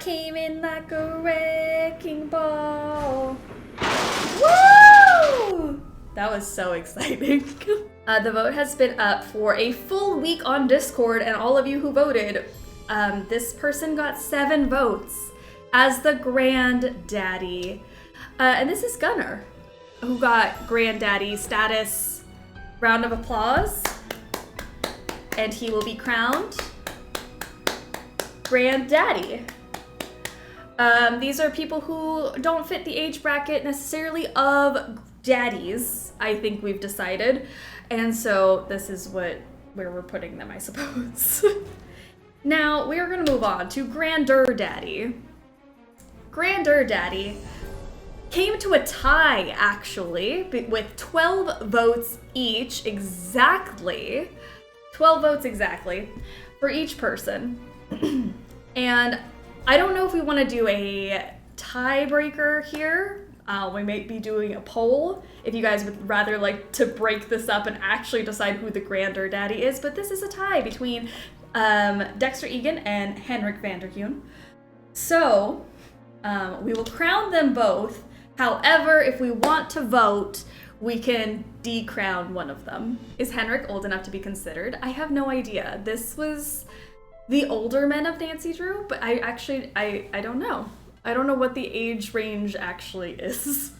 came in like a wrecking ball. Woo! That was so exciting. The vote has been up for a full week on Discord, and all of you who voted, this person got 7 votes as the Granddaddy. And this is Gunnar, who got Granddaddy status. Round of applause. And he will be crowned Granddaddy. These are people who don't fit the age bracket necessarily of daddies, I think we've decided. And so this is where we're putting them, I suppose. Now, we are going to move on to Granddaddy. Granddaddy came to a tie, actually, with 12 votes each, exactly. 12 votes exactly for each person. And I don't know if we want to do a tiebreaker here. We might be doing a poll if you guys would rather like to break this up and actually decide who the Granddaddy is. But this is a tie between Dexter Egan and Henrik van der Hoon. So we will crown them both. However, if we want to vote, we can decrown one of them. Is Henrik old enough to be considered? I have no idea. This was the older men of Nancy Drew, but I don't know. I don't know what the age range actually is.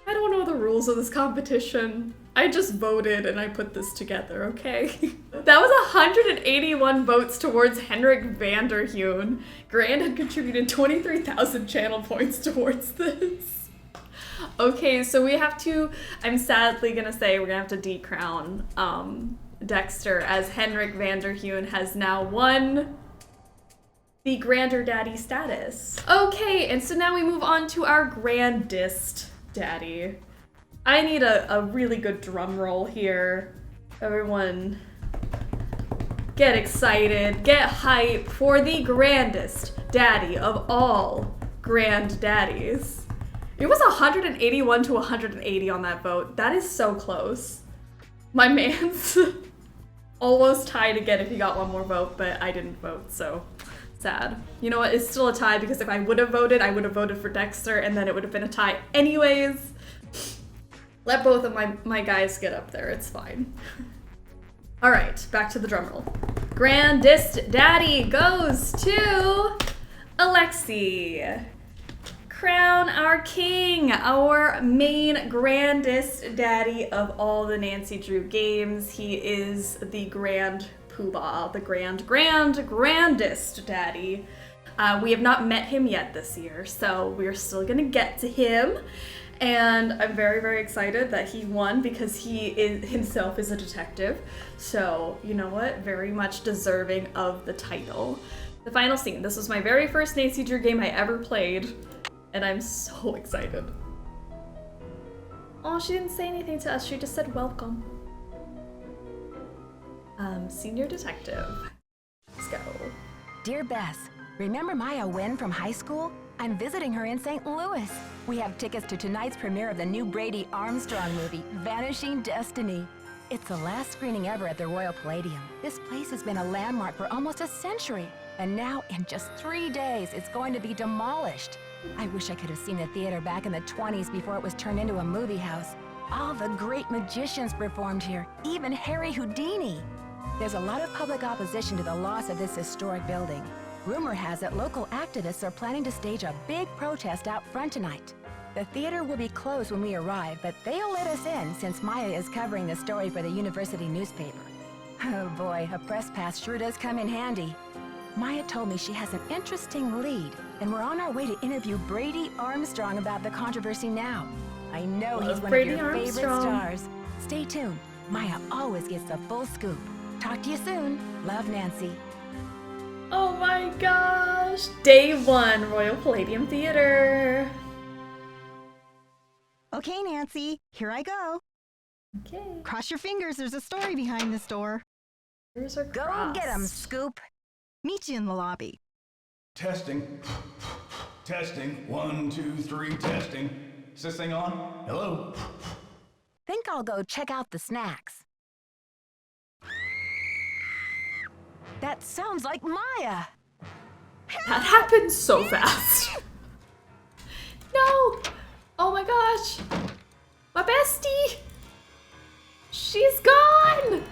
I don't know the rules of this competition. I just voted and I put this together, okay? That was 181 votes towards Henrik van der Hoon. Grand had contributed 23,000 channel points towards this. Okay, so we have to, I'm sadly gonna say we're gonna have to decrown Dexter, as Henrik van der Hoon has now won the Granddaddy status. Okay, and so now we move on to our Grandest daddy. I need a really good drum roll here. Everyone get excited, get hype for the grandest daddy of all granddaddies. It was 181 to 180 on that vote. That is so close. My man's almost tied again if he got one more vote, but I didn't vote, so sad. You know what, it's still a tie because if I would have voted, I would have voted for Dexter and then it would have been a tie anyways. Let both of my guys get up there, it's fine. All right, back to the drum roll. Grandest daddy goes to Alexi. Crown our king, our main grandest daddy of all the Nancy Drew games. He is the grand poobah, the grandest daddy. We have not met him yet this year, so we're still gonna get to him. And I'm very, very excited that he won because he himself is a detective. So, you know what? Very much deserving of the title. The final scene. This was my very first Nancy Drew game I ever played, and I'm so excited. Oh, she didn't say anything to us. She just said welcome. Senior detective. Let's go. Dear Bess, remember Maya Wynn from high school? I'm visiting her in St. Louis. We have tickets to tonight's premiere of the new Brady Armstrong movie, Vanishing Destiny. It's the last screening ever at the Royal Palladium. This place has been a landmark for almost a century, and now in just 3 days, it's going to be demolished. I wish I could have seen the theater back in the 20s before it was turned into a movie house. All the great magicians performed here, even Harry Houdini. There's a lot of public opposition to the loss of this historic building. Rumor has it local activists are planning to stage a big protest out front tonight. The theater will be closed when we arrive, but they'll let us in since Maya is covering the story for the university newspaper. Oh boy, a press pass sure does come in handy. Maya told me she has an interesting lead, and we're on our way to interview Brady Armstrong about the controversy now. I know he's one of your favorite stars. Stay tuned. Maya always gets the full scoop. Talk to you soon. Love, Nancy. Oh my gosh! Day 1, Royal Palladium Theater. Okay, Nancy, here I go. Okay. Cross your fingers, there's a story behind this door. Fingers are Go crossed. get him, Scoop. Meet you in the lobby. Testing. Testing. 1, 2, 3, testing. Is this thing on? Hello? Think I'll go check out the snacks. That sounds like Maya. That happened so fast. No! Oh my gosh! My bestie! She's gone!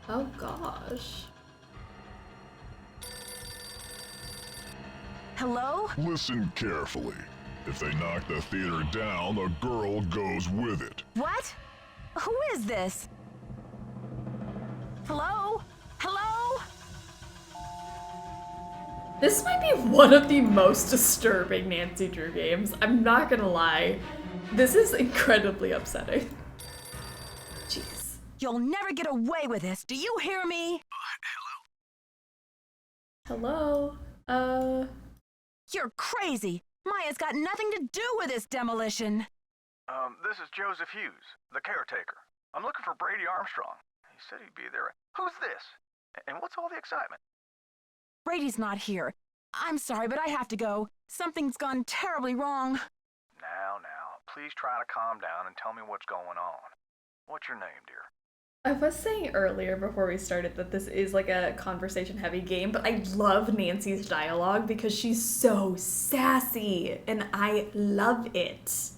Oh gosh. Hello? Listen carefully. If they knock the theater down, the girl goes with it. What? Who is this? Hello? Hello? This might be one of the most disturbing Nancy Drew games. I'm not gonna lie. This is incredibly upsetting. Jeez. You'll never get away with this. Do you hear me? Hello? You're crazy. Maya's got nothing to do with this demolition. This is Joseph Hughes, the caretaker. I'm looking for Brady Armstrong. He said he'd be there. Who's this? And what's all the excitement? Brady's not here. I'm sorry, but I have to go. Something's gone terribly wrong. Now, please try to calm down and tell me what's going on. What's your name, dear? I was saying earlier before we started that this is like a conversation heavy game, but I love Nancy's dialogue because she's so sassy and I love it.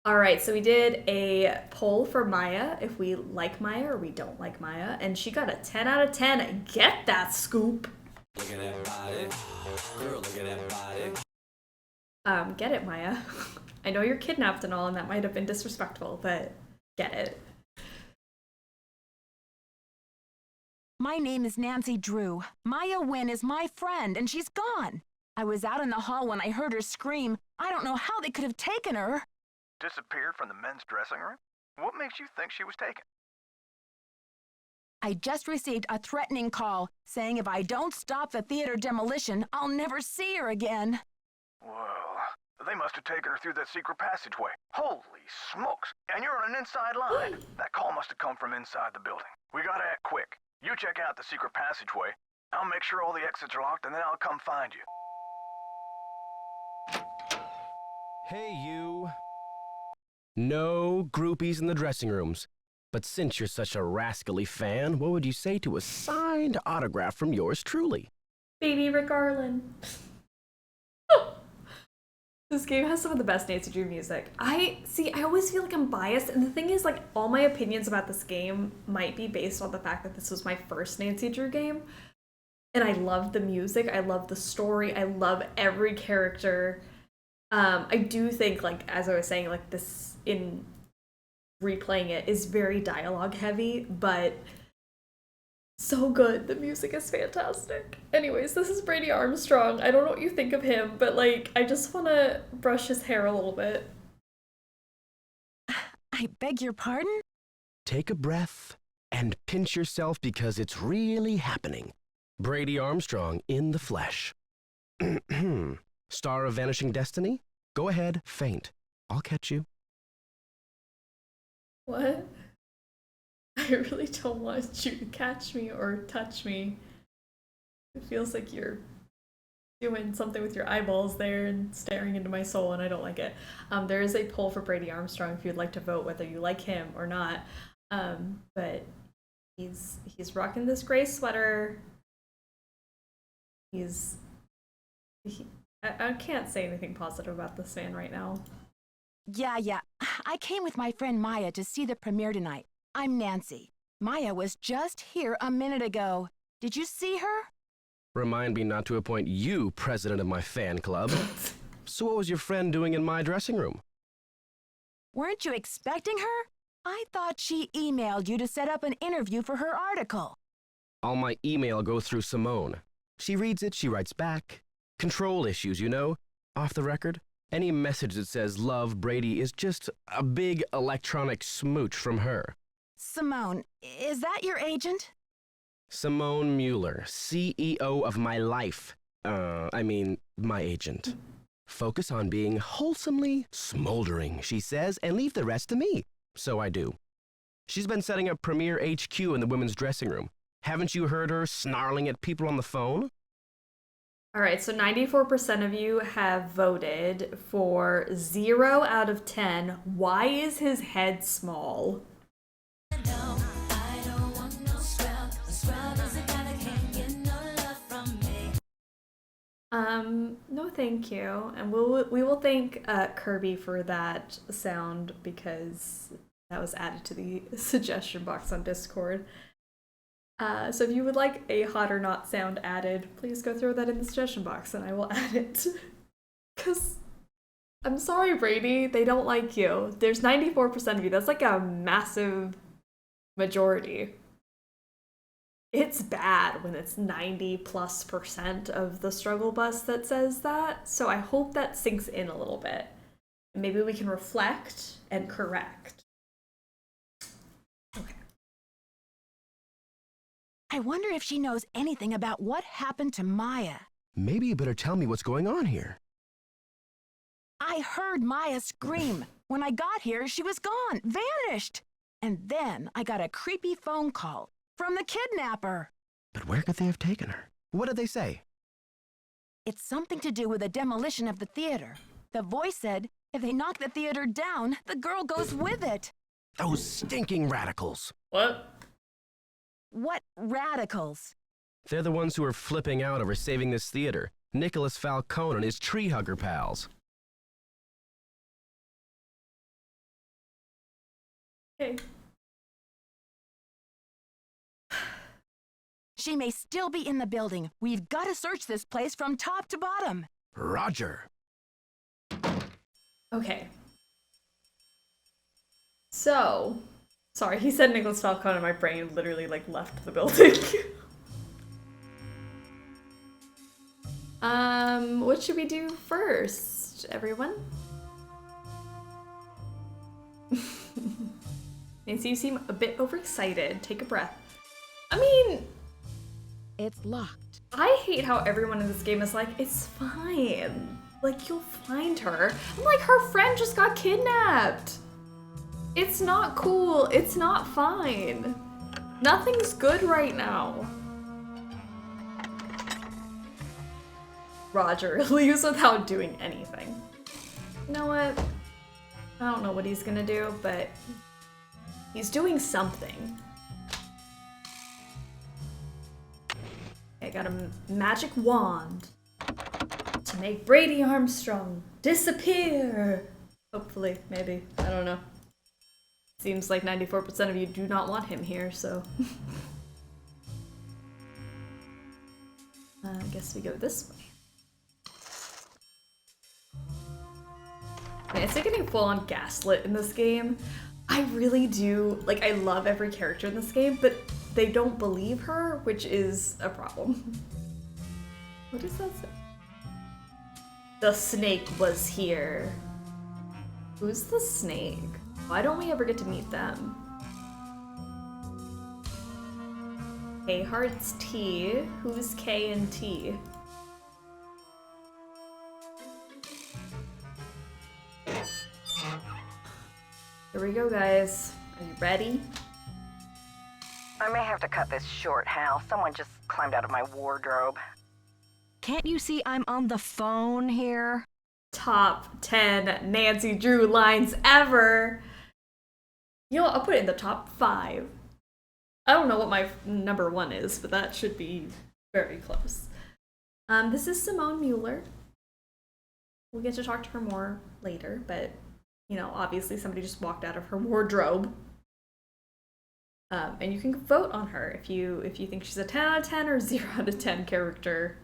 All right, so we did a poll for Maya, if we like Maya or we don't like Maya, and she got a 10 out of 10. Get that scoop. Look at that body. Girl, look at that body. Get it, Maya. I know you're kidnapped and all, and that might have been disrespectful, but get it. My name is Nancy Drew. Maya Wynn is my friend, and she's gone. I was out in the hall when I heard her scream. I don't know how they could have taken her. Disappeared from the men's dressing room? What makes you think she was taken? I just received a threatening call saying if I don't stop the theater demolition, I'll never see her again. Well, they must have taken her through that secret passageway. Holy smokes! And you're on an inside line. That call must have come from inside the building. We gotta act quick. You check out the secret passageway. I'll make sure all the exits are locked, and then I'll come find you. Hey, you. No groupies in the dressing rooms. But since you're such a rascally fan, what would you say to a signed autograph from yours truly? Baby Rick Garland. This game has some of the best Nancy Drew music. I always feel like I'm biased, and the thing is, like, all my opinions about this game might be based on the fact that this was my first Nancy Drew game. And I love the music, I love the story, I love every character. I do think, like, as I was saying, like, this, in replaying it, is very dialogue heavy, but so good. The music is fantastic. Anyways, this is Brady Armstrong. I don't know what you think of him, but, like, I just want to brush his hair a little bit. I beg your pardon? Take a breath and pinch yourself because it's really happening. Brady Armstrong in the flesh. Star of Vanishing Destiny? Go ahead, faint. I'll catch you. What? I really don't want you to catch me or touch me. It feels like you're doing something with your eyeballs there and staring into my soul, and I don't like it. There is a poll for Brady Armstrong if you'd like to vote whether you like him or not. But he's rocking this gray sweater. I can't say anything positive about this man right now. Yeah. I came with my friend Maya to see the premiere tonight. I'm Nancy. Maya was just here a minute ago. Did you see her? Remind me not to appoint you president of my fan club. So what was your friend doing in my dressing room? Weren't you expecting her? I thought she emailed you to set up an interview for her article. All my email go through Simone. She reads it, she writes back. Control issues, you know? Off the record, any message that says love Brady is just a big electronic smooch from her. Simone, is that your agent? Simone Mueller, CEO of my life. My agent. Focus on being wholesomely smoldering, she says, and leave the rest to me. So I do. She's been setting up Premier HQ in the women's dressing room. Haven't you heard her snarling at people on the phone? All right, so 94% of you have voted for 0 out of 10. Why is his head small? No thank you. And we will thank Kirby for that sound because that was added to the suggestion box on Discord. So if you would like a hot or not sound added, please go throw that in the suggestion box and I will add it. Because I'm sorry, Brady, they don't like you. There's 94% of you. That's like a massive majority. It's bad when it's 90+% of the struggle bus that says that. So I hope that sinks in a little bit. Maybe we can reflect and correct. Okay. I wonder if she knows anything about what happened to Maya. Maybe you better tell me what's going on here. I heard Maya scream. When I got here, she was gone, vanished. And then I got a creepy phone call from the kidnapper. But where could they have taken her? What did they say? It's something to do with the demolition of the theater. The voice said, if they knock the theater down, the girl goes with it. Those stinking radicals. What? What radicals? They're the ones who are flipping out over saving this theater. Nicholas Falcone and his tree hugger pals. Okay. She may still be in the building. We've got to search this place from top to bottom. Roger. Okay. So, sorry, he said Nicholas Falcone and my brain literally like left the building. What should we do first, everyone? Nancy, you seem a bit overexcited. Take a breath. I mean, it's locked. I hate how everyone in this game is like, it's fine. Like, you'll find her. I'm like, her friend just got kidnapped. It's not cool. It's not fine. Nothing's good right now. Roger leaves without doing anything. You know what? I don't know what he's gonna do, but he's doing something. I got a magic wand to make Brady Armstrong disappear. Hopefully, maybe. I don't know. Seems like 94% of you do not want him here, so. I guess we go this way. Man, it's like getting full-on gaslit in this game. I really do, like, I love every character in this game, but they don't believe her, which is a problem. What does that say? The snake was here. Who's the snake? Why don't we ever get to meet them? K Hearts T. Who's K and T? Here we go, guys. Are you ready? I may have to cut this short, Hal. Someone just climbed out of my wardrobe. Can't you see I'm on the phone here? Top 10 Nancy Drew lines ever. You know what? I'll put it in the top 5. I don't know what my number 1 is, but that should be very close. This is Simone Mueller. We'll get to talk to her more later, but you know, obviously somebody just walked out of her wardrobe. And you can vote on her if you think she's a 10 out of 10 or 0 out of 10 character.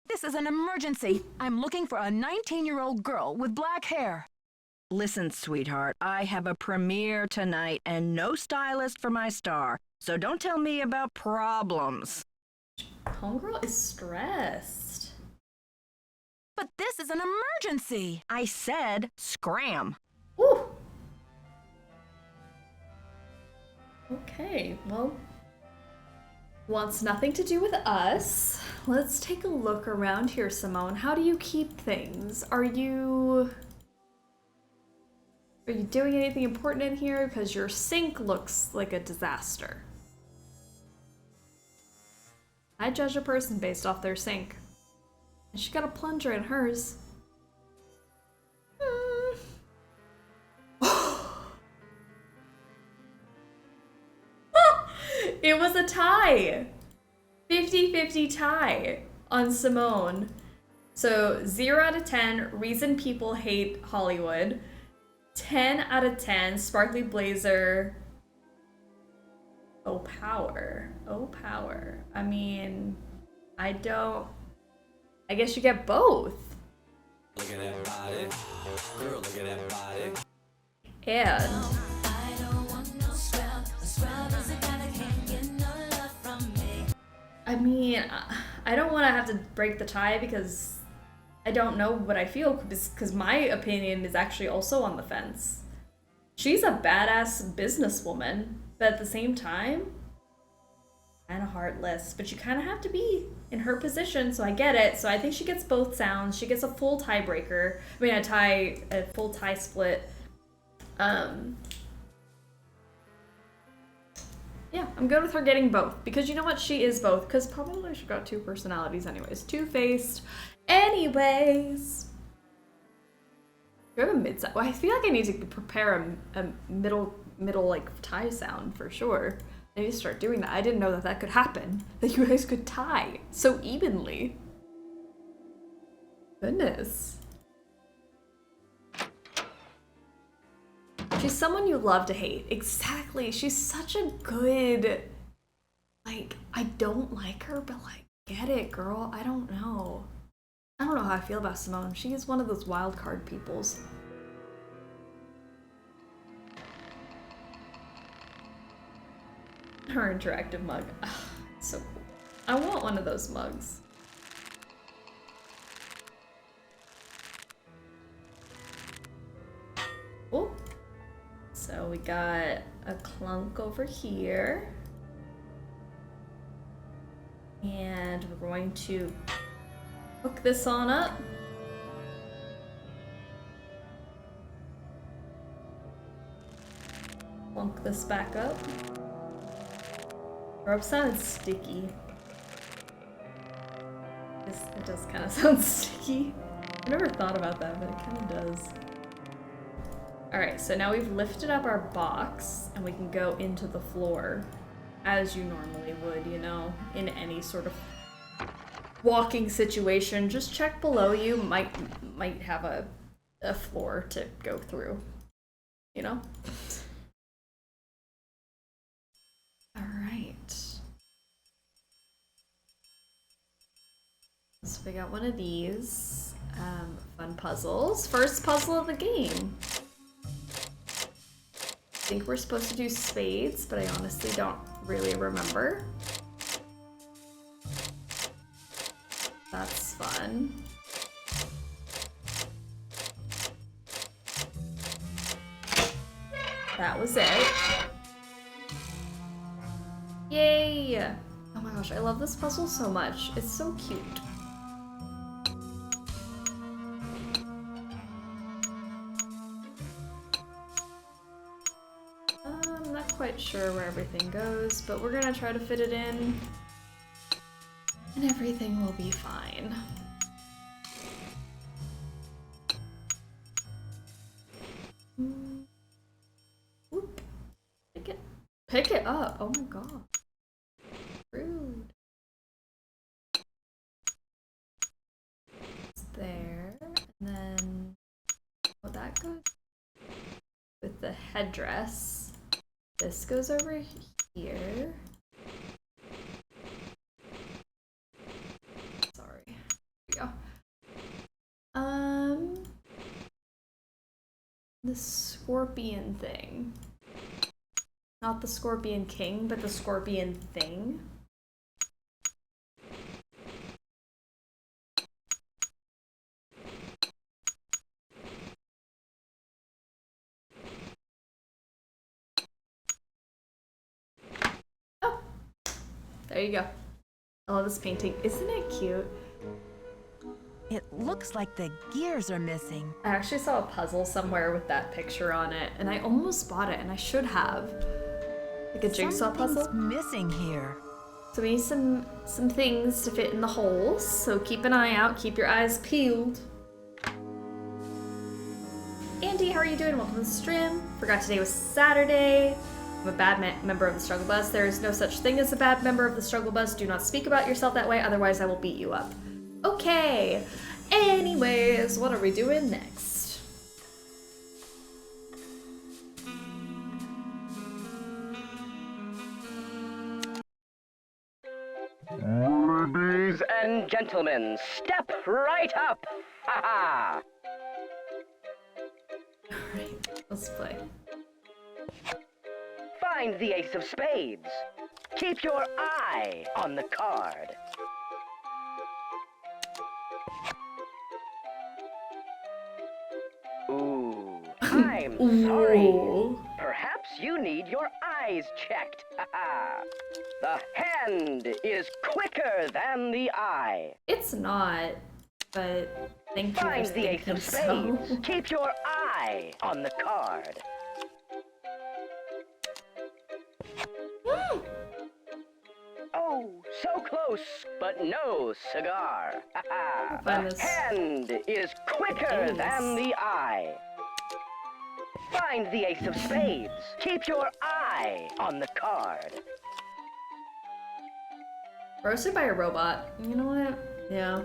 This is an emergency. I'm looking for a 19-year-old girl with black hair. Listen, sweetheart, I have a premiere tonight and no stylist for my star, so don't tell me about problems. Homegirl is stressed. But this is an emergency. I said scram. Ooh. Okay, well, wants nothing to do with us. Let's take a look around here, Simone. How do you keep things? Are you doing anything important in here? Because your sink looks like a disaster. I judge a person based off their sink. And she got a plunger in hers. It was a tie. 50-50 tie on Simone. So 0 out of 10, reason people hate Hollywood. 10 out of 10, sparkly blazer. Oh, power. Oh, power. I mean, I guess you get both. Look at that body. Girl, look at that body. And I mean, I don't want to have to break the tie because I don't know what I feel, because my opinion is actually also on the fence. She's a badass businesswoman, but at the same time, kind of heartless. But you kind of have to be in her position, so I get it. So I think she gets both sounds. She gets a full tiebreaker. I mean, a full tie split. Yeah, I'm good with her getting both, because you know what? She is both, because probably she got two personalities anyways. Two-faced. Anyways. Do you have a mid-size? Well, I feel like I need to prepare a middle like tie sound for sure. I need to start doing that. I didn't know that could happen. That you guys could tie so evenly. Goodness. She's someone you love to hate. Exactly. She's such a good, like, I don't like her, but like, get it, girl. I don't know. I don't know how I feel about Simone. She is one of those wild card peoples. Her interactive mug. Ugh, so cool. I want one of those mugs. Oh. So we got a clunk over here. And we're going to hook this on up. Plunk this back up. Rope sounded sticky. It does kind of sound sticky. I never thought about that, but it kind of does. Alright, so now we've lifted up our box and we can go into the floor as you normally would, you know, in any sort of walking situation. Just check below you, might have a floor to go through, you know? Alright. So we got one of these fun puzzles. First puzzle of the game. I think we're supposed to do spades, but I honestly don't really remember. That's fun. That was it. Yay! Oh my gosh, I love this puzzle so much. It's so cute. I'm not quite sure where everything goes, but we're gonna try to fit it in. And everything will be fine. Whoop. Pick it up. Oh my god. Rude. It's there. And then that goes with the headdress. This goes over here. Sorry. Here we go. The scorpion thing. Not the Scorpion King, but the Scorpion thing. Oh, there you go. I love this painting. Isn't it cute? It looks like the gears are missing. I actually saw a puzzle somewhere with that picture on it, and I almost bought it, and I should have. Like a jigsaw puzzle. Something's missing here. So we need some things to fit in the holes, so keep an eye out, keep your eyes peeled. Andy, how are you doing? Welcome to the stream. Forgot today was Saturday. I'm a bad member of the struggle bus. There is no such thing as a bad member of the struggle bus. Do not speak about yourself that way, otherwise I will beat you up. Okay, Anyways, what are we doing next? Ladies and gentlemen, step right up! Ha-ha! Alright, let's play. Find the ace of spades. Keep your eye on the card. Ooh, I'm sorry. Perhaps you need your eyes checked. Ha-ha. The hand is quicker than the eye. It's not, but thank you Find for the ace thinking of so. spades. Keep your eye on the card. Oh, so close, but no cigar. Ha-ha. The hand is quicker than the eye. Find the ace of spades. Keep your eye on the card. Roasted by a robot. You know what? Yeah.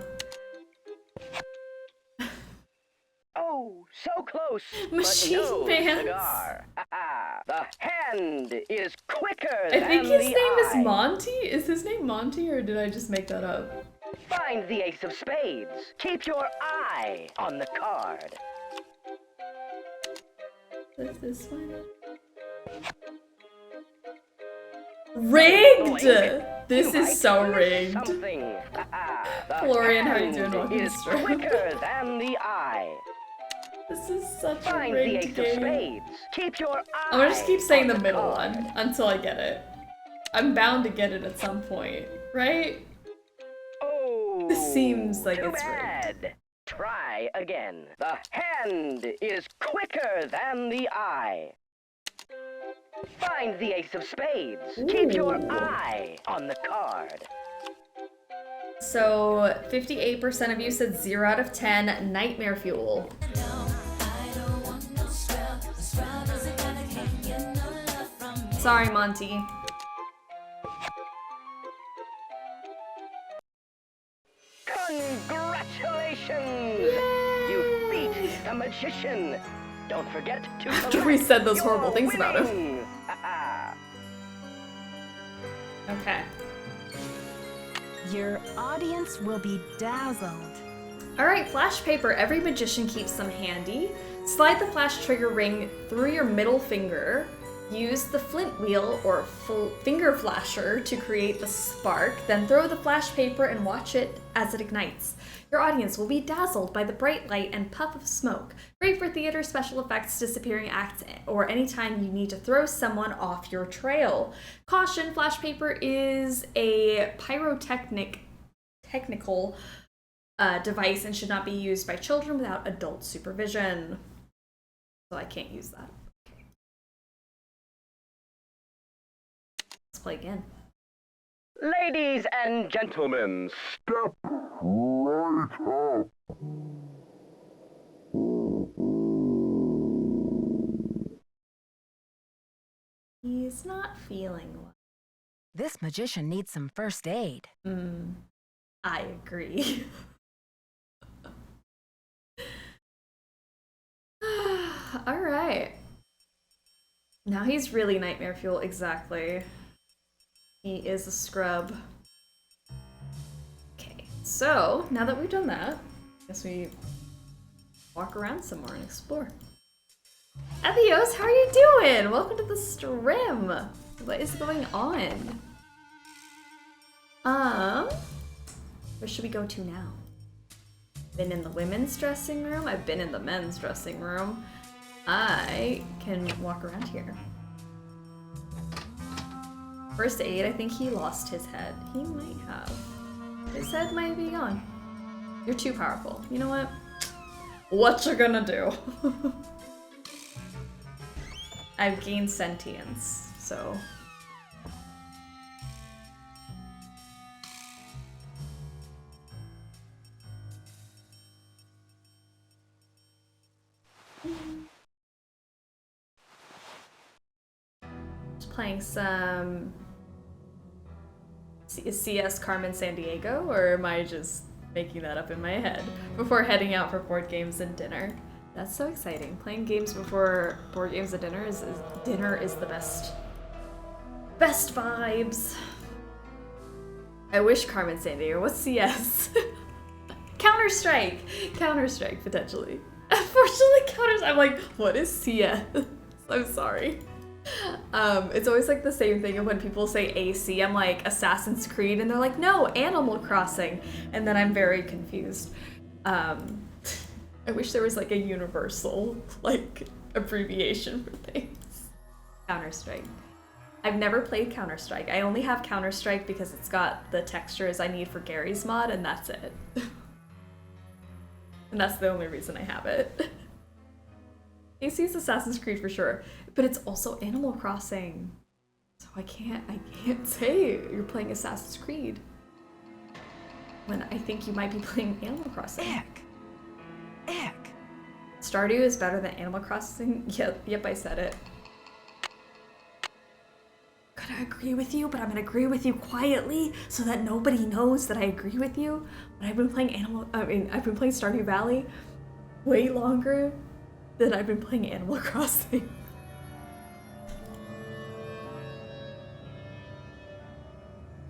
Oh, so close, Machine but no Man's. cigar. Ha-ha. The hand is quicker I than think his the name is eye. Monty? Is his name Monty, or did I just make that up? Find the ace of spades. Keep your eye on the card. What's this one? Rigged! This is so rigged. Florian, how you doing? Welcome to is the stream. quicker than the eye. This is such a Find the rigged ace of game. spades. Keep your eye. I'm gonna just keep saying the on middle card. one until I get it. I'm bound to get it at some point, right? Oh, This seems like too it's rigged. bad. Try again. The hand is quicker than the eye. Find the ace of spades. Keep your Ooh. eye on the card. So 58% of you said 0 out of 10, nightmare fuel. Sorry, Monty. Congratulations! You beat the magician. Don't forget to After we said those horrible your things about him. winning. Ha-ha. Okay. Your audience will be dazzled. Alright, flash paper. Every magician keeps them handy. Slide the flash trigger ring through your middle finger. Use the flint wheel or finger flasher to create the spark, then throw the flash paper and watch it as it ignites. Your audience will be dazzled by the bright light and puff of smoke. Great for theater, special effects, disappearing acts, or anytime you need to throw someone off your trail. Caution, flash paper is a technical device and should not be used by children without adult supervision. So I can't use that. Let's play again. Ladies and gentlemen, step right up. He's not feeling well. This magician needs some first aid. I agree. All right. Now he's really nightmare fuel, exactly. He is a scrub. Okay, so now that we've done that, I guess we walk around some more and explore. Evios, how are you doing? Welcome to the stream. What is going on? Where should we go to now? Been in the women's dressing room. I've been in the men's dressing room. I can walk around here. First aid, I think he lost his head. He might have. His head might be gone. You're too powerful. You know what? What you gonna do? I've gained sentience, so. Just playing some CS Carmen San Diego, or am I just making that up in my head before heading out for board games and dinner. That's so exciting. Playing games before board games and dinner is the best. Best vibes. I wish Carmen Sandiego. What's CS? Counter-Strike, potentially. Unfortunately, I'm like, what is CS? I'm sorry. It's always like the same thing of when people say AC, I'm like Assassin's Creed, and they're like, no, Animal Crossing, and then I'm very confused. I wish there was like a universal like abbreviation for things. Counter-Strike. I've never played Counter-Strike. I only have Counter-Strike because it's got the textures I need for Gary's mod, and that's it. And that's the only reason I have it. AC is Assassin's Creed for sure, but it's also Animal Crossing. So I can't say you're playing Assassin's Creed when I think you might be playing Animal Crossing. Ick. Stardew is better than Animal Crossing? Yep, I said it. Gonna agree with you, but I'm gonna agree with you quietly so that nobody knows that I agree with you. But I've been playing I've been playing Stardew Valley way longer than I've been playing Animal Crossing.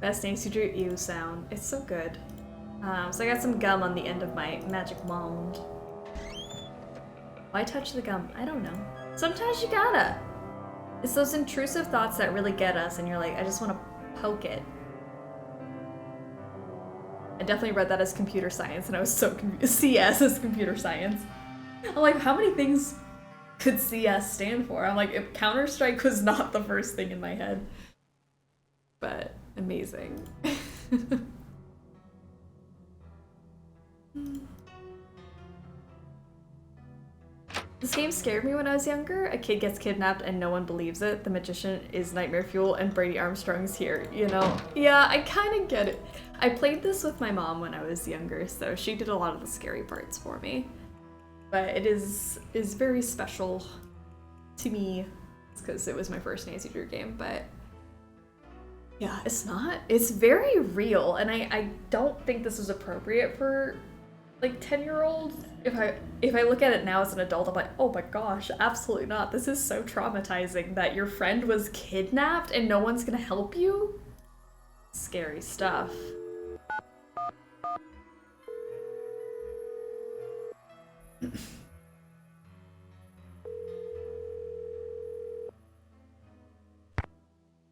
Best Nancy Drew ew sound. It's so good. So I got some gum on the end of my magic wand. Why touch the gum? I don't know. Sometimes you gotta. It's those intrusive thoughts that really get us, and you're like, I just want to poke it. I definitely read that as computer science, and I was so confused. CS is computer science. I'm like, how many things could CS stand for? I'm like, if Counter-Strike was not the first thing in my head. But amazing. This game scared me when I was younger. A kid gets kidnapped and no one believes it. The magician is nightmare fuel and Brady Armstrong's here, you know? Yeah, I kind of get it. I played this with my mom when I was younger, so she did a lot of the scary parts for me. But it is very special to me because it was my first Nancy Drew game, but yeah, it's very real, and I don't think this is appropriate for like 10-year-olds. If I look at it now as an adult, I'm like, oh my gosh, absolutely not. This is so traumatizing that your friend was kidnapped and no one's gonna help you. Scary stuff.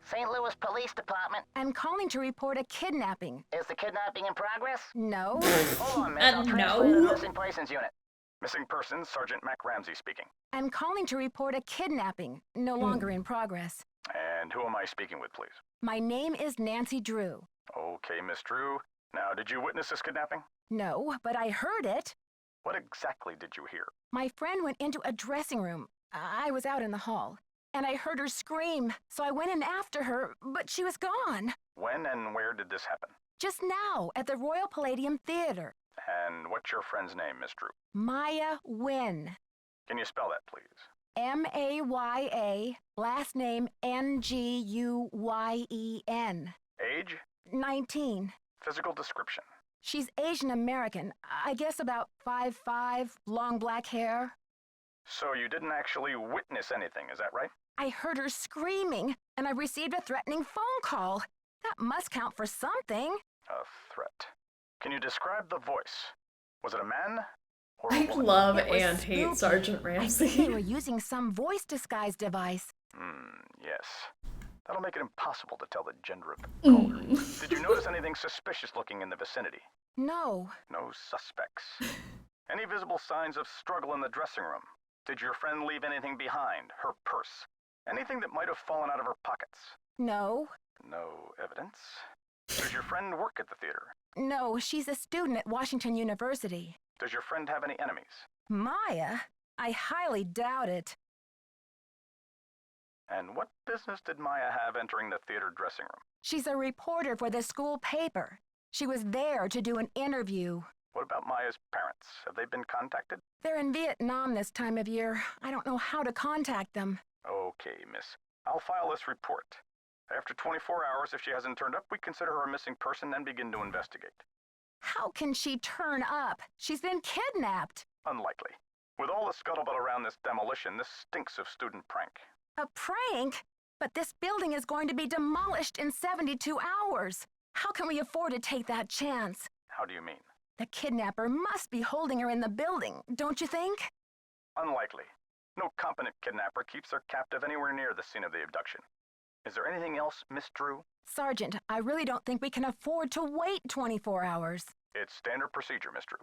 St. Louis Police Department. I'm calling to report a kidnapping. Is the kidnapping in progress? No. Hold on, miss. I'll transfer to the missing persons unit. Missing persons, Sergeant Mac Ramsey speaking. I'm calling to report a kidnapping, no longer in progress. And who am I speaking with, please? My name is Nancy Drew. Okay, Miss Drew. Now, did you witness this kidnapping? No, but I heard it. What exactly did you hear? My friend went into a dressing room. I was out in the hall. And I heard her scream, so I went in after her, but she was gone. When and where did this happen? Just now, at the Royal Palladium Theater. And what's your friend's name, Miss Drew? Maya Nguyen. Can you spell that, please? M-A-Y-A, last name N-G-U-Y-E-N. Age? 19. Physical description? She's Asian American. I guess about 5'5", long black hair. So you didn't actually witness anything, is that right? I heard her screaming, and I received a threatening phone call. That must count for something. A threat. Can you describe the voice? Was it a man or a I woman? love and hate Sergeant Ramsey. I think they were using some voice disguise device. Yes. That'll make it impossible to tell the gender of the caller. Did you notice anything suspicious looking in the vicinity? No. No suspects. Any visible signs of struggle in the dressing room? Did your friend leave anything behind? Her purse? Anything that might have fallen out of her pockets? No. No evidence. Does your friend work at the theater? No, she's a student at Washington University. Does your friend have any enemies? Maya? I highly doubt it. And what business did Maya have entering the theater dressing room? She's a reporter for the school paper. She was there to do an interview. What about Maya's parents? Have they been contacted? They're in Vietnam this time of year. I don't know how to contact them. Okay, miss. I'll file this report. After 24 hours, if she hasn't turned up, we consider her a missing person and begin to investigate. How can she turn up? She's been kidnapped. Unlikely. With all the scuttlebutt around this demolition, this stinks of student prank. A prank? But this building is going to be demolished in 72 hours. How can we afford to take that chance? How do you mean? The kidnapper must be holding her in the building, don't you think? Unlikely. No competent kidnapper keeps their captive anywhere near the scene of the abduction. Is there anything else, Miss Drew? Sergeant, I really don't think we can afford to wait 24 hours. It's standard procedure, Miss Drew.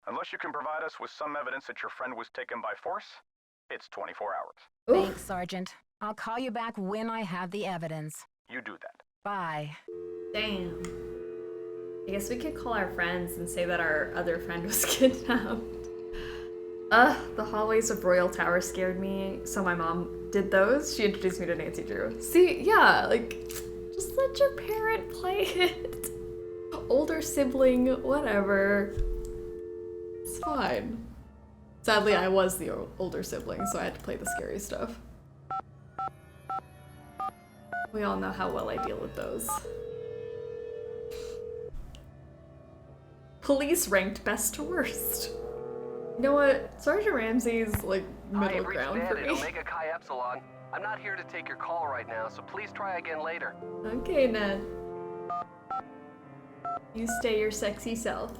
Unless you can provide us with some evidence that your friend was taken by force, it's 24 hours. Thanks, Sergeant. I'll call you back when I have the evidence. You do that. Bye. Damn. I guess we could call our friends and say that our other friend was kidnapped. The hallways of Royal Tower scared me, so my mom did those. She introduced me to Nancy Drew. See, yeah, like, just let your parent play it. Older sibling, whatever. It's fine. Sadly, I was the older sibling, so I had to play the scary stuff. We all know how well I deal with those. Police ranked best to worst. You know what? Sergeant Ramsey's like middle ground for me. Omega Chi Epsilon. I'm not here to take your call right now, so please try again later. Okay, Ned. You stay your sexy self.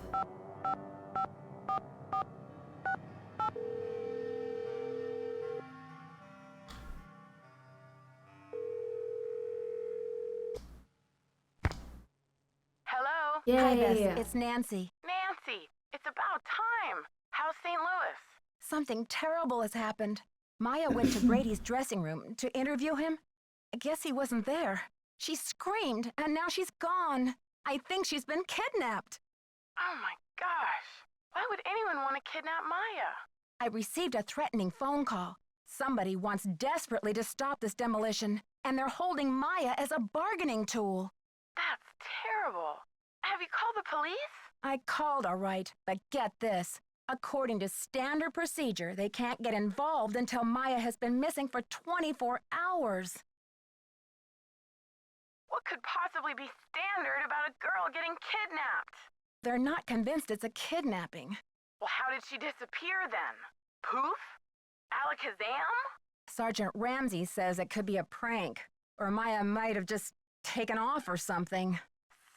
Hello? Yeah, Hi, yeah, Bess. yeah. It's Nancy. Nancy, it's about time. How's St. Louis? Something terrible has happened. Maya went to Brady's dressing room to interview him. I guess he wasn't there. She screamed, and now she's gone. I think she's been kidnapped. Oh my gosh. Why would anyone want to kidnap Maya? I received a threatening phone call. Somebody wants desperately to stop this demolition, and they're holding Maya as a bargaining tool. That's terrible. Have you called the police? I called, all right, but get this. According to standard procedure, they can't get involved until Maya has been missing for 24 hours. What could possibly be standard about a girl getting kidnapped? They're not convinced it's a kidnapping. Well, how did she disappear then? Poof? Alakazam? Sergeant Ramsey says it could be a prank, or Maya might have just taken off or something.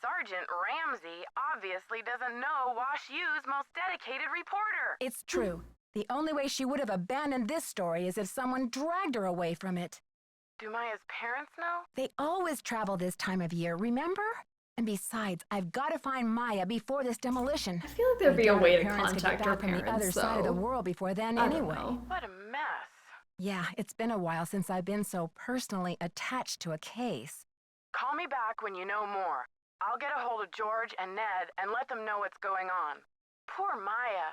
Sergeant Ramsey obviously doesn't know Wash U's most dedicated reporter. It's true. The only way she would have abandoned this story is if someone dragged her away from it. Do Maya's parents know? They always travel this time of year, remember? And besides, I've got to find Maya before this demolition. I feel like there'd be a way to contact her from the other parents, side of the though. world before then I don't anyway. know. What a mess. Yeah, it's been a while since I've been so personally attached to a case. Call me back when you know more. I'll get a hold of George and Ned and let them know what's going on. Poor Maya.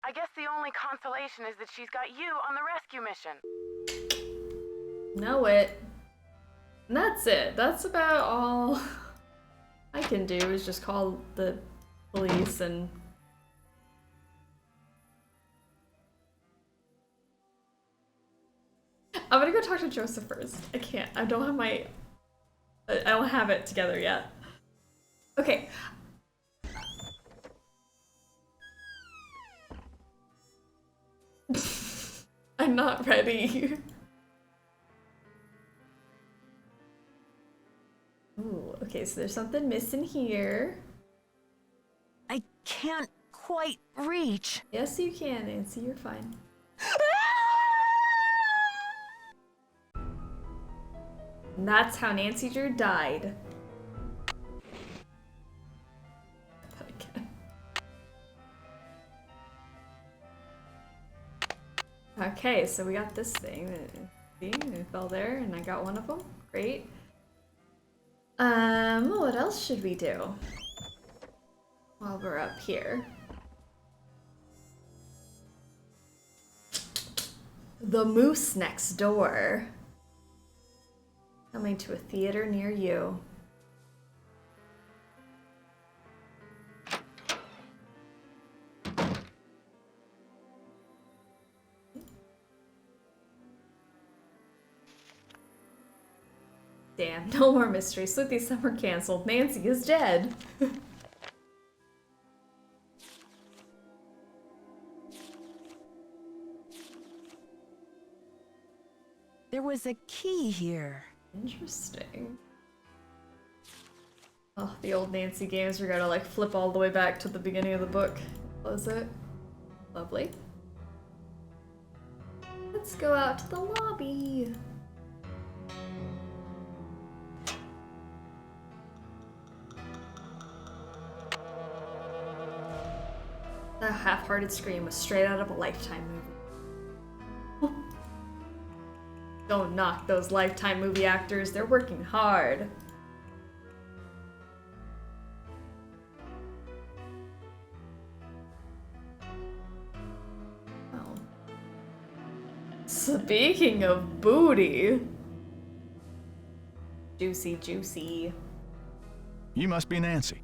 I guess the only consolation is that she's got you on the rescue mission. Know it. And that's it. That's about all I can do is just call the police and... I'm gonna go talk to Joseph first. I can't. I don't have it together yet. Okay. I'm not ready. Ooh, okay, so there's something missing here. I can't quite reach. Yes, you can, Nancy. You're fine. And that's how Nancy Drew died. Okay, so we got this thing. See, it fell there, and I got one of them. Great. What else should we do while we're up here? The Moose Next Door. Coming to a theater near you. Damn, no more mystery. Sleuthy Summer canceled. Nancy is dead. There was a key here. Interesting. Oh, the old Nancy games, we gotta like flip all the way back to the beginning of the book. Was it? Lovely. Let's go out to the lobby. That half-hearted scream was straight out of a Lifetime movie. Don't knock those Lifetime movie actors, they're working hard. Oh. Speaking of booty. Juicy, juicy. You must be Nancy.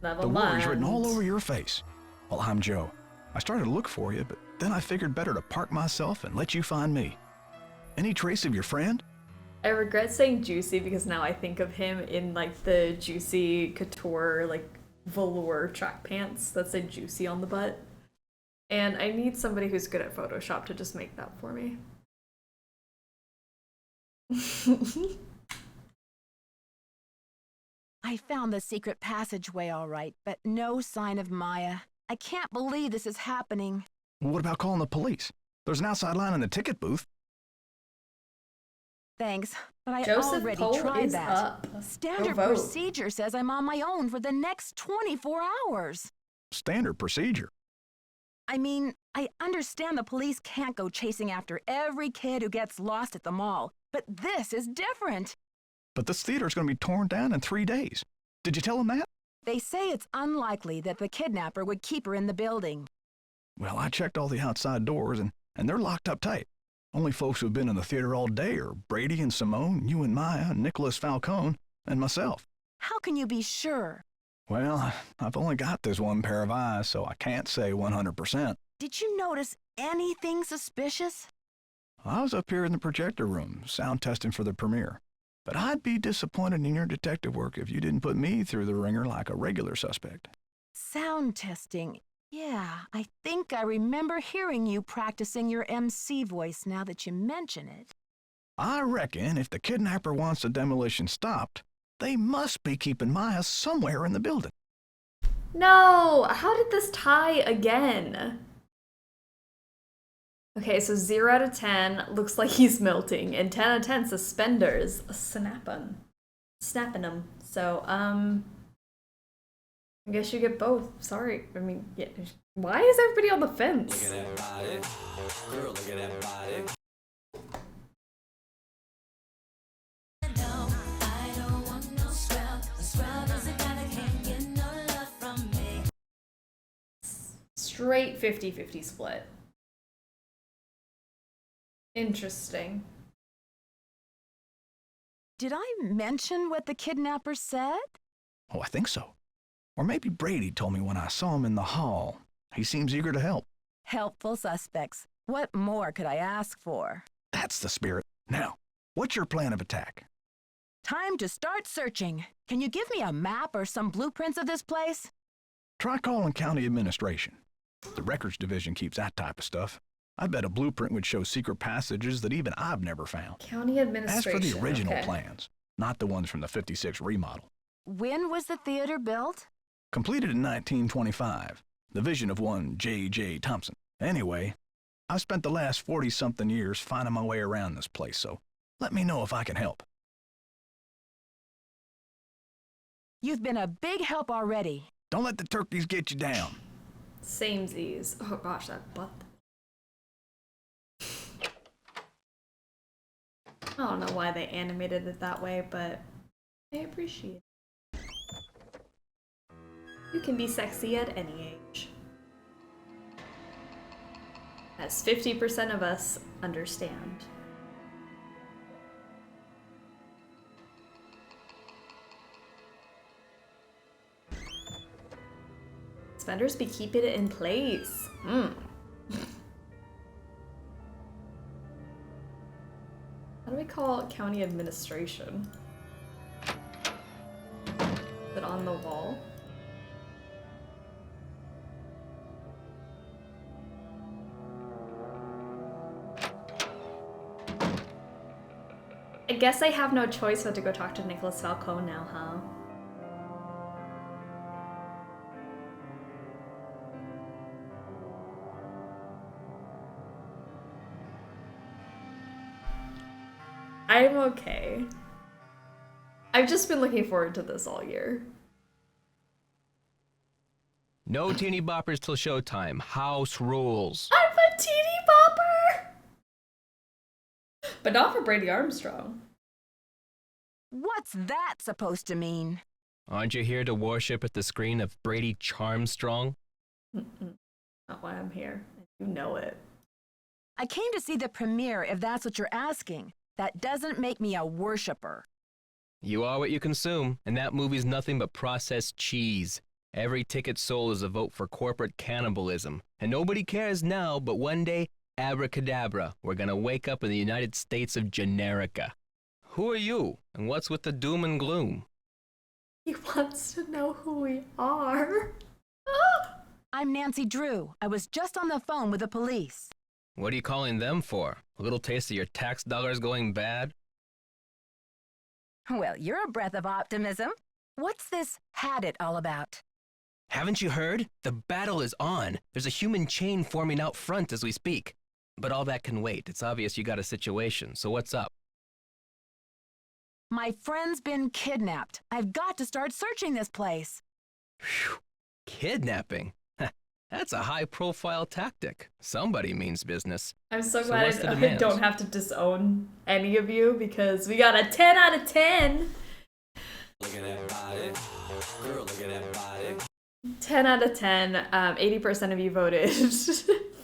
Never the mind. worry's written all over your face. Well, I'm Joe. I started to look for you, but then I figured better to park myself and let you find me. Any trace of your friend? I regret saying juicy because now I think of him in like the Juicy Couture like velour track pants that say juicy on the butt. And I need somebody who's good at Photoshop to just make that for me. I found the secret passageway all right, but no sign of Maya. I can't believe this is happening. What about calling the police? There's an outside line in the ticket booth. Thanks, but I Joseph already Poll tried is that. up. Standard Go vote. procedure says I'm on my own for the next 24 hours. Standard procedure. I mean, I understand the police can't go chasing after every kid who gets lost at the mall, but this is different. But this theater's going to be torn down in 3 days. Did you tell them that? They say it's unlikely that the kidnapper would keep her in the building. Well, I checked all the outside doors, and they're locked up tight. Only folks who've been in the theater all day are Brady and Simone, you and Maya, Nicholas Falcone, and myself. How can you be sure? Well, I've only got this one pair of eyes, so I can't say 100%. Did you notice anything suspicious? I was up here in the projector room, sound testing for the premiere. But I'd be disappointed in your detective work if you didn't put me through the ringer like a regular suspect. Sound testing. Yeah, I think I remember hearing you practicing your MC voice now that you mention it. I reckon if the kidnapper wants the demolition stopped, they must be keeping Maya somewhere in the building. No! How did this tie again? Okay, so 0 out of 10 looks like he's melting, and 10 out of 10 suspenders snapping them. So, I guess you get both. Sorry. I mean, yeah. Why is everybody on the fence? Look at that body. Girl, look at that body. Straight 50-50 split. Interesting. Did I mention what the kidnapper said? Oh, I think so. Or maybe Brady told me when I saw him in the hall. He seems eager to help. Helpful suspects. What more could I ask for? That's the spirit. Now, what's your plan of attack? Time to start searching. Can you give me a map or some blueprints of this place? Try calling county administration. The records division keeps that type of stuff. I bet a blueprint would show secret passages that even I've never found. County administration. As for the original okay. plans, not the ones from the 56 remodel. When was the theater built? Completed in 1925. The vision of one J.J. Thompson. Anyway, I've spent the last 40-something years finding my way around this place, so let me know if I can help. You've been a big help already. Don't let the turkeys get you down. Samesies. Oh gosh, that butt. I don't know why they animated it that way, but I appreciate it. You can be sexy at any age. As 50% of us understand. Spenders be keeping it in place. How do we call county administration? Is it on the wall? guess I have no choice but to go talk to Nicholas Falcone now, huh? I'm okay. I've just been looking forward to this all year. No teeny boppers till showtime. House rules. I'm a teeny bopper! But not for Brady Armstrong. What's that supposed to mean? Aren't you here to worship at the screen of Brady Charmstrong? Not why I'm here. You know it. I came to see the premiere if that's what you're asking. That doesn't make me a worshipper. You are what you consume, and that movie's nothing but processed cheese. Every ticket sold is a vote for corporate cannibalism. And nobody cares now, but one day, abracadabra, we're gonna wake up in the United States of Generica. Who are you, and what's with the doom and gloom? He wants to know who we are. I'm Nancy Drew. I was just on the phone with the police. What are you calling them for? A little taste of your tax dollars going bad? Well, you're a breath of optimism. What's this had it all about? Haven't you heard? The battle is on. There's a human chain forming out front as we speak. But all that can wait. It's obvious you got a situation, so what's up? My friend's been kidnapped. I've got to start searching this place. Phew. Kidnapping? That's a high-profile tactic. Somebody means business. I'm so glad I demands? don't have to disown any of you because we got a 10 out of 10. Look at that body. Girl, look at that body. 10 out of 10. 80% of you voted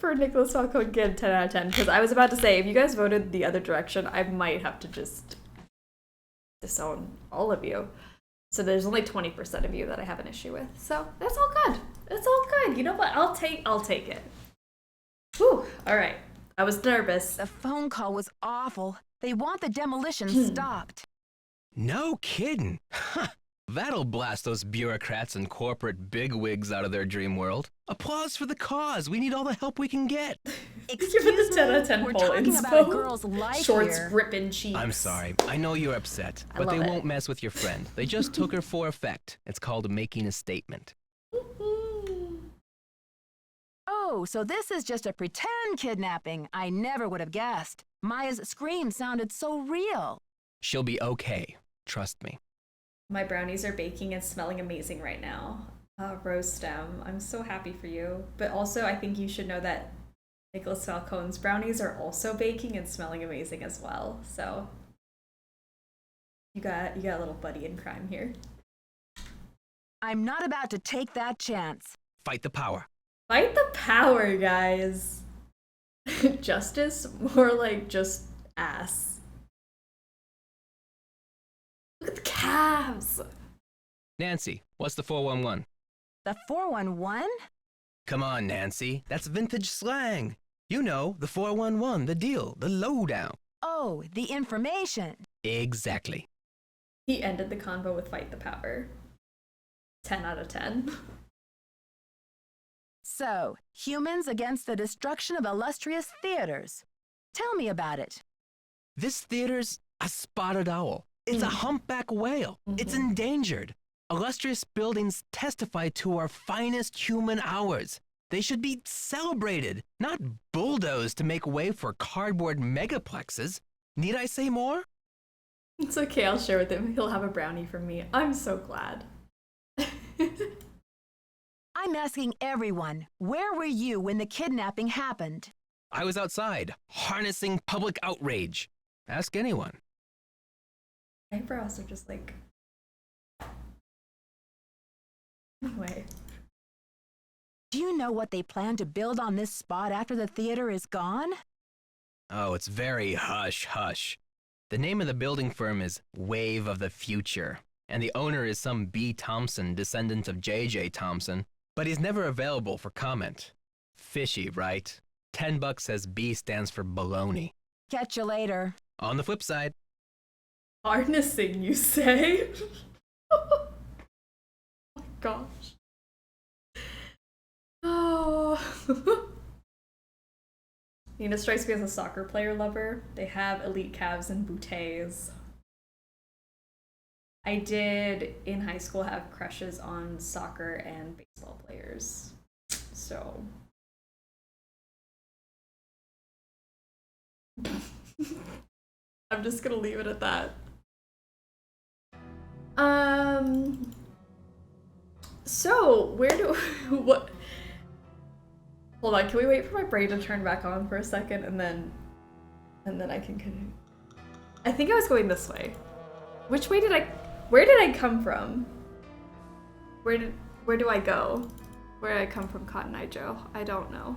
for Nicholas Falcone. Get 10 out of 10 because I was about to say if you guys voted the other direction, I might have to just disown all of you. So there's only 20% of you that I have an issue with. So that's all good. It's all good. You know what? I'll take it. Whew. All right. I was nervous. The phone call was awful. They want the demolition stopped. No kidding. That'll blast those bureaucrats and corporate bigwigs out of their dream world. Applause for the cause. We need all the help we can get. Give it the 10 out of 10 We're poll talking inspo. about a girl's life Shorts here. ripping cheeks. I'm sorry. I know you're upset, I but they love it. won't mess with your friend. They just took her for effect. It's called making a statement. Oh, so this is just a pretend kidnapping. I never would have guessed. Maya's scream sounded so real. She'll be okay. Trust me. My brownies are baking and smelling amazing right now. Rose Stem, I'm so happy for you. But also, I think you should know that Nicholas Falcone's brownies are also baking and smelling amazing as well. So you got a little buddy in crime here. I'm not about to take that chance. Fight the power. Fight the power, guys. Justice? More like just ass. Look at the calves. Nancy, what's the 411? The 411? Come on, Nancy. That's vintage slang. You know, the 411, the deal, the lowdown. Oh, the information. Exactly. He ended the convo with fight the power. 10 out of 10. So, humans against the destruction of illustrious theaters. Tell me about it. This theater's a spotted owl. It's a humpback whale. It's endangered. Illustrious buildings testify to our finest human hours. They should be celebrated, not bulldozed to make way for cardboard megaplexes. Need I say more? It's okay, I'll share with him. He'll have a brownie from me. I'm so glad. I'm asking everyone, where were you when the kidnapping happened? I was outside, harnessing public outrage. Ask anyone. Eyebrows are just like... Anyway. Do you know what they plan to build on this spot after the theater is gone? Oh, it's very hush-hush. The name of the building firm is Wave of the Future, and the owner is some B. Thompson, descendant of J.J. Thompson, but he's never available for comment. Fishy, right? $10 says B stands for baloney. Catch you later. On the flip side. Harnessing, you say? Oh my gosh. Oh. Nina strikes me as a soccer player lover. They have elite calves and bouteilles. I did in high school have crushes on soccer and baseball players. So I'm just gonna leave it at that. So where do what? Hold on, can we wait for my brain to turn back on for a second and then I can continue? I think I was going this way. Where did I come from? Where do I go? Where did I come from, Cotton Eye Joe? I don't know.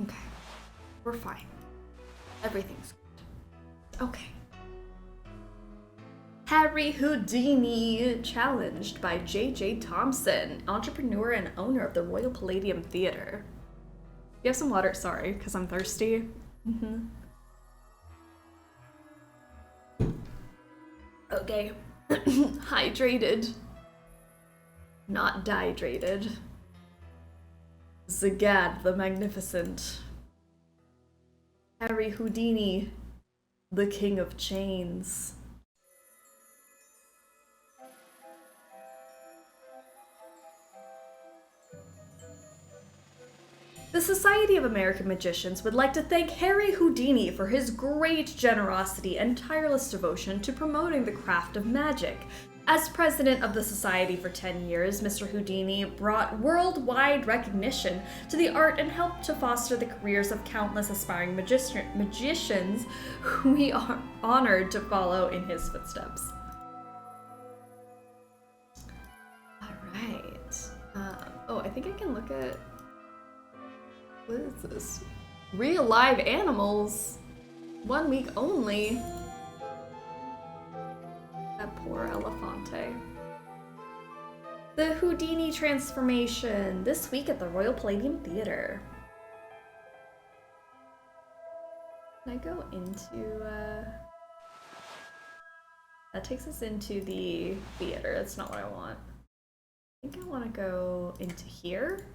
Okay. We're fine. Everything's good. Okay. Harry Houdini, challenged by J.J. Thompson, entrepreneur and owner of the Royal Palladium Theatre. You have some water? Sorry, because I'm thirsty. Okay. Hydrated. Not dehydrated. Zagad the Magnificent. Harry Houdini, the King of Chains. The Society of American Magicians would like to thank Harry Houdini for his great generosity and tireless devotion to promoting the craft of magic. As president of the society for 10 years, Mr. Houdini brought worldwide recognition to the art and helped to foster the careers of countless aspiring magicians who we are honored to follow in his footsteps. Alright. Oh, I think I can look at... What is this? Real live animals? 1 week only? That poor Elefante. The Houdini transformation, this week at the Royal Palladium Theatre. Can I go into, that takes us into the theater. That's not what I want. I think I want to go into here.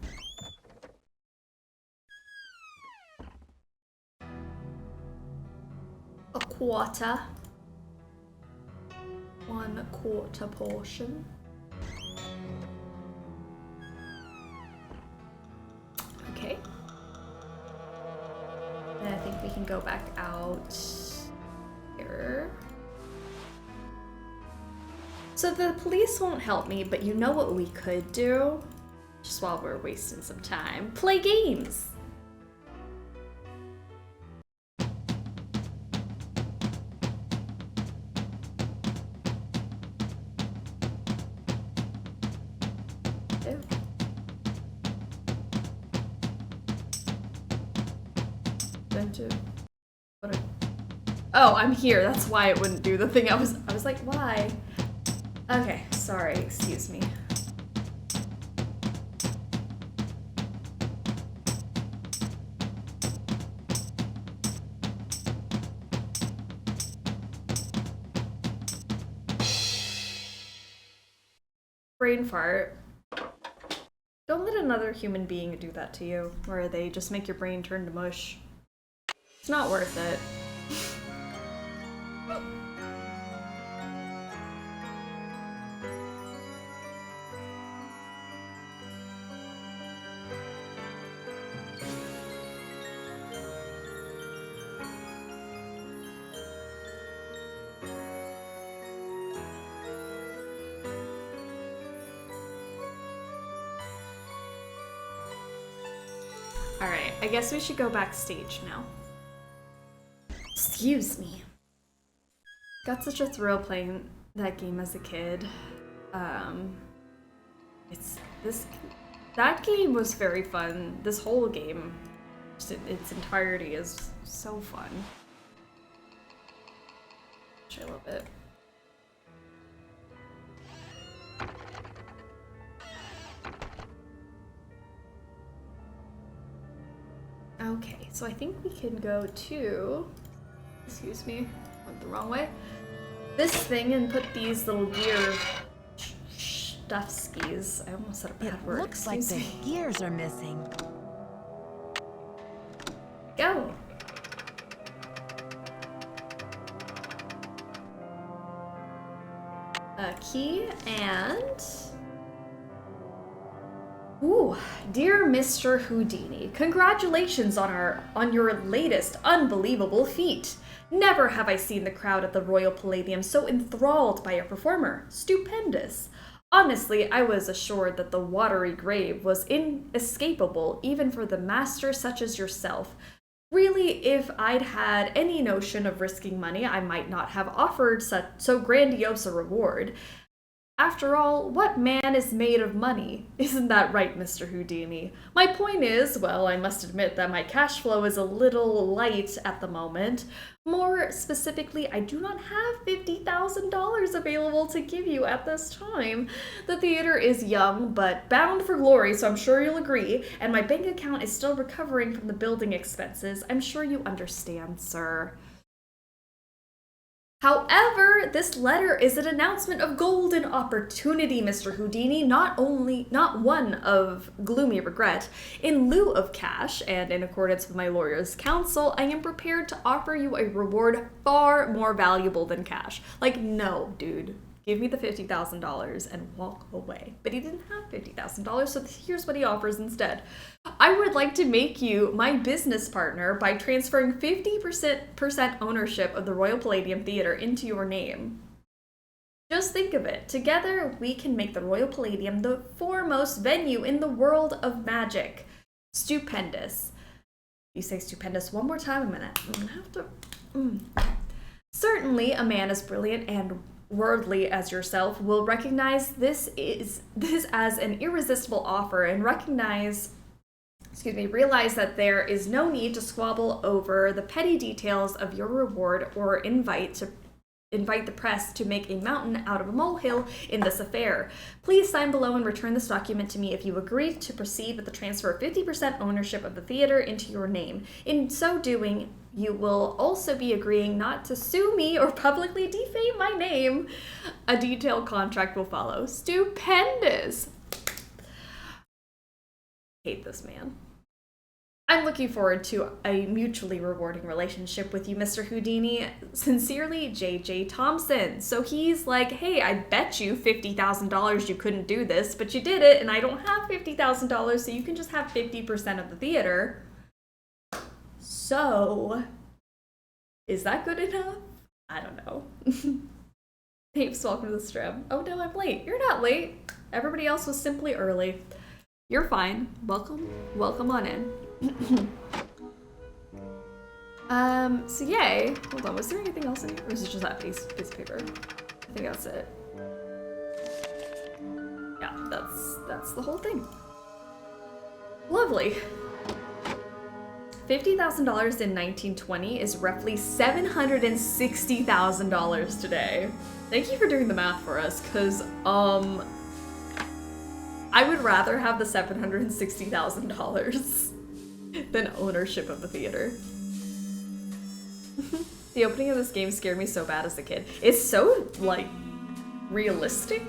A quarter. 1/4 portion. Okay. And I think we can go back out here. So the police won't help me, but you know what we could do? Just while we're wasting some time. Play games! Oh, I'm here. That's why it wouldn't do the thing. I was like, why? Okay, sorry. Excuse me. Brain fart. Don't let another human being do that to you, where they just make your brain turn to mush. It's not worth it. Alright, I guess we should go backstage now. Excuse me. Got such a thrill playing that game as a kid. That game was very fun. This whole game, just its entirety, is so fun. I love it. Okay, so I think we can go to, excuse me, went the wrong way, this thing and put these little gear stuff skis. I almost said a bad word. It looks like the gears are missing. Go. key and... Ooh, dear Mr. Houdini, congratulations on your latest unbelievable feat. Never have I seen the crowd at the Royal Palladium so enthralled by a performer. Stupendous. Honestly, I was assured that the watery grave was inescapable even for the master such as yourself. Really, if I'd had any notion of risking money, I might not have offered so grandiose a reward. After all, what man is made of money? Isn't that right, Mr. Houdini? My point is, well, I must admit that my cash flow is a little light at the moment. More specifically, I do not have $50,000 available to give you at this time. The theater is young, but bound for glory, so I'm sure you'll agree, and my bank account is still recovering from the building expenses. I'm sure you understand, sir. However, this letter is an announcement of golden opportunity, Mr. Houdini, not one of gloomy regret. In lieu of cash, and in accordance with my lawyer's counsel, I am prepared to offer you a reward far more valuable than cash. Like, no, dude. Give me the $50,000 and walk away. But he didn't have $50,000, so here's what he offers instead. I would like to make you my business partner by transferring 50% ownership of the Royal Palladium Theater into your name. Just think of it. Together, we can make the Royal Palladium the foremost venue in the world of magic. Stupendous. You say stupendous one more time, I'm gonna have to... Certainly, a man as brilliant and worldly as yourself will recognize this as an irresistible offer and realize that there is no need to squabble over the petty details of your reward or invite the press to make a mountain out of a molehill in this affair. Please sign below and return this document to me if you agree to proceed with the transfer of 50% ownership of the theater into your name. In so doing, you will also be agreeing not to sue me or publicly defame my name. A detailed contract will follow. Stupendous! Hate this man. I'm looking forward to a mutually rewarding relationship with you, Mr. Houdini. Sincerely, J.J. Thompson. So he's like, hey, I bet you $50,000 you couldn't do this, but you did it, and I don't have $50,000, so you can just have 50% of the theater. So, is that good enough? I don't know. Apes, welcome to the stream. Oh no, I'm late. You're not late. Everybody else was simply early. You're fine. Welcome on in. So yay. Hold on, was there anything else in here? Or is it just that piece of paper? I think that's it. Yeah, that's the whole thing. Lovely. $50,000 in 1920 is roughly $760,000 today. Thank you for doing the math for us, because, I would rather have the $760,000 than ownership of the theater. The opening of this game scared me so bad as a kid. It's so, like, realistic.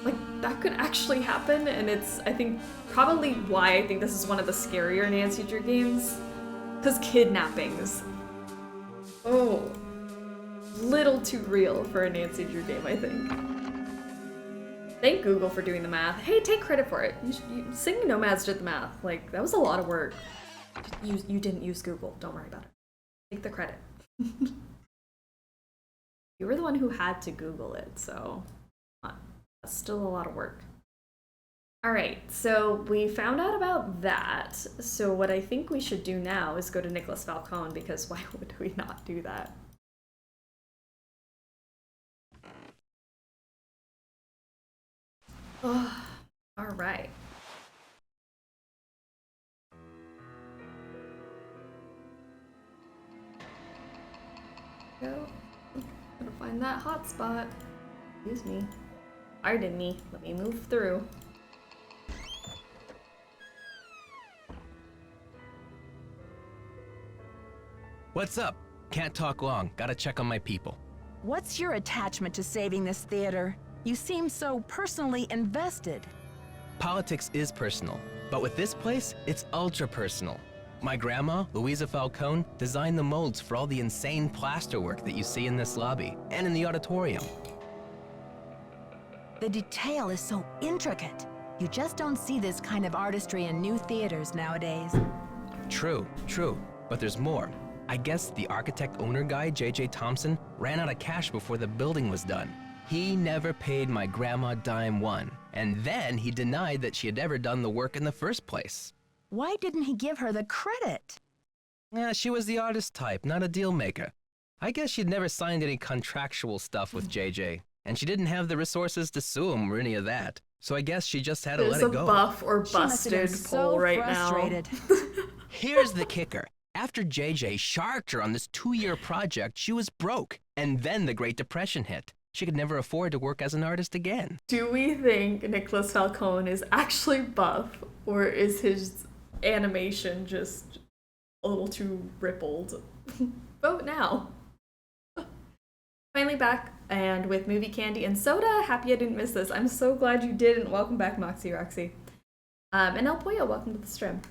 Like, that could actually happen, and it's, I think, probably why I think this is one of the scarier Nancy Drew games. Because kidnappings. Oh. Little too real for a Nancy Drew game, I think. Thank Google for doing the math. Hey, take credit for it. Singing Nomads did the math. Like, that was a lot of work. You didn't use Google. Don't worry about it. Take the credit. You were the one who had to Google it, so that's still a lot of work. All right, so we found out about that. So what I think we should do now is go to Nicholas Falcone, because why would we not do that? Oh, all right. Go. Gotta find that hot spot. Excuse me. Pardon me. Let me move through. What's up? Can't talk long. Gotta check on my people. What's your attachment to saving this theater? You seem so personally invested. Politics is personal, but with this place, it's ultra personal. My grandma, Louisa Falcone, designed the molds for all the insane plasterwork that you see in this lobby and in the auditorium. The detail is so intricate. You just don't see this kind of artistry in new theaters nowadays. True, true. But there's more. I guess the architect-owner guy, J.J. Thompson, ran out of cash before the building was done. He never paid my grandma dime one, and then he denied that she had ever done the work in the first place. Why didn't he give her the credit? Yeah, she was the artist type, not a deal maker. I guess she'd never signed any contractual stuff with J.J., and she didn't have the resources to sue him or any of that. So I guess she just had to let it go. There's a buff or busted poll right now. Here's the kicker. After JJ sharked her on this 2-year project, she was broke. And then the Great Depression hit. She could never afford to work as an artist again. Do we think Nicholas Falcone is actually buff, or is his animation just a little too rippled? Vote now. Finally back, and with movie candy and soda. Happy I didn't miss this. I'm so glad you didn't. Welcome back, Moxie Roxy. And El Pollo, welcome to the stream.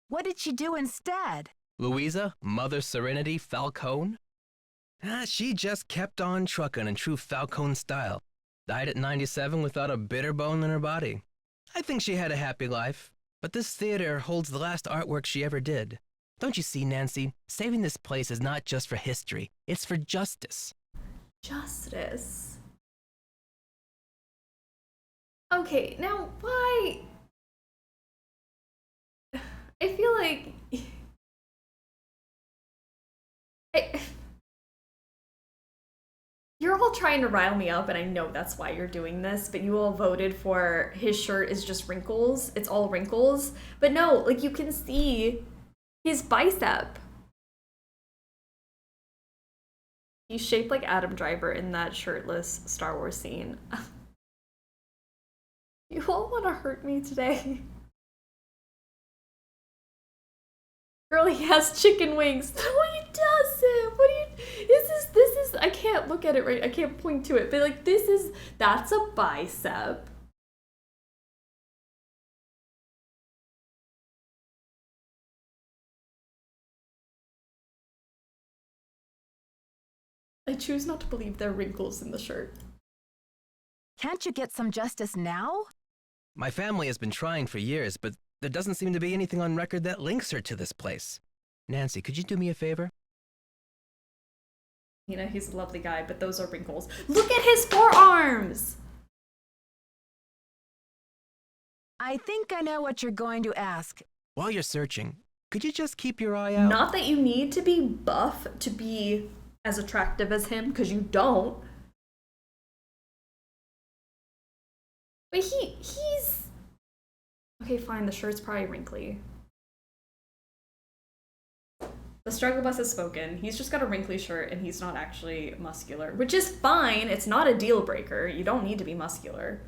What did she do instead? Louisa, Mother Serenity Falcone? She just kept on trucking in true Falcone style. Died at 97 without a bitter bone in her body. I think she had a happy life, but this theater holds the last artwork she ever did. Don't you see, Nancy? Saving this place is not just for history, it's for justice. Justice. Okay, now why? I feel like you're all trying to rile me up, and I know that's why you're doing this, but you all voted for his shirt is just wrinkles. It's all wrinkles. But no, like, you can see his bicep. He's shaped like Adam Driver in that shirtless Star Wars scene. You all want to hurt me today? Girl, he has chicken wings. No, he doesn't. What do you? This is. I can't look at it right. I can't point to it. But like, that's a bicep. I choose not to believe there are wrinkles in the shirt. Can't you get some justice now? My family has been trying for years, but there doesn't seem to be anything on record that links her to this place. Nancy, could you do me a favor? You know, he's a lovely guy, but those are wrinkles. Look at his forearms! I think I know what you're going to ask. While you're searching, could you just keep your eye out? Not that you need to be buff to be as attractive as him, because you don't. But he's... Okay, fine, the shirt's probably wrinkly. The struggle bus has spoken. He's just got a wrinkly shirt and he's not actually muscular, which is fine. It's not a deal breaker. You don't need to be muscular.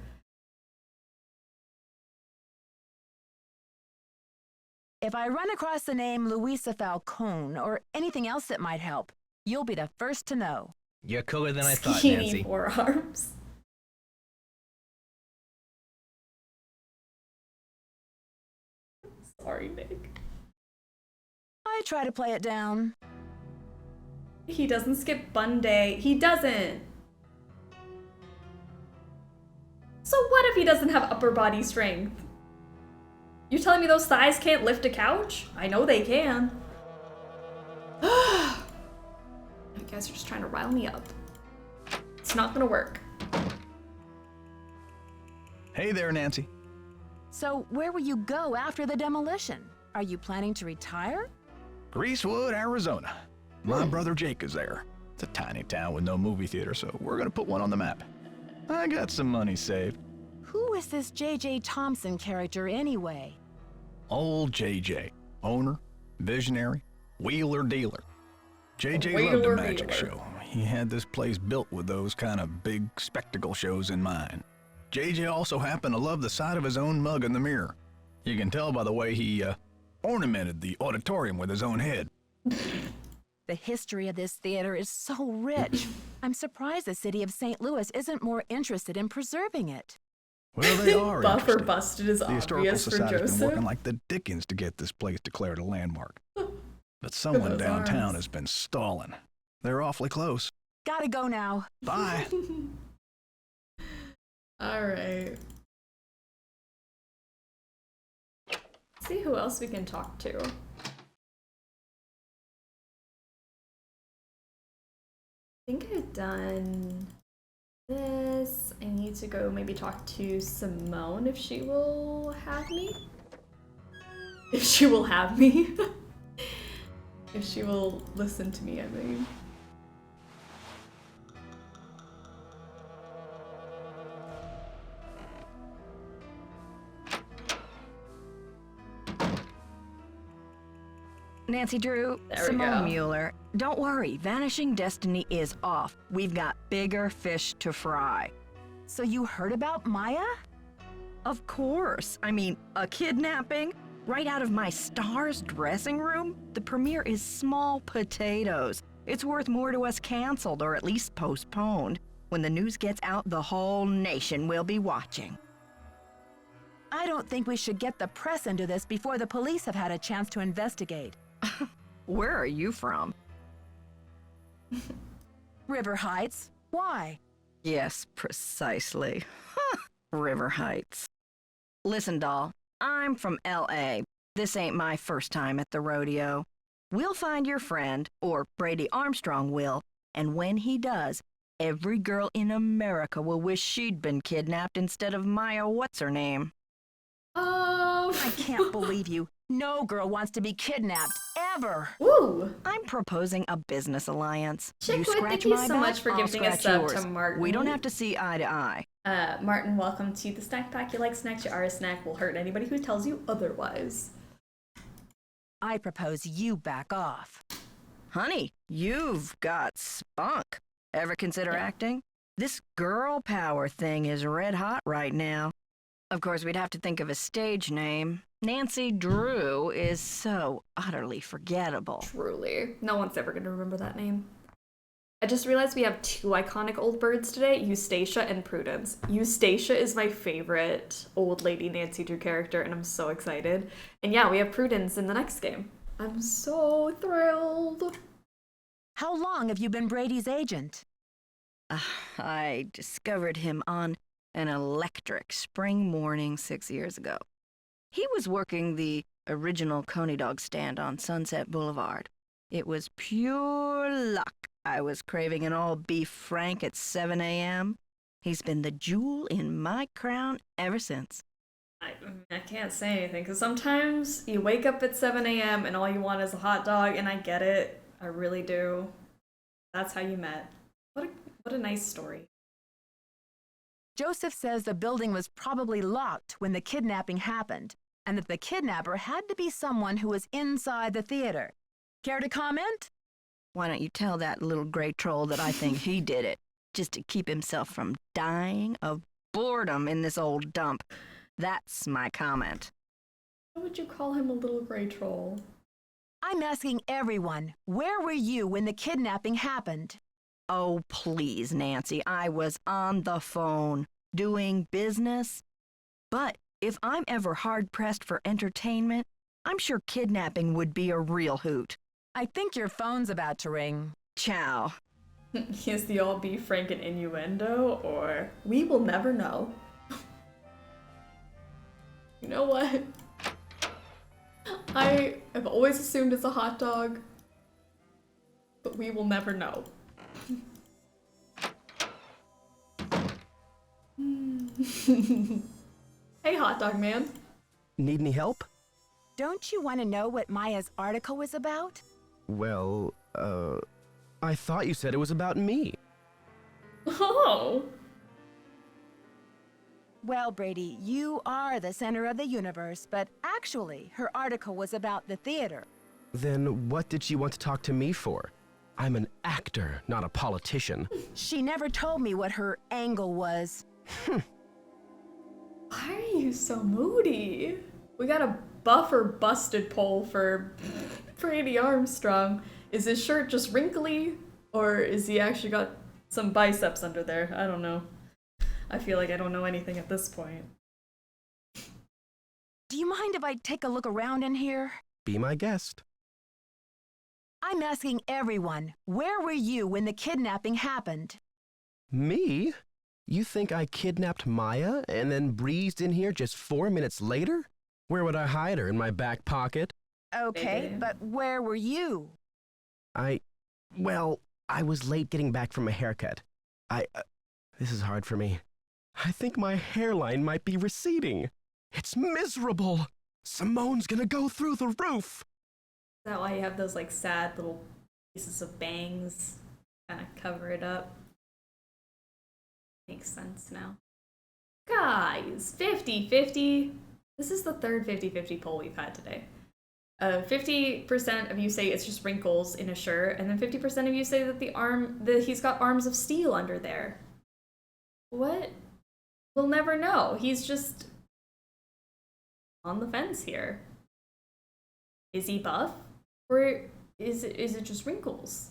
If I run across the name Louisa Falcone or anything else that might help, you'll be the first to know. You're cooler than I thought, Skinny Nancy. forearms. Sorry, Nick. I try to play it down. He doesn't skip bun day. He doesn't. So what if he doesn't have upper body strength? You telling me those thighs can't lift a couch? I know they can. You guys are just trying to rile me up. It's not gonna work. Hey there, Nancy. So where will you go after the demolition? Are you planning to retire? Greasewood, Arizona. My brother Jake is there. It's a tiny town with no movie theater, so we're gonna put one on the map. I got some money saved. Who is this J.J. Thompson character anyway? Old J.J. Owner, visionary, wheeler dealer. J.J. loved a Wheeler magic dealer. show. He had this place built with those kind of big spectacle shows in mind. J.J. also happened to love the sight of his own mug in the mirror. You can tell by the way he ornamented the auditorium with his own head. The history of this theater is so rich. I'm surprised the city of St. Louis isn't more interested in preserving it. Well, they are Buff or interested. busted is The Historical obvious for Society's been Joseph. working like the dickens to get this place declared a landmark. But someone those downtown arms. has been stalling. They're awfully close. Gotta go now. Bye. Alright. See who else we can talk to. I think I've done this. I need to go maybe talk to Simone if she will have me. If she will have me. If she will listen to me, I mean. Nancy Drew, There we Simone go. Mueller, don't worry, Vanishing Destiny is off. We've got bigger fish to fry. So you heard about Maya? Of course. I mean, a kidnapping? Right out of my star's dressing room? The premiere is small potatoes. It's worth more to us canceled, or at least postponed. When the news gets out, the whole nation will be watching. I don't think we should get the press into this before the police have had a chance to investigate. Where are you from? River Heights. Why? Yes, precisely. River Heights. Listen, doll, I'm from L.A. This ain't my first time at the rodeo. We'll find your friend, or Brady Armstrong will, and when he does, every girl in America will wish she'd been kidnapped instead of Maya what's-her-name. Oh, I can't believe you. No girl wants to be kidnapped, ever. Ooh. I'm proposing a business alliance. Chickwood, scratch thank you my so back, much for I'll giving a scratch sub yours. to Martin. We don't have to see eye to eye. Martin, welcome to the snack pack. You like snacks, you are a snack. Will hurt anybody who tells you otherwise. I propose you back off. Honey, you've got spunk. Ever consider acting? This girl power thing is red hot right now. Of course, we'd have to think of a stage name. Nancy Drew is so utterly forgettable. Truly. No one's ever going to remember that name. I just realized we have two iconic old birds today, Eustacia and Prudence. Eustacia is my favorite old lady Nancy Drew character, and I'm so excited. And yeah, we have Prudence in the next game. I'm so thrilled. How long have you been Brady's agent? I discovered him on an electric spring morning 6 years ago. He was working the original Coney Dog stand on Sunset Boulevard. It was pure luck. I was craving an all-beef frank at 7 a.m. He's been the jewel in my crown ever since. I can't say anything, because sometimes you wake up at 7 a.m. and all you want is a hot dog, and I get it. I really do. That's how you met. What a nice story. Joseph says the building was probably locked when the kidnapping happened, and that the kidnapper had to be someone who was inside the theater. Care to comment? Why don't you tell that little gray troll that I think he did it, just to keep himself from dying of boredom in this old dump. That's my comment. Why would you call him a little gray troll? I'm asking everyone, where were you when the kidnapping happened? Oh, please, Nancy, I was on the phone, doing business. But if I'm ever hard-pressed for entertainment, I'm sure kidnapping would be a real hoot. I think your phone's about to ring. Ciao. Is the all beef frank an innuendo, or we will never know? You know what? I have always assumed it's a hot dog, but we will never know. Hey, hot dog man. Need any help? Don't you want to know what Maya's article was about? Well, I thought you said it was about me. Oh. Well, Brady, you are the center of the universe, but actually, her article was about the theater. Then what did she want to talk to me for? I'm an actor, not a politician. She never told me what her angle was. Why are you so moody? We got a buff or busted poll for Brady Armstrong. Is his shirt just wrinkly, or is he actually got some biceps under there? I don't know. I feel like I don't know anything at this point. Do you mind if I take a look around in here? Be my guest. I'm asking everyone, where were you when the kidnapping happened? Me? You think I kidnapped Maya and then breezed in here just 4 minutes later? Where would I hide her? In my back pocket? Okay, Maybe. but where were you? Well, I was late getting back from a haircut. This is hard for me. I think my hairline might be receding. It's miserable. Simone's gonna go through the roof. Is that why you have those like sad little pieces of bangs? Kind of cover it up. Makes sense now. Guys, 50-50. This is the third 50-50 poll we've had today. 50% of you say it's just wrinkles in a shirt, and then 50% of you say that he's got arms of steel under there. What? We'll never know. He's just on the fence here. Is he buff? Or is it just wrinkles?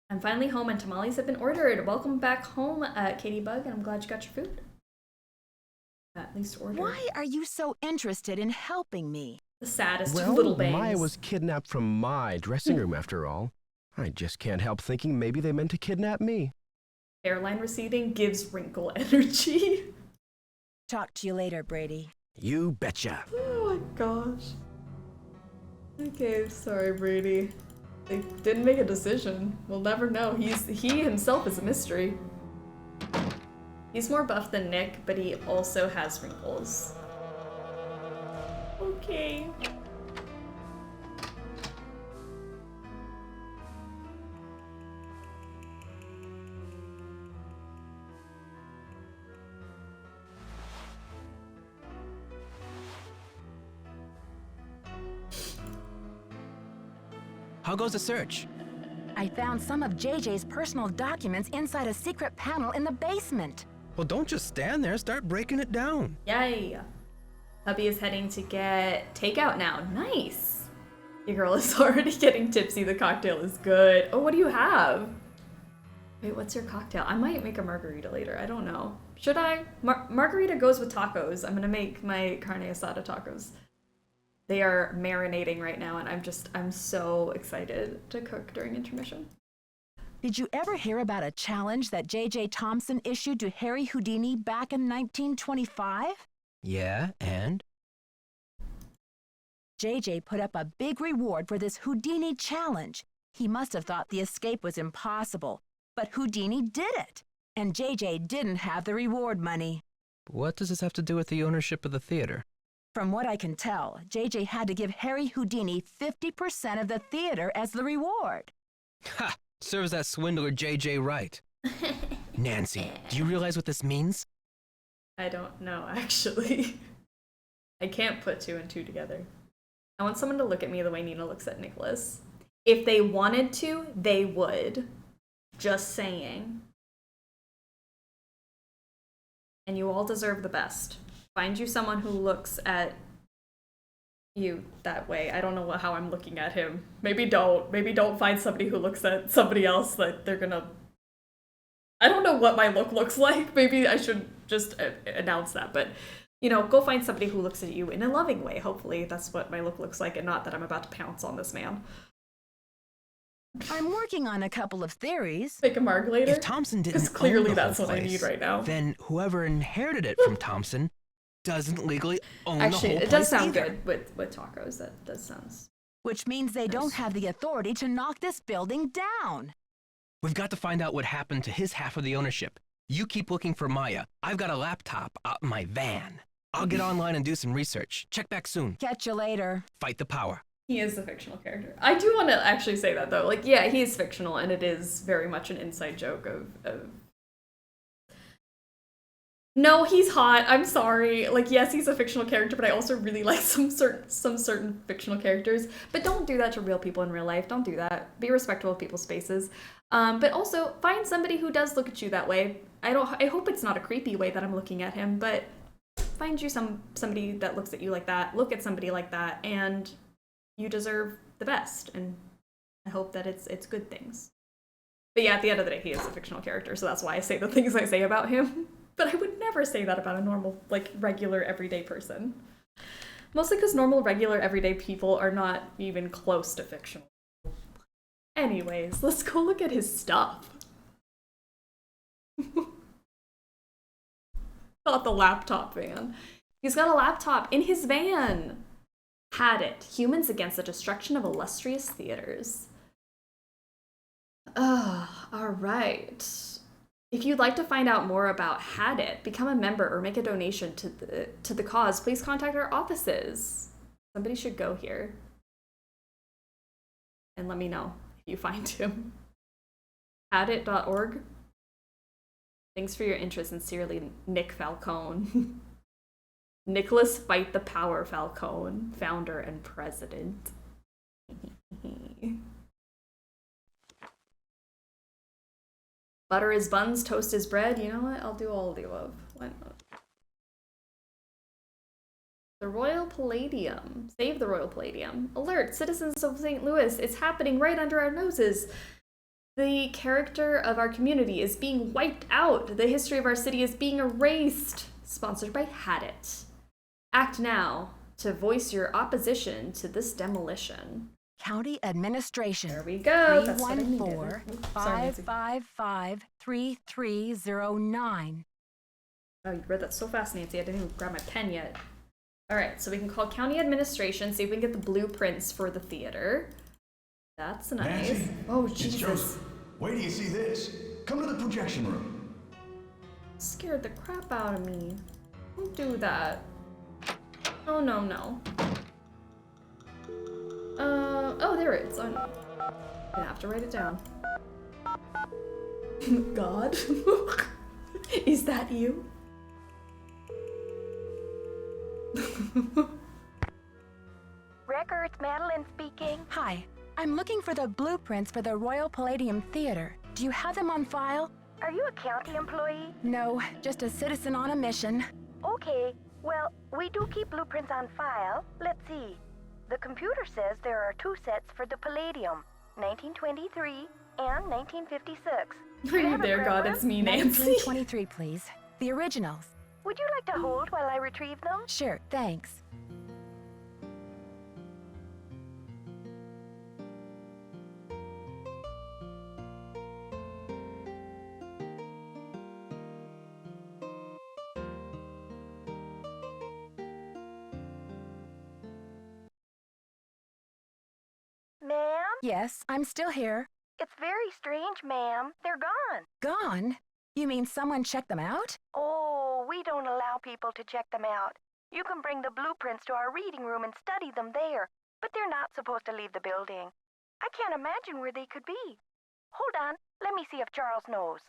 I'm finally home and tamales have been ordered. Welcome back home, Katie Bug, and I'm glad you got your food. At least ordered. Why are you so interested in helping me? The saddest of little bangs. Maya was kidnapped from my dressing room after all. I just can't help thinking maybe they meant to kidnap me. Hairline receding gives wrinkle energy. Talk to you later, Brady. You betcha. Oh my gosh. Okay, sorry, Brady. They didn't make a decision. We'll never know. He himself is a mystery. He's more buff than Nick, but he also has wrinkles. Okay. How goes the search? I found some of JJ's personal documents inside a secret panel in the basement. Well, don't just stand there. Start breaking it down. Yay. Hubby is heading to get takeout now. Nice. Your girl is already getting tipsy. The cocktail is good. Oh, what do you have? Wait, what's your cocktail? I might make a margarita later. I don't know. Should I? Margarita goes with tacos. I'm gonna make my carne asada tacos. They are marinating right now, and I'm so excited to cook during intermission. Did you ever hear about a challenge that J.J. Thompson issued to Harry Houdini back in 1925? Yeah, and? J.J. put up a big reward for this Houdini challenge. He must have thought the escape was impossible, but Houdini did it, and J.J. didn't have the reward money. What does this have to do with the ownership of the theater? From what I can tell, J.J. had to give Harry Houdini 50% of the theater as the reward. Ha! Serves that swindler JJ right. Nancy, do you realize what this means? I don't know, actually. I can't put two and two together. I want someone to look at me the way Nina looks at Nicholas. If they wanted to, they would. Just saying. And you all deserve the best. Find you someone who looks at you that way. I don't know how I'm looking at him. Maybe don't find somebody who looks at somebody else that they're gonna... I don't know what my look looks like. Maybe I should just announce that, but you know, go find somebody who looks at you in a loving way. Hopefully that's what my look looks like, and not that I'm about to pounce on this man. I'm working on a couple of theories. Make a marg later? If Thompson didn't because clearly own the that's whole what I place, need right now. then whoever inherited it from Thompson doesn't legally own Actually, the whole it place does sound either. good with tacos. That does sound... Which means they don't have the authority to knock this building down. We've got to find out what happened to his half of the ownership. You keep looking for Maya. I've got a laptop out in my van. I'll get online and do some research. Check back soon. Catch you later. Fight the power. He is a fictional character. I do want to actually say that, though. Like, yeah, he is fictional, and it is very much an inside joke of... No, he's hot. I'm sorry. Like, yes, he's a fictional character, but I also really like some certain fictional characters. But don't do that to real people in real life. Don't do that. Be respectful of people's spaces. But also, find somebody who does look at you that way. I hope it's not a creepy way that I'm looking at him, but find you somebody that looks at you like that. Look at somebody like that, and you deserve the best. And I hope that it's good things. But yeah, at the end of the day, he is a fictional character, so that's why I say the things I say about him. But I would never say that about a normal, like, regular, everyday person. Mostly because normal, regular, everyday people are not even close to fictional. Anyways, let's go look at his stuff. Not the laptop van. He's got a laptop in his van. Had it. Humans against the destruction of illustrious theaters. Alright. If you'd like to find out more about Had It, become a member, or make a donation to the cause, please contact our offices. Somebody should go here. And let me know if you find him. Hadit.org. Thanks for your interest. Sincerely, Nick Falcone. Nicholas Fight the Power Falcone, founder and president. Butter his buns, toast his bread. You know what? I'll do all of the above. Why not? The Royal Palladium. Save the Royal Palladium. Alert, citizens of St. Louis. It's happening right under our noses. The character of our community is being wiped out. The history of our city is being erased. Sponsored by Had It. Act now to voice your opposition to this demolition. County Administration. There we go. 314-555-3309. Oh, you read that so fast, Nancy. I didn't even grab my pen yet. All right, so we can call County Administration, see if we can get the blueprints for the theater. That's nice. Nancy, oh, it's Jesus. Joseph. Wait till you see this. Come to the projection room. Scared the crap out of me. Don't do that. Oh, no, no. Oh, there it is. I'm gonna have to write it down. God. Is that you? Records, Madeline speaking. Hi, I'm looking for the blueprints for the Royal Palladium Theater. Do you have them on file? Are you a county employee? No, just a citizen on a mission. Okay, well, we do keep blueprints on file. Let's see. The computer says there are 2 sets for the Palladium, 1923 and 1956. Are you there, God? It's me, Nancy. 1923, please. The originals. Would you like to hold while I retrieve them? Sure, thanks. Ma'am? Yes, I'm still here. It's very strange, ma'am. They're gone. Gone? You mean someone checked them out? Oh, we don't allow people to check them out. You can bring the blueprints to our reading room and study them there, but they're not supposed to leave the building. I can't imagine where they could be. Hold on, let me see if Charles knows.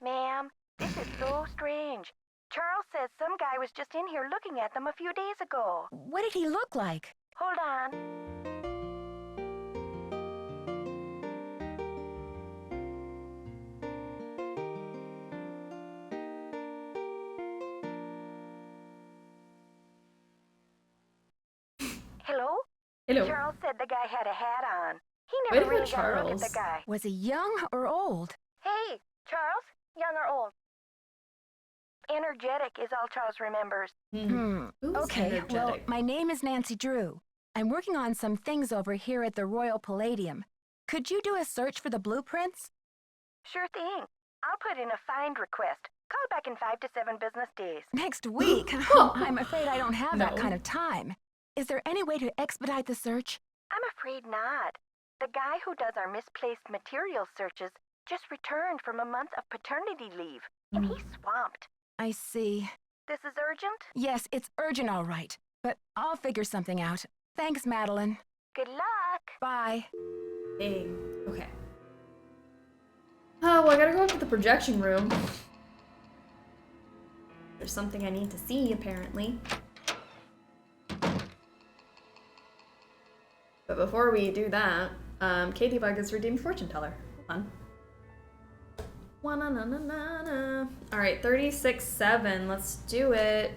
Ma'am, this is so strange. Charles says some guy was just in here looking at them a few days ago. What did he look like? Hold on. Hello? Hello. Charles said the guy had a hat on. He Way never to go, really got a look at Charles. the guy. Was he young or old? Hey, Charles, young or old? Energetic is all Charles remembers. Who's Okay, well, energetic? my name is Nancy Drew. I'm working on some things over here at the Royal Palladium. Could you do a search for the blueprints? Sure thing. I'll put in a find request. Call back in 5 to 7 business days. Next week? I'm afraid I don't have that No. kind of time. Is there any way to expedite the search? I'm afraid not. The guy who does our misplaced materials searches just returned from a month of paternity leave, and he's swamped. I see. This is urgent? Yes, it's urgent, all right. But I'll figure something out. Thanks, Madeline. Good luck. Bye. Dang. Okay. Oh, well, I gotta go up to the projection room. There's something I need to see, apparently. But before we do that, Katie Bug is redeemed fortune teller. Hold on. Wa-na-na-na-na-na. All right, 36-7. Let's do it.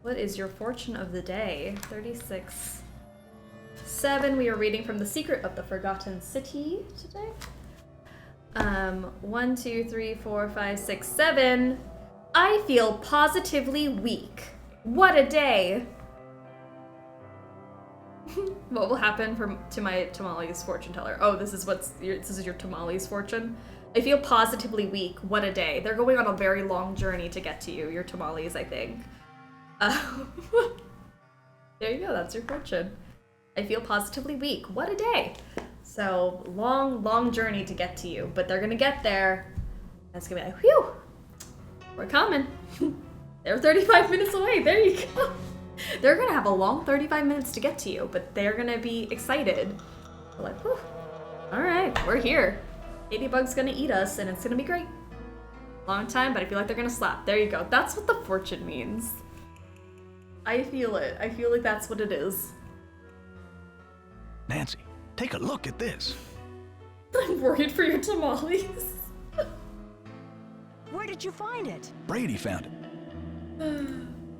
What is your fortune of the day? 36-7. We are reading from The Secret of the Forgotten City today. 1, 2, 3, 4, 5, 6, 7. I feel positively weak. What a day! What will happen to my tamales fortune teller? Oh, this is your tamales fortune. I feel positively weak. What a day. They're going on a very long journey to get to you. Your tamales, I think. There you go. That's your fortune. I feel positively weak. What a day. So long journey to get to you, but they're gonna get there. That's gonna be like, whew, we're coming. They're 35 minutes away. There you go. They're gonna have a long 35 minutes to get to you, but they're gonna be excited. They're like, whew, all right, we're here. Ladybug's gonna eat us, and it's gonna be great. Long time, but I feel like they're gonna slap. There you go. That's what the fortune means. I feel it. I feel like that's what it is. Nancy, take a look at this. I'm worried for your tamales. Where did you find it? Brady found it.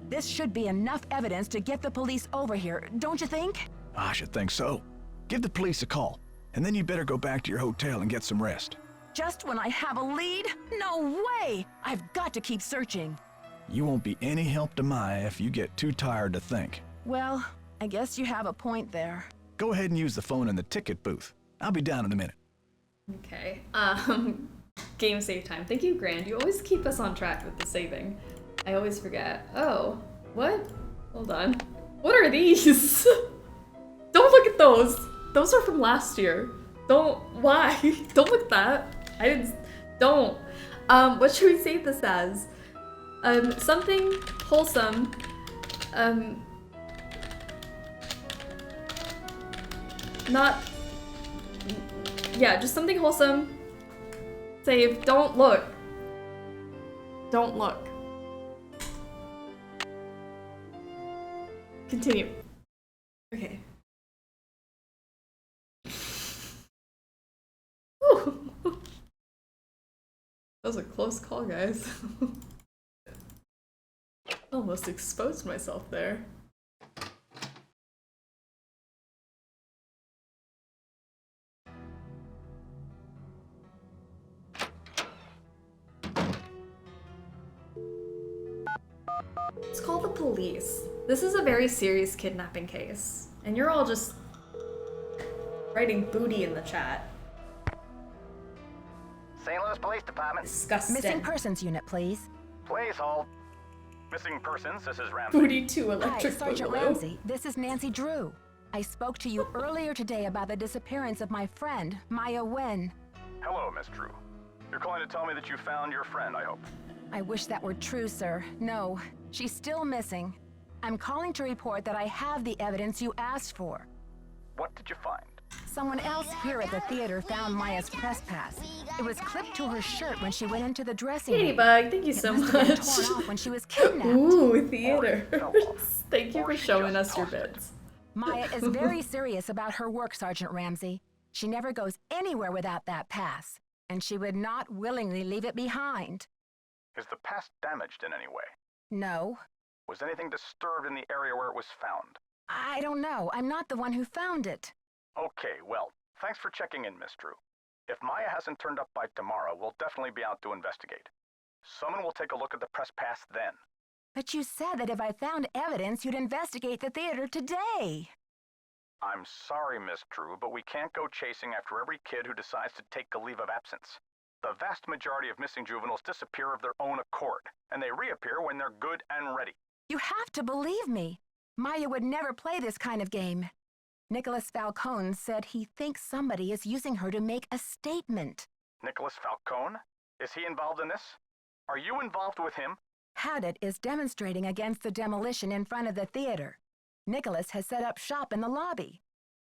This should be enough evidence to get the police over here, don't you think? I should think so. Give the police a call, and then you better go back to your hotel and get some rest. Just when I have a lead? No way! I've got to keep searching. You won't be any help to Maya if you get too tired to think. Well, I guess you have a point there. Go ahead and use the phone in the ticket booth. I'll be down in a minute. Okay. Game save time. Thank you, Grand. You always keep us on track with the saving. I always forget. Oh, what? Hold on. What are these? Don't look at those. Those are from last year. Don't. Why? Don't look at that. Don't. What should we save this as? Something wholesome. Yeah, just something wholesome. Save. Don't look. Don't look. Continue. Okay. Whew. That was a close call, guys. Almost exposed myself there. Let's call the police. This is a very serious kidnapping case, and you're all just writing booty in the chat. St. Louis Police Department. Disgusting. Missing persons unit, please. Please hold. Missing persons, this is Ramsey. Booty 2 electric Hi, Sergeant boogaloo. Ramsey. This is Nancy Drew. I spoke to you earlier today about the disappearance of my friend, Maya Wen. Hello, Miss Drew. You're calling to tell me that you found your friend, I hope. I wish that were true, sir. No, she's still missing. I'm calling to report that I have the evidence you asked for. What did you find? Someone else here at the theater found Maya's press pass. It was clipped to her shirt when she went into the dressing room. Ladybug, thank you so It must have been much. torn off when she was kidnapped. Ooh, theater. Thank you for showing us your bits. Maya is very serious about her work, Sergeant Ramsey. She never goes anywhere without that pass, and she would not willingly leave it behind. Is the pass damaged in any way? No. Was anything disturbed in the area where it was found? I don't know. I'm not the one who found it. Okay, well, thanks for checking in, Miss Drew. If Maya hasn't turned up by tomorrow, we'll definitely be out to investigate. Someone will take a look at the press pass then. But you said that if I found evidence, you'd investigate the theater today. I'm sorry, Miss Drew, but we can't go chasing after every kid who decides to take a leave of absence. The vast majority of missing juveniles disappear of their own accord, and they reappear when they're good and ready. You have to believe me. Maya would never play this kind of game. Nicholas Falcone said he thinks somebody is using her to make a statement. Nicholas Falcone? Is he involved in this? Are you involved with him? Hadit is demonstrating against the demolition in front of the theater. Nicholas has set up shop in the lobby.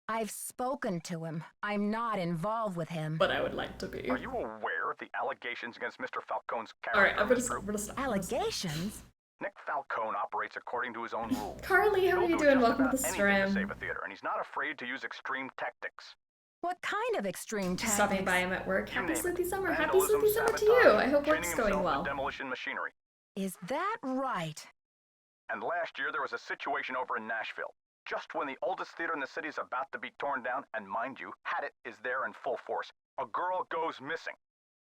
I've spoken to him. I'm not involved with him. But I would like to be. Are you aware of the allegations against Mr. Falcone's character? Alright, I'm gonna stop. Allegations? Nick Falcone operates according to his own rules. Carly, how are you doing? Welcome to the stream. To save a theater, and he's not afraid to use extreme tactics. What kind of extreme tactics? Stopping by him at work. Happy Sleuthy Summer. Happy Vandalism, Sleuthy Summer to sabotage, you. I hope training work's going himself well. in demolition machinery. Is that right? And last year there was a situation over in Nashville. Just when the oldest theater in the city is about to be torn down, and mind you, Hadit is there in full force, a girl goes missing.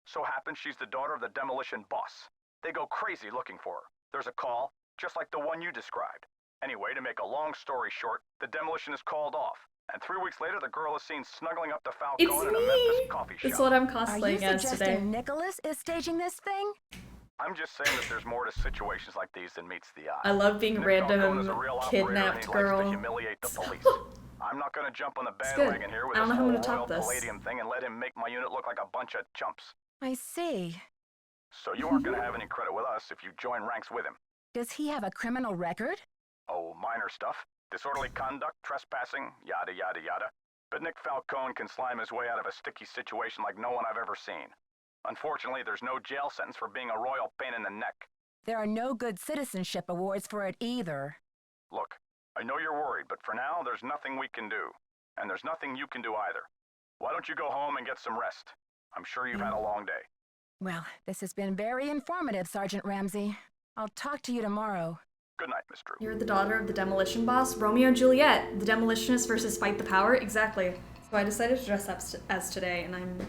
So happens she's the daughter of the demolition boss. They go crazy looking for her. There's a call, just like the one you described. Anyway, to make a long story short, the demolition is called off. And 3 weeks later, the girl is seen snuggling up to Falcone in a Memphis coffee shop. It's what I'm Are cosplaying you as today. suggesting Nicholas is staging this thing? I'm just saying that there's more to situations like these than meets the eye. I love being Nick random Falcone is a real operator, and kidnapped he girl. likes to humiliate the police. I'm not gonna jump on the It's bandwagon good. here with I don't this know how I'm whole gonna royal top this. palladium thing and let him make my unit look like a bunch of chumps. I see. So you aren't gonna have any credit with us if you join ranks with him. Does he have a criminal record? Oh, minor stuff. Disorderly conduct, trespassing, yada yada yada. But Nick Falcone can slime his way out of a sticky situation like no one I've ever seen. Unfortunately, there's no jail sentence for being a royal pain in the neck. There are no good citizenship awards for it either. Look, I know you're worried, but for now, there's nothing we can do. And there's nothing you can do either. Why don't you go home and get some rest? I'm sure you've had a long day. Well, this has been very informative, Sergeant Ramsey. I'll talk to you tomorrow. Good night, Miss Drew. You're the daughter of the demolition boss, Romeo and Juliet, the demolitionist versus Fight the Power. Exactly. So I decided to dress up as today, and I'm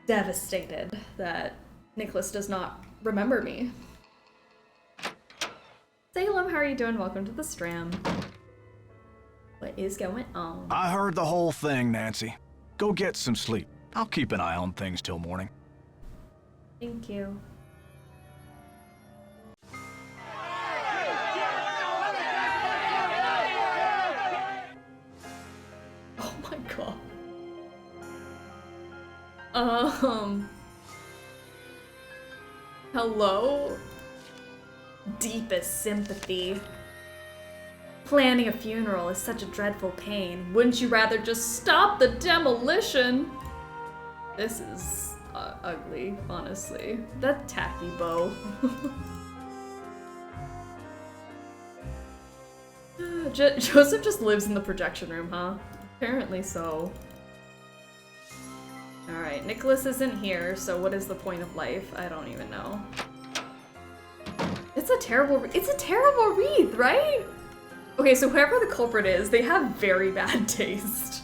devastated that Nicholas does not remember me. Salem, how are you doing? Welcome to the Stram. What is going on? I heard the whole thing, Nancy. Go get some sleep. I'll keep an eye on things till morning. Thank you. Oh my god. Hello? Deepest sympathy. Planning a funeral is such a dreadful pain. Wouldn't you rather just stop the demolition? This is ugly, honestly. That tacky bow. Joseph just lives in the projection room, huh? Apparently so. Alright, Nicholas isn't here, so what is the point of life? I don't even know. It's a terrible wreath, right? Okay, so whoever the culprit is, they have very bad taste.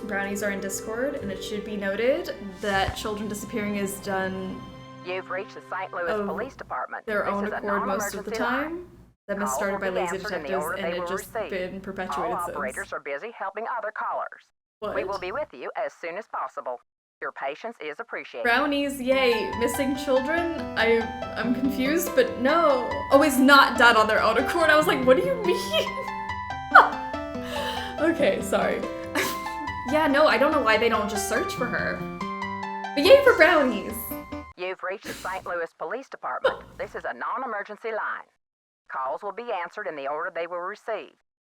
Brownies are in Discord, and it should be noted that children disappearing is done You've reached the St. Louis Police Department. their This own is a accord most of the non-emergency line. time. That myth Calls started will by be lazy answered in the detectives, order and they it will just receive. been perpetuated All since. operators are busy helping other callers. What? We will be with you as soon as possible. Your patience is appreciated. Brownies, yay! Missing children? I'm confused, but no. Oh, it's not done on their own accord. I was like, what do you mean? Okay, sorry. Yeah, no, I don't know why they don't just search for her. But yay for brownies! You've reached the St. Louis Police Department. This is a non-emergency line. Calls will be answered in the order they will receive.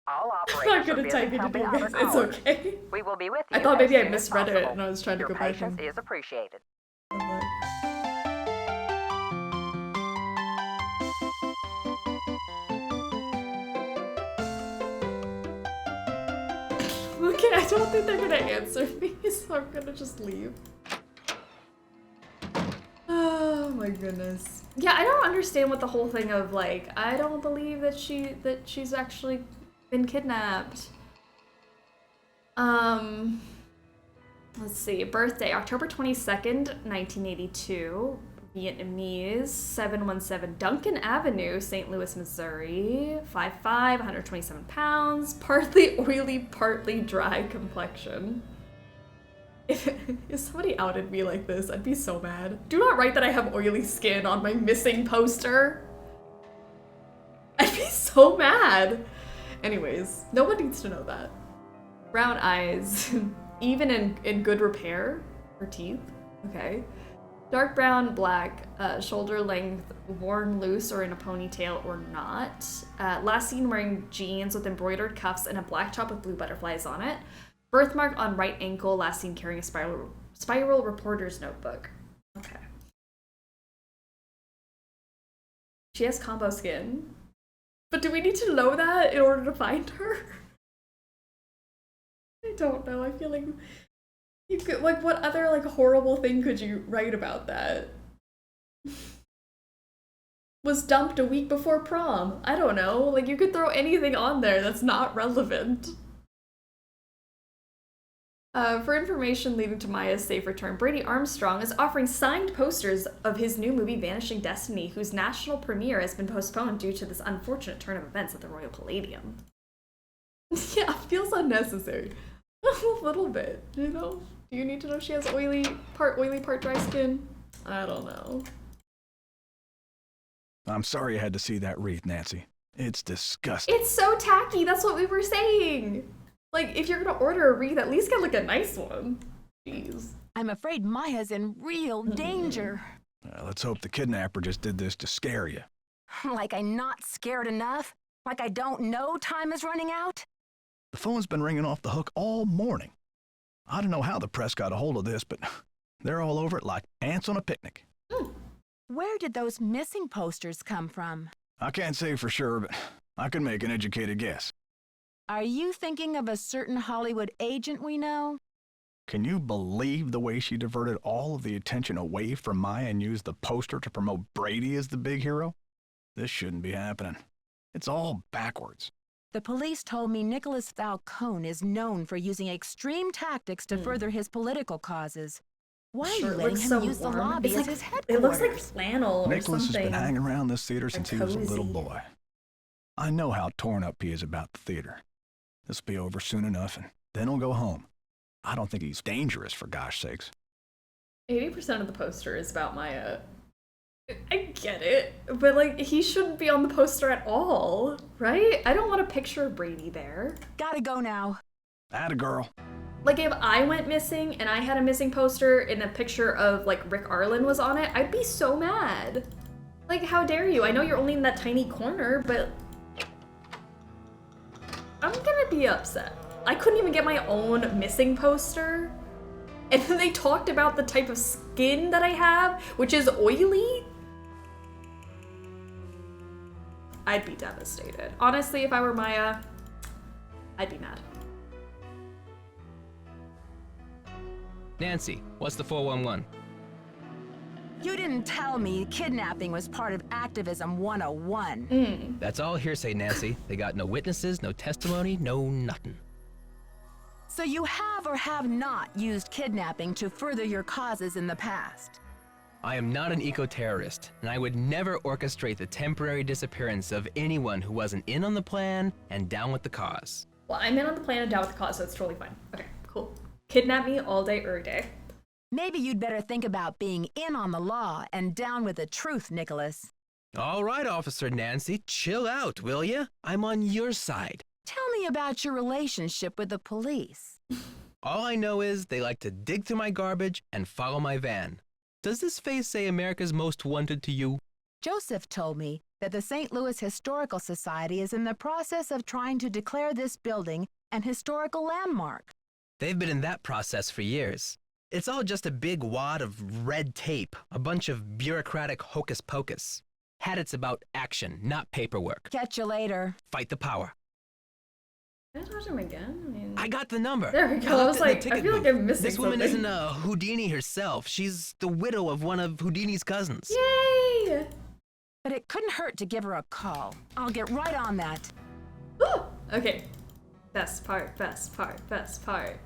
All operators I'm are gonna busy type it helping in other here. It's callers. okay. We will be with you I thought as maybe I soon as misread it possible. and I was trying to Your go back patience and... is appreciated. Okay, I don't think they're gonna answer me, so I'm gonna just leave. Oh my goodness. Yeah, I don't understand what the whole thing of like, I don't believe that she's actually been kidnapped. Let's see, birthday, October 22nd, 1982. Vietnamese, 717 Duncan Avenue, St. Louis, Missouri. 5'5", 127 pounds, partly oily, partly dry complexion. If somebody outed me like this, I'd be so mad. Do not write that I have oily skin on my missing poster. I'd be so mad. Anyways, no one needs to know that. Brown eyes, even in good repair. Her teeth, okay. Dark brown, black, shoulder length, worn loose or in a ponytail or not. Last seen wearing jeans with embroidered cuffs and a black top with blue butterflies on it. Birthmark on right ankle, last seen carrying a spiral reporter's notebook. Okay. She has combo skin. But do we need to know that in order to find her? I don't know, I feel like you could, like, what other, like, horrible thing could you write about that? Was dumped a week before prom. I don't know. Like, you could throw anything on there that's not relevant. For information leading to Maya's safe return, Brady Armstrong is offering signed posters of his new movie Vanishing Destiny, whose national premiere has been postponed due to this unfortunate turn of events at the Royal Palladium. Yeah, feels unnecessary. A little bit, you know? Do you need to know she has oily, part dry skin? I don't know. I'm sorry you had to see that wreath, Nancy. It's disgusting. It's so tacky, that's what we were saying. Like, if you're gonna order a wreath, at least get like a nice one. Jeez. I'm afraid Maya's in real danger. Let's hope the kidnapper just did this to scare you. Like I'm not scared enough? Like I don't know time is running out? The phone's been ringing off the hook all morning. I don't know how the press got a hold of this, but they're all over it like ants on a picnic. Where did those missing posters come from? I can't say for sure, but I can make an educated guess. Are you thinking of a certain Hollywood agent we know? Can you believe the way she diverted all of the attention away from Maya and used the poster to promote Brady as the big hero? This shouldn't be happening. It's all backwards. The police told me Nicholas Falcone is known for using extreme tactics to further his political causes. Why are you letting him use the lobby as his headquarters? It looks like flannel or Nicholas something. has been hanging around this theater since he was a little boy. I know how torn up he is about the theater. This will be over soon enough, and then he'll go home. I don't think he's dangerous, for gosh sakes. 80% of the poster is about Maya. I get it, but like, he shouldn't be on the poster at all, right? I don't want a picture of Brady there. Gotta go now. Atta girl. Like, if I went missing and I had a missing poster and a picture of like Rick Arlen was on it, I'd be so mad. Like, how dare you? I know you're only in that tiny corner, but I'm gonna be upset. I couldn't even get my own missing poster. And then they talked about the type of skin that I have, which is oily. I'd be devastated. Honestly, if I were Maya, I'd be mad. Nancy, what's the 411? You didn't tell me kidnapping was part of activism 101. That's all hearsay, Nancy. They got no witnesses, no testimony, no nothing. So you have or have not used kidnapping to further your causes in the past? I am not an eco-terrorist, and I would never orchestrate the temporary disappearance of anyone who wasn't in on the plan and down with the cause. Well, I'm in on the plan and down with the cause, so it's totally fine. Okay, cool. Kidnap me all day, every day. Maybe you'd better think about being in on the law and down with the truth, Nicholas. All right, Officer Nancy, chill out, will ya? I'm on your side. Tell me about your relationship with the police. All I know is they like to dig through my garbage and follow my van. Does this face say America's Most Wanted to you? Joseph told me that the St. Louis Historical Society is in the process of trying to declare this building an historical landmark. They've been in that process for years. It's all just a big wad of red tape, a bunch of bureaucratic hocus pocus. It's about action, not paperwork. Catch you later. Fight the power. Can I talk to him again? I got the number. There we go. I was like, I feel like I'm missing This woman something. isn't a Houdini herself. She's the widow of one of Houdini's cousins. Yay! But it couldn't hurt to give her a call. I'll get right on that. Okay. Best part, best part, best part.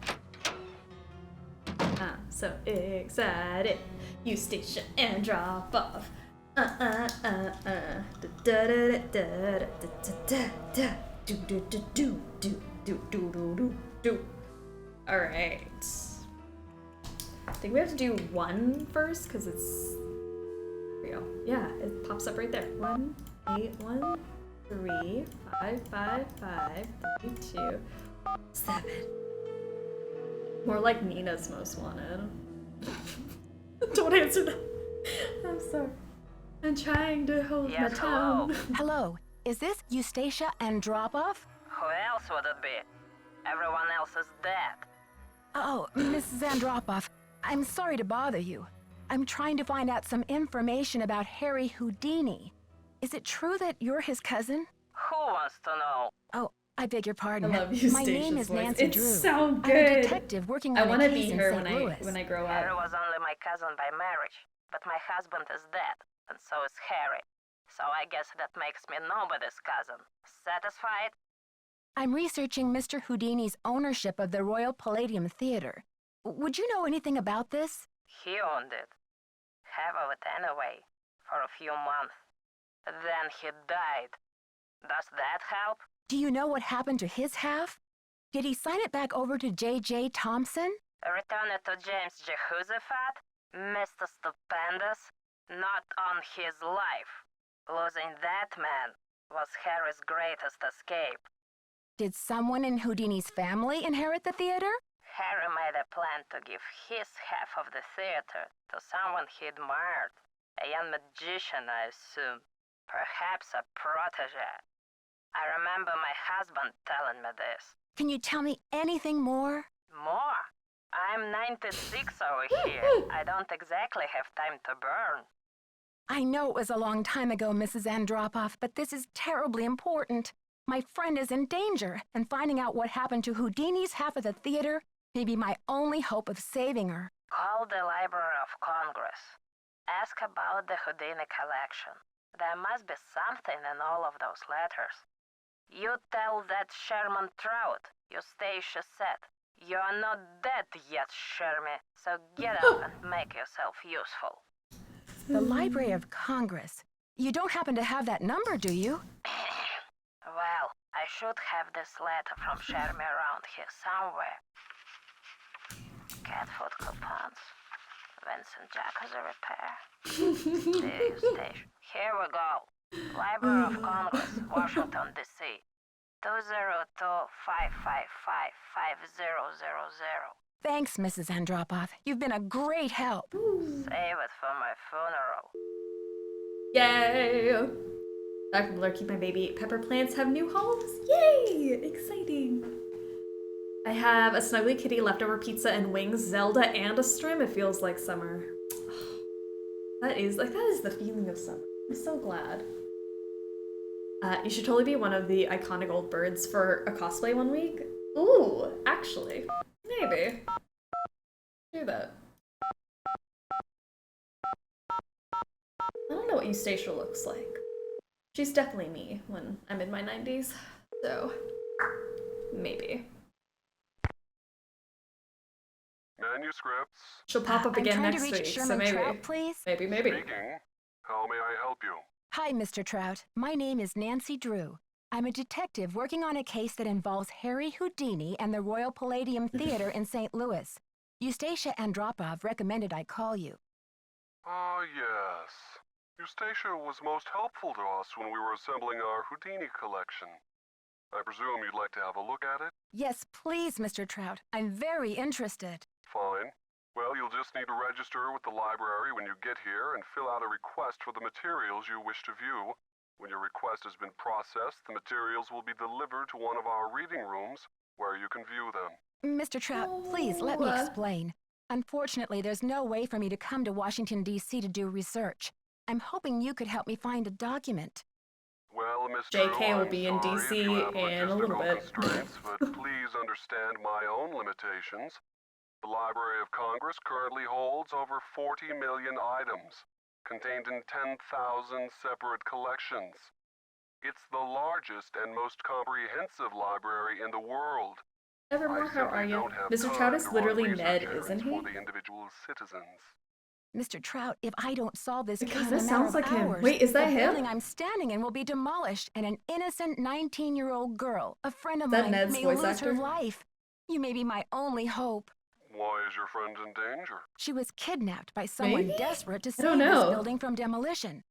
I'm so excited. You station and drop off. Alright. I think we have to do 1 first, because it's... Here we go. Yeah, it pops up right there. 1, 8, 1, 3, 5, 5, 5, 3, 2, 7. More like Nina's Most Wanted. Don't answer that. I'm sorry. I'm trying to hold my tongue. Hello, is this Eustacia and Drop-Off? Who else would it be? Everyone else is dead. Oh, Mrs. Andropoff, I'm sorry to bother you. I'm trying to find out some information about Harry Houdini. Is it true that you're his cousin? Who wants to know? Oh, I beg your pardon. I love My name Eustacia's is voice. Nancy It's Drew. so good. I'm a detective working I on want a to case be in her St. Louis. when I grow Harry up. was only my cousin by marriage, but my husband is dead, and so is Harry. So I guess that makes me nobody's cousin. Satisfied? I'm researching Mr. Houdini's ownership of the Royal Palladium Theater. Would you know anything about this? He owned it. Half of it anyway, for a few months. Then he died. Does that help? Do you know what happened to his half? Did he sign it back over to J.J. Thompson? Return it to James Jehoshaphat? Mr. Stupendous? Not on his life. Losing that man was Harry's greatest escape. Did someone in Houdini's family inherit the theater? Harry made a plan to give his half of the theater to someone he admired. A young magician, I assume. Perhaps a protege. I remember my husband telling me this. Can you tell me anything more? More? I'm 96 over here. I don't exactly have time to burn. I know it was a long time ago, Mrs. Andropoff, but this is terribly important. My friend is in danger, and finding out what happened to Houdini's half of the theater may be my only hope of saving her. Call the Library of Congress. Ask about the Houdini collection. There must be something in all of those letters. You tell that Sherman Trout, Eustacia said. You're not dead yet, Shermy, so get up and make yourself useful. The Library of Congress. You don't happen to have that number, do you? Well, I should have this letter from Shermy around here somewhere. Cat food coupons. Vincent Jack has a repair. Dear Eustacia. Here we go. Library of Congress, Washington, D.C. 202-555-5000. Thanks, Mrs. Andropoff. You've been a great help. Save it for my funeral. Yay! Dr. Miller, keep my baby pepper plants have new homes. Yay! Exciting. I have a snuggly kitty, leftover pizza and wings, Zelda, and a strim. It feels like summer. That is the feeling of summer. I'm so glad. You should totally be one of the iconic old birds for a cosplay one week. Ooh, actually, maybe. Do that. I don't know what Eustacia looks like. She's definitely me when I'm in my 90s, so maybe. Manuscripts. She'll pop up again I'm trying next to reach week, Sherman so maybe. Trout, please. Maybe. Speaking. How may I help you? Hi, Mr. Trout. My name is Nancy Drew. I'm a detective working on a case that involves Harry Houdini and the Royal Palladium Theater in St. Louis. Eustacia Andropov recommended I call you. Ah, yes. Eustacia was most helpful to us when we were assembling our Houdini collection. I presume you'd like to have a look at it? Yes, please, Mr. Trout. I'm very interested. Fine. Well, you'll just need to register with the library when you get here and fill out a request for the materials you wish to view. When your request has been processed, the materials will be delivered to one of our reading rooms where you can view them. Mr. Trout, please let me explain. Unfortunately, there's no way for me to come to Washington, D.C. to do research. I'm hoping you could help me find a document. Well, Miss JK will be in DC in a little bit. Constraints, but please understand my own limitations. The Library of Congress currently holds over 40 million items, contained in 10,000 separate collections. It's the largest and most comprehensive library in the world. Evermore, how are you? Mr. Trout is literally Ned, isn't he? For the individual citizens. Mr. Trout, if I don't solve this case God, in a that matter sounds of like him. hours, Wait, is that the him? building I'm standing in will be demolished, and an innocent 19-year-old girl, a friend of Is that mine, Ned's may voice lose actor? her life. You may be my only hope. Why is your friend in danger? She was kidnapped by someone Maybe? desperate to I don't save this know. building from demolition.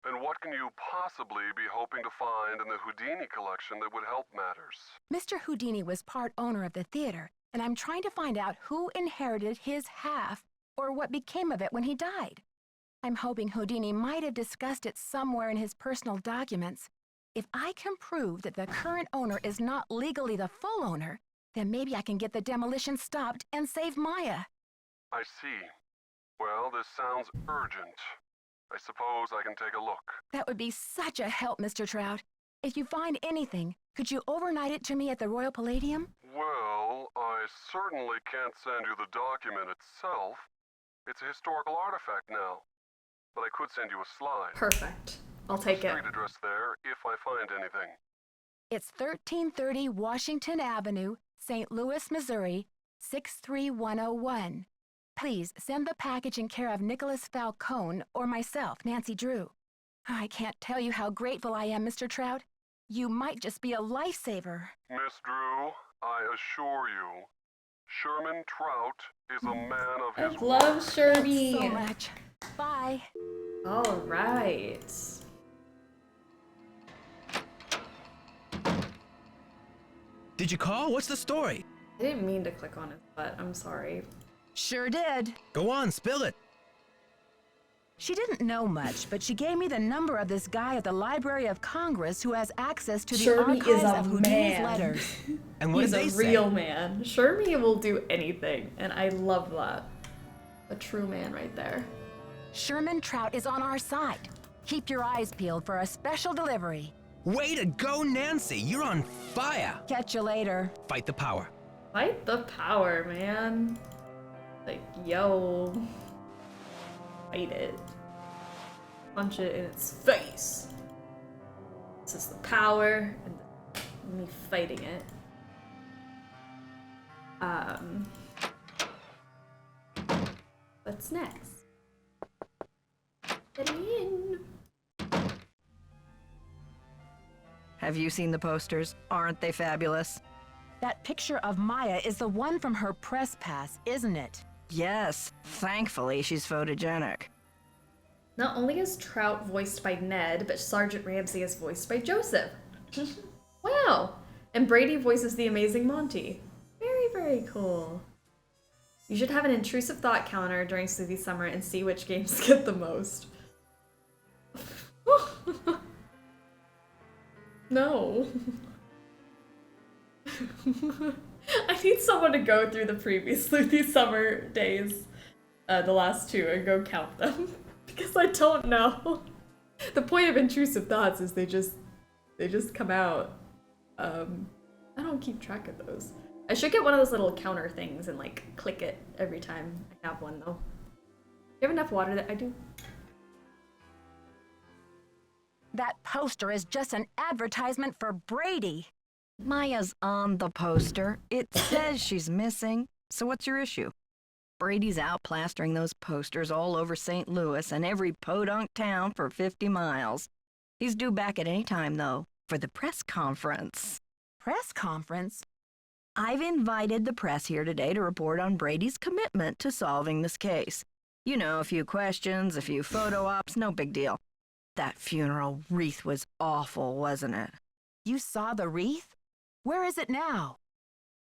And what can you possibly be hoping to find in the Houdini collection that would help matters? Mr. Houdini was part owner of the theater, and I'm trying to find out who inherited his half, or what became of it when he died. I'm hoping Houdini might have discussed it somewhere in his personal documents. If I can prove that the current owner is not legally the full owner, then maybe I can get the demolition stopped and save Maya. I see. Well, this sounds urgent. I suppose I can take a look. That would be such a help, Mr. Trout. If you find anything, could you overnight it to me at the Royal Palladium? Well, I certainly can't send you the document itself. It's a historical artifact now. But I could send you a slide. Perfect. I'll take it. Street address there if I find anything. It's 1330 Washington Avenue, St. Louis, Missouri, 63101. Please send the package in care of Nicholas Falcone or myself, Nancy Drew. I can't tell you how grateful I am, Mr. Trout. You might just be a lifesaver. Miss Drew, I assure you, Sherman Trout is a man of his word. Love Shermy. So much. Bye. All right. Did you call? What's the story? I didn't mean to click on his butt. I'm sorry. Sure did. Go on, spill it. She didn't know much, but she gave me the number of this guy at the Library of Congress who has access to the Shermy archives is a of Houdini's man. letters. And what He's did they a say? real man. Shermy will do anything, and I love that. A true man right there. Sherman Trout is on our side. Keep your eyes peeled for a special delivery. Way to go, Nancy! You're on fire! Catch you later. Fight the power. Fight the power, man. Like, yo. Fight it. Punch it in its face. This is the power, and me fighting it. What's next? Get me in. Have you seen the posters? Aren't they fabulous? That picture of Maya is the one from her press pass, isn't it? Yes. Thankfully, she's photogenic. Not only is Trout voiced by Ned, but Sergeant Ramsay is voiced by Joseph. Wow! And Brady voices the amazing Monty. Very, very cool. You should have an intrusive thought counter during Sleuthy Summer and see which games get the most. No. I need someone to go through the previous Sleuthy Summer days, the last two, and go count them. Because I don't know. The point of intrusive thoughts is they just come out. I don't keep track of those. I should get one of those little counter things and like click it every time I have one though. You have enough water that I do? That poster is just an advertisement for Brady. Maya's on the poster. It says she's missing. So what's your issue? Brady's out plastering those posters all over St. Louis and every podunk town for 50 miles. He's due back at any time, though, for the press conference. Press conference? I've invited the press here today to report on Brady's commitment to solving this case. You know, a few questions, a few photo ops, no big deal. That funeral wreath was awful, wasn't it? You saw the wreath? Where is it now?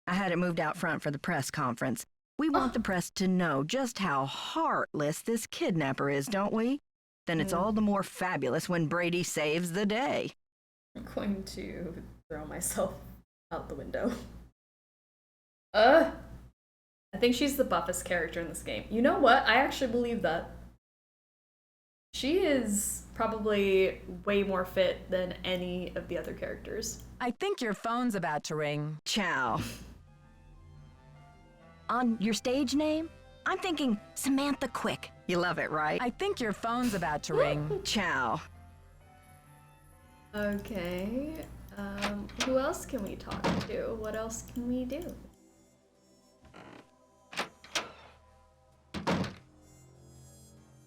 I had it moved out front for the press conference. We want the press to know just how heartless this kidnapper is, don't we? Then it's all the more fabulous when Brady saves the day. I'm going to throw myself out the window. I think she's the buffest character in this game. You know what? I actually believe that. She is probably way more fit than any of the other characters. I think your phone's about to ring. Ciao. On your stage name? I'm thinking Samantha Quick. You love it, right? I think your phone's about to ring. Ciao. Okay. Who else can we talk to? What else can we do?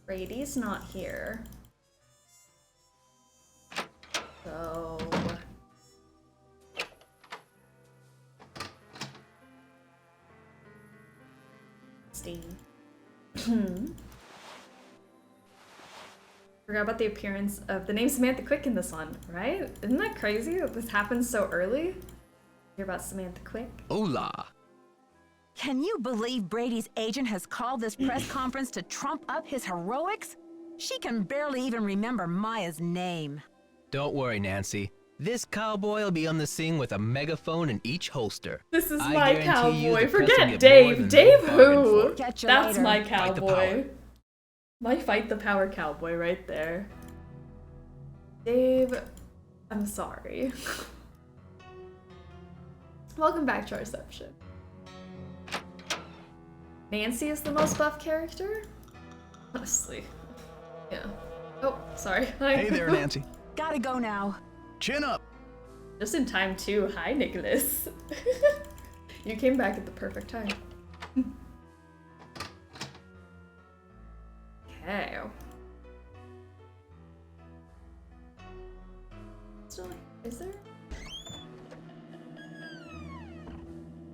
Brady's not here. So... Forgot about the appearance of the name Samantha Quick in this one, right? Isn't that crazy that this happens so early? Hear about Samantha Quick? Hola. Can you believe Brady's agent has called this press conference to trump up his heroics? She can barely even remember Maya's name. Don't worry, Nancy. This cowboy will be on the scene with a megaphone in each holster. This is I my guarantee you cowboy. the press will Forget get more Dave. than Dave they bargained who? for. Catch you That's later. my Fight the cowboy. power. My fight the power cowboy right there. Dave, I'm sorry. Welcome back to our reception. Nancy is the most buff character? Honestly. Yeah. Oh, sorry. Hi. Hey there, Nancy. Gotta go now. Chin up. Just in time too. Hi, Nicholas. You came back at the perfect time. Okay. Still, is there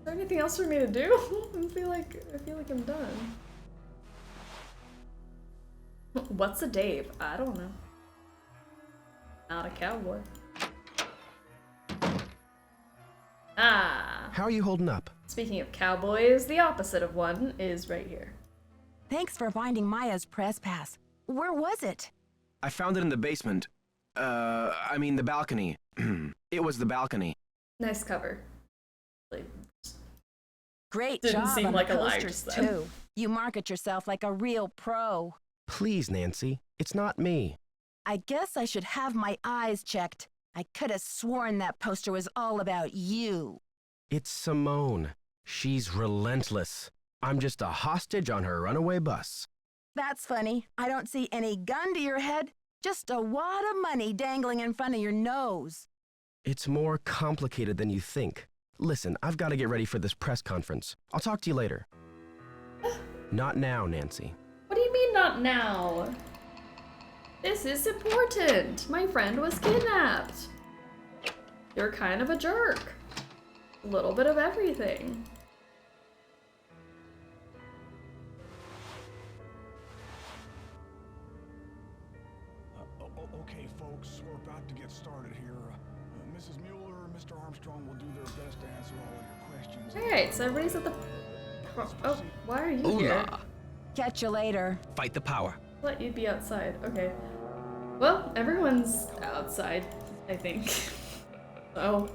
anything else for me to do? I feel like I'm done. What's a Dave? I don't know. Not a cowboy. Ah. How are you holding up? Speaking of cowboys, the opposite of one is right here. Thanks for finding Maya's press pass. Where was it? I found it in the basement. I mean the balcony. It was the balcony. Nice cover. Like, Great didn't job seem on like the a lie posters, just then. too. You market yourself like a real pro. Please, Nancy. It's not me. I guess I should have my eyes checked. I could have sworn that poster was all about you. It's Simone. She's relentless. I'm just a hostage on her runaway bus. That's funny. I don't see any gun to your head, just a wad of money dangling in front of your nose. It's more complicated than you think. Listen, I've got to get ready for this press conference. I'll talk to you later. Not now, Nancy. What do you mean not now? This is important. My friend was kidnapped. You're kind of a jerk. A little bit of everything. Okay, folks, we're about to get started here. Mrs. Mueller and Mr. Armstrong will do their best to answer all of your questions. Alright, so everybody's at the... Oh, why are you here? Catch you later. Fight the power. Let you be outside. Okay. Well, everyone's outside, I think. So...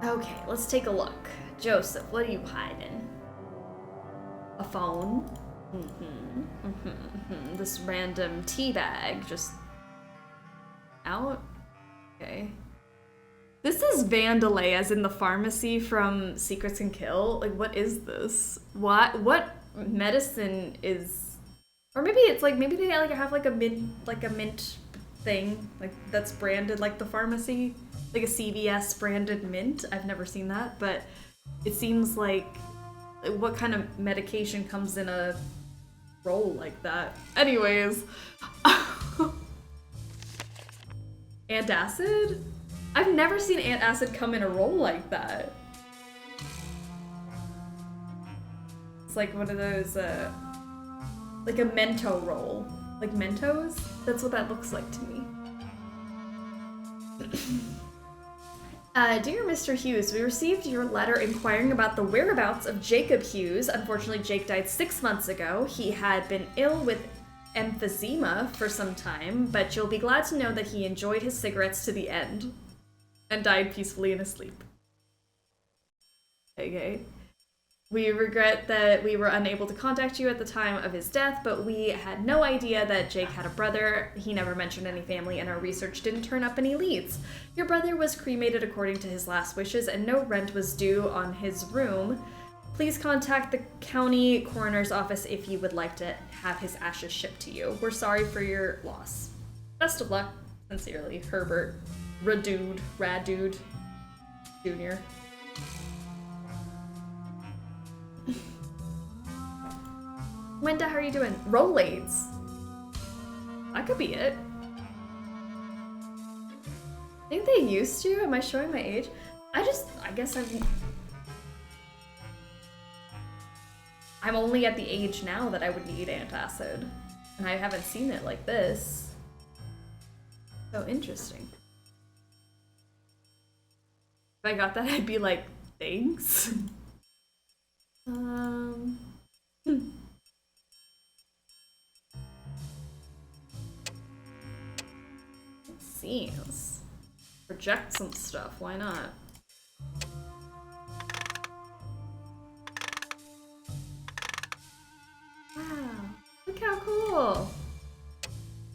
Okay, let's take a look. Joseph, what are you hiding? A phone? This random tea bag just out? Okay. This is Vandalay as in the pharmacy from Secrets Can Kill. Like, what is this? What medicine is... Or maybe it's like, maybe they like have like a mint thing, like that's branded like the pharmacy. Like a CVS branded mint. I've never seen that, but it seems like what kind of medication comes in a roll like that? Anyways. Antacid? I've never seen antacid come in a roll like that. It's like one of those, like a Mento roll. Like Mentos? That's what that looks like to me. Dear Mr. Hughes, we received your letter inquiring about the whereabouts of Jacob Hughes. Unfortunately, Jake died 6 months ago. He had been ill with emphysema for some time, but you'll be glad to know that he enjoyed his cigarettes to the end and died peacefully in his sleep. Okay. We regret that we were unable to contact you at the time of his death, but we had no idea that Jake had a brother. He never mentioned any family, and our research didn't turn up any leads. Your brother was cremated according to his last wishes, and no rent was due on his room. Please contact the county coroner's office if you would like to have his ashes shipped to you. We're sorry for your loss. Best of luck. Sincerely, Herbert Radude Jr. Wenda, how are you doing? Rolades. That could be it. I think they used to. Am I showing my age? I guess I'm only at the age now that I would need antacid. And I haven't seen it like this. So interesting. If I got that, I'd be like, thanks. Let's see. Let's project some stuff. Why not? Wow. Look how cool.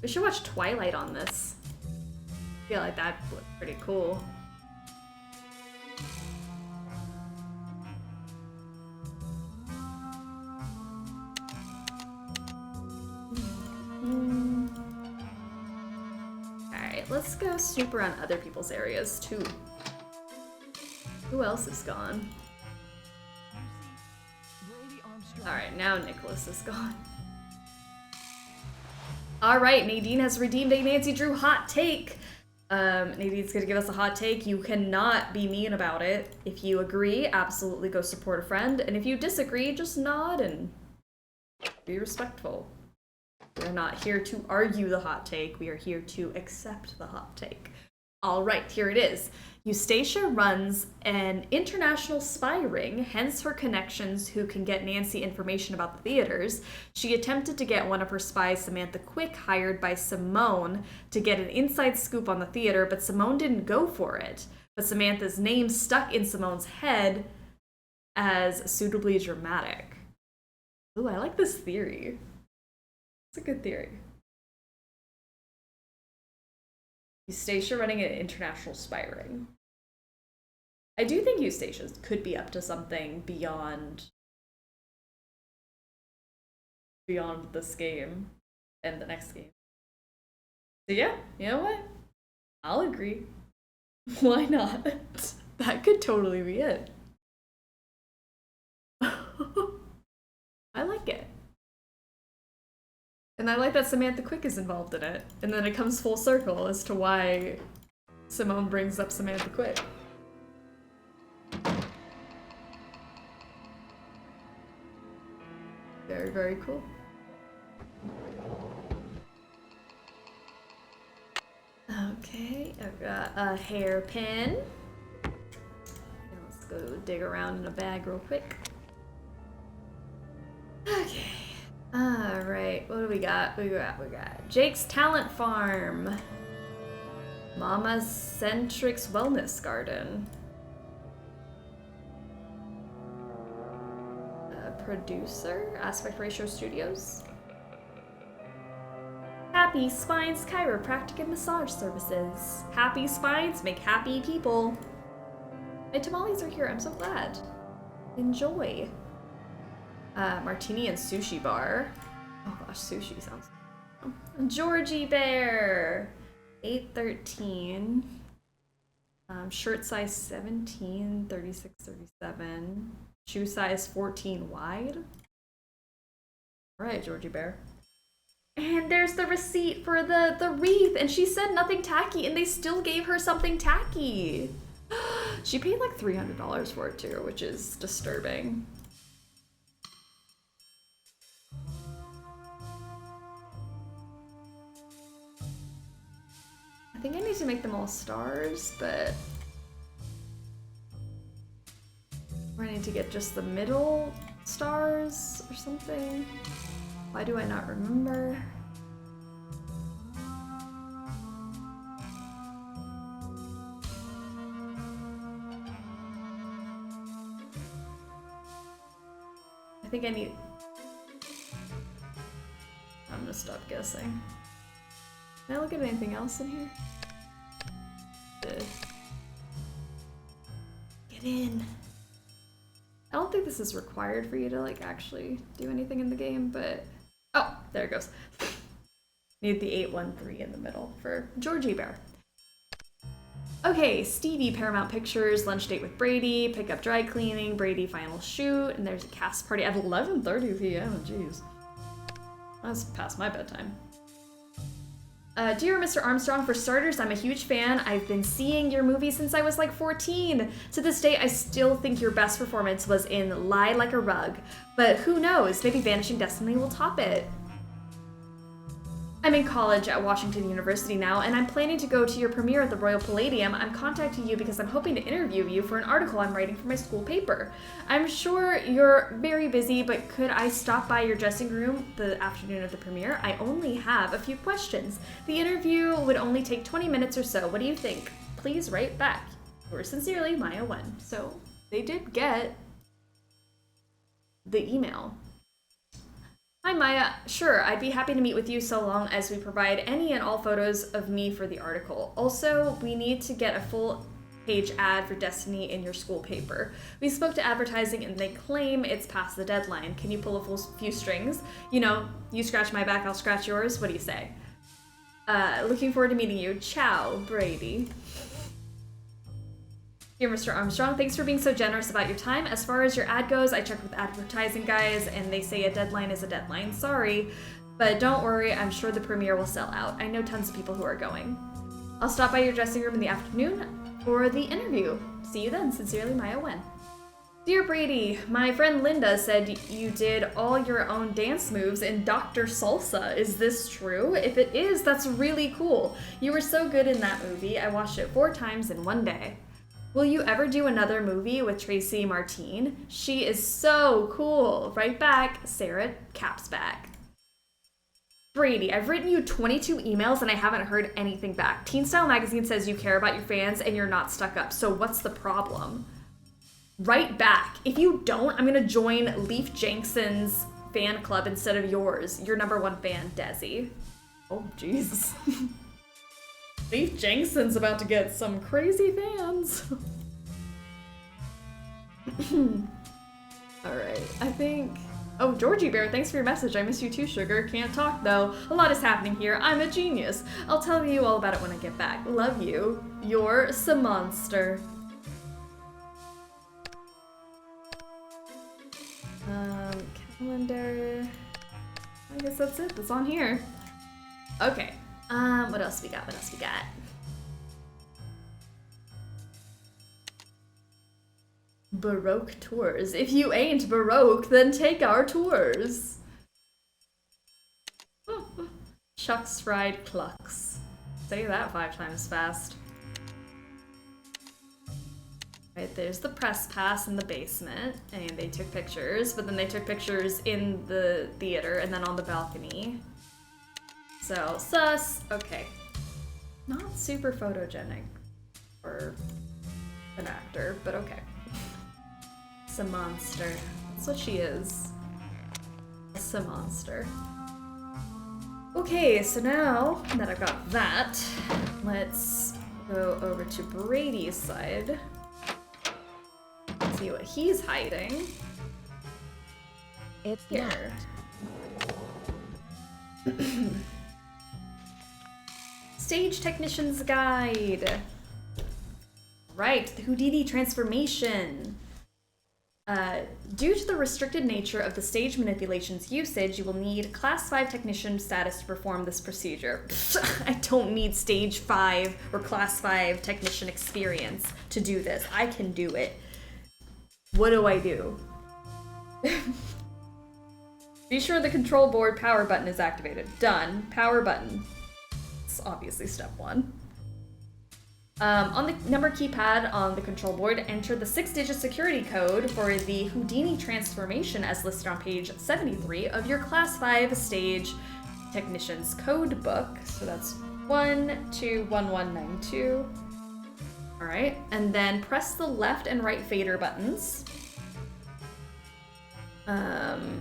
We should watch Twilight on this. I feel like that would look pretty cool. let's go snoop around other people's areas too. Who else is gone? Alright, now Nicholas is gone. Alright, Nadine has redeemed a Nancy Drew hot take. Nadine's gonna give us a hot take. You cannot be mean about it. If you agree, absolutely go support a friend. And if you disagree, just nod and be respectful. We're not here to argue the hot take. We are here to accept the hot take. Alright, here it is. Eustacia runs an international spy ring, hence her connections who can get Nancy information about the theaters. She attempted to get one of her spies, Samantha Quick, hired by Simone to get an inside scoop on the theater, but Simone didn't go for it. But Samantha's name stuck in Simone's head as suitably dramatic. Ooh, I like this theory. It's a good theory. Eustacia running an international spy ring. I do think Eustacia could be up to something beyond this game and the next game. So yeah, you know what? I'll agree. Why not? That could totally be it. I like it. And I like that Samantha Quick is involved in it. And then it comes full circle as to why Simone brings up Samantha Quick. Very, very cool. Okay, I've got a hairpin. Let's go dig around in a bag real quick. Okay. Alright, what do we got? We got Jake's Talent Farm. Mama Centric's Wellness Garden. Producer, Aspect Ratio Studios. Happy Spines Chiropractic and Massage Services. Happy Spines make happy people. My tamales are here, I'm so glad. Enjoy. Martini and Sushi Bar. Oh gosh, sushi sounds... Georgie Bear! 813. Shirt size 17, 36, 37. Shoe size 14 wide. Alright, Georgie Bear. And there's the receipt for the wreath, and she said nothing tacky, and they still gave her something tacky. She paid like $300 for it too, which is disturbing. I think I need to make them all stars, but or I need to get just the middle stars or something. Why do I not remember? I think I need... I'm gonna stop guessing. Can I look at anything else in here? Get in. I don't think this is required for you to like actually do anything in the game, but oh, there it goes. Need the 813 in the middle for Georgie Bear. Okay, Stevie, Paramount Pictures, lunch date with Brady, pick up dry cleaning, Brady final shoot, and there's a cast party at 11:30 p.m. Jeez, that's past my bedtime. Dear Mr. Armstrong, for starters, I'm a huge fan. I've been seeing your movie since I was like 14. To this day, I still think your best performance was in Lie Like a Rug. But who knows, maybe Vanishing Destiny will top it. I'm in college at Washington University now, and I'm planning to go to your premiere at the Royal Palladium. I'm contacting you because I'm hoping to interview you for an article I'm writing for my school paper. I'm sure you're very busy, but could I stop by your dressing room the afternoon of the premiere? I only have a few questions. The interview would only take 20 minutes or so. What do you think? Please write back. Yours sincerely, Maya 1. So they did get the email. Hi Maya, sure, I'd be happy to meet with you so long as we provide any and all photos of me for the article. Also, we need to get a full page ad for Destiny in your school paper. We spoke to advertising and they claim it's past the deadline. Can you pull a few strings? You know, you scratch my back, I'll scratch yours. What do you say? Looking forward to meeting you. Ciao, Brady. Dear Mr. Armstrong, thanks for being so generous about your time. As far as your ad goes, I checked with advertising guys and they say a deadline is a deadline. Sorry, but don't worry, I'm sure the premiere will sell out. I know tons of people who are going. I'll stop by your dressing room in the afternoon for the interview. See you then. Sincerely, Maya Wen. Dear Brady, my friend Linda said you did all your own dance moves in Dr. Salsa. Is this true? If it is, that's really cool. You were so good in that movie. I watched it 4 times in one day. Will you ever do another movie with Tracy Martine? She is so cool. Right back, Sarah Capsback. Brady, I've written you 22 emails and I haven't heard anything back. Teen Style Magazine says you care about your fans and you're not stuck up, so what's the problem? Right back. If you don't, I'm gonna join Leif Jenkson's fan club instead of yours. Your #1 fan, Desi. Oh, jeez. Leif Jenkson's about to get some crazy fans. Alright, I think... Oh, Georgie Bear, thanks for your message. I miss you too, sugar. Can't talk, though. A lot is happening here. I'm a genius. I'll tell you all about it when I get back. Love you. You're a monster. Calendar... I guess that's it. That's on here. Okay. What else we got? What else we got? Baroque tours. If you ain't Baroque, then take our tours. Chuck's Fried Clucks. Say that 5 times fast. Right, there's the press pass in the basement, and they took pictures, but then they took pictures in the theater and then on the balcony. So, sus. Okay. Not super photogenic for an actor, but okay. It's a monster. That's what she is. It's a monster. Okay, so now that I've got that, let's go over to Brady's side. See what he's hiding. It's here. Stage Technician's Guide. Right, the Houdini transformation. Due to the restricted nature of the stage manipulation's usage, you will need Class 5 Technician status to perform this procedure. I don't need Stage 5 or Class 5 Technician experience to do this. I can do it. What do I do? Be sure the control board power button is activated. Done. Power button. It's obviously step 1. On the number keypad on the control board, enter the 6-digit security code for the Houdini transformation as listed on page 73 of your Class 5 Stage Technician's Code book. So that's 121192. Alright, and then press the left and right fader buttons. To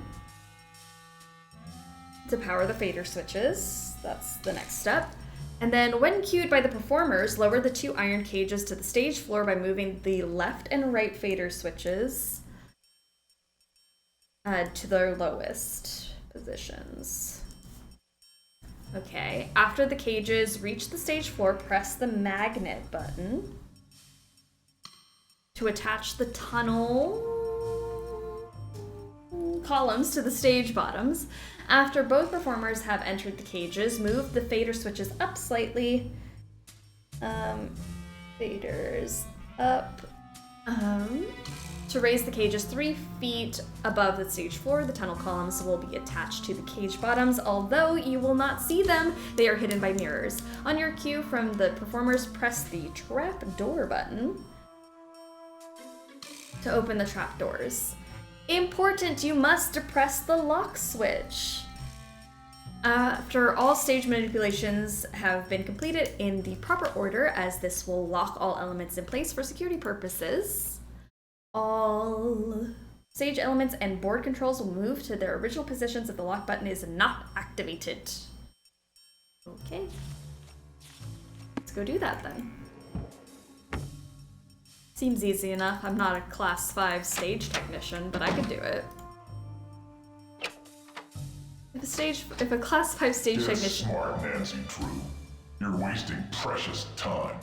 power the fader switches. That's the next step. And then when cued by the performers, lower the 2 iron cages to the stage floor by moving the left and right fader switches to their lowest positions. Okay, after the cages reach the stage floor, press the magnet button to attach the tunnel columns to the stage bottoms. After both performers have entered the cages, move the fader switches up slightly. Faders up. To raise the cages 3 feet above the stage floor, the tunnel columns will be attached to the cage bottoms, although you will not see them. They are hidden by mirrors. On your cue from the performers, press the trap door button to open the trap doors. Important, you must depress the lock switch. After all stage manipulations have been completed in the proper order, as this will lock all elements in place for security purposes, all stage elements and board controls will move to their original positions if the lock button is not activated. Okay. Let's go do that then. Seems easy enough. I'm not a Class 5 stage technician, but I could do it. I if a class 5 stage You're technician. smart, Nancy True. You're wasting precious time.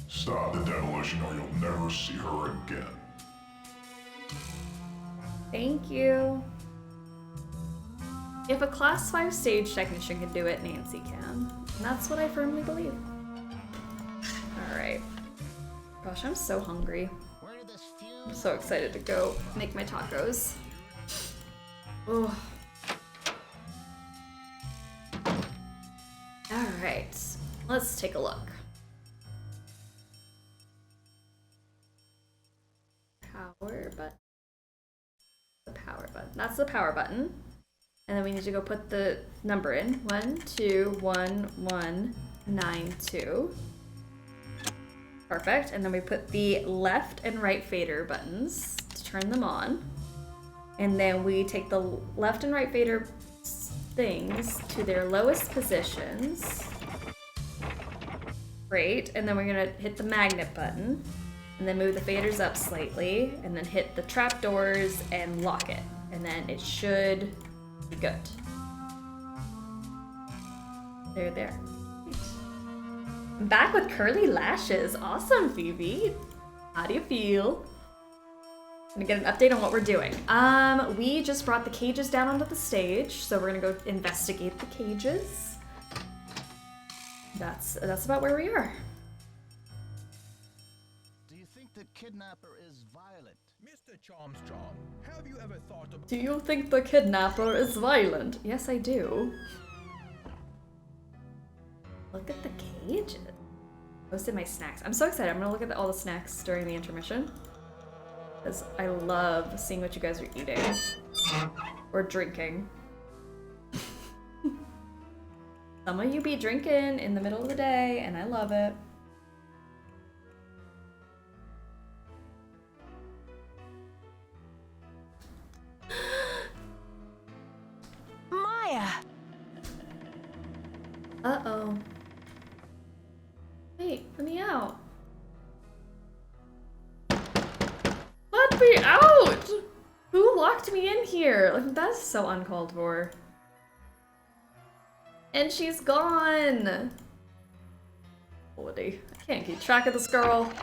Stop the demolition or you'll never see her again. Thank you. If a class 5 stage technician can do it, Nancy can. And that's what I firmly believe. Alright. Gosh, I'm so hungry. I'm so excited to go make my tacos. Oh. Alright. Let's take a look. Power button. The power button. That's the power button. And then we need to go put the number in. 121192. Perfect. And then we put the left and right fader buttons to turn them on. And then we take the left and right fader things to their lowest positions. Great. And then we're gonna hit the magnet button. And then move the faders up slightly. And then hit the trapdoors and lock it. And then it should be good. They're there. I'm back with curly lashes. Awesome, Phoebe. How do you feel? I'm gonna get an update on what we're doing. We just brought the cages down onto the stage, so we're gonna go investigate the cages. That's about where we are. Do you think the kidnapper is violent? Mr. Charmstrong, have you ever thought of... Do you think the kidnapper is violent? Yes, I do. Look at the cages. Posted my snacks. I'm so excited. I'm gonna look at all the snacks during the intermission. Because I love seeing what you guys are eating. Or drinking. Some of you be drinking in the middle of the day, and I love it. Maya! Uh-oh. Wait, let me out. Let me out! Who locked me in here? Like, that's so uncalled for. And she's gone. Quality. I can't keep track of this girl.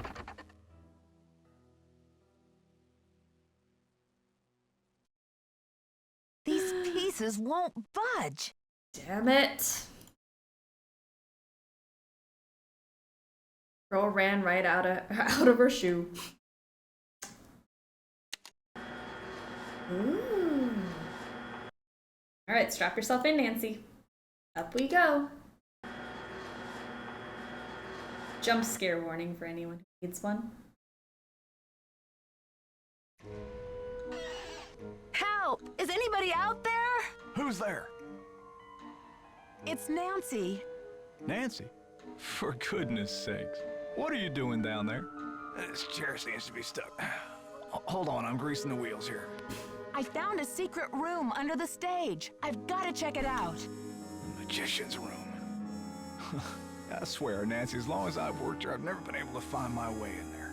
These pieces won't budge. Damn it. Girl ran right out of her shoe. Ooh. All right, strap yourself in, Nancy. Up we go. Jump scare warning for anyone who needs one. Help! Is anybody out there? Who's there? It's Nancy. Nancy? For goodness sakes. What are you doing down there? This chair seems to be stuck. Hold on, I'm greasing the wheels here. I found a secret room under the stage. I've got to check it out. Magician's room. I swear, Nancy, as long as I've worked here, I've never been able to find my way in there.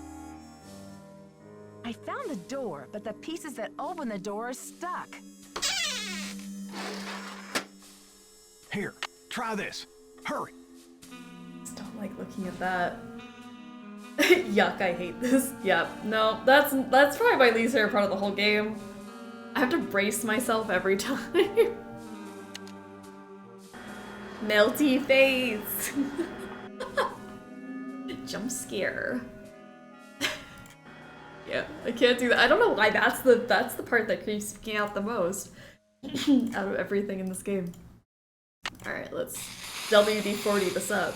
I found the door, but the pieces that open the door are stuck. Here, try this. Hurry. Just don't like looking at that. Yuck, I hate this. Yep, no, that's probably my least favorite part of the whole game. I have to brace myself every time. Melty face. Jump scare. Yeah, I can't do that. I don't know why that's the part that creeps me out the most out of everything in this game. All right, let's WD-40 this up.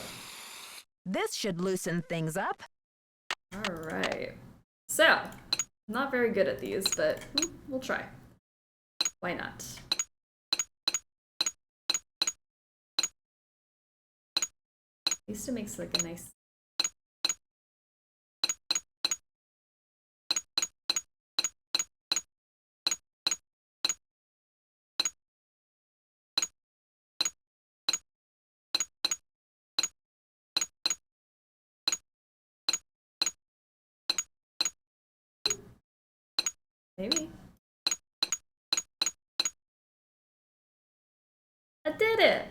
This should loosen things up. All right. So, I'm not very good at these, but we'll try. Why not? At least it makes like a nice... Maybe. it.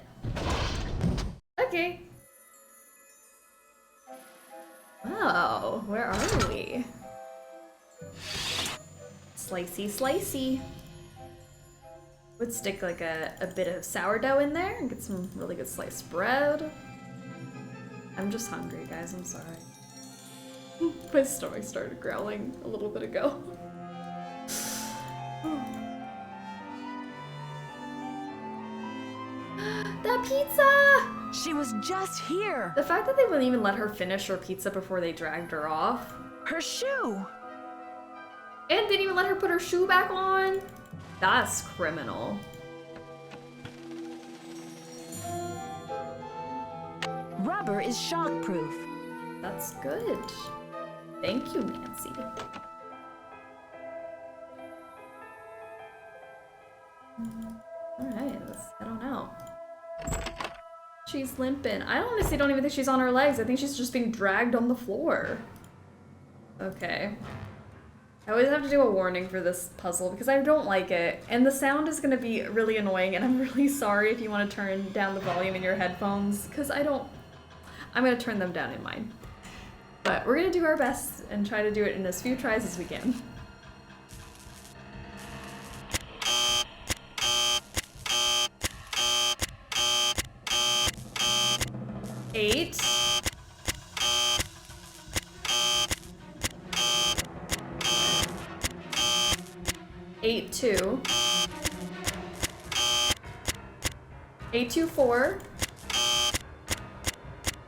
Okay. Oh, where are we? Slicey, slicey. Would stick like a bit of sourdough in there and get some really good sliced bread. I'm just hungry, guys. I'm sorry. My stomach started growling a little bit ago. That pizza! She was just here. The fact that they wouldn't even let her finish her pizza before they dragged her off. Her shoe! And didn't even let her put her shoe back on? That's criminal. Rubber is shockproof. That's good. Thank you, Nancy. Alright, I don't know. She's limping. I honestly don't even think she's on her legs. I think she's just being dragged on the floor. Okay. I always have to do a warning for this puzzle because I don't like it. And the sound is going to be really annoying, and I'm really sorry if you want to turn down the volume in your headphones because I'm going to turn them down in mine. But we're going to do our best and try to do it in as few tries as we can. Eight. 8-2. 8-2-4.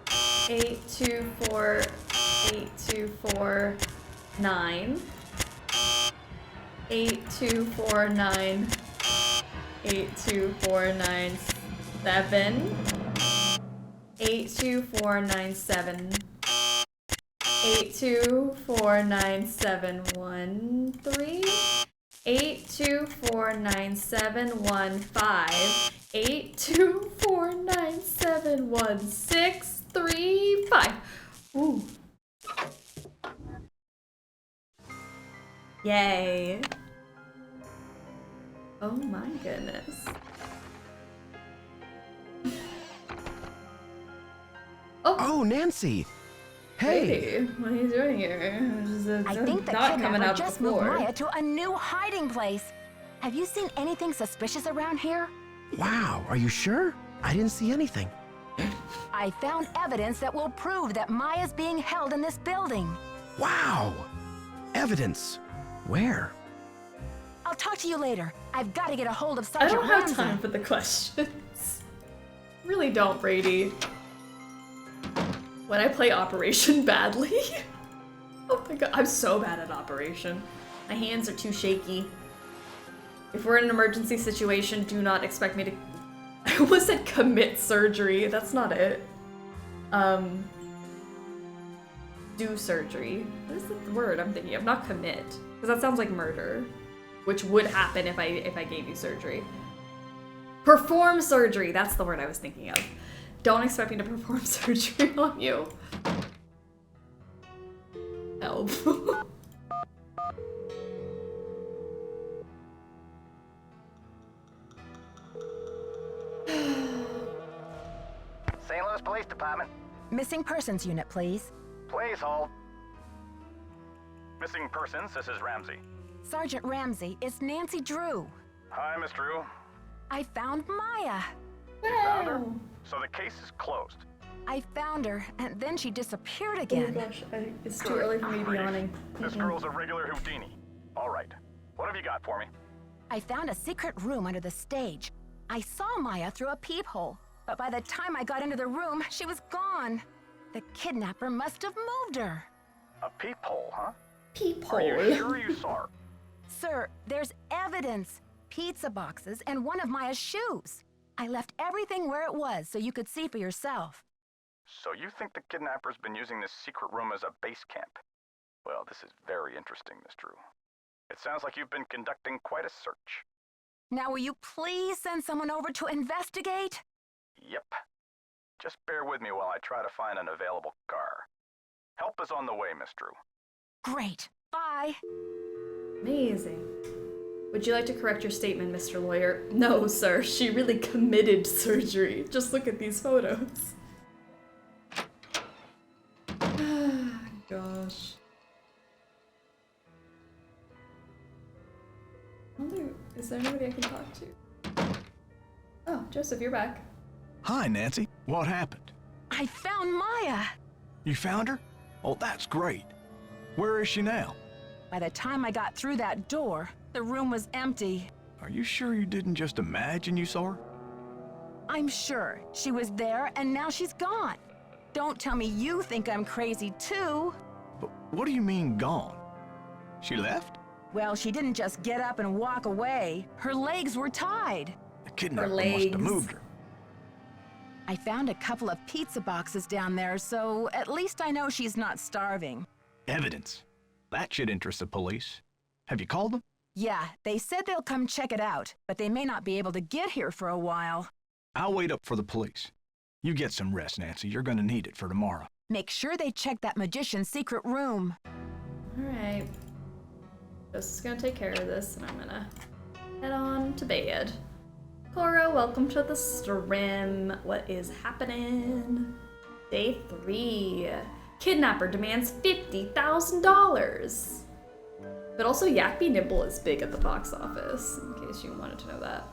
8-2-4. 8-2-4. 9. 8-2-4-9. 8-2-4-9. 7. 8-2-4-9-7. 8-2-4-9-7-1-3. 8-2-4-9-7-1-5. 8-2-4-9-7-1-6-3-5. Ooh. Yay. Oh my goodness. Oh, Nancy! Hey! Brady, what are you doing here? I think the kidnapper just moved Maya to a new hiding place. Have you seen anything suspicious around here? Wow, are you sure? I didn't see anything. I found evidence that will prove that Maya's being held in this building. Wow! Evidence. Where? I'll talk to you later. I've got to get a hold of I Sergeant don't have Ramsey. time for the questions. Really don't, Brady. When I play Operation badly. Oh my god, I'm so bad at Operation. My hands are too shaky. If we're in an emergency situation, do not expect me to... I almost said commit surgery. That's not it. Do surgery. What is the word I'm thinking of? Not commit. Because that sounds like murder. Which would happen if I gave you surgery. Perform surgery. That's the word I was thinking of. Don't expect me to perform surgery on you. Help. St. Louis Police Department. Missing persons unit, please. Please hold. Missing persons, this is Ramsey. Sergeant Ramsey, it's Nancy Drew. Hi, Miss Drew. I found Maya. You found her? So the case is closed. I found her, and then she disappeared Oh again. my gosh, it's too early for me to be yawning. This girl's a regular Houdini. All right. What have you got for me? I found a secret room under the stage. I saw Maya through a peephole, but by the time I got into the room, she was gone. The kidnapper must have moved her. A peephole, huh? Peephole? Are you sure you saw her? Sir, there's evidence. Pizza boxes and one of Maya's shoes. I left everything where it was so you could see for yourself. So you think the kidnapper's been using this secret room as a base camp? Well, this is very interesting, Miss Drew. It sounds like you've been conducting quite a search. Now will you please send someone over to investigate? Yep. Just bear with me while I try to find an available car. Help is on the way, Miss Drew. Great. Bye. Amazing. Would you like to correct your statement, Mr. Lawyer? No, sir. She really committed surgery. Just look at these photos. Gosh. Is there anybody I can talk to? Oh, Joseph, you're back. Hi, Nancy. What happened? I found Maya. You found her? Oh, that's great. Where is she now? By the time I got through that door, the room was empty. Are you sure you didn't just imagine you saw her? I'm sure. She was there, and now she's gone. Don't tell me you think I'm crazy, too. But what do you mean, gone? She left? Well, she didn't just get up and walk away. Her legs were tied. The kidnapper must have moved her. I found a couple of pizza boxes down there, so at least I know she's not starving. Evidence. That should interest the police. Have you called them? Yeah, they said they'll come check it out, but they may not be able to get here for a while. I'll wait up for the police. You get some rest, Nancy. You're gonna need it for tomorrow. Make sure they check that magician's secret room. Alright. Joseph's gonna take care of this, and I'm gonna head on to bed. Cora, welcome to the stream. What is happening? Day 3. Kidnapper demands $50,000. But also Yak Be Nimble is big at the box office, in case you wanted to know that.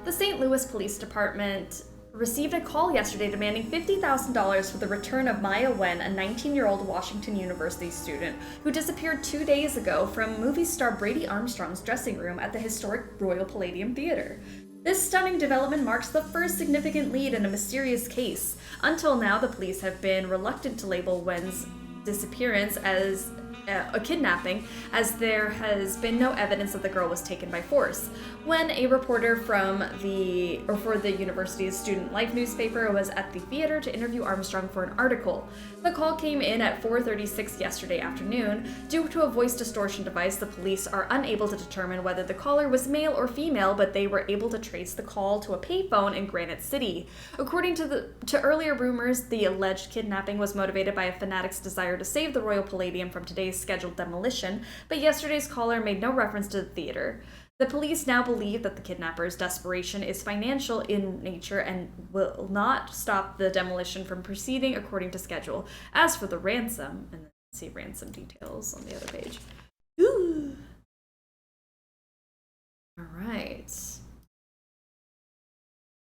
The St. Louis Police Department received a call yesterday demanding $50,000 for the return of Maya Wen, a 19-year-old Washington University student who disappeared 2 days ago from movie star Brady Armstrong's dressing room at the historic Royal Palladium Theater. This stunning development marks the first significant lead in a mysterious case. Until now, the police have been reluctant to label Wen's disappearance as a kidnapping, as there has been no evidence that the girl was taken by force. When a reporter for the university's student life newspaper was at the theater to interview Armstrong for an article. The call came in at 4:36 yesterday afternoon. Due to a voice distortion device, the police are unable to determine whether the caller was male or female, but they were able to trace the call to a payphone in Granite City. According to earlier rumors, the alleged kidnapping was motivated by a fanatic's desire to save the Royal Palladium from today's scheduled demolition, but yesterday's caller made no reference to the theater. The police now believe that the kidnapper's desperation is financial in nature and will not stop the demolition from proceeding according to schedule. As for the ransom, and then see ransom details on the other page. Ooh. All right.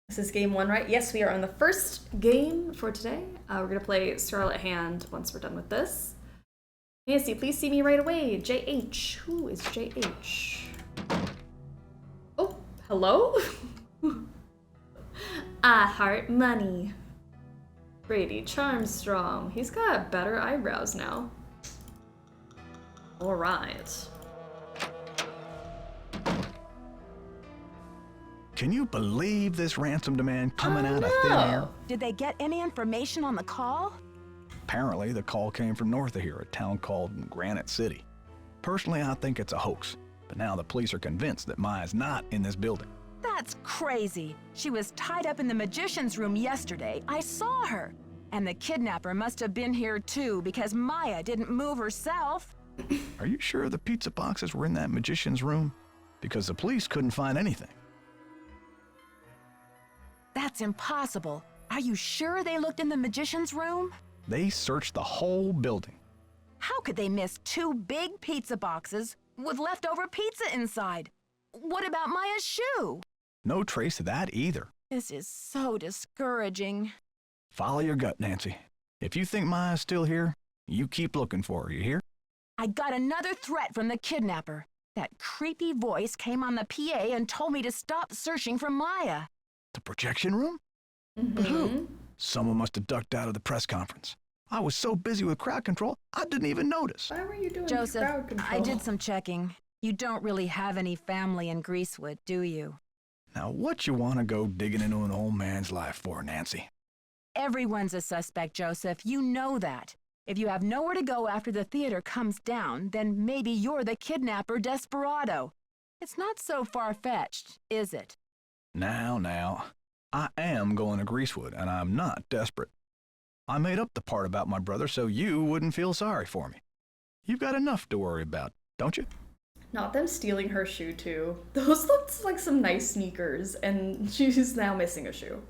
This is game 1, right? Yes, we are on the first game for today. We're gonna play Scarlet Hand once we're done with this. Nancy, please see me right away. JH. Who is JH? Oh, hello? I heart money. Brady, Charmstrong. He's got better eyebrows now. All right. Can you believe this ransom demand coming out of thin air? Did they get any information on the call? Apparently, the call came from north of here, a town called Granite City. Personally, I think it's a hoax, but now the police are convinced that Maya's not in this building. That's crazy. She was tied up in the magician's room yesterday. I saw her. And the kidnapper must have been here too, because Maya didn't move herself. Are you sure the pizza boxes were in that magician's room? Because the police couldn't find anything. That's impossible. Are you sure they looked in the magician's room? They searched the whole building. How could they miss 2 big pizza boxes with leftover pizza inside? What about Maya's shoe? No trace of that either. This is so discouraging. Follow your gut, Nancy. If you think Maya's still here, you keep looking for her, you hear? I got another threat from the kidnapper. That creepy voice came on the PA and told me to stop searching for Maya. The projection room? But who? Someone must have ducked out of the press conference. I was so busy with crowd control, I didn't even notice. Why were you doing Joseph, crowd control? I did some checking. You don't really have any family in Greasewood, do you? Now, what you want to go digging into an old man's life for, Nancy? Everyone's a suspect, Joseph. You know that. If you have nowhere to go after the theater comes down, then maybe you're the kidnapper desperado. It's not so far-fetched, is it? Now. I am going to Greasewood, and I'm not desperate. I made up the part about my brother so you wouldn't feel sorry for me. You've got enough to worry about, don't you? Not them stealing her shoe too. Those looked like some nice sneakers, and she's now missing a shoe.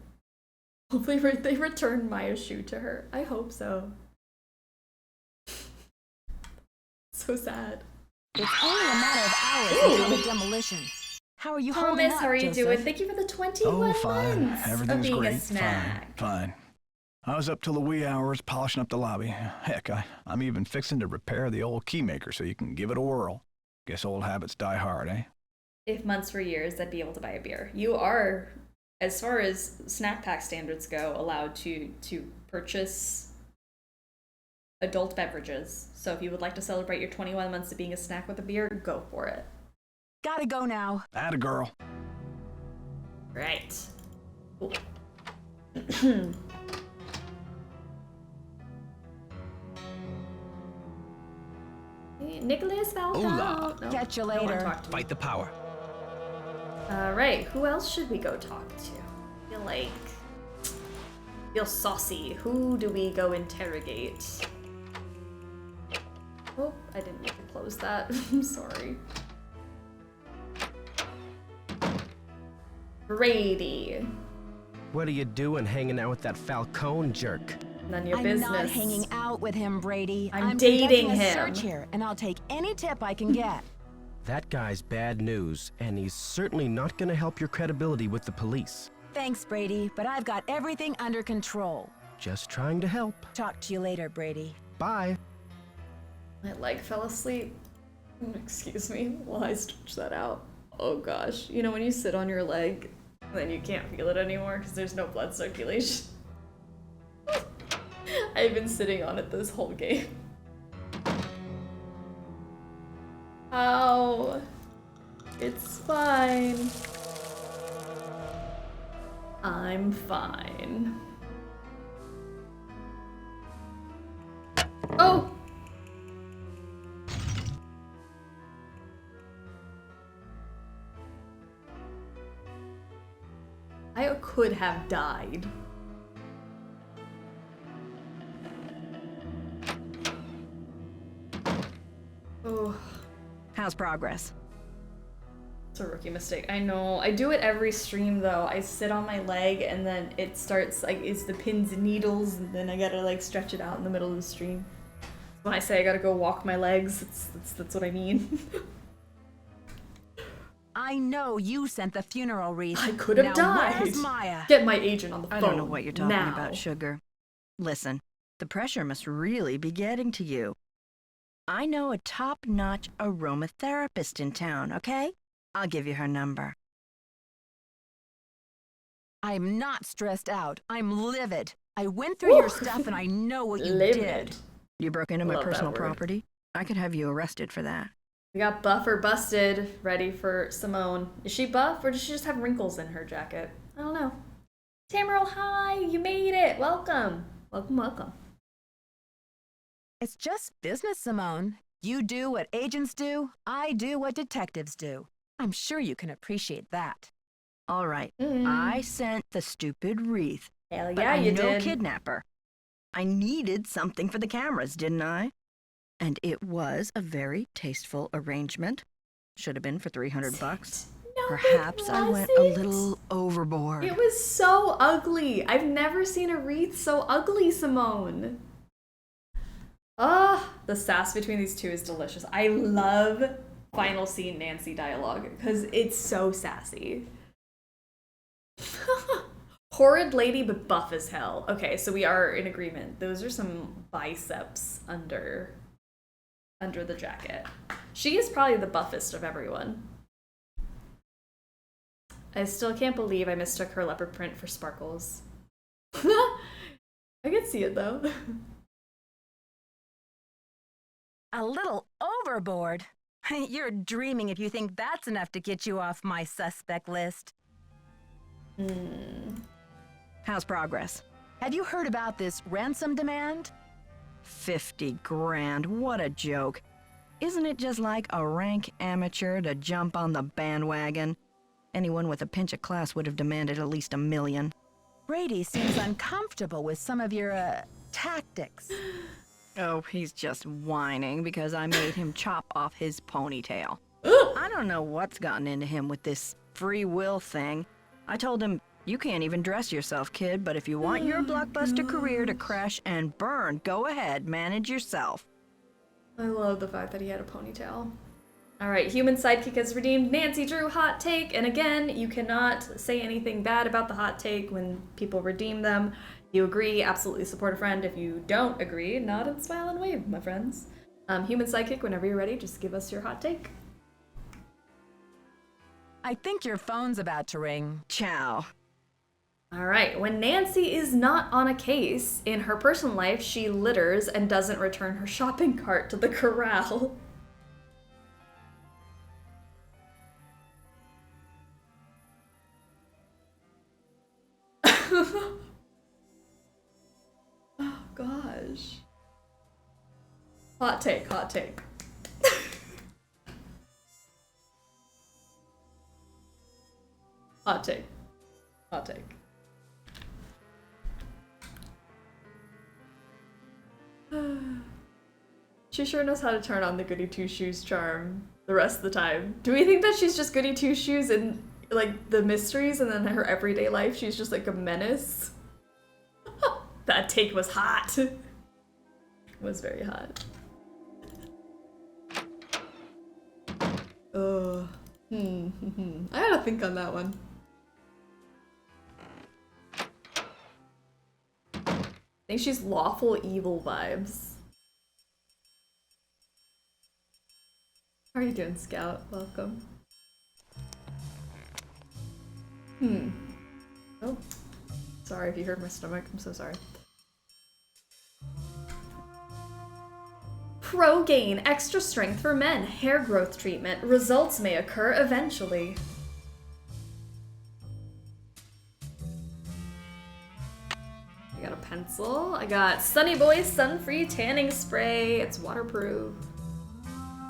Hopefully they return Maya's shoe to her. I hope so. So sad. It's only a matter of hours until the demolition. How are you holding up, How are you Joseph? doing? Thank you for the 21 fine. months Everything's of being great. a snack. Fine. I was up till the wee hours polishing up the lobby. Heck, I'm even fixing to repair the old keymaker so you can give it a whirl. Guess old habits die hard, eh? If months were years, I'd be able to buy a beer. You are, as far as snack pack standards go, allowed to purchase adult beverages. So if you would like to celebrate your 21 months of being a snack with a beer, go for it. Gotta go now. Atta girl. Right. Cool. Nicholas, Falcone. Hola. No, Catch you no one later. talked to me. Fight the power. Right, who else should we go talk to? Feel saucy. Who do we go interrogate? Oh, I didn't mean to close that. I'm sorry. Brady. What are you doing hanging out with that Falcone jerk? None of your I'm business. not hanging out with him, Brady. I'm dating conducting a him. search here, and I'll take any tip I can get. That guy's bad news, and he's certainly not gonna help your credibility with the police. Thanks, Brady, but I've got everything under control. Just trying to help. Talk to you later, Brady. Bye. My leg fell asleep. Excuse me while I stretch that out. Oh gosh. You know when you sit on your leg, then you can't feel it anymore because there's no blood circulation? I've been sitting on it this whole game. Ow. It's fine. I'm fine. Oh! I could have died. Oh. How's progress? It's a rookie mistake. I know. I do it every stream though. I sit on my leg and then it starts like it's the pins and needles and then I gotta like stretch it out in the middle of the stream. When I say I gotta go walk my legs, that's what I mean. I know you sent the funeral wreath. I could have died. Where's Maya? Get my agent on the phone. I don't know what you're talking now. about, Sugar. Listen, the pressure must really be getting to you. I know a top-notch aromatherapist in town, okay? I'll give you her number. I'm not stressed out. I'm livid. I went through your stuff and I know what you did. You broke into my Love that personal word. property? I could have you arrested for that. We got buff or busted ready for Simone. Is she buff or does she just have wrinkles in her jacket? I don't know. Tamara, hi! You made it! Welcome! Welcome, welcome. It's just business, Simone. You do what agents do, I do what detectives do. I'm sure you can appreciate that. All right, I sent the stupid wreath. Hell but yeah, I'm you no did. kidnapper. I needed something for the cameras, didn't I? And it was a very tasteful arrangement. Should have been for $300. No, Perhaps it I went a little overboard. It was so ugly. I've never seen a wreath so ugly, Simone. Ah, the sass between these two is delicious. I love final scene Nancy dialogue because it's so sassy. Horrid lady, but buff as hell. Okay, so we are in agreement. Those are some biceps under the jacket. She is probably the buffest of everyone. I still can't believe I mistook her leopard print for sparkles. I can see it though. A little overboard? You're dreaming if you think that's enough to get you off my suspect list. How's progress? Have you heard about this ransom demand? 50 grand, what a joke. Isn't it just like a rank amateur to jump on the bandwagon? Anyone with a pinch of class would have demanded at least $1 million. Brady seems uncomfortable with some of your, tactics. Oh, he's just whining because I made him chop off his ponytail. I don't know what's gotten into him with this free will thing. I told him, you can't even dress yourself, kid, but if you want your blockbuster career to crash and burn, go ahead, manage yourself. I love the fact that he had a ponytail. Alright, human sidekick has redeemed. Nancy Drew, hot take. And again, you cannot say anything bad about the hot take when people redeem them. You agree, absolutely support a friend. If you don't agree, nod and smile and wave, my friends. Human sidekick, whenever you're ready, just give us your hot take. I think your phone's about to ring. Ciao. Alright, when Nancy is not on a case, in her personal life, she litters and doesn't return her shopping cart to the corral. Oh gosh. Hot take, hot take. Hot take. Hot take. She sure knows how to turn on the goody two-shoes charm the rest of the time. Do we think that she's just goody two-shoes in like the mysteries, and then her everyday life she's just like a menace? That take was hot. It was very hot. I gotta think on that one. I think she's lawful evil vibes. How are you doing, Scout? Welcome. Oh. Sorry if you heard my stomach. I'm so sorry. Pro-gain, extra strength for men, hair growth treatment. Results may occur eventually. I got a pencil. I got Sunny Boy Sun-Free Tanning Spray. It's waterproof.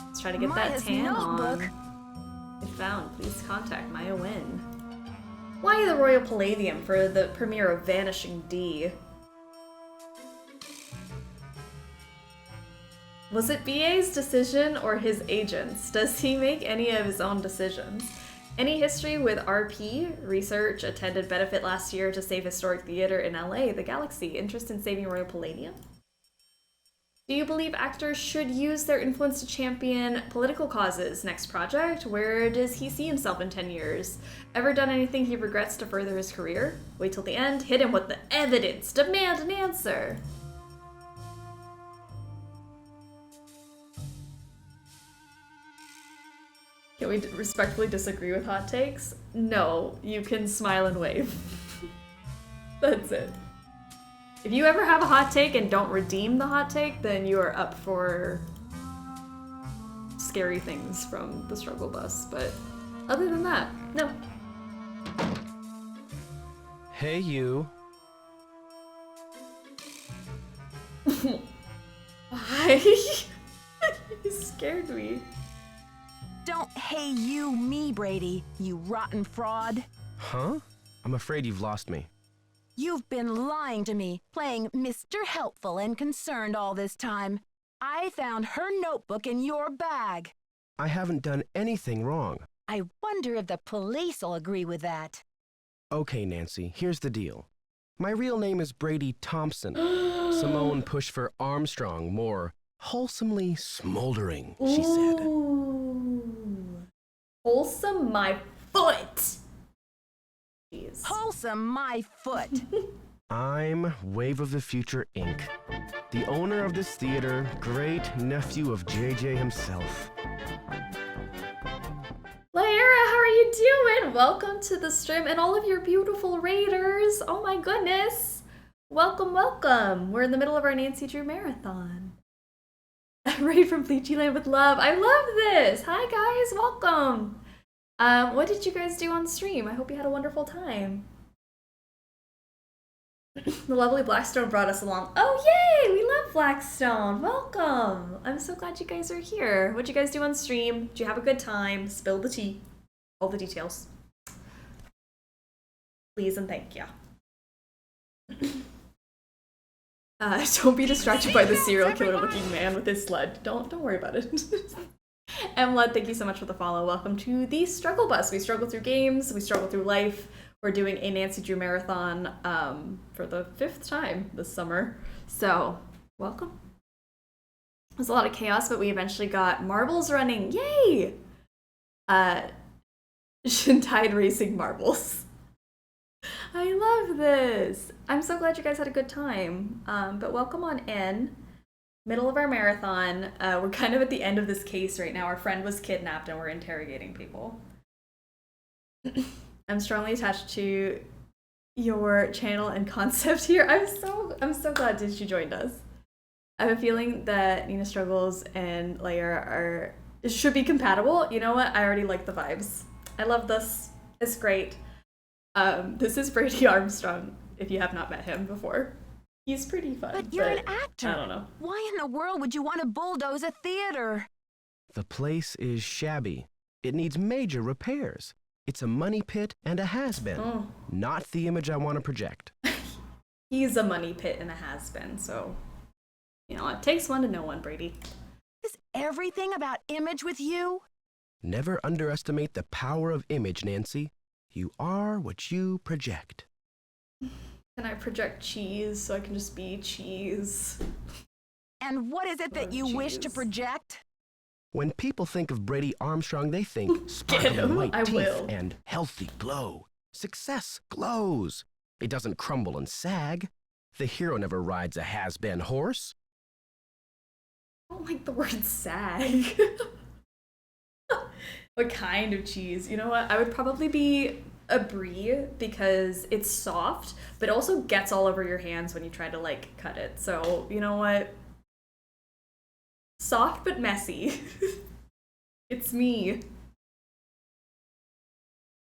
Let's try to get that tan on. If found, please contact Maya Wynn. Why the Royal Palladium for the premiere of Vanishing D? Was it BA's decision or his agent's? Does he make any of his own decisions? Any history with RP? Research attended benefit last year to save historic theater in LA, the Galaxy. Interest in saving Royal Palladium? Do you believe actors should use their influence to champion political causes? Next project? Where does he see himself in 10 years? Ever done anything he regrets to further his career? Wait till the end. Hit him with the evidence. Demand an answer. Can we respectfully disagree with hot takes? No, you can smile and wave. That's it. If you ever have a hot take and don't redeem the hot take, then you are up for scary things from the struggle bus. But other than that, no. Hey, you. Why? You scared me. Don't hey you me, Brady, you rotten fraud. Huh? I'm afraid you've lost me. You've been lying to me, playing Mr. Helpful and Concerned all this time. I found her notebook in your bag. I haven't done anything wrong. I wonder if the police will agree with that. Okay, Nancy, here's the deal. My real name is Brady Thompson. Simone pushed for Armstrong, more wholesomely smoldering, she said. Ooh. Wholesome my foot! Jeez. Wholesome my foot! I'm Wave of the Future, Inc., the owner of this theater, great nephew of JJ himself. Lyra, how are you doing? Welcome to the stream and all of your beautiful raiders. Oh my goodness. Welcome, welcome. We're in the middle of our Nancy Drew marathon. Raid from Bleachy Land with love. I love this. Hi guys, welcome. What did you guys do on stream? I hope you had a wonderful time. The lovely Blackstone brought us along. Oh yay, we love Blackstone. Welcome. I'm so glad you guys are here. What'd you guys do on stream? Did you have a good time? Spill the tea. All the details. Please and thank you. Don't be distracted by the serial killer looking man with his sled. Don't worry about it. Emled, thank you so much for the follow. Welcome to the Struggle Bus. We struggle through games, we struggle through life. We're doing a Nancy Drew marathon for the 5th time this summer. So, welcome. There's a lot of chaos, but we eventually got marbles running. Yay! Tide racing marbles. I love this. I'm so glad you guys had a good time. But welcome on in. Middle of our marathon. We're kind of at the end of this case right now. Our friend was kidnapped and we're interrogating people. I'm strongly attached to your channel and concept here. I'm so glad that you joined us. I have a feeling that NinaStruggles and Layer should be compatible. You know what? I already like the vibes. I love this. It's great. This is Brady Armstrong, if you have not met him before. He's pretty fun. But you're an actor. I don't know. Why in the world would you want to bulldoze a theater? The place is shabby. It needs major repairs. It's a money pit and a has-been. Oh. Not the image I want to project. He's a money pit and a has-been, so... You know, it takes one to know one, Brady. Is everything about image with you? Never underestimate the power of image, Nancy. You are what you project. Can I project cheese so I can just be cheese? And what is it that you wish to project? When people think of Brady Armstrong, they think sparkling white teeth and healthy glow. Success glows. It doesn't crumble and sag. The hero never rides a has-been horse. I don't like the word sag. What kind of cheese? You know what? I would probably be a brie because it's soft, but also gets all over your hands when you try to like cut it. So, you know what? Soft but messy. It's me.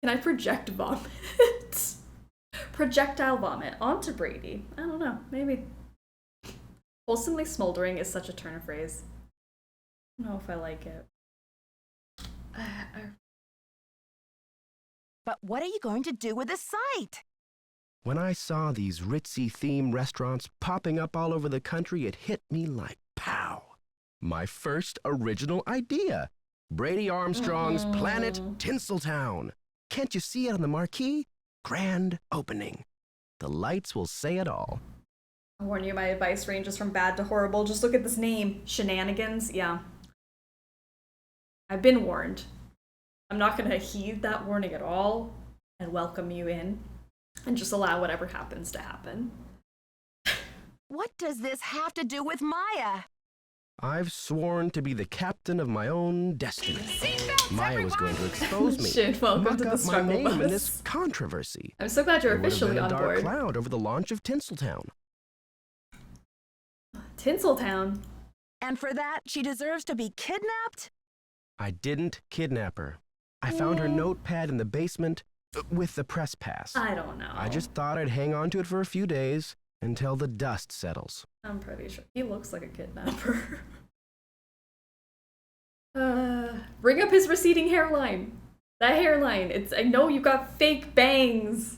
Can I project vomit? Projectile vomit onto Brady. I don't know. Maybe. Wholesomely smoldering is such a turn of phrase. I don't know if I like it. But what are you going to do with the site? When I saw these ritzy theme restaurants popping up all over the country, it hit me like pow. My first original idea. Brady Armstrong's Planet Tinseltown. Can't you see it on the marquee? Grand opening. The lights will say it all. I warn you, my advice ranges from bad to horrible. Just look at this name. Shenanigans. Yeah. I've been warned. I'm not going to heed that warning at all and welcome you in and just allow whatever happens to happen. What does this have to do with Maya? I've sworn to be the captain of my own destiny. Maya was going to expose me. Shit, welcome to the struggle my name bus. in this controversy. I'm so glad you're officially on board. board. A dark cloud over the launch of Tinseltown. Tinseltown. And for that, she deserves to be kidnapped? I didn't kidnap her. I found her notepad in the basement with the press pass. I don't know. I just thought I'd hang on to it for a few days until the dust settles. I'm pretty sure. He looks like a kidnapper. Bring up his receding hairline. That hairline. I know you got fake bangs.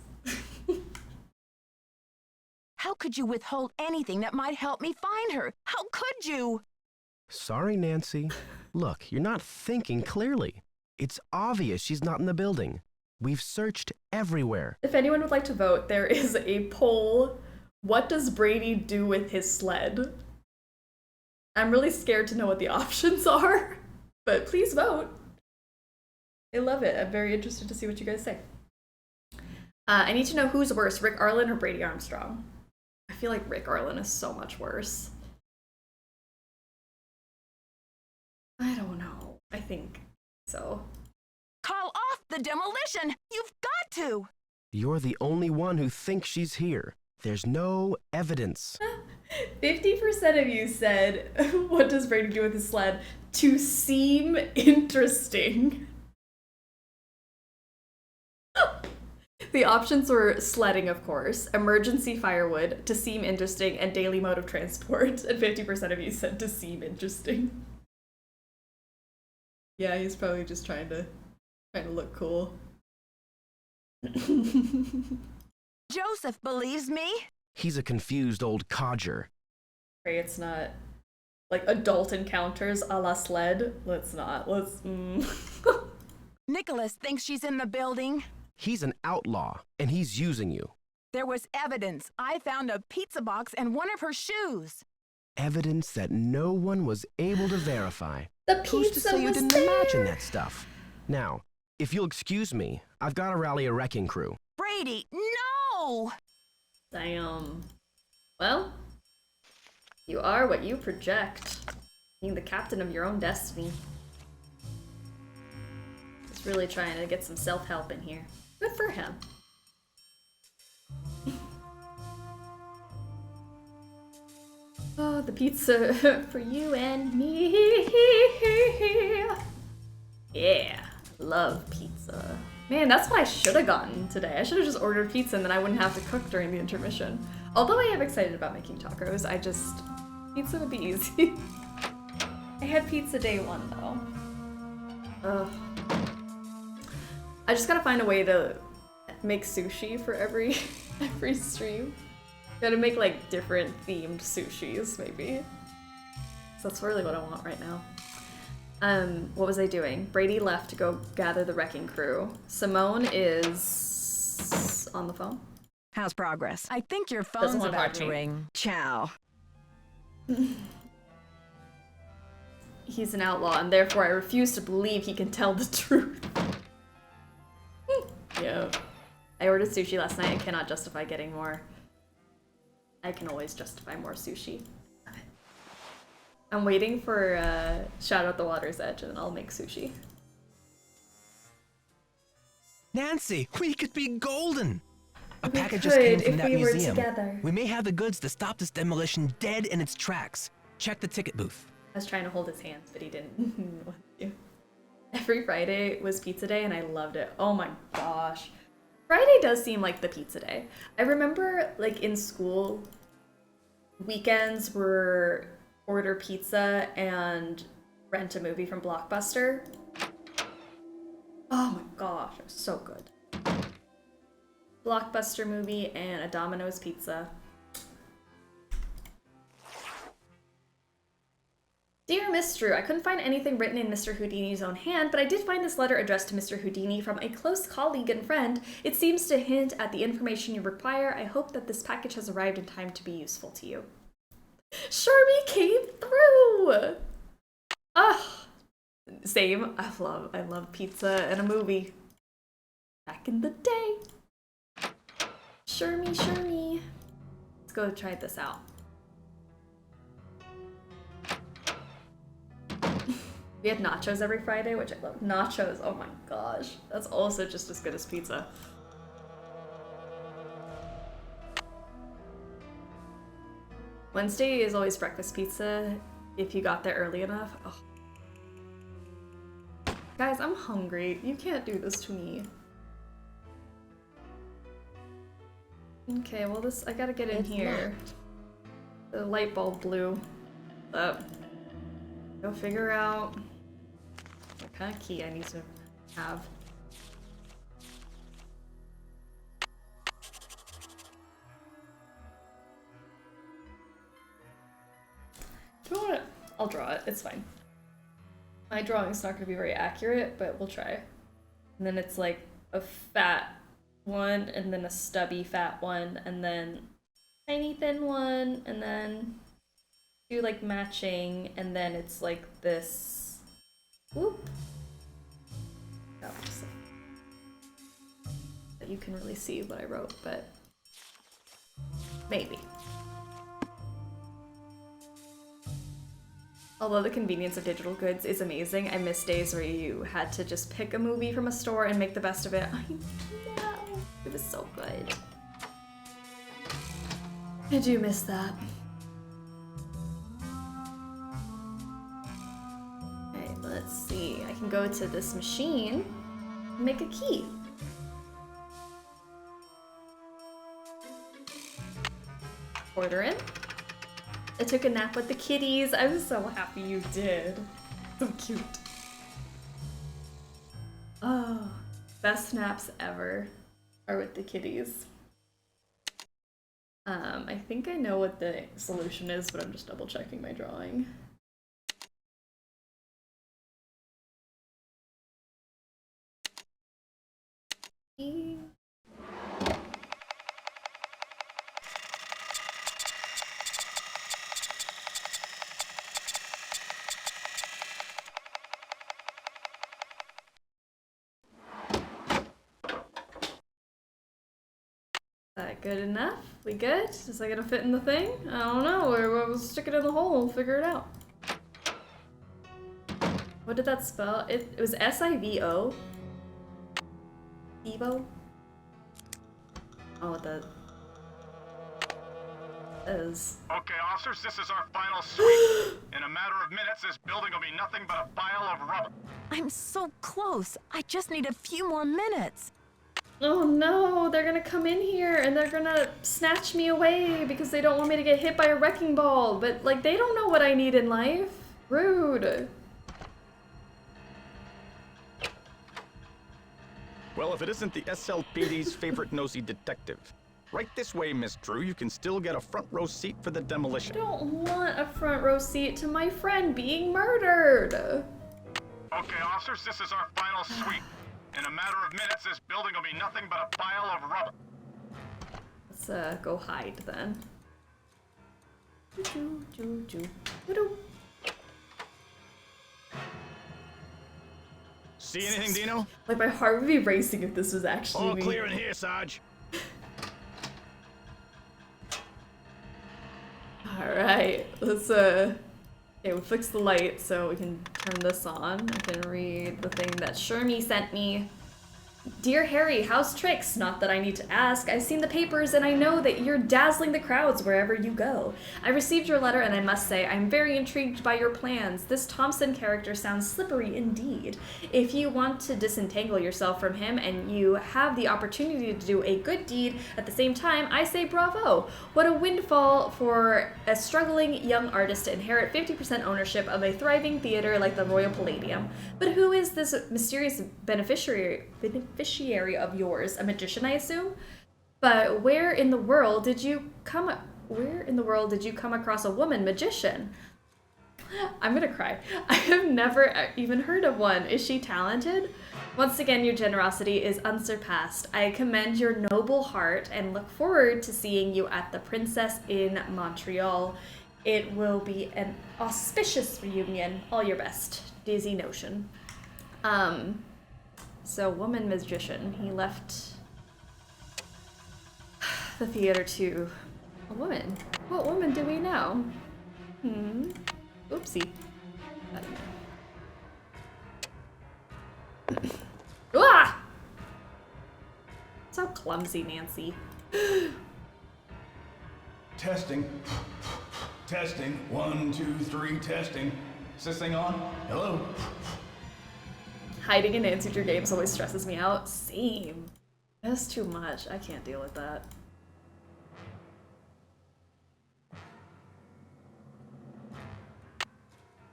How could you withhold anything that might help me find her? How could you? Sorry, Nancy. Look, you're not thinking clearly. It's obvious she's not in the building. We've searched everywhere. If anyone would like to vote, there is a poll. What does Brady do with his sled? I'm really scared to know what the options are, but please vote. I love it. I'm very interested to see what you guys say. I need to know who's worse, Rick Arlen or Brady Armstrong. I feel like Rick Arlen is so much worse. I don't know. I think so. Call off the demolition! You've got to! You're the only one who thinks she's here. There's no evidence. 50% of you said, what does Brady do with his sled? To seem interesting. The options were sledding, of course, emergency firewood, to seem interesting, and daily mode of transport. And 50% of you said to seem interesting. Yeah, he's probably just trying to look cool. Joseph believes me. He's a confused old codger. Pray it's not like adult encounters a la Sled. Let's not. Nicholas thinks she's in the building. He's an outlaw, and he's using you. There was evidence. I found a pizza box and one of her shoes. Evidence that no one was able to verify. The Who's to pizza say you was didn't there. imagine that stuff? Now, if you'll excuse me, I've got to rally a wrecking crew. Brady, no! Damn. Well, you are what you project. Being the captain of your own destiny. He's really trying to get some self-help in here. Good for him. Oh, the pizza for you and me. Yeah, love pizza. Man, that's what I should have gotten today. I should have just ordered pizza and then I wouldn't have to cook during the intermission. Although I am excited about making tacos, pizza would be easy. I had pizza day one though. Ugh. I just gotta find a way to make sushi for every stream. Gotta make like different themed sushis, maybe. So that's really what I want right now. What was I doing? Brady left to go gather the wrecking crew. Simone is on the phone. How's progress? I think your Doesn't phone's wanna about talk to to me. ring. Ciao. He's an outlaw, and therefore I refuse to believe he can tell the truth. Yeah. I ordered sushi last night. I cannot justify getting more. I can always justify more sushi. I'm waiting for Shout Out the Water's Edge, and then I'll make sushi. Nancy, we could be golden. A We package just came could from if that we were museum. together. We may have the goods to stop this demolition dead in its tracks. Check the ticket booth. I was trying to hold his hands, but he didn't want to. Every Friday was pizza day, and I loved it. Oh my gosh. Friday does seem like the pizza day. I remember, like, in school, weekends were order pizza and rent a movie from Blockbuster. Oh my gosh, it was so good. Blockbuster movie and a Domino's pizza. Dear Miss Drew, I couldn't find anything written in Mr. Houdini's own hand, but I did find this letter addressed to Mr. Houdini from a close colleague and friend. It seems to hint at the information you require. I hope that this package has arrived in time to be useful to you. Sharmy came through! Ah, same. I love pizza and a movie. Back in the day. Sharmy. Let's go try this out. We had nachos every Friday, which I love. Nachos, oh my gosh. That's also just as good as pizza. Wednesday is always breakfast pizza, if you got there early enough. Oh. Guys, I'm hungry. You can't do this to me. Okay, well I gotta get in here. The light bulb blew up. Go figure out what kind of key I need to have. Do you want it? I'll draw it. It's fine. My drawing's not going to be very accurate, but we'll try. And then it's like a fat one, and then a stubby fat one, and then tiny thin one, and then do like matching, and then it's like this. Whoop. Oh, so that you can really see what I wrote, but maybe. Although the convenience of digital goods is amazing, I miss days where you had to just pick a movie from a store and make the best of it. I know. It was so good. I do miss that. Okay, let's see. I can go to this machine and make a key. Order in. I took a nap with the kitties. I'm so happy you did. So cute. Oh, best naps ever are with the kitties. I think I know what the solution is, but I'm just double checking my drawing. That good enough? We good? Is that gonna fit in the thing? I don't know. We'll stick it in the hole. We'll figure it out. What did that spell? It was S-I-V-O? Evo? Oh, what that is. Okay, officers, this is our final sweep. In a matter of minutes, this building will be nothing but a pile of rubble. I'm so close. I just need a few more minutes. Oh no, they're gonna come in here and they're gonna snatch me away because they don't want me to get hit by a wrecking ball. But, like, they don't know what I need in life. Rude. Well, if it isn't the SLPD's favorite nosy detective. Right this way, Miss Drew. You can still get a front row seat for the demolition. I don't want a front row seat to my friend being murdered. Okay, officers, this is our final sweep. In a matter of minutes, this building will be nothing but a pile of rubble. Let's go hide then. See anything, Dino? Like, my heart would be racing if this was actually All me. clear in here, Sarge. Alright, let's okay, we'll fix the light so we can turn this on. I can read the thing that Shermie sent me. Dear Harry, how's tricks? Not that I need to ask. I've seen the papers and I know that you're dazzling the crowds wherever you go. I received your letter and I must say I'm very intrigued by your plans. This Thompson character sounds slippery indeed. If you want to disentangle yourself from him and you have the opportunity to do a good deed at the same time, I say bravo. What a windfall for a struggling young artist to inherit 50% ownership of a thriving theater like the Royal Palladium. But who is this mysterious beneficiary of yours? A magician, I assume? But where in the world did you come across a woman magician? I'm gonna cry. I have never even heard of one. Is she talented? Once again, your generosity is unsurpassed. I commend your noble heart and look forward to seeing you at the Princess in Montreal. It will be an auspicious reunion. All your best. Daisy Notion. So, woman magician. He left the theater to a woman. What woman do we know? Oopsie. Ah! So clumsy, Nancy. Testing. Testing. 1, 2, 3, testing. Is this thing on? Hello? Hiding in Nancy Drew games always stresses me out. Same. That's too much. I can't deal with that.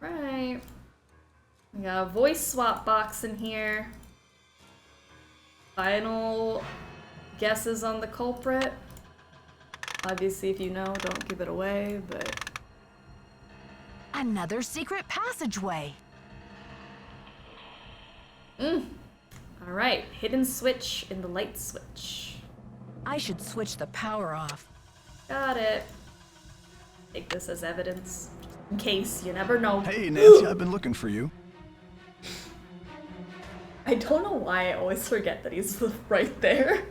Right. We got a voice swap box in here. Final guesses on the culprit. Obviously, if you know, don't give it away, but... Another secret passageway. Alright, hidden switch in the light switch. I should switch the power off. Got it. Take this as evidence. In case, you never know. Hey, Nancy, I've been looking for you. I don't know why I always forget that he's right there.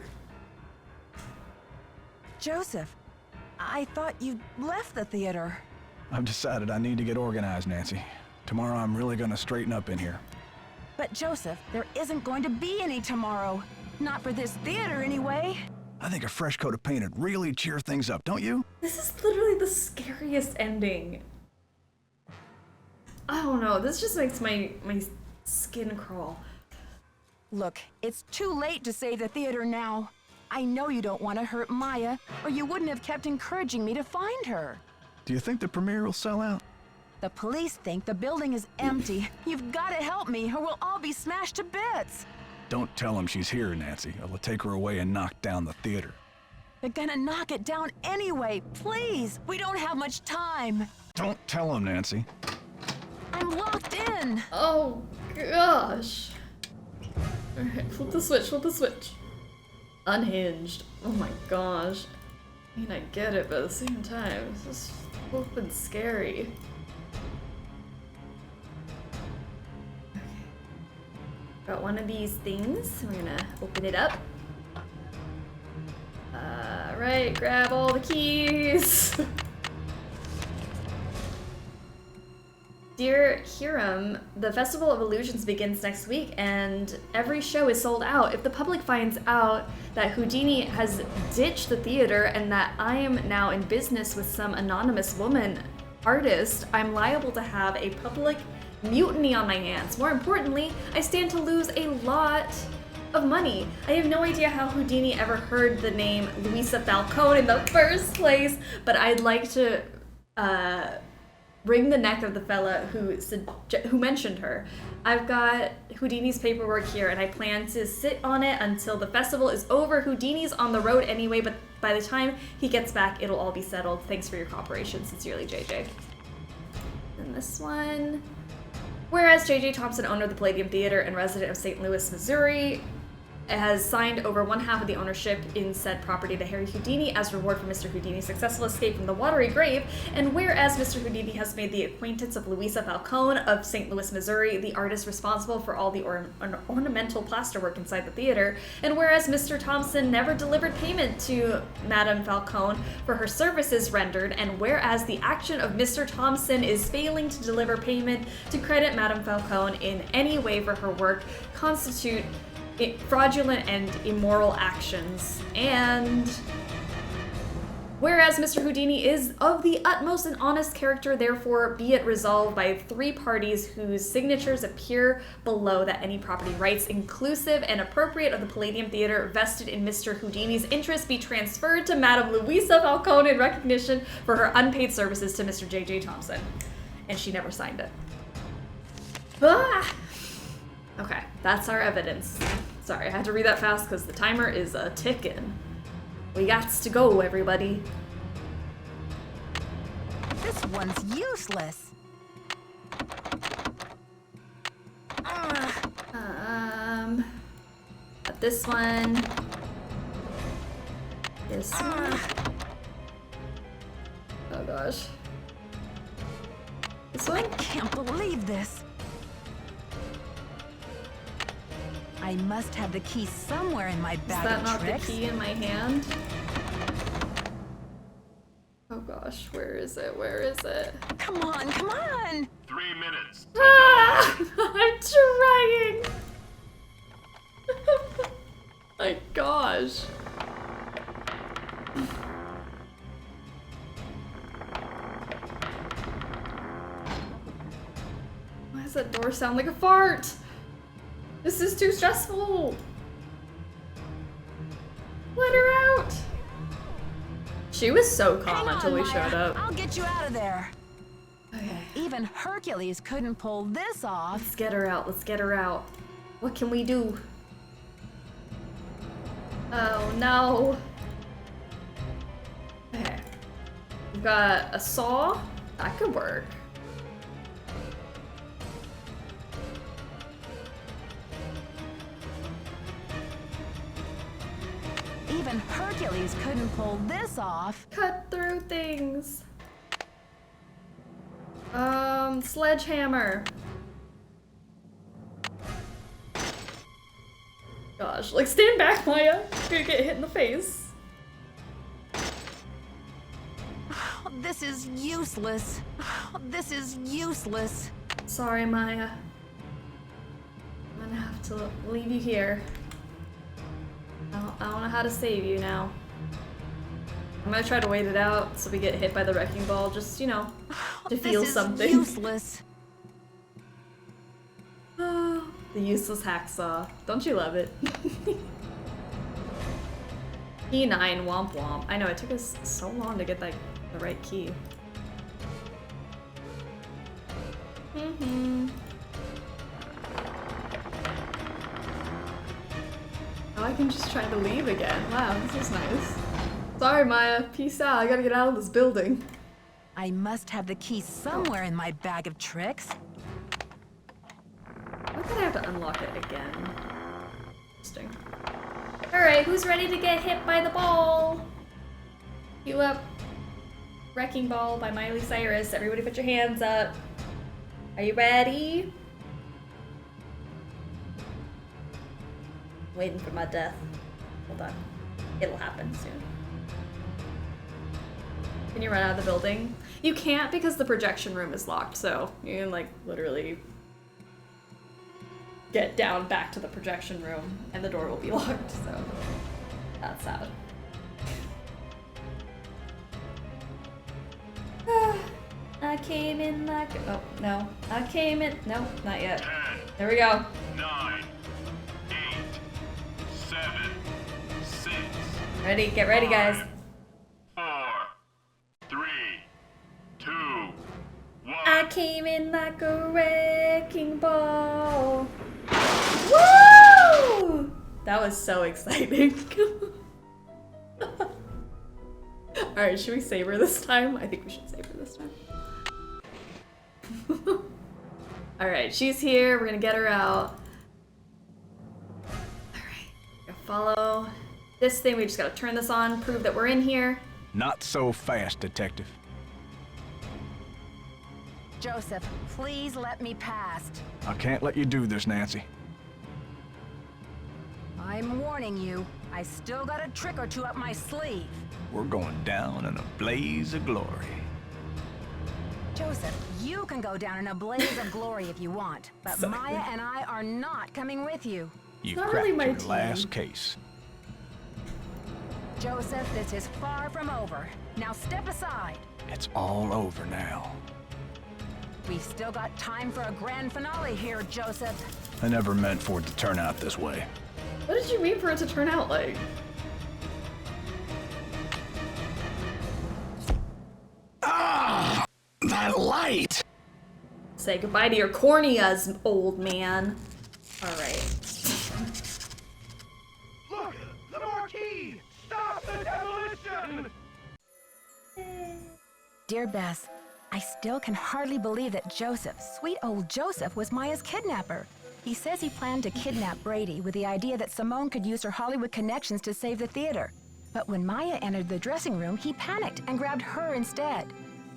Joseph, I thought you left the theater. I've decided I need to get organized, Nancy. Tomorrow I'm really gonna straighten up in here. But Joseph, there isn't going to be any tomorrow. Not for this theater, anyway. I think a fresh coat of paint would really cheer things up, don't you? This is literally the scariest ending. I don't know, this just makes my skin crawl. Look, it's too late to save the theater now. I know you don't want to hurt Maya, or you wouldn't have kept encouraging me to find her. Do you think the premiere will sell out? The police think the building is empty. You've got to help me, or we'll all be smashed to bits. Don't tell them she's here, Nancy. I'll take her away and knock down the theater. They're gonna knock it down anyway. Please, we don't have much time. Don't tell him, Nancy. I'm locked in. Oh, gosh. Alright, flip the switch. Unhinged. Oh my gosh. I mean, I get it, but at the same time, this is flippin' scary. Okay. Got one of these things. We're gonna open it up. Right, grab all the keys. Dear Hiram, the Festival of Illusions begins next week and every show is sold out. If the public finds out that Houdini has ditched the theater and that I am now in business with some anonymous woman artist, I'm liable to have a public mutiny on my hands. More importantly, I stand to lose a lot of money. I have no idea how Houdini ever heard the name Luisa Falcone in the first place, but I'd like to wring the neck of the fella who mentioned her. I've got Houdini's paperwork here and I plan to sit on it until the festival is over. Houdini's on the road anyway, but by the time he gets back, it'll all be settled. Thanks for your cooperation. Sincerely, JJ. And this one. Whereas J.J. Thompson, owner of the Palladium Theater and resident of St. Louis, Missouri, has signed over 1/2 of the ownership in said property to Harry Houdini as reward for Mr. Houdini's successful escape from the watery grave, and whereas Mr. Houdini has made the acquaintance of Luisa Falcone of St. Louis, Missouri, the artist responsible for all the ornamental plasterwork inside the theater, and whereas Mr. Thompson never delivered payment to Madame Falcone for her services rendered, and whereas the action of Mr. Thompson is failing to deliver payment to credit Madame Falcone in any way for her work, constitute fraudulent and immoral actions, and whereas Mr. Houdini is of the utmost and honest character, therefore be it resolved by 3 parties whose signatures appear below that any property rights inclusive and appropriate of the Palladium Theater vested in Mr. Houdini's interest be transferred to Madame Luisa Falcone in recognition for her unpaid services to Mr. J.J. Thompson. And she never signed it. Ah! Okay, that's our evidence. Sorry, I had to read that fast because the timer is ticking. We gots to go, everybody. This one's useless. Got this one. This one. Oh gosh. This one? I can't believe this. I must have the key somewhere in my bag of tricks. Is that not the key in my hand? Oh gosh, where is it? Where is it? Come on, come on! 3 minutes. Ah! I'm trying! My gosh. Why does that door sound like a fart? This is too stressful! Let her out! She was so calm until we showed up. I'll get you out of there. Okay. Even Hercules couldn't pull this off. Let's get her out. Let's get her out. What can we do? Oh no. Okay. We've got a saw. That could work. Even Hercules couldn't pull this off. Cut through things. Sledgehammer. Gosh, like stand back, Maya. You're gonna get hit in the face. This is useless. This is useless. Sorry, Maya. I'm gonna have to leave you here. I don't know how to save you now. I'm gonna try to wait it out so we get hit by the wrecking ball, just, you know, to feel something. This is useless. Oh, the useless hacksaw. Don't you love it? Key 9, womp womp. I know, it took us so long to get the right key. Oh, I can just try to leave again. Wow, this is nice. Sorry, Maya. Peace out. I gotta get out of this building. I must have the key somewhere in my bag of tricks. Why did I have to unlock it again? Interesting. Alright, who's ready to get hit by the ball? Cue up Wrecking Ball by Miley Cyrus. Everybody put your hands up. Are you ready? Waiting for my death. Hold on. It'll happen soon. Can you run out of the building? You can't because the projection room is locked, so you can like literally get down back to the projection room and the door will be locked, so that's sad. I came in like, oh no, I came in, no, not yet. 10, there we go. 9, 8, 7, 6. Ready, get ready, guys. 4, 3, 2, 1. I came in like a wrecking ball. Woo! That was so exciting. Alright, should we save her this time? I think we should save her this time. Alright, she's here. We're gonna get her out. Alright, gonna follow this thing. We just gotta turn this on, prove that we're in here. Not so fast, Detective. Joseph, please let me past. I can't let you do this, Nancy. I'm warning you, I still got a trick or two up my sleeve. We're going down in a blaze of glory. Joseph, you can go down in a blaze of glory if you want, but Sorry. Maya and I are not coming with you. You Not cracked really my your team. last case. Joseph, this is far from over. Now step aside. It's all over now. We've still got time for a grand finale here, Joseph. I never meant for it to turn out this way. What did you mean for it to turn out like? Ah! That light! Say goodbye to your corneas, old man. Alright. Look! The marquee! Stop the demolition! Dear Bess, I still can hardly believe that Joseph, sweet old Joseph, was Maya's kidnapper. He says he planned to kidnap Brady with the idea that Simone could use her Hollywood connections to save the theater. But when Maya entered the dressing room, he panicked and grabbed her instead.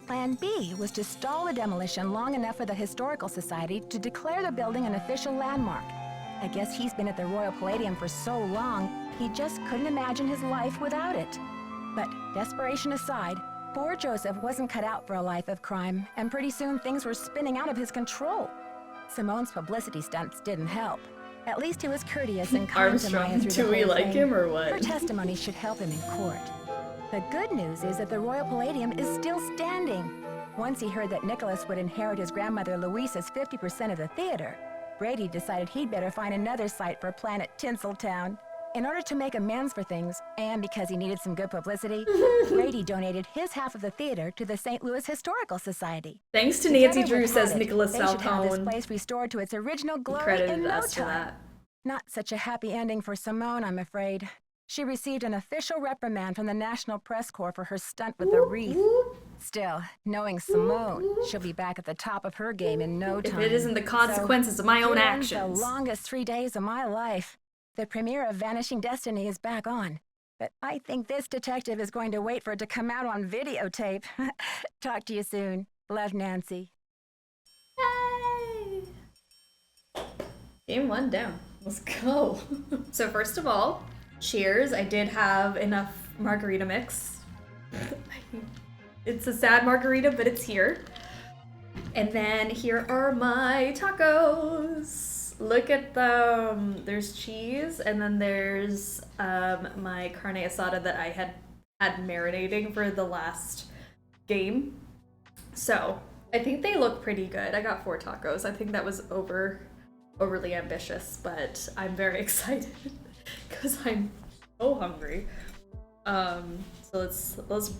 Plan B was to stall the demolition long enough for the Historical Society to declare the building an official landmark. I guess he's been at the Royal Palladium for so long, he just couldn't imagine his life without it. But desperation aside, poor Joseph wasn't cut out for a life of crime, and pretty soon things were spinning out of his control. Simone's publicity stunts didn't help. At least he was courteous and kind to Maya Armstrong, through do the we whole like thing. him or what? Her testimony should help him in court. The good news is that the Royal Palladium is still standing. Once he heard that Nicholas would inherit his grandmother Louisa's 50% of the theater, Brady decided he'd better find another site for Planet Tinseltown. In order to make amends for things, and because he needed some good publicity, Brady donated his half of the theater to the St. Louis Historical Society. Thanks to Together Nancy Drew, with says Haddock, Nicholas they should have this Falcone. place restored to its original glory Credited in no us for time. that. Not such a happy ending for Simone, I'm afraid. She received an official reprimand from the National Press Corps for her stunt with the wreath. Still, knowing Simone, she'll be back at the top of her game in no time. If it isn't the consequences of my own here ends actions. the longest 3 days of my life. The premiere of Vanishing Destiny is back on. But I think this detective is going to wait for it to come out on videotape. Talk to you soon. Love, Nancy. Yay! Game 1 down. Let's go. So first of all, cheers. I did have enough margarita mix. It's a sad margarita, but it's here. And then here are my tacos. Look at them. There's cheese, and then there's my carne asada that I had marinating for the last game. So I think they look pretty good. I got 4 tacos. I think that was overly ambitious, but I'm very excited because I'm so hungry. So let's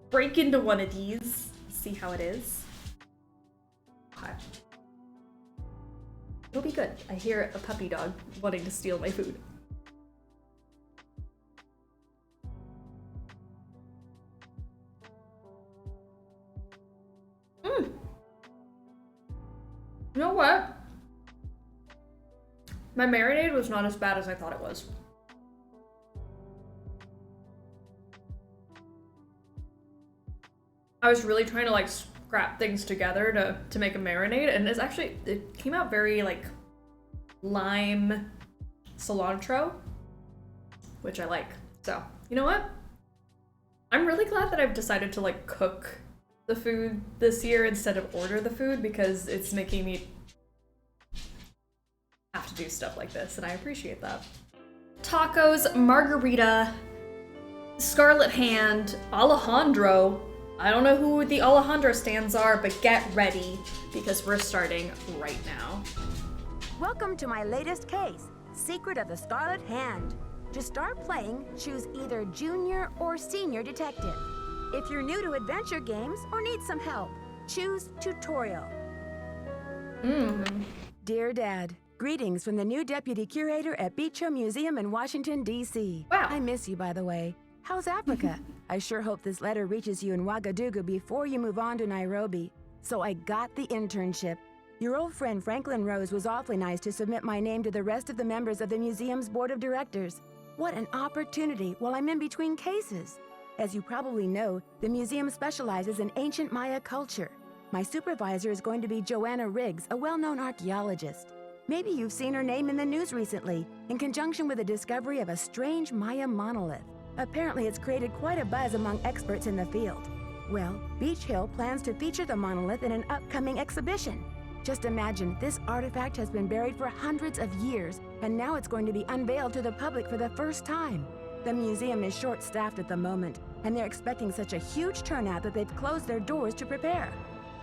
break into one of these, see how it is. Okay. It'll be good. I hear a puppy dog wanting to steal my food. You know what? My marinade was not as bad as I thought it was. I was really trying to like scrap things together to make a marinade, and it came out very like lime cilantro, which I like. So, you know what? I'm really glad that I've decided to like cook the food this year instead of order the food, because it's making me have to do stuff like this, and I appreciate that. Tacos, margarita, Scarlet Hand, Alejandro. I don't know who the Alejandro stands are, but get ready because we're starting right now. Welcome to my latest case, Secret of the Scarlet Hand. To start playing, choose either junior or senior detective. If you're new to adventure games or need some help, choose tutorial. Dear Dad, greetings from the new deputy curator at Beach Hill Museum in Washington, D.C. Wow. I miss you, by the way. How's Africa? I sure hope this letter reaches you in Ouagadougou before you move on to Nairobi. So I got the internship. Your old friend Franklin Rose was awfully nice to submit my name to the rest of the members of the museum's board of directors. What an opportunity while I'm in between cases. As you probably know, the museum specializes in ancient Maya culture. My supervisor is going to be Joanna Riggs, a well-known archaeologist. Maybe you've seen her name in the news recently, in conjunction with the discovery of a strange Maya monolith. Apparently, it's created quite a buzz among experts in the field. Well, Beach Hill plans to feature the monolith in an upcoming exhibition. Just imagine, this artifact has been buried for hundreds of years, and now it's going to be unveiled to the public for the first time. The museum is short-staffed at the moment, and they're expecting such a huge turnout that they've closed their doors to prepare.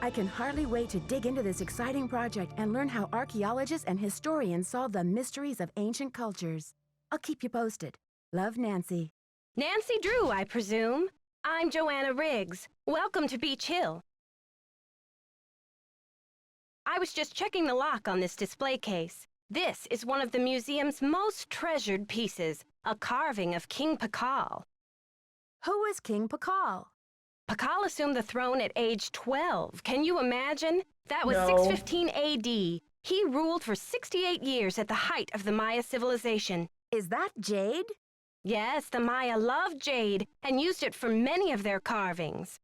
I can hardly wait to dig into this exciting project and learn how archaeologists and historians solve the mysteries of ancient cultures. I'll keep you posted. Love, Nancy. Nancy Drew, I presume. I'm Joanna Riggs. Welcome to Beach Hill. I was just checking the lock on this display case. This is one of the museum's most treasured pieces, a carving of King Pakal. Who is King Pakal? Pakal assumed the throne at age 12. Can you imagine? That was No. 615 AD. He ruled for 68 years at the height of the Maya civilization. Is that jade? Yes, the Maya loved jade and used it for many of their carvings.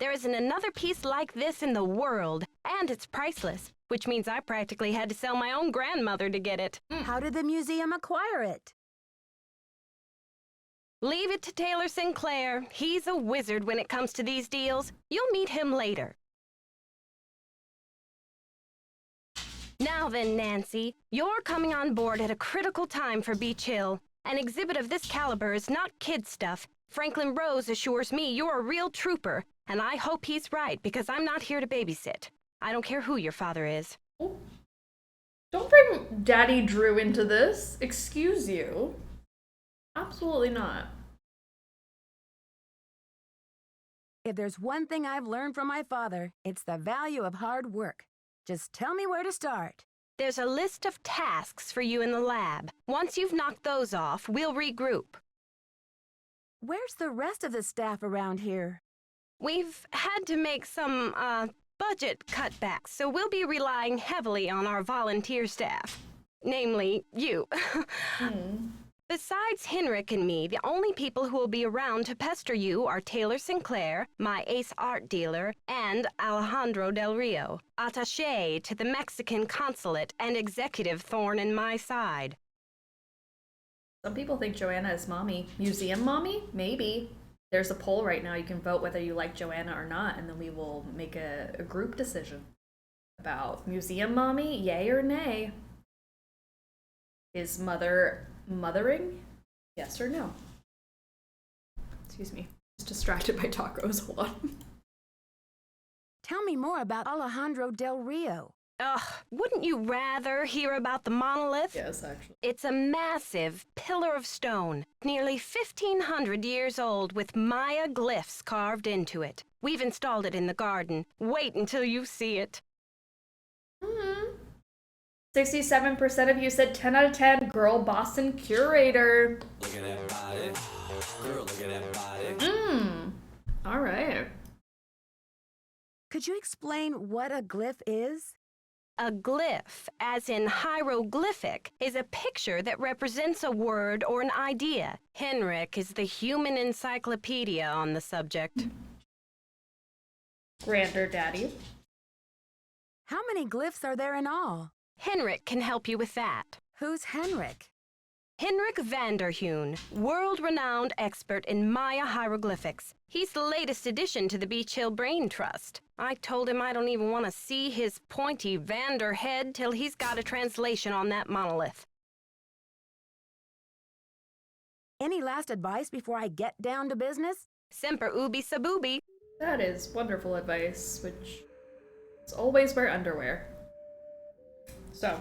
There isn't another piece like this in the world, and it's priceless, which means I practically had to sell my own grandmother to get it. How did the museum acquire it? Leave it to Taylor Sinclair. He's a wizard when it comes to these deals. You'll meet him later. Now then, Nancy, you're coming on board at a critical time for Beach Hill. An exhibit of this caliber is not kid stuff. Franklin Rose assures me you're a real trooper, and I hope he's right because I'm not here to babysit. I don't care who your father is. Don't bring Daddy Drew into this. Excuse you. Absolutely not. If there's one thing I've learned from my father, it's the value of hard work. Just tell me where to start. There's a list of tasks for you in the lab. Once you've knocked those off, we'll regroup. Where's the rest of the staff around here? We've had to make some, budget cutbacks, so we'll be relying heavily on our volunteer staff. Namely, you. Besides Henrik and me, the only people who will be around to pester you are Taylor Sinclair, my ace art dealer, and Alejandro Del Rio, attaché to the Mexican consulate and executive thorn in my side. Some people think Joanna is mommy. Museum mommy? Maybe. There's a poll right now. You can vote whether you like Joanna or not, and then we will make a group decision about museum mommy, yay or nay. Is mother mothering? Yes or no? Excuse me. Just distracted by tacos. Hold on. Tell me more about Alejandro Del Rio. Ugh, wouldn't you rather hear about the monolith? Yes, actually. It's a massive pillar of stone, nearly 1,500 years old, with Maya glyphs carved into it. We've installed it in the garden. Wait until you see it. 67% of you said 10 out of 10. Girl Boston curator. Look at that body. Girl, look at that body. All right. Could you explain what a glyph is? A glyph, as in hieroglyphic, is a picture that represents a word or an idea. Henrik is the human encyclopedia on the subject. Granddaddy. How many glyphs are there in all? Henrik can help you with that. Who's Henrik? Henrik Vanderhoon, world-renowned expert in Maya hieroglyphics. He's the latest addition to the Beach Hill Brain Trust. I told him I don't even want to see his pointy Vander head till he's got a translation on that monolith. Any last advice before I get down to business? Semper ubi sub ubi. That is wonderful advice, which is always wear underwear. So,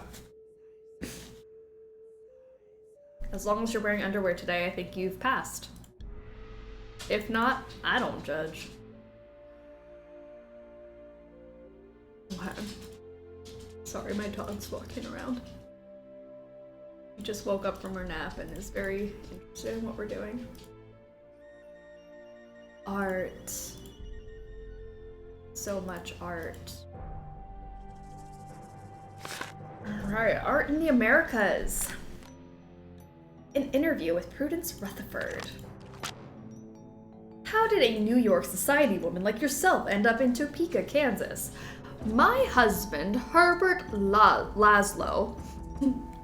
as long as you're wearing underwear today, I think you've passed. If not, I don't judge. What? Sorry, my dog's walking around. She just woke up from her nap and is very interested in what we're doing. Art. So much art. Alright, art in the Americas. An interview with Prudence Rutherford. How did a New York society woman like yourself end up in Topeka, Kansas? My husband, Herbert Laszlo,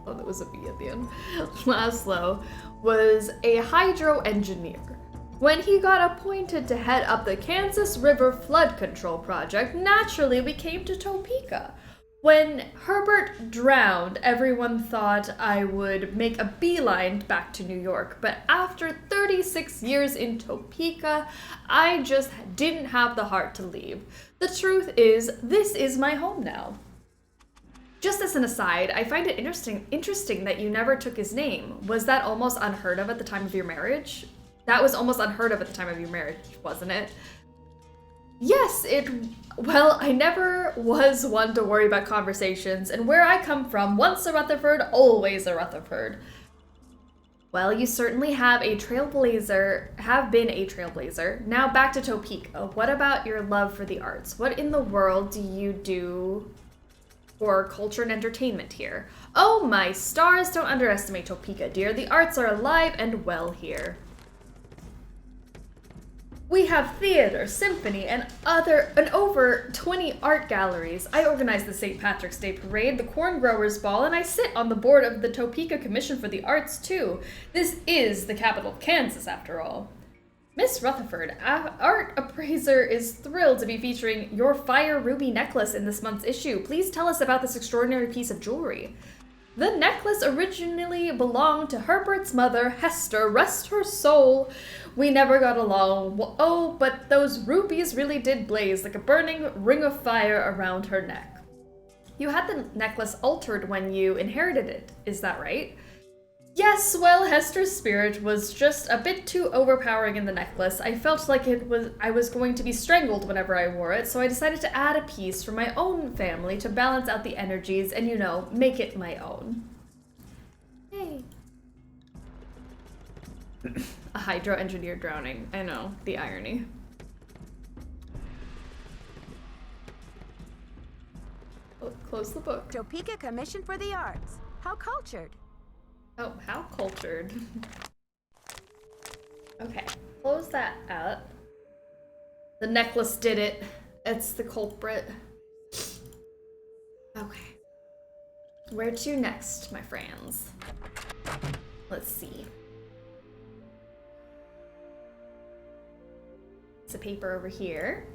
oh, that was a B at the end, Laszlo, was a hydro engineer. When he got appointed to head up the Kansas River Flood Control Project, naturally we came to Topeka. When Herbert drowned, everyone thought I would make a beeline back to New York, but after 36 years in Topeka, I just didn't have the heart to leave. The truth is, this is my home now. Just as an aside, I find it interesting that you never took his name. Was that almost unheard of at the time of your marriage? That was almost unheard of at the time of your marriage, wasn't it? Yes, well, I never was one to worry about conversations, and where I come from, once a Rutherford, always a Rutherford. Well, you certainly have been a trailblazer. Now back to Topeka. What about your love for the arts? What in the world do you do for culture and entertainment here? Oh my stars, don't underestimate Topeka, dear. The arts are alive and well here. We have theater, symphony, and over 20 art galleries. I organize the St. Patrick's Day Parade, the Corn Growers Ball, and I sit on the board of the Topeka Commission for the Arts, too. This is the capital of Kansas, after all. Miss Rutherford, art appraiser, is thrilled to be featuring your fire ruby necklace in this month's issue. Please tell us about this extraordinary piece of jewelry. The necklace originally belonged to Herbert's mother, Hester, rest her soul. We never got along. Oh, but those rubies really did blaze like a burning ring of fire around her neck. You had the necklace altered when you inherited it, is that right? Yes, well, Hester's spirit was just a bit too overpowering in the necklace. I felt like I was going to be strangled whenever I wore it, so I decided to add a piece for my own family to balance out the energies and, you know, make it my own. Hey. A hydro engineer drowning. I know, the irony. Oh, close the book. Topeka Commission for the Arts. How cultured. Oh, how cultured. Okay, close that up. The necklace did it. It's the culprit. Okay. Where to next, my friends? Let's see. It's a paper over here.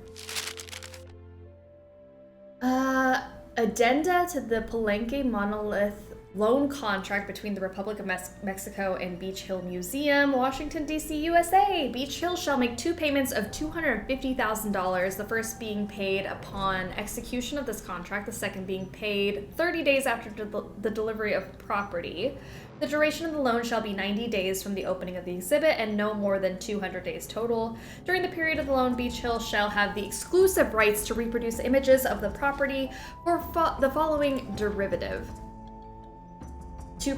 Addenda to the Palenque monolith loan contract between the Republic of Mexico and Beach Hill Museum, Washington, D.C., USA. Beach Hill shall make 2 payments of $250,000, the first being paid upon execution of this contract, the second being paid 30 days after the delivery of property. The duration of the loan shall be 90 days from the opening of the exhibit and no more than 200 days total. During the period of the loan, Beach Hill shall have the exclusive rights to reproduce images of the property for the following derivative. To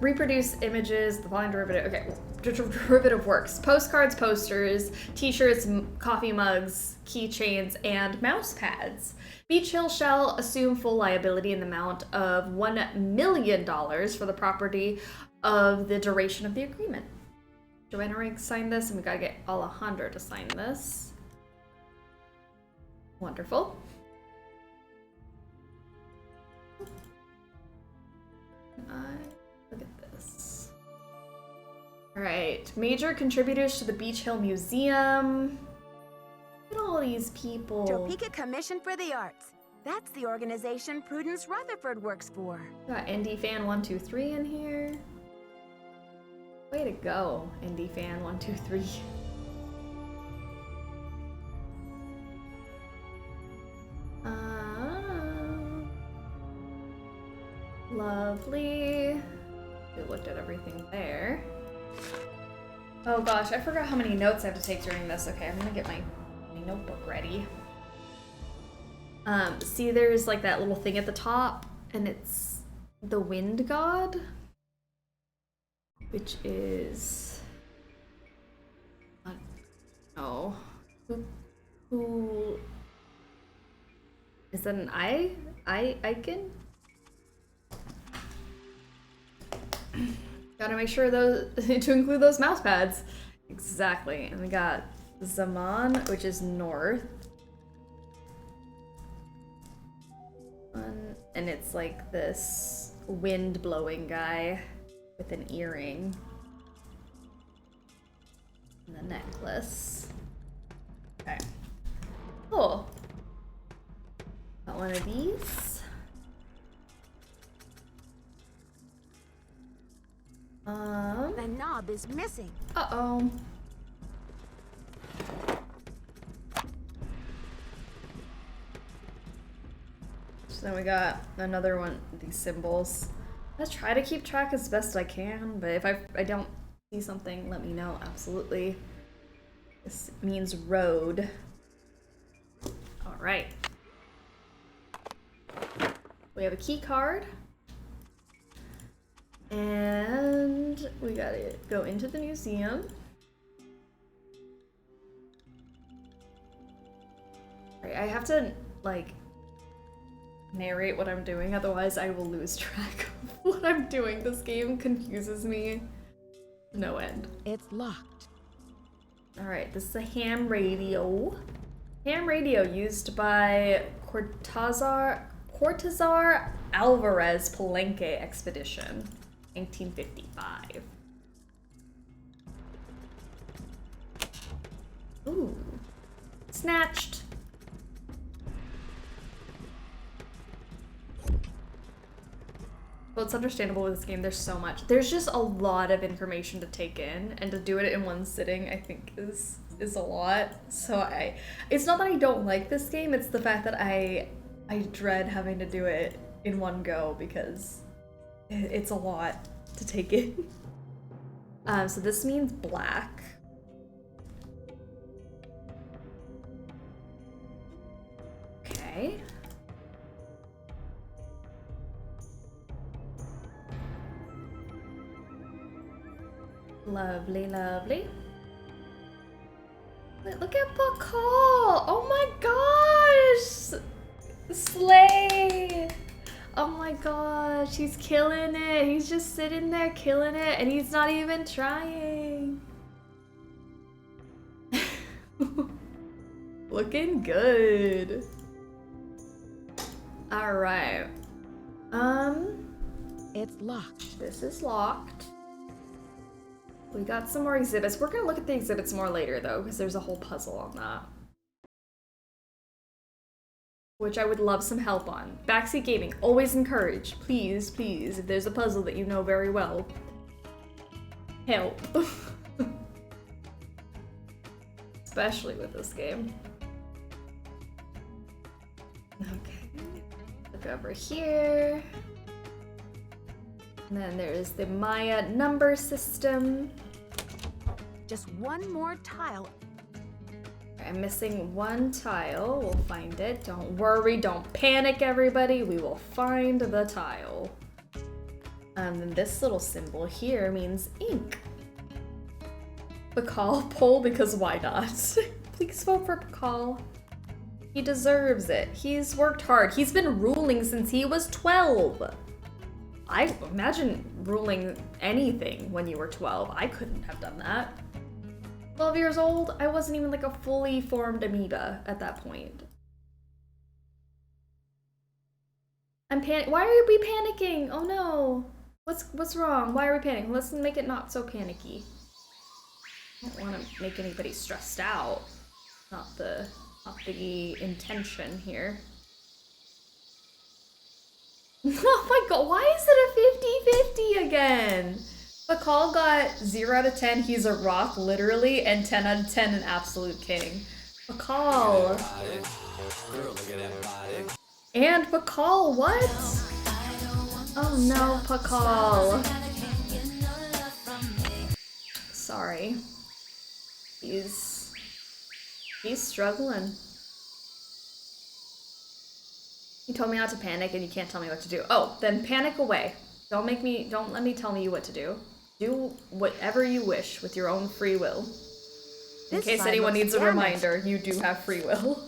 reproduce images, the following derivative, okay, derivative works. Postcards, posters, t-shirts, coffee mugs, keychains, and mouse pads. Beach Hill shall assume full liability in the amount of $1 million for the property of the duration of the agreement. Joanna Riggs signed this, and we gotta get all 100 to sign this. Wonderful. Look at this. Alright, major contributors to the Beach Hill Museum. Look at all these people. Topeka Commission for the Arts. That's the organization Prudence Rutherford works for. Got Indie Fan 123 in here. Way to go, Indie Fan 123. Lovely. We looked at everything there. Oh gosh, I forgot how many notes I have to take during this. Okay, I'm gonna get my notebook ready. See, there's like that little thing at the top, and it's the wind god, which is, oh, who is that? An icon? Gotta make sure those to include those mouse pads. Exactly. And we got Zaman, which is north. And it's like this wind blowing guy with an earring. And a necklace. Okay. Cool. Got one of these. The knob is missing. Uh-oh. So then we got another one of these symbols. I try to keep track as best I can, but if I don't see something, let me know, absolutely. This means road. All right. We have a key card. And we gotta go into the museum. Right, I have to, like, narrate what I'm doing, otherwise I will lose track of what I'm doing. This game confuses me to no end. It's locked. Alright, this is a ham radio. Ham radio used by Cortazar Alvarez Palenque expedition. 1955. Ooh. Snatched. Well, it's understandable with this game, there's so much. There's just a lot of information to take in, and to do it in one sitting, I think is a lot. So it's not that I don't like this game, it's the fact that I dread having to do it in one go, because it's a lot to take in. So this means black. Okay. Lovely, lovely. Wait, look at Bacall! Oh my gosh! Slay! Oh my gosh, he's killing it. He's just sitting there killing it, and he's not even trying. Looking good. All right. It's locked. This is locked. We got some more exhibits. We're gonna look at the exhibits more later though, because there's a whole puzzle on that, which I would love some help on. Backseat gaming, always encourage. Please, please, if there's a puzzle that you know very well, help. Especially with this game. Okay, look over here. And then there's the Maya number system. Just one more tile. I'm missing one tile. We'll find it. Don't worry, don't panic, everybody. We will find the tile. And this little symbol here means ink. Bacall poll because why not? Please vote for Bacall. He deserves it. He's worked hard. He's been ruling since he was 12. I imagine ruling anything when you were 12. I couldn't have done that. 12 years old, I wasn't even like a fully formed amoeba at that point. Why are we panicking? Oh no. What's wrong? Why are we panicking? Let's make it not so panicky. I don't want to make anybody stressed out. Not the intention here. Oh my god, why is it a 50-50 again? Bacall got 0 out of 10, he's a rock, literally, and 10 out of 10, an absolute king. Bacall. And Bacall, what? Oh no, Bacall. Sorry. He's struggling. You told me not to panic and you can't tell me what to do. Oh, then panic away. Don't let me tell you what to do. Do whatever you wish with your own free will. In case anyone needs a reminder, you do have free will.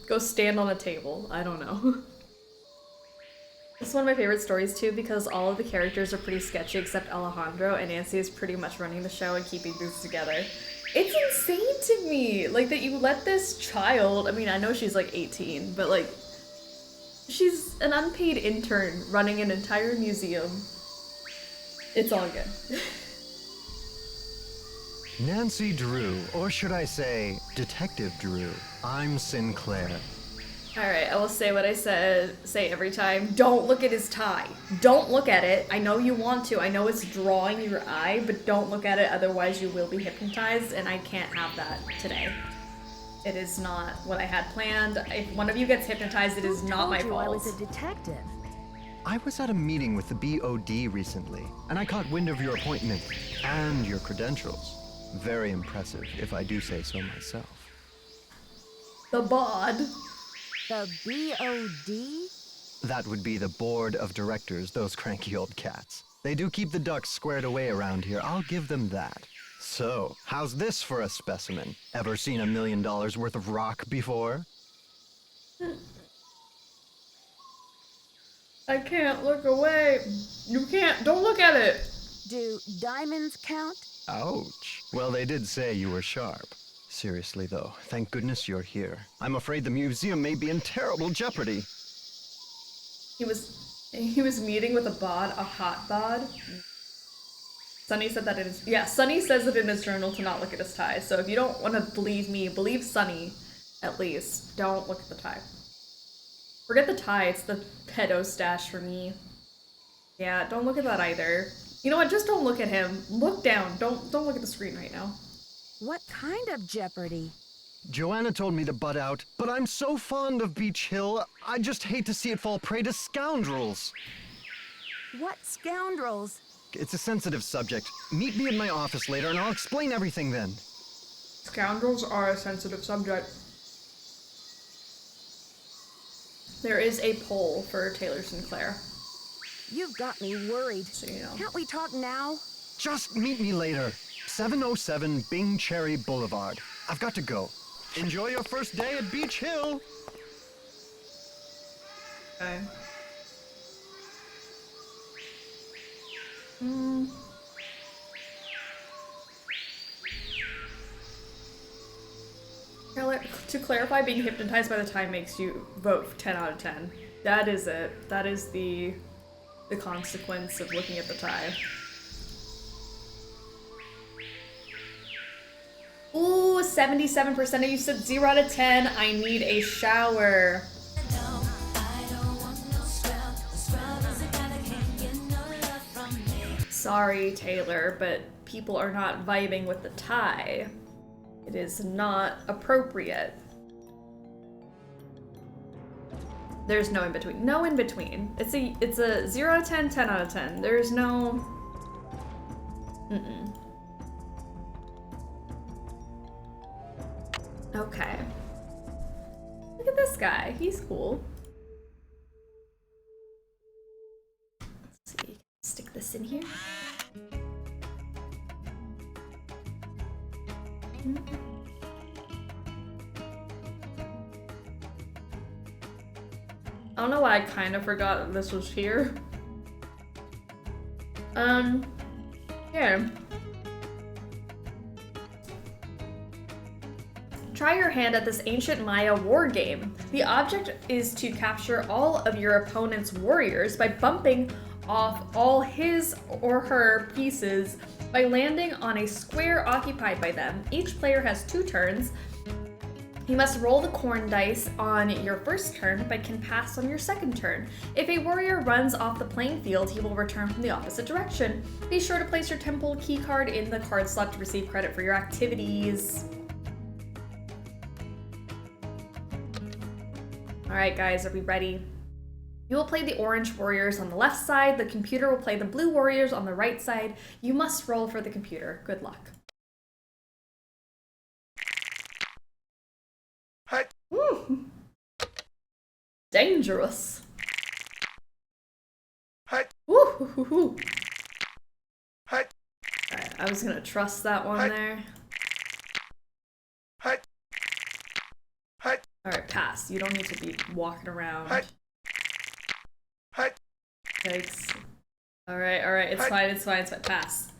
Go stand on a table. I don't know. This is one of my favorite stories too because all of the characters are pretty sketchy except Alejandro, and Nancy is pretty much running the show and keeping things together. It's insane to me, like, that you let this child, I mean, I know she's like 18, but like, she's an unpaid intern running an entire museum. It's all good. Nancy Drew, or should I say, Detective Drew. I'm Sinclair. Alright, I will say what I say every time. Don't look at his tie. Don't look at it. I know you want to. I know it's drawing your eye, but don't look at it, otherwise you will be hypnotized, and I can't have that today. It is not what I had planned. If one of you gets hypnotized, it is not my fault. I was a detective. I was at a meeting with the BOD recently, and I caught wind of your appointment and your credentials. Very impressive, if I do say so myself. The bod. The BOD? That would be the board of directors, those cranky old cats. They do keep the ducks squared away around here, I'll give them that. So, how's this for a specimen? Ever seen $1 million worth of rock before? I can't look away. You can't. Don't look at it. Do diamonds count? Ouch. Well, they did say you were sharp. Seriously, though, thank goodness you're here. I'm afraid the museum may be in terrible jeopardy. He was meeting with a hot bod. Sunny said that Sunny says it in his journal to not look at his tie. So if you don't want to believe me, believe Sunny, at least. Don't look at the tie. Forget the tie, it's the pedo stash for me. Yeah, don't look at that either. You know what, just don't look at him. Look down, don't look at the screen right now. What kind of jeopardy? Joanna told me to butt out, but I'm so fond of Beach Hill, I just hate to see it fall prey to scoundrels. What scoundrels? It's a sensitive subject. Meet me in my office later and I'll explain everything then. Scoundrels are a sensitive subject. There is a poll for Taylor Sinclair. You've got me worried. So you know. Can't we talk now? Just meet me later. 707 Bing Cherry Boulevard. I've got to go. Enjoy your first day at Beach Hill. Okay. To clarify, being hypnotized by the time makes you vote 10 out of 10. That is it. That is the consequence of looking at the tie. Ooh, 77% of you said 0 out of 10. I need a shower. Sorry, Taylor, but people are not vibing with the tie. It is not appropriate. There's no in between. No in between. It's a 0 out of 10, 10 out of 10. There's no... Okay. Look at this guy. He's cool. Let's put this in here. I don't know why I kind of forgot that this was here. Here. Try your hand at this ancient Maya war game. The object is to capture all of your opponent's warriors by bumping off all his or her pieces by landing on a square occupied by them. Each player has 2 turns. You must roll the corn dice on your first turn, but can pass on your second turn. If a warrior runs off the playing field, he will return from the opposite direction. Be sure to place your temple key card in the card slot to receive credit for your activities. Alright guys, are we ready? You will play the orange warriors on the left side. The computer will play the blue warriors on the right side. You must roll for the computer. Good luck. Ooh. Dangerous. Ooh. Alright, I was gonna trust that one there. Alright, pass. You don't need to be walking around. Thanks. Alright, it's fine. Pass.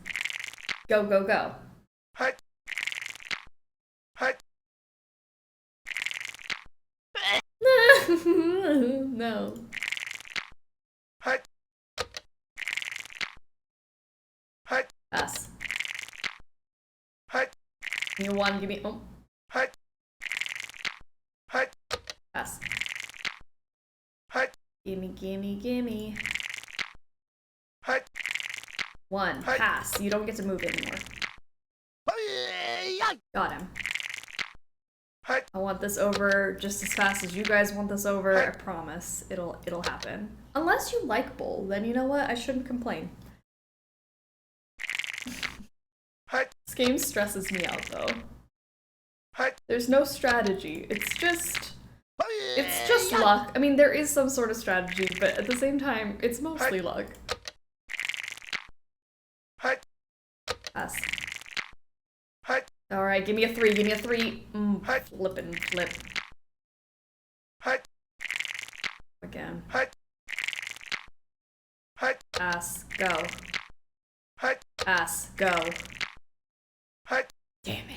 Go. No. Pass. Give me 1, give me... Oh. Pass. Gimme. 1. Pass. You don't get to move anymore. Got him. I want this over just as fast as you guys want this over. I promise. It'll happen. Unless you like Bull, then you know what? I shouldn't complain. This game stresses me out though. There's no strategy. It's just luck. I mean, there is some sort of strategy, but at the same time, it's mostly luck. Pass. Alright, give me a 3, Flip and flip. Again. Pass, go. Pass, go. Damn it.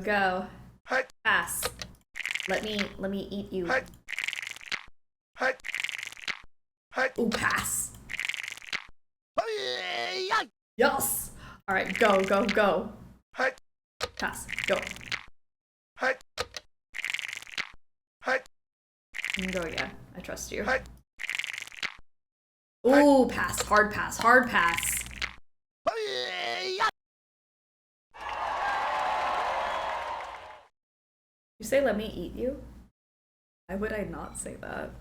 Go. Pass. Let me eat you. Ooh, pass. Yes! Alright, go. Pass, go. You can go again. I trust you. Ooh, pass. Hard pass. You say let me eat you? Why would I not say that?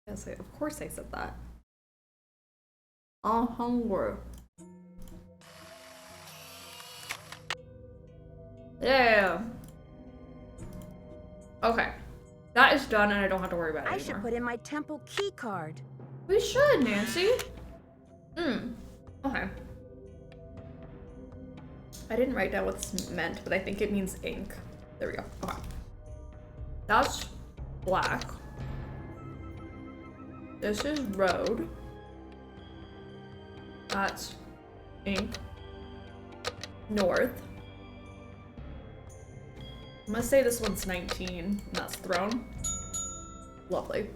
Yes, of course I said that. I'm hungry. Yeah. Okay. That is done and I don't have to worry about it anymore. I should put in my temple key card. We should, Nancy. Okay. I didn't write down what's meant, but I think it means ink. There we go. Okay. That's black. This is road. That's ink. North. I'm gonna say this one's 19, and that's throne. Lovely.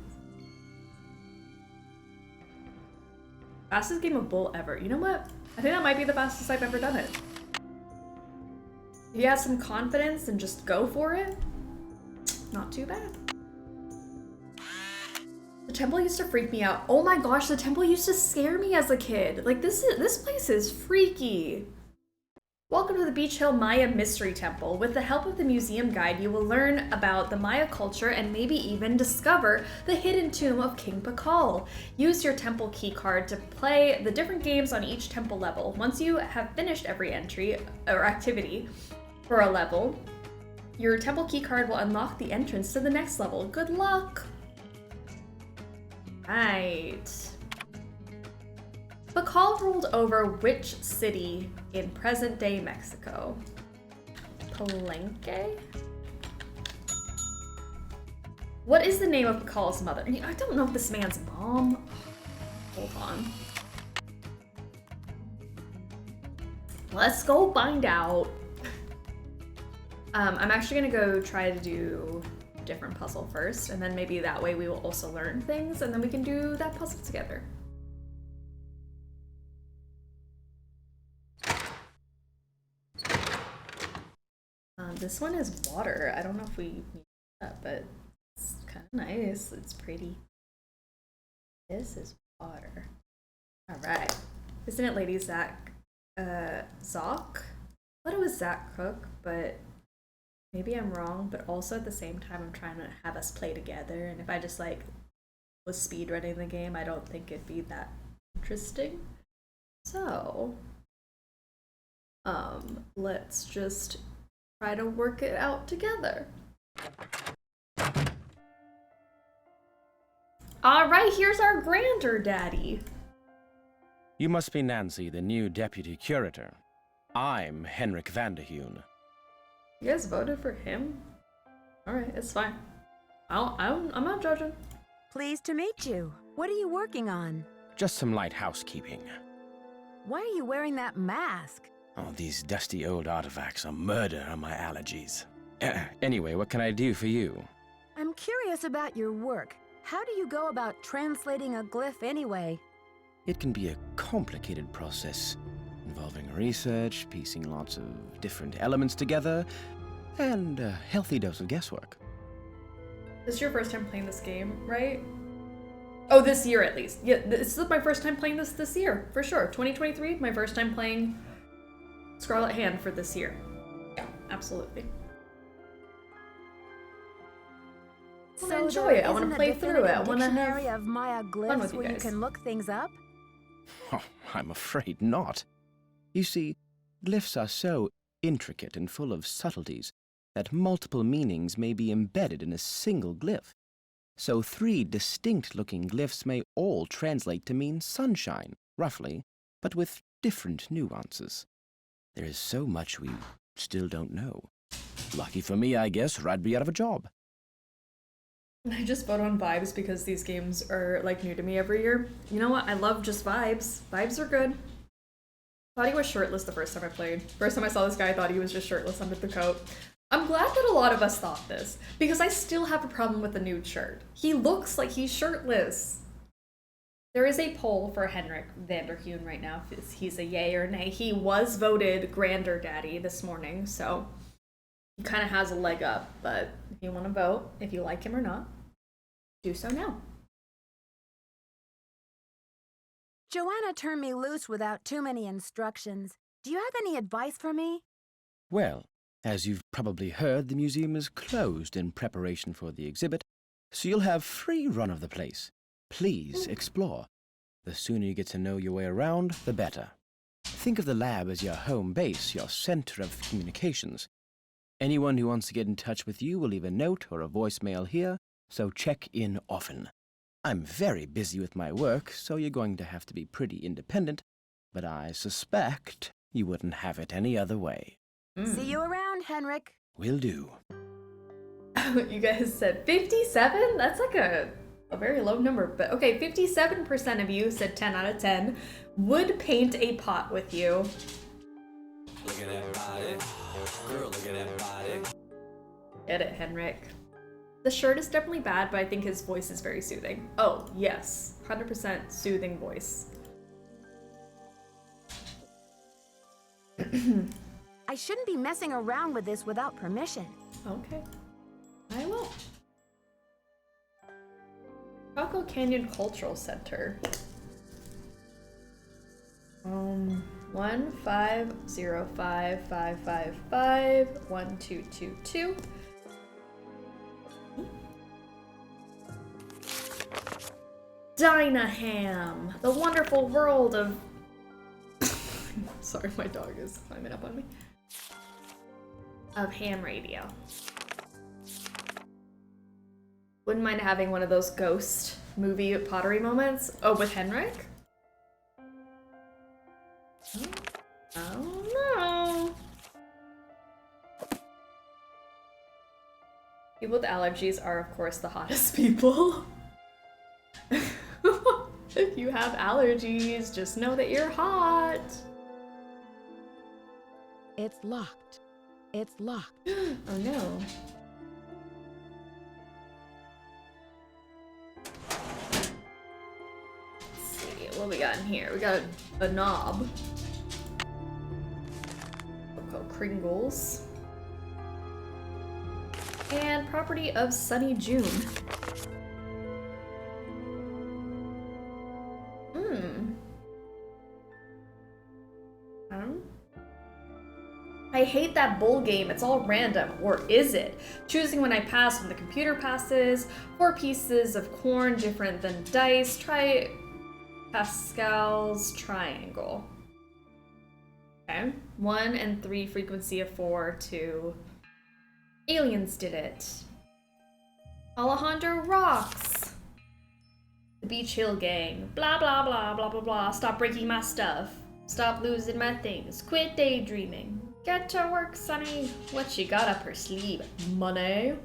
Fastest game of Bull ever. You know what? I think that might be the fastest I've ever done it. If you have some confidence and just go for it, not too bad. The temple used to freak me out. Oh my gosh, the temple used to scare me as a kid. Like this place is freaky. Welcome to the Beach Hill Maya Mystery Temple. With the help of the museum guide, you will learn about the Maya culture and maybe even discover the hidden tomb of King Pakal. Use your temple key card to play the different games on each temple level. Once you have finished every entry or activity for a level, your temple key card will unlock the entrance to the next level. Good luck! Right. Bacall ruled over which city in present-day Mexico? Palenque? What is the name of Bacall's mother? I don't know this man's mom. Hold on. Let's go find out. I'm actually gonna go try to do a different puzzle first, and then maybe that way we will also learn things, and then we can do that puzzle together. This one is water. I don't know if we need that, but it's kind of nice. It's pretty. This is water. All right. Isn't it Lady Zach? Zoc? I thought it was Zach Cook, but maybe I'm wrong. But also at the same time, I'm trying to have us play together. And if I just like was speedrunning the game, I don't think it'd be that interesting. So, let's just try to work it out together. All right, here's our Granddaddy. You must be Nancy, the new deputy curator. I'm Henrik van der Hoon. You guys voted for him? All right, it's fine. I'm not judging. Pleased to meet you. What are you working on? Just some light housekeeping. Why are you wearing that mask? Oh, these dusty old artifacts are murder on my allergies. Anyway, what can I do for you? I'm curious about your work. How do you go about translating a glyph anyway? It can be a complicated process, involving research, piecing lots of different elements together, and a healthy dose of guesswork. This is your first time playing this game, right? Oh, this year at least. Yeah, this is my first time playing this year, for sure. 2023, my first time playing Scarlet Hand for this year. Yeah, absolutely. I want to enjoy it. I want to play through it. I want to have of Maya glyphs fun with you where you guys. can look things up? Oh, I'm afraid not. You see, glyphs are so intricate and full of subtleties that multiple meanings may be embedded in a single glyph. So 3 distinct-looking glyphs may all translate to mean sunshine, roughly, but with different nuances. There is so much we still don't know. Lucky for me, I guess, or I'd be out of a job. I just vote on vibes because these games are like new to me every year. You know what? I love just vibes. Vibes are good. Thought he was shirtless the first time I played. First time I saw this guy, I thought he was just shirtless under the coat. I'm glad that a lot of us thought this, because I still have a problem with the nude shirt. He looks like he's shirtless. There is a poll for Henrik van der Hoon right now, if he's a yay or nay. He was voted Granddaddy this morning, so he kind of has a leg up, but if you want to vote, if you like him or not, do so now. Joanna turned me loose without too many instructions. Do you have any advice for me? Well, as you've probably heard, the museum is closed in preparation for the exhibit, so you'll have free run of the place. Please explore. The sooner you get to know your way around, the better. Think of the lab as your home base, your center of communications. Anyone who wants to get in touch with you will leave a note or a voicemail here, so check in often. I'm very busy with my work, so you're going to have to be pretty independent, but I suspect you wouldn't have it any other way. See you around, Henrik. Will do. You guys said 57? That's like a very low number, but okay, 57% of you said 10 out of 10 would paint a pot with you. Look at that body. Girl, look at that body. Get it, Henrik. The shirt is definitely bad, but I think his voice is very soothing. Oh, yes. 100% soothing voice. I shouldn't be messing around with this without permission. Okay. I will. Chaco Canyon Cultural Center. 15055551222. Dynaham, the wonderful world of... Sorry, my dog is climbing up on me. Of ham radio. Wouldn't mind having one of those ghost movie pottery moments. Oh, with Henrik? Oh no. People with allergies are, of course, the hottest people. If you have allergies, just know that you're hot. It's locked. It's locked. Oh no. Let's see, what we got in here? We got a knob. We'll call Kringles. And property of Sunny June. I hate that bowl game. It's all random. Or is it? Choosing when I pass when the computer passes. 4 pieces of corn different than dice. Try Pascal's triangle. Okay. 1 and 3 frequency of 4 to aliens did it. Alejandro rocks. The Beach Hill gang. Blah blah blah blah blah blah. Stop breaking my stuff. Stop losing my things. Quit daydreaming. Get to work, Sunny. What she got up her sleeve? Money.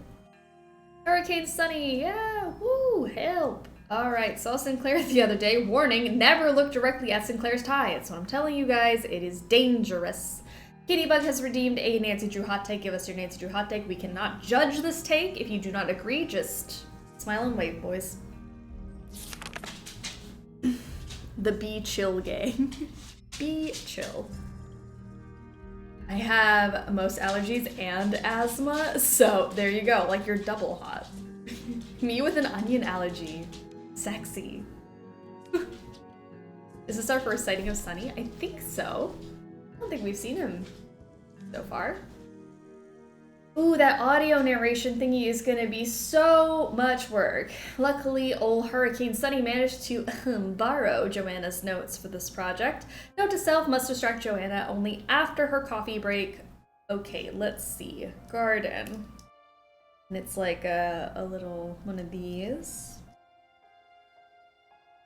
Hurricane Sunny. Yeah. Woo. Help. Alright, saw Sinclair the other day. Warning, never look directly at Sinclair's tie. That's what I'm telling you guys. It is dangerous. Kittybug has redeemed a Nancy Drew hot take. Give us your Nancy Drew hot take. We cannot judge this take. If you do not agree, just smile and wave, boys. The Be Chill gang. Be chill. I have most allergies and asthma, so there you go. Like, you're double hot. Me with an onion allergy. Sexy. Is this our first sighting of Sunny? I think so. I don't think we've seen him so far. Ooh, that audio narration thingy is gonna be so much work. Luckily, old Hurricane Sunny managed to borrow Joanna's notes for this project. Note to self, must distract Joanna only after her coffee break. Okay, let's see. Garden. And it's like a little one of these.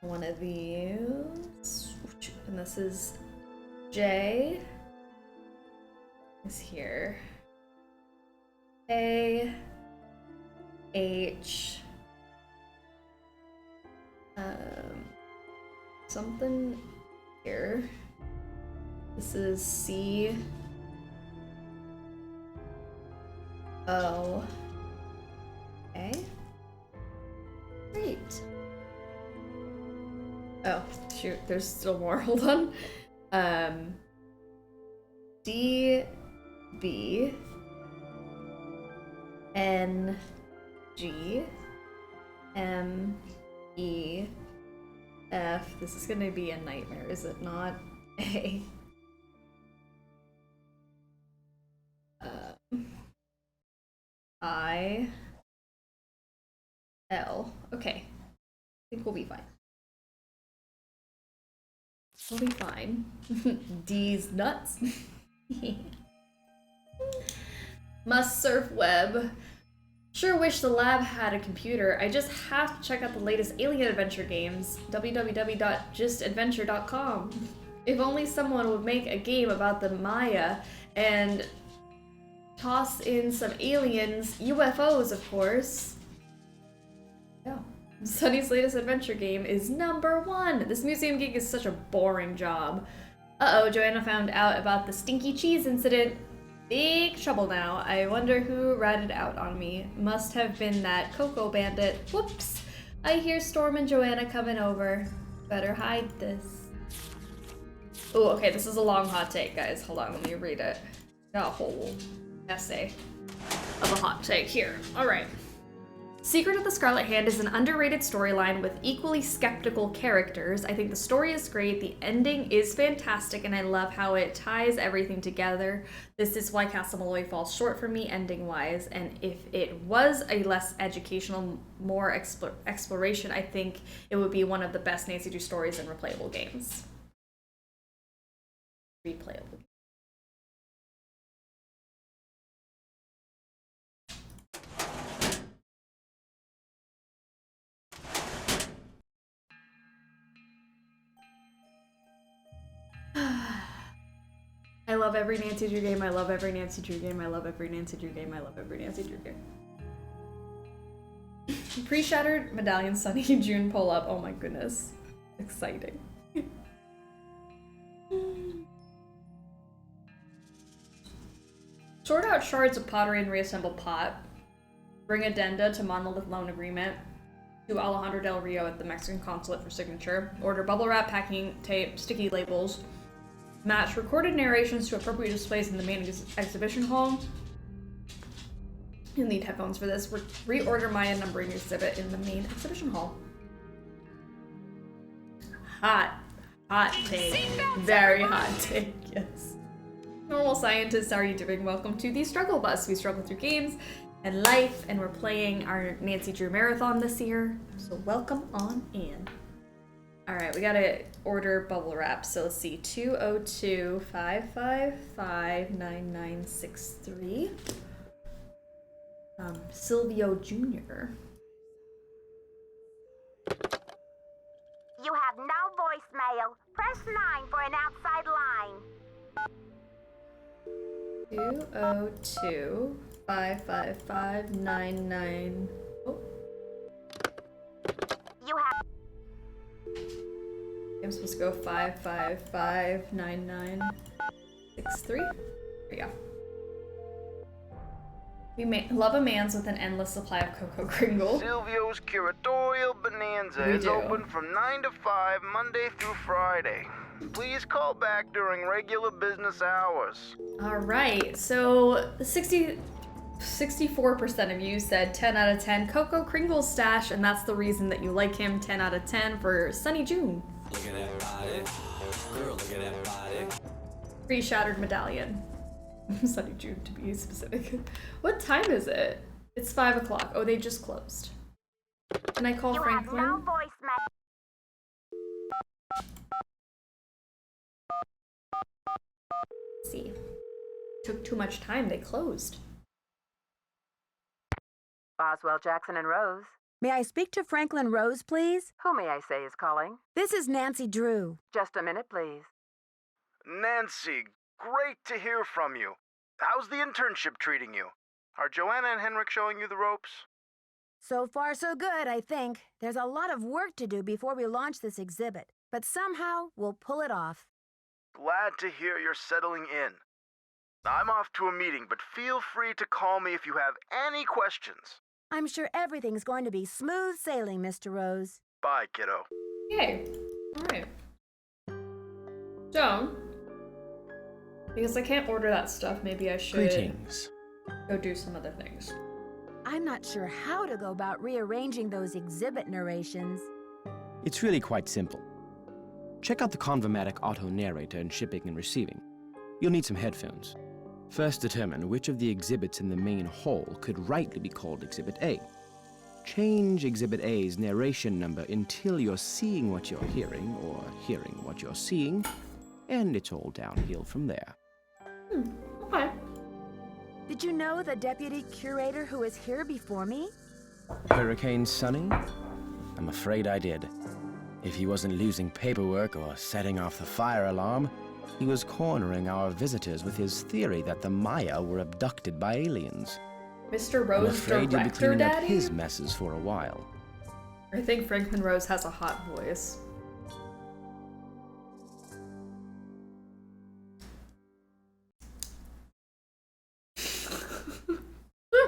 One of these. And this is J. Is here. A, H, something here. This is C, O, A. Great. Oh, shoot, there's still more, hold on. D, B, N, G, M, E, F. This is gonna be a nightmare, is it not? A. I, L. Okay. I think we'll be fine. We'll be fine. D's nuts. Must surf web. Sure wish the lab had a computer. I just have to check out the latest alien adventure games. www.justadventure.com. If only someone would make a game about the Maya and toss in some aliens, UFOs of course. Yeah. Sunny's latest adventure game is #1. This museum gig is such a boring job. Uh-oh, Joanna found out about the stinky cheese incident. Big trouble now. I wonder who ratted out on me. Must have been that Cocoa Bandit. Whoops. I hear Storm and Joanna coming over. Better hide this. Oh, okay, this is a long hot take, guys. Hold on, let me read it. Got a whole essay of a hot take here. All right. Secret of the Scarlet Hand is an underrated storyline with equally skeptical characters. I think the story is great, the ending is fantastic, and I love how it ties everything together. This is why Castle Malloy falls short for me ending-wise, and if it was a less educational, more exploration, I think it would be one of the best Nancy Drew stories in replayable games. Replayable. I love every Nancy Drew game. I love every Nancy Drew game. I love every Nancy Drew game. I love every Nancy Drew game. Pre-shattered medallion Sunny June pull up. Oh my goodness. Exciting. Sort out shards of pottery and reassemble pot. Bring addenda to monolith loan agreement. To Alejandro Del Rio at the Mexican consulate for signature. Order bubble wrap, packing tape, sticky labels. Match recorded narrations to appropriate displays in the main exhibition hall. You'll need headphones for this. Reorder Maya numbering exhibit in the main exhibition hall. Hot take. Very hot take, yes. Normal scientists, how are you doing? Welcome to the Struggle Bus. We struggle through games and life, and we're playing our Nancy Drew Marathon this year. So welcome on in. All right, we gotta order bubble wrap. So let's see, 202-555-9963. Silvio Jr. You have no voicemail. Press 9 for an outside line. 202-555-99. Oh. You have. I'm supposed to go 555-9963. There we go. We love a man's with an endless supply of Cocoa Kringle. Silvio's Curatorial Bonanza is open from 9 to 5, Monday through Friday. Please call back during regular business hours. All right, so 64% of you said 10 out of 10 Cocoa Kringle stash, and that's the reason that you like him. 10 out of 10 for Sunny June. Look at that body. Girl, look at that body. Pre-shattered medallion. Sunny June, to be specific. What time is it? It's 5 o'clock. Oh, they just closed. Can I call Franklin? You have no voicemail. Let's see. Took too much time. They closed. Oswald, Jackson, and Rose. May I speak to Franklin Rose, please? Who may I say is calling? This is Nancy Drew. Just a minute, please. Nancy, great to hear from you. How's the internship treating you? Are Joanna and Henrik showing you the ropes? So far, so good, I think. There's a lot of work to do before we launch this exhibit, but somehow we'll pull it off. Glad to hear you're settling in. I'm off to a meeting, but feel free to call me if you have any questions. I'm sure everything's going to be smooth sailing, Mr. Rose. Bye, kiddo. Yay. All right. So, because I can't order that stuff, maybe I should go do some other things. I'm not sure how to go about rearranging those exhibit narrations. It's really quite simple. Check out the Convomatic auto narrator in shipping and receiving. You'll need some headphones. First determine which of the exhibits in the main hall could rightly be called Exhibit A. Change Exhibit A's narration number until you're seeing what you're hearing, or hearing what you're seeing, and it's all downhill from there. Okay. Did you know the deputy curator who was here before me? Hurricane Sunny? I'm afraid I did. If he wasn't losing paperwork or setting off the fire alarm, he was cornering our visitors with his theory that the Maya were abducted by aliens. Mr. Rose, I'm afraid you'll be Director cleaning up Daddy? his messes for a while. I think Franklin Rose has a hot voice.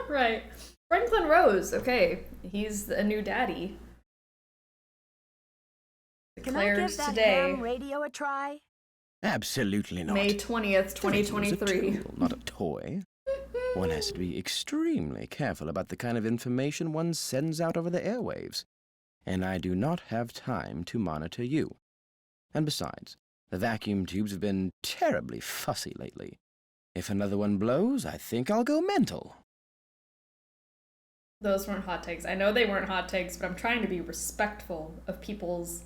Right. Franklin Rose, okay. He's a new daddy. Can I give that ham radio a try? Absolutely not. May 20th, 2023. It's a tool, not a toy. One has to be extremely careful about the kind of information one sends out over the airwaves. And I do not have time to monitor you. And besides, the vacuum tubes have been terribly fussy lately. If another one blows, I think I'll go mental. Those weren't hot takes. I know they weren't hot takes, but I'm trying to be respectful of people's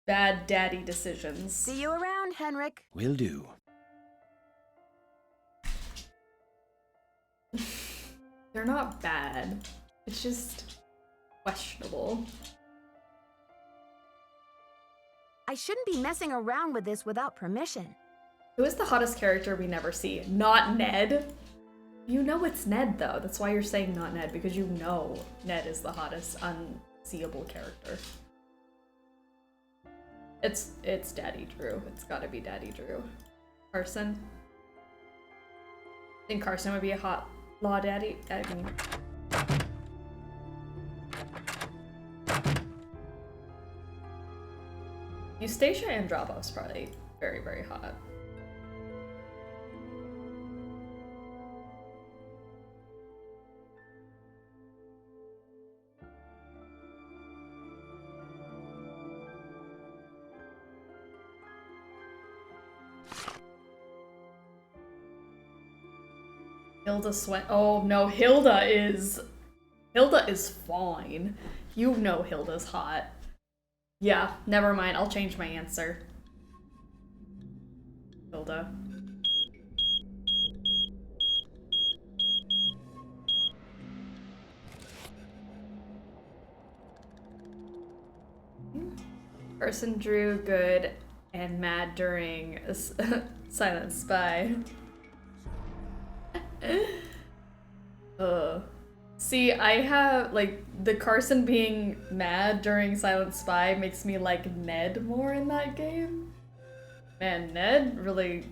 bad daddy decisions. See you around, Henrik. Will do. They're not bad. It's just questionable. I shouldn't be messing around with this without permission. Who is the hottest character we never see? Not Ned. You know it's Ned though. That's why you're saying not Ned, because you know Ned is the hottest unseeable character. It's Daddy Drew. It's gotta be Daddy Drew. Carson. I think Carson would be a hot law daddy. I mean, Eustacia Andropov's probably very, very hot. Hilda Swen. Oh no, Hilda is fine. You know Hilda's hot. Yeah, never mind. I'll change my answer. Hilda. Carson Drew good and mad during Silent Spy. See, I have, like, the Carson being mad during Silent Spy makes me like Ned more in that game. Man, Ned really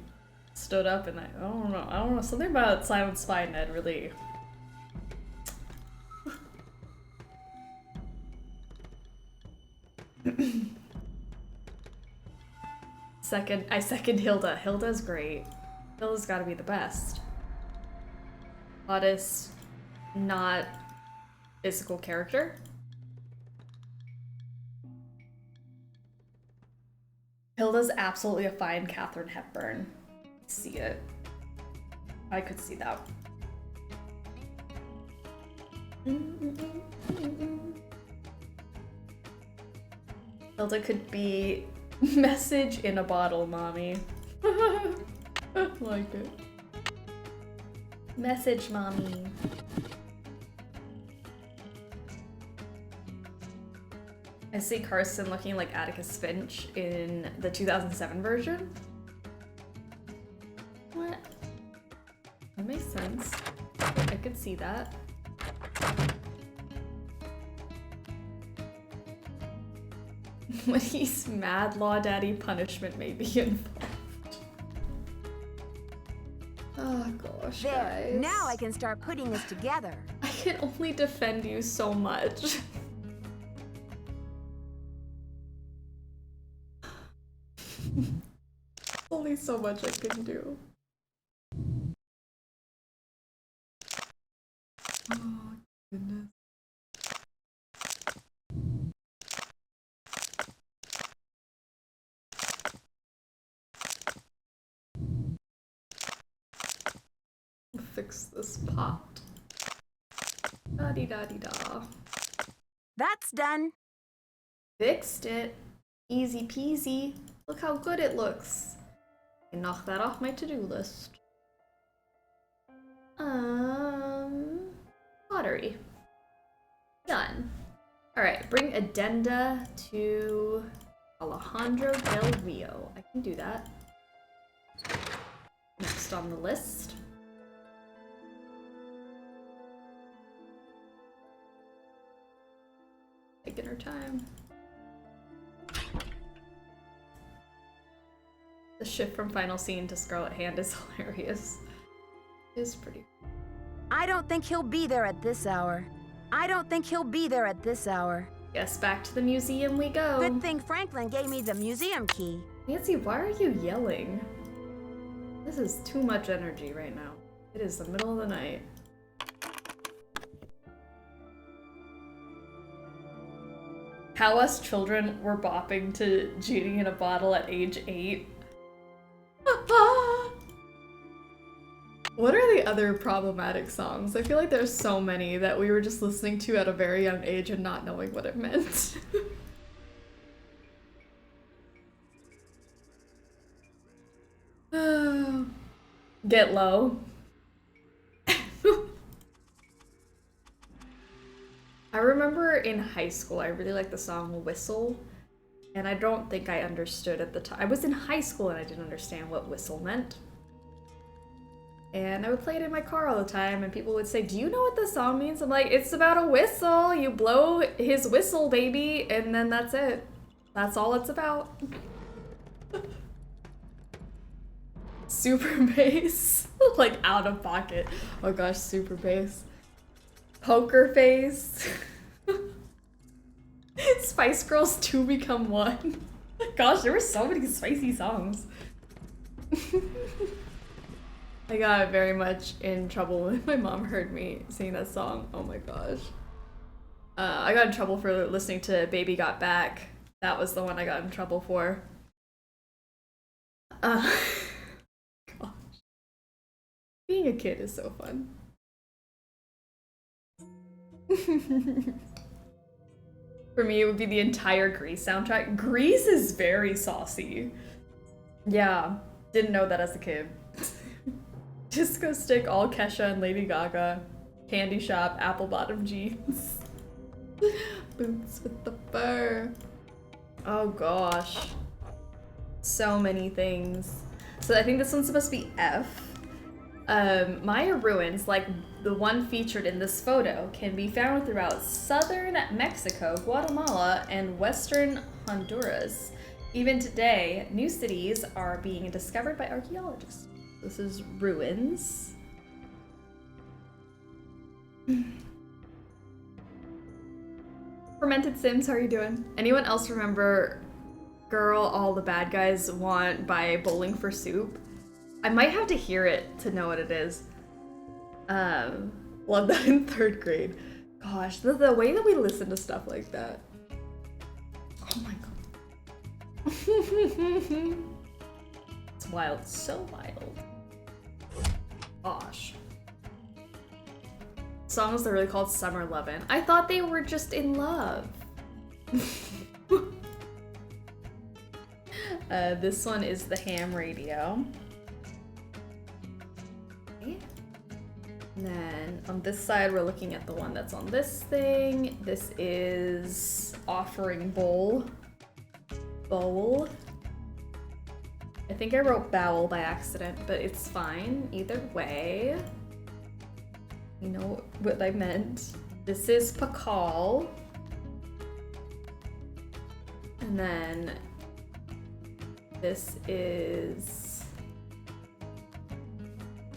stood up in that. I don't know. Something about Silent Spy Ned really... I second Hilda. Hilda's great. Hilda's gotta be the best. Hottest, not physical character. Hilda's absolutely a fine Katharine Hepburn. See it. I could see that. Hilda could be message in a bottle, mommy. Like it. Message, mommy. I see Carson looking like Atticus Finch in the 2007 version. What? That makes sense. I could see that. When he's mad, Law Daddy punishment may be involved. Oh gosh, there, guys. now I can start putting this together. I can only defend you so much. Only so much I can do. Oh goodness. Fix this pot. Da-dee-da-dee-da. That's done. Fixed it. Easy peasy. Look how good it looks. I can knock that off my to-do list. Pottery. Done. Alright, bring addenda to Alejandro Del Rio. I can do that. Next on the list. Taking her time. The shift from final scene to Scarlet Hand is hilarious. It is pretty. I don't think he'll be there at this hour. Yes, back to the museum we go. Good thing Franklin gave me the museum key. Nancy, why are you yelling? This is too much energy right now. It is the middle of the night. How us children were bopping to Genie in a Bottle at age 8. What are the other problematic songs? I feel like there's so many that we were just listening to at a very young age and not knowing what it meant. Get Low. I remember in high school, I really liked the song Whistle, And I don't think I understood at the time. I was in high school and I didn't understand what whistle meant. And I would play it in my car all the time, and people would say, do you know what this song means? I'm like, it's about a whistle. You blow his whistle, baby, and then that's it. That's all it's about. Super bass. Like, out of pocket. Oh gosh, super bass. Poker face. Spice Girls 2 Become 1. Gosh, there were so many spicy songs. I got very much in trouble when my mom heard me sing that song. Oh my gosh. I got in trouble for listening to Baby Got Back. That was the one I got in trouble for. Gosh. Being a kid is so fun. For me, it would be the entire Grease soundtrack. Grease is very saucy. Yeah, didn't know that as a kid. Disco Stick, All Kesha and Lady Gaga. Candy Shop, Apple Bottom Jeans. Boots with the fur. Oh gosh. So many things. So I think this one's supposed to be F. Maya ruins, like the one featured in this photo, can be found throughout southern Mexico, Guatemala, and western Honduras. Even today, new cities are being discovered by archaeologists. This is ruins. Fermented Sims, how are you doing? Anyone else remember Girl All the Bad Guys Want by Bowling for Soup? I might have to hear it to know what it is. Love that in 3rd grade. Gosh, the way that we listen to stuff like that. Oh my god. It's wild, so wild. Gosh. Songs that are really called Summer Lovin'. I thought they were just in love. This one is the ham radio. Okay. And then on this side, we're looking at the one that's on this thing. This is offering bowl. Bowl. I think I wrote bowel by accident, but it's fine either way. You know what I meant. This is Pakal. And then this is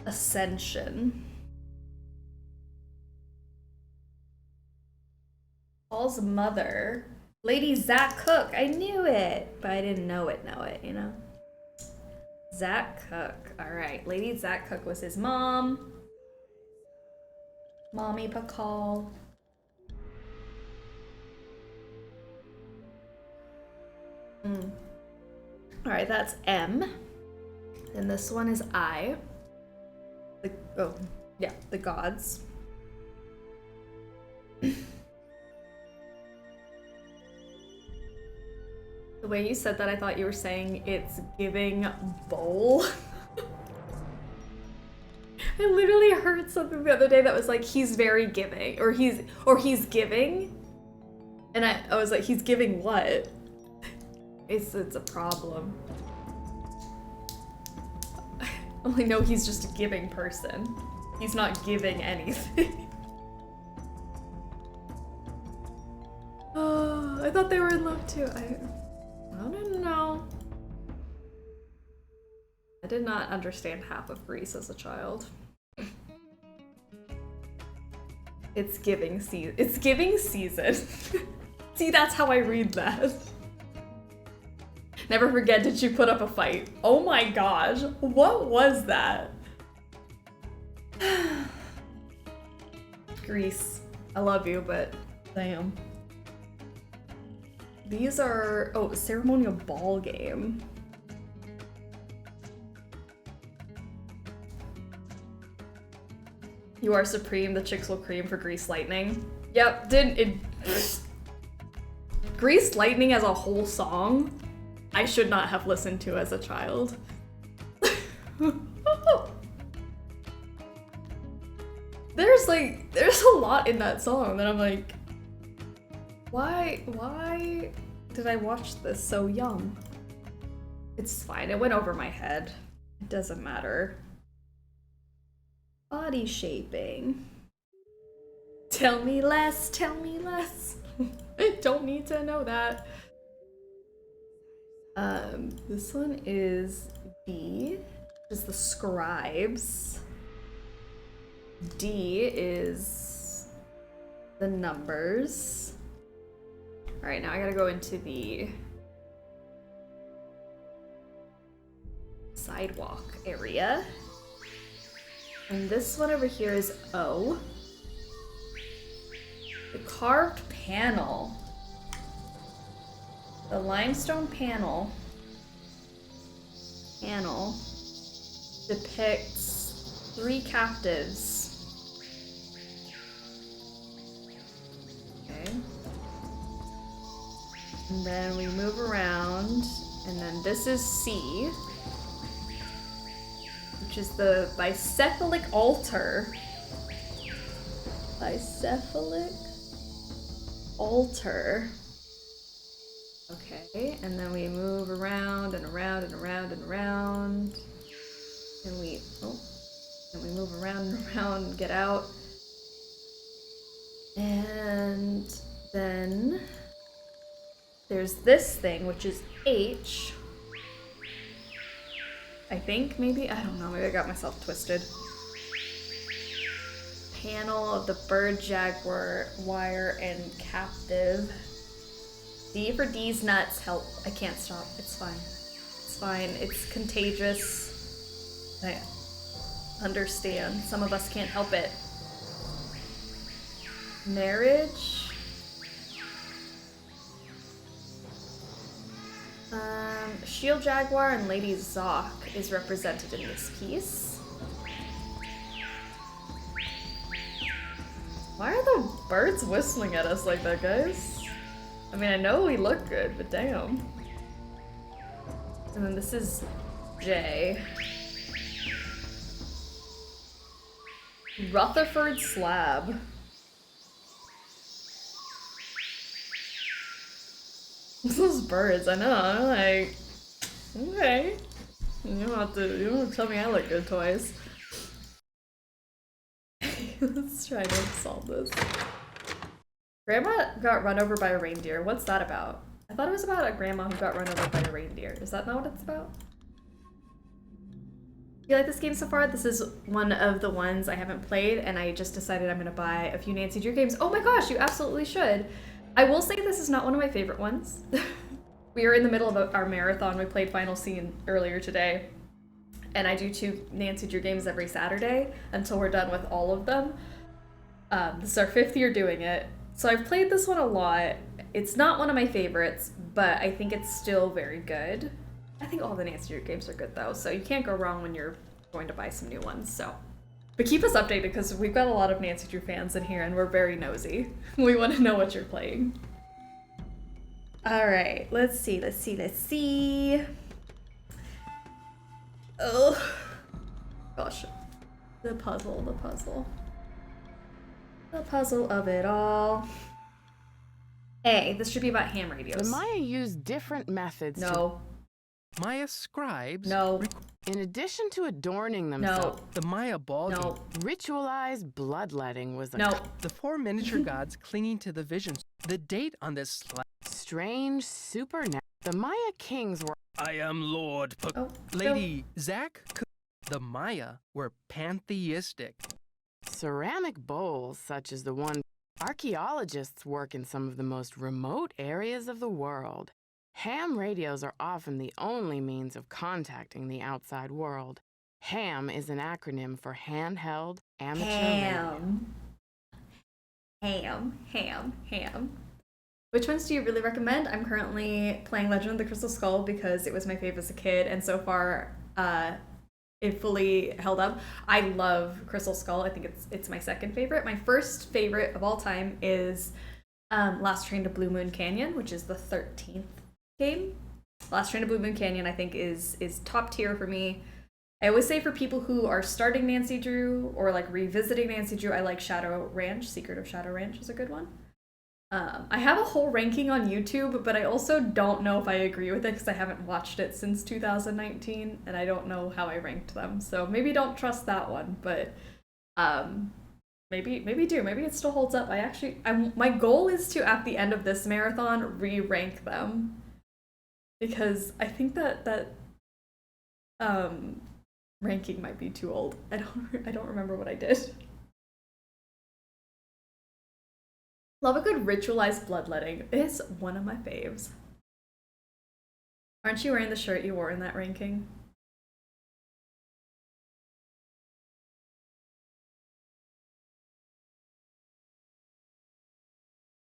Ascension. Paul's mother. Lady Zach Cook. I knew it, but I didn't know it, you know? Zach Cook. Alright, Lady Zach Cook was his mom. Mommy Pakal. Alright, that's M. And this one is I. The gods. The way you said that, I thought you were saying it's giving bowl. I literally heard something the other day that was like, he's very giving, or he's giving. And I was like, he's giving what? It's a problem. I only know he's just a giving person. He's not giving anything. Oh, I thought they were in love too. I don't know. I did not understand half of Grease as a child. It's giving season. It's giving season. See, that's how I read that. Never forget, did you put up a fight? Oh my gosh, what was that? Grease, I love you, but damn. These are, oh, ceremonial ball game. You are supreme, the chicks will cream for Grease Lightning. Yep, Grease Lightning as a whole song, I should not have listened to as a child. There's a lot in that song that I'm like, why Did I watch this so young? It's fine. It went over my head. It doesn't matter. Body shaping. Tell me less, tell me less. I don't need to know that. This one is B, which is the scribes. D is the numbers. All right, now I gotta go into the sidewalk area. And this one over here is O. The carved panel. The limestone panel depicts 3 captives. Okay. And then we move around, and then this is C, which is the bicephalic altar. Bicephalic altar. Okay, and then we move around and around and around and around. And we move around and around and get out. And then there's this thing, which is H. I think, maybe? I don't know, maybe I got myself twisted. Panel of the bird, jaguar, wire, and captive. D for D's nuts. Help. I can't stop. It's fine. It's fine. It's contagious. I understand. Some of us can't help it. Marriage. Shield Jaguar and Lady Zoc is represented in this piece. Why are the birds whistling at us like that, guys? I mean, I know we look good, but damn. And then this is J. Rutherford slab. Those birds, I know, I'm like, okay. You don't have to tell me I look good twice. Let's try to solve this. Grandma got run over by a reindeer. What's that about? I thought it was about a grandma who got run over by a reindeer. Is that not what it's about? You like this game so far? This is one of the ones I haven't played, and I just decided I'm gonna buy a few Nancy Drew games. Oh my gosh, you absolutely should. I will say this is not one of my favorite ones. We are in the middle of our marathon. We played Final Scene earlier today, and I do 2 Nancy Drew games every Saturday until we're done with all of them. This is our 5th year doing it. So I've played this one a lot. It's not one of my favorites, but I think it's still very good. I think all the Nancy Drew games are good though, so you can't go wrong when you're going to buy some new ones, so. But keep us updated because we've got a lot of Nancy Drew fans in here and we're very nosy. We want to know what you're playing. All right, let's see. Oh, gosh. The puzzle of it all. A, this should be about ham radios. The Maya used different methods No. Maya scribes? No. In addition to adorning themselves, The Maya ball game. ritualized bloodletting was a The 4 miniature gods clinging to the visions. The date on this slab. strange supernatural. The Maya kings were I am Lord Lady Zach. The Maya were pantheistic. ceramic bowls such as the one archaeologists work in some of the most remote areas of the world. Ham radios are often the only means of contacting the outside world. HAM is an acronym for handheld amateur radio. Ham. Which ones do you really recommend? I'm currently playing Legend of the Crystal Skull because it was my fave as a kid, and so far it fully held up. I love Crystal Skull. I think it's my second favorite. My first favorite of all time is Last Train to Blue Moon Canyon, which is the 13th game. Last Train to Blue Moon Canyon, I think, is top tier for me. I always say for people who are starting Nancy Drew or like revisiting Nancy Drew, I like Shadow Ranch. Secret of Shadow Ranch is a good one. I have a whole ranking on YouTube, but I also don't know if I agree with it because I haven't watched it since 2019, and I don't know how I ranked them. So maybe don't trust that one, but maybe do. Maybe it still holds up. My goal is to, at the end of this marathon, re-rank them, because I think that ranking might be too old. I don't remember what I did. Love a good ritualized bloodletting. It's one of my faves. Aren't you wearing the shirt you wore in that ranking?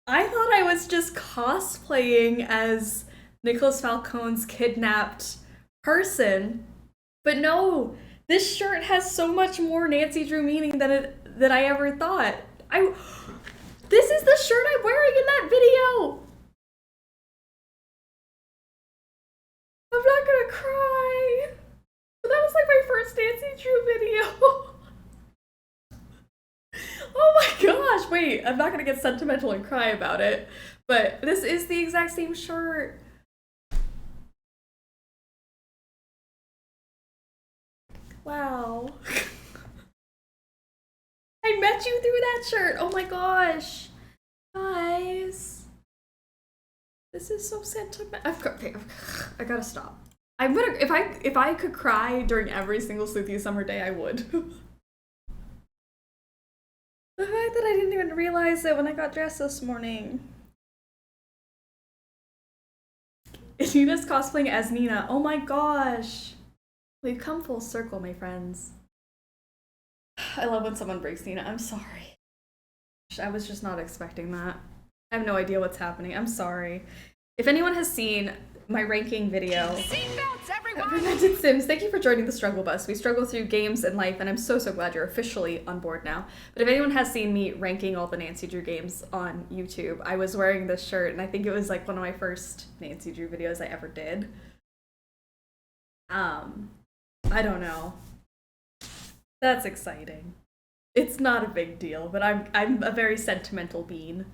I thought I was just cosplaying as Nicholas Falcone's kidnapped person, but no, this shirt has so much more Nancy Drew meaning than I ever thought. This is the shirt I'm wearing in that video! I'm not gonna cry! But that was like my first Nancy Drew video! Oh my gosh! Wait, I'm not gonna get sentimental and cry about it, but this is the exact same shirt. Wow. I met you through that shirt. Oh my gosh. Guys. This is so sentimental. Okay, I gotta stop. I'm gonna, if I could cry during every single Sleuthy Summer day, I would. The fact that I didn't even realize it when I got dressed this morning. Nina's cosplaying as Nina. Oh my gosh. We've come full circle, my friends. I love when someone breaks Nina. I'm sorry. I was just not expecting that. I have no idea what's happening. I'm sorry. If anyone has seen my ranking video, Confronting Sims, thank you for joining the struggle bus. We struggle through games and life, and I'm so glad you're officially on board now. But if anyone has seen me ranking all the Nancy Drew games on YouTube, I was wearing this shirt, and I think it was like one of my first Nancy Drew videos I ever did. I don't know. That's exciting. It's not a big deal, but I'm a very sentimental bean.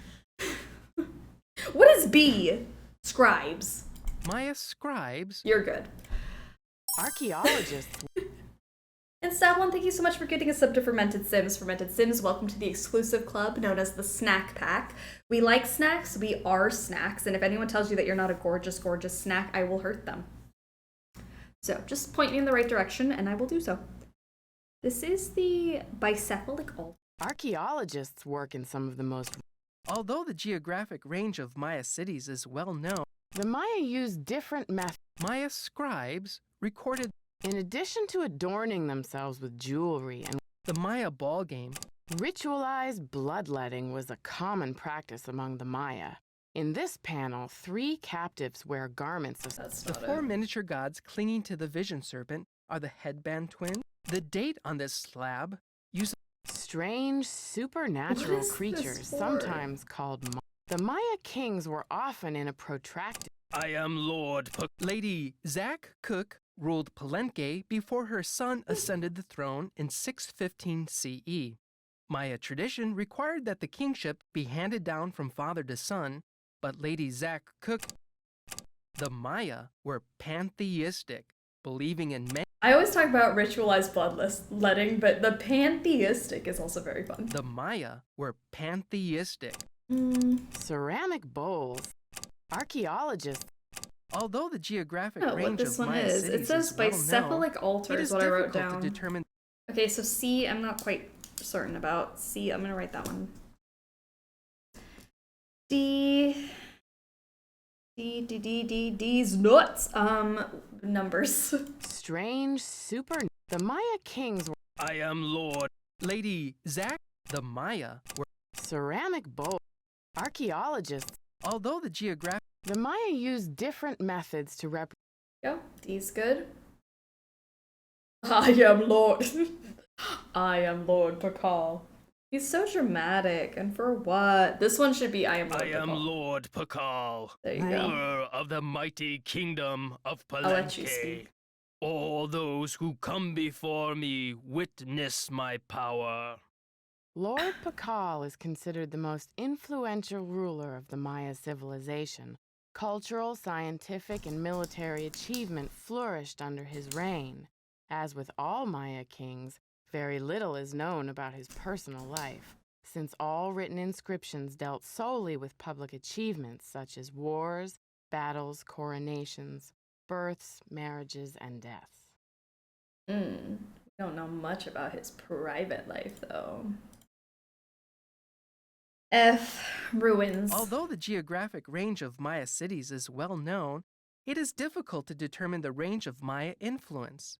What is B? Scribes. Maya Scribes? You're good. Archaeologists. And Stab1, thank you so much for getting us up to Fermented Sims. Fermented Sims, welcome to the exclusive club known as the Snack Pack. We like snacks, we are snacks, and if anyone tells you that you're not a gorgeous, gorgeous snack, I will hurt them. So just point me in the right direction, and I will do so. This is the bicephalic altar. Archaeologists work in some of the most... Although the geographic range of Maya cities is well known, the Maya used different methods. Maya scribes recorded... In addition to adorning themselves with jewelry and... The Maya ball game. Ritualized bloodletting was a common practice among the Maya. In this panel, 3 captives wear garments of... The 4 miniature gods clinging to the vision serpent are the headband twins. The date on this slab uses strange supernatural creatures, sometimes called the Maya kings were often in a protracted... I am Lord Lady Zach Cook ruled Palenque before her son ascended the throne in 615 CE. Maya tradition required that the kingship be handed down from father to son, but Lady Zach Cook... The Maya were pantheistic, believing in many... I always talk about ritualized bloodletting, but the pantheistic is also very fun. The Maya were pantheistic. Ceramic bowls. Archaeologists. Although the geographic range range what this of one Maya is. cities It says bicephalic altar is what I wrote down. To determine... Okay, so C, I'm not quite certain about. C, I'm gonna write that one. D's nuts. Numbers. Strange super... The Maya kings were... I am Lord. Lady Zach. The Maya were... Ceramic bowl. Archaeologists. Although the geographic... The Maya used different methods to Go. D's good. I am Lord. I am Lord Pakal. He's so dramatic, and for what? This one should be I am Lord Pakal. I am Lord Pakal, there you ruler of the mighty kingdom of Palenque. I'll let you speak. All those who come before me witness my power. Lord Pakal is considered the most influential ruler of the Maya civilization. Cultural, scientific, and military achievement flourished under his reign. As with all Maya kings, very little is known about his personal life, since all written inscriptions dealt solely with public achievements such as wars, battles, coronations, births, marriages, and deaths. We don't know much about his private life, though. F. Ruins. Although the geographic range of Maya cities is well known, it is difficult to determine the range of Maya influence.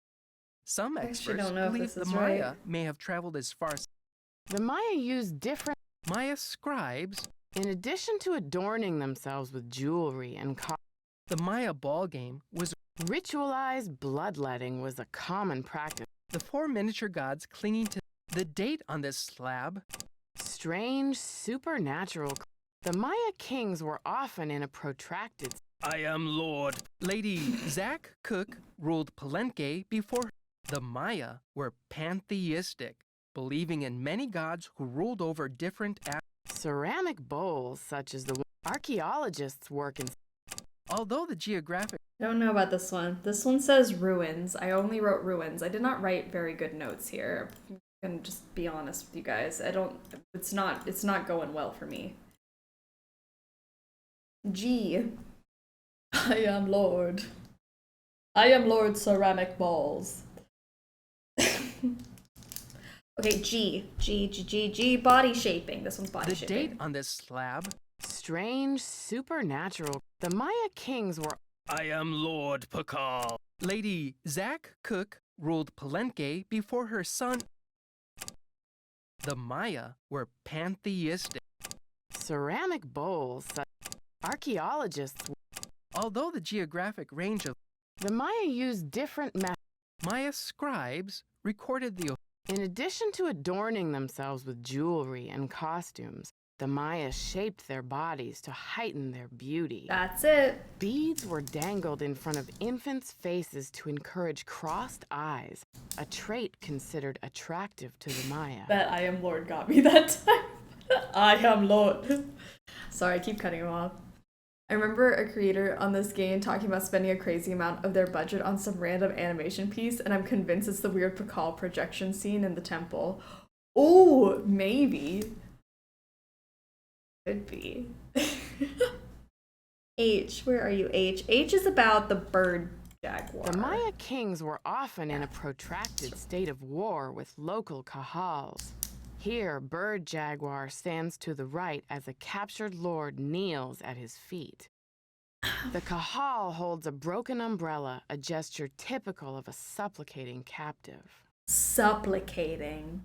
Some experts believe the Maya may have traveled as far as the Maya used different Maya scribes. In addition to adorning themselves with jewelry and the Maya ball game was ritualized bloodletting was a common practice. The 4 miniature gods clinging to the date on this slab. Strange, supernatural. The Maya kings were often in a protracted. I am Lord. Lady Zach Cook ruled Palenque before the Maya were pantheistic, believing in many gods who ruled over different ceramic bowls such as the archaeologists work in. Although the geographic... I don't know about this one. This one says ruins. I only wrote ruins. I did not write very good notes here. I'm gonna just be honest with you guys. It's not going well for me. G. I am Lord. I am Lord Ceramic Balls. Okay, G, body shaping. This one's body shaping. The date on this slab. Strange, supernatural. The Maya kings were... I am Lord Pakal. Lady Zach Cook ruled Palenque before her son... The Maya were pantheistic. Ceramic bowls. Archaeologists... Although the geographic range of... The Maya used different methods. Maya scribes recorded the... In addition to adorning themselves with jewelry and costumes, the Maya shaped their bodies to heighten their beauty. That's it. Beads were dangled in front of infants' faces to encourage crossed eyes, a trait considered attractive to the Maya. That I am Lord got me that time. I am Lord. Sorry, I keep cutting him off. I remember a creator on this game talking about spending a crazy amount of their budget on some random animation piece, and I'm convinced it's the weird Pakal projection scene in the temple. Oh, maybe. Could be. H, where are you, H? H is about the bird jaguar. The Maya kings were often in a protracted state of war with local kahals. Here, bird jaguar stands to the right as a captured lord kneels at his feet. The kahal holds a broken umbrella, a gesture typical of a supplicating captive. Supplicating.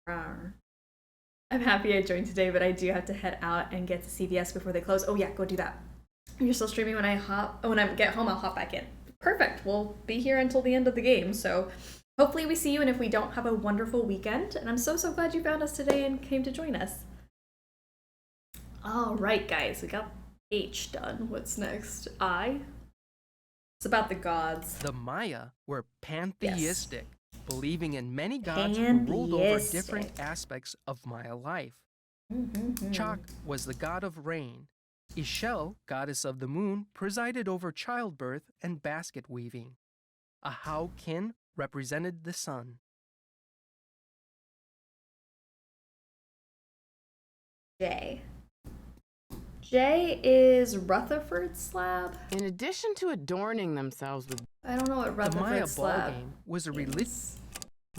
Rawr. I'm happy I joined today, but I do have to head out and get to CVS before they close. Oh yeah, go do that. You're still streaming when I get home, I'll hop back in. Perfect. We'll be here until the end of the game, so hopefully we see you, and if we don't, have a wonderful weekend. And I'm so glad you found us today and came to join us. All right, guys, we got H done. What's next? I? It's about the gods. The Maya were pantheistic, believing in many gods who ruled over different aspects of Maya life. Chak was the god of rain. Ishel, goddess of the moon, presided over childbirth and basket weaving. Ahau Kin represented the sun. J. J is Rutherford slab. In addition to adorning themselves with... I don't know what Rutherford the Maya slab ball game was a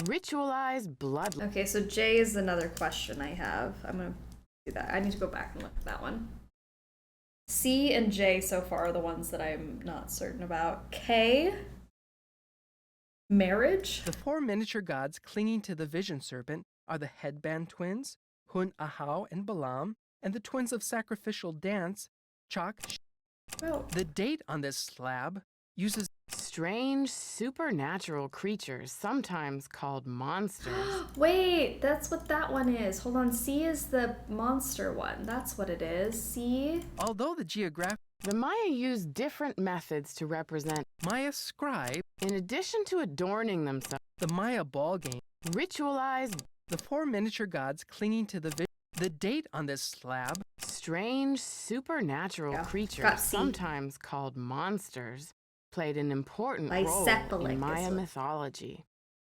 ritualized blood. Okay, so J is another question I have. I'm gonna do that. I need to go back and look at that one. C and J so far are the ones that I'm not certain about. K. Marriage? The 4 miniature gods clinging to the vision serpent are the headband twins, Hoon, Ahau, and Balaam, and the twins of sacrificial dance, Chak. The date on this slab uses strange supernatural creatures, sometimes called monsters. Wait, that's what that one is. Hold on, C is the monster one. That's what it is. C. Although the geographic... The Maya used different methods to represent Maya scribe. In addition to adorning themselves, the Maya ball game ritualized. The 4 miniature gods clinging to the date on this slab. Strange supernatural creatures, sometimes called monsters, played an important role in Maya mythology.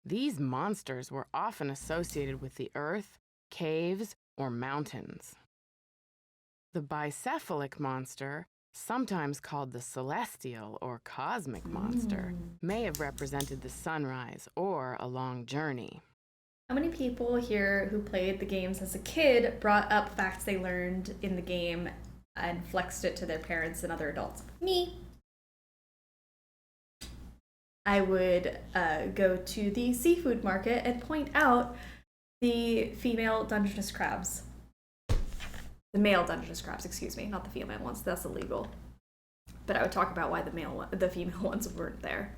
These monsters were often associated with the earth, caves, or mountains. The bicephalic monster, sometimes called the celestial or cosmic monster, may have represented the sunrise or a long journey. How many people here who played the games as a kid brought up facts they learned in the game and flexed it to their parents and other adults? Me. I would go to the seafood market and point out the female Dungeness crabs. The male Dungeness crabs, excuse me, not the female ones. That's illegal. But I would talk about why the female ones weren't there.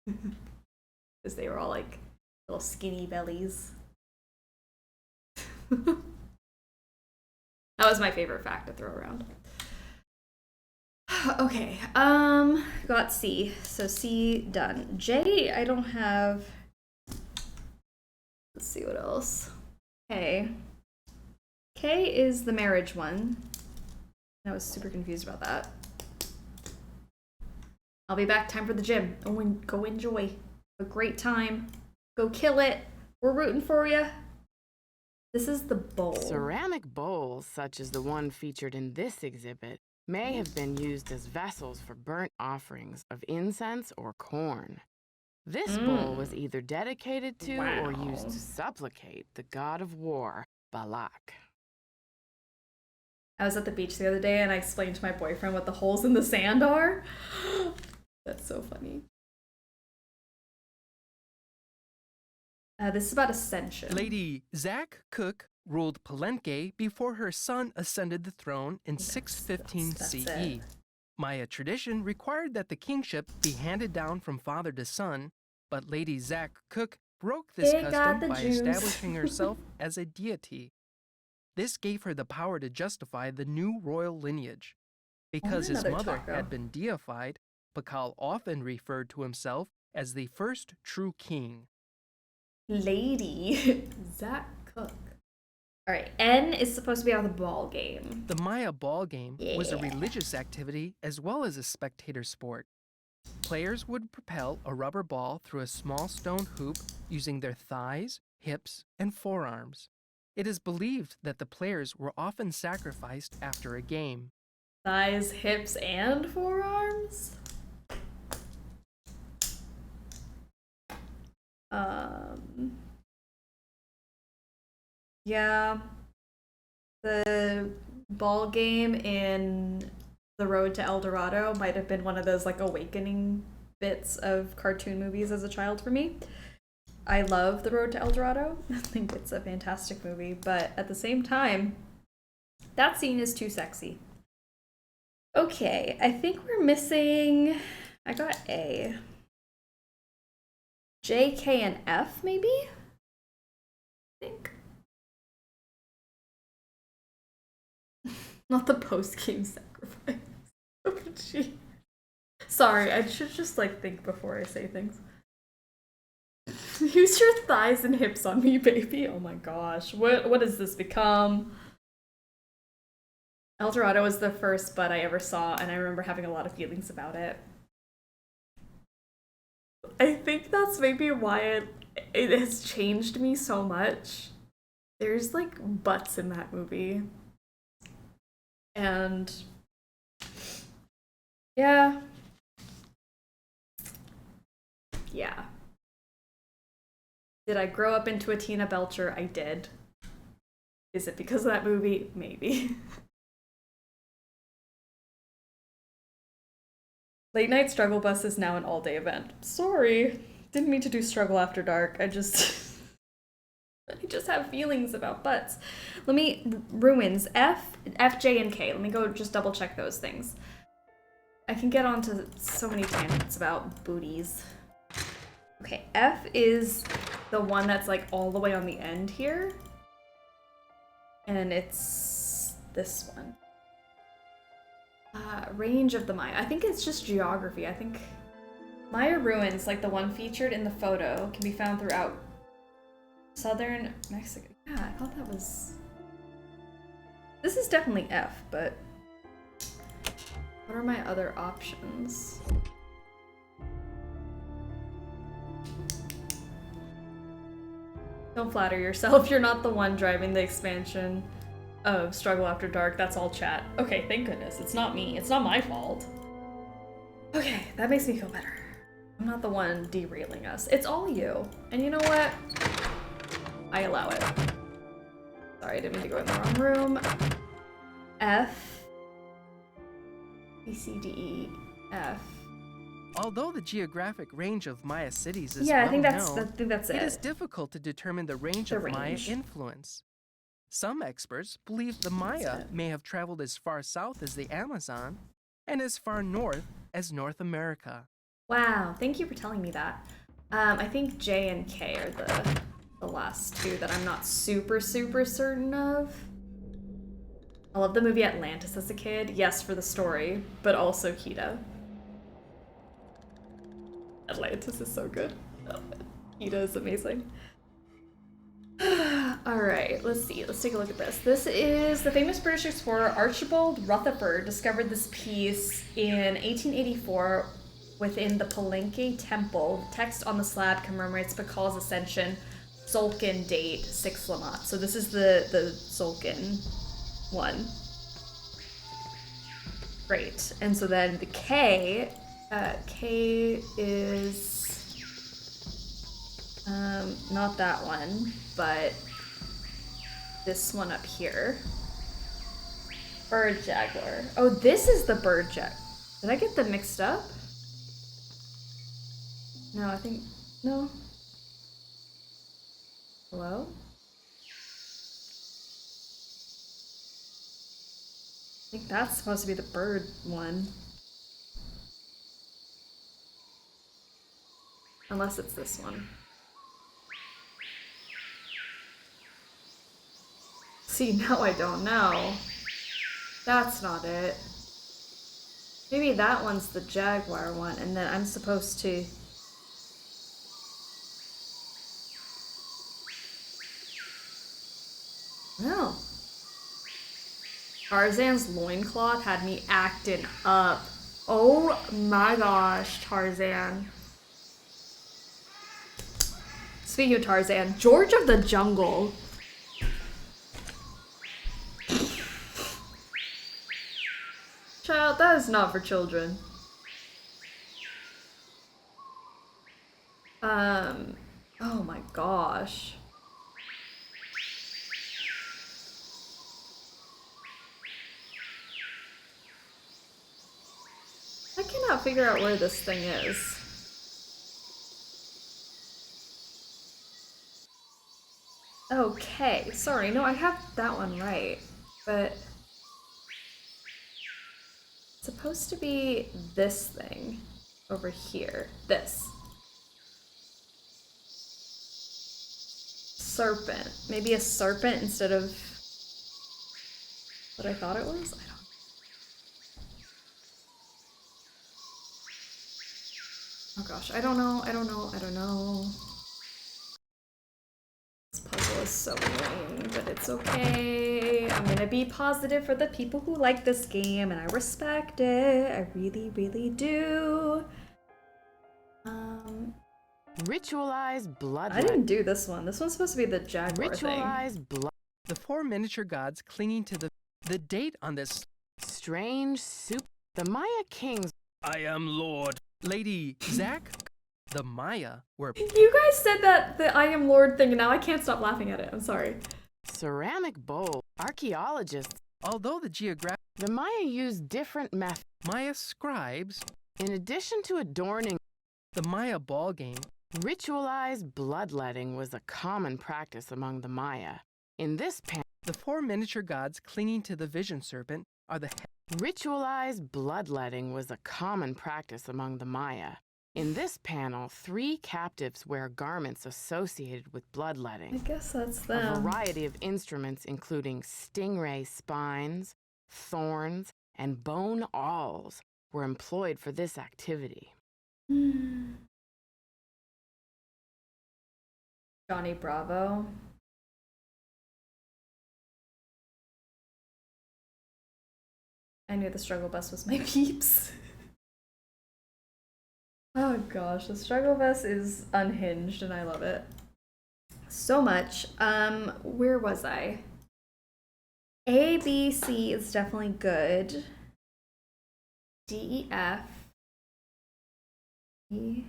Because they were all like little skinny bellies. That was my favorite fact to throw around. Okay, got C. So C done. J, I don't have. Let's see what else. K. K is the marriage one. I was super confused about that. I'll be back. Time for the gym. Go enjoy. A great time. Go kill it. We're rooting for you. This is the bowl. Ceramic bowls, such as the one featured in this exhibit, may have been used as vessels for burnt offerings of incense or corn. This bowl was either dedicated to or used to supplicate the god of war, Balak. I was at the beach the other day and I explained to my boyfriend what the holes in the sand are. That's so funny. This is about ascension. Lady Zach Cook ruled Palenque before her son ascended the throne in 615 CE. Maya tradition required that the kingship be handed down from father to son, but Lady Zach Cook broke this custom by establishing herself as a deity. This gave her the power to justify the new royal lineage. Because his mother had been deified, Pakal often referred to himself as the first true king. Lady Zach Cook. All right, N is supposed to be on the ball game. The Maya ball game was a religious activity as well as a spectator sport. Players would propel a rubber ball through a small stone hoop using their thighs, hips, and forearms. It is believed that the players were often sacrificed after a game. Thighs, hips, and forearms? Yeah. The ball game in The Road to El Dorado might have been one of those like awakening bits of cartoon movies as a child for me. I love The Road to El Dorado. I think it's a fantastic movie, but at the same time, that scene is too sexy. Okay, I think we're missing... I got A. J, K, and F, maybe? I think. Not the post-game sacrifice. Gee. Sorry, I should just like think before I say things. Use your thighs and hips on me, baby. Oh my gosh. What has this become? El Dorado was the first Bud I ever saw, and I remember having a lot of feelings about it. I think that's maybe why it has changed me so much. There's like butts in that movie. And yeah. Yeah. Did I grow up into a Tina Belcher? I did. Is it because of that movie? Maybe. Late Night Struggle Bus is now an all-day event. Sorry. Didn't mean to do Struggle After Dark. I just have feelings about butts. Let me... Ruins. F, J, and K. Let me go just double check those things. I can get onto so many tangents about booties. Okay, F is the one that's like all the way on the end here. And it's this one. Range of the Maya. I think it's just geography. I think Maya ruins, like the one featured in the photo, can be found throughout Southern Mexico. Yeah, I thought that was... This is definitely F, but... What are my other options? Don't flatter yourself, you're not the one driving the expansion of Struggle After Dark. That's all chat. Okay, thank goodness. It's not me. It's not my fault. Okay, that makes me feel better. I'm not the one derailing us. It's all you. And you know what? I allow it. Sorry, I didn't mean to go in the wrong room. F. B, C, D, E, F. Although the geographic range of Maya cities is Yeah, well I think that's known, it. it is difficult to determine the range of Maya influence. Some experts believe the Maya may have traveled as far south as the Amazon and as far north as North America. Wow, thank you for telling me that. I think J and K are the last two that I'm not super certain of. I love the movie Atlantis as a kid. Yes, for the story, but also Kita. Atlantis is so good. Kita is amazing. Alright, let's see. Let's take a look at this. This is the famous British explorer Archibald Rutherford discovered this piece in 1884 within the Palenque Temple. The text on the slab commemorates Pakal's ascension, Tzolk'in date 6 Lamont. So this is the Tzolk'in one. Great. And so then the K, K is not that one, but this one up here. Bird jaguar. Oh, this is the bird jaguar. Did I get them mixed up? No, I think, no. Hello? I think that's supposed to be the bird one. Unless it's this one. See, now I don't know. That's not it. Maybe that one's the jaguar one, and then I'm supposed to... No. Tarzan's loincloth had me acting up. Oh my gosh, Tarzan. Speaking of Tarzan, George of the Jungle. Child, that is not for children. Oh my gosh. I cannot figure out where this thing is. Okay, sorry, no, I have that one right, but it's supposed to be this thing over here. This. Serpent. Maybe a serpent instead of what I thought it was? I don't know. Oh gosh, I don't know. This puzzle is so lame, but it's okay. I'm gonna be positive for the people who like this game, and I respect it. I really, really do. Ritualized blood. I didn't do this one. This one's supposed to be the jaguar Ritualized blood. The four miniature gods clinging to the date on this strange soup. The Maya kings. I am Lord. Lady Zach. The Maya were... You guys said that the I am Lord thing, and now I can't stop laughing at it. I'm sorry. Ceramic bowl. Archaeologists. Although the Maya used different methods. Maya scribes. In addition to adorning the Maya ball game. Ritualized bloodletting was a common practice among the Maya. In this panel, the four miniature gods clinging to the vision serpent are the... Ritualized bloodletting was a common practice among the Maya. In this panel, 3 captives wear garments associated with bloodletting. I guess that's them. A variety of instruments including stingray spines, thorns, and bone awls were employed for this activity. Johnny Bravo. I knew the struggle bus was my peeps. Oh gosh, the struggle bus is unhinged and I love it so much. Where was I? A, B, C is definitely good. D, E, F. E,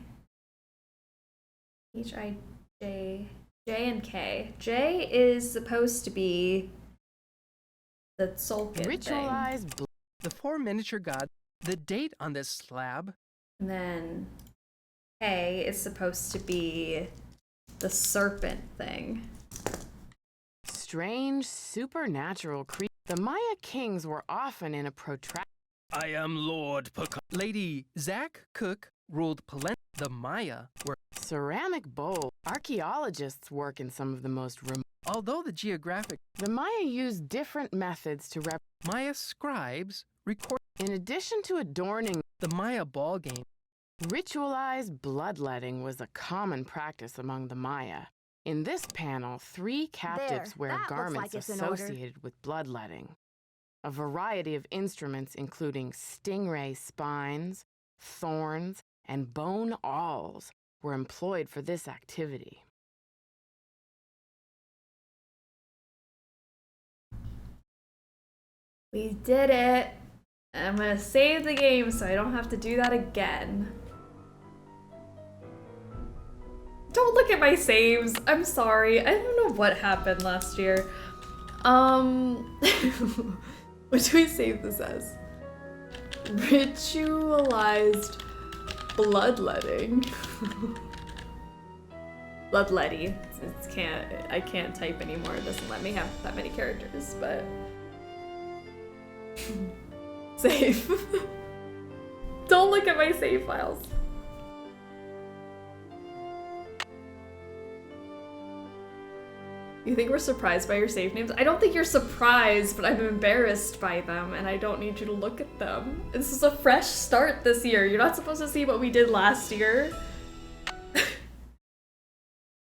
H, I, J, J, and K. J is supposed to be the Sulkin Ritualized thing. The 4 miniature gods, the date on this slab. And then K is supposed to be the serpent thing. Strange, supernatural creatures. The Maya kings were often in a protracted... I am Lord Picard. Lady Zach Cook ruled The Maya were ceramic bowls. Archaeologists work in some of the most remote... Although the geographic... The Maya used different methods to Maya scribes record... In addition to adorning the Maya ball game, ritualized bloodletting was a common practice among the Maya. In this panel, 3 captives wear garments associated with bloodletting. A variety of instruments including stingray spines, thorns, and bone awls were employed for this activity. We did it! I'm gonna save the game so I don't have to do that again. Don't look at my saves. I'm sorry. I don't know what happened last year. What do we save this as? Ritualized bloodletting. Bloodletty. I can't type anymore. It doesn't let me have that many characters, but save. Don't look at my save files. You think we're surprised by your save names? I don't think you're surprised, but I'm embarrassed by them, and I don't need you to look at them. This is a fresh start this year. You're not supposed to see what we did last year.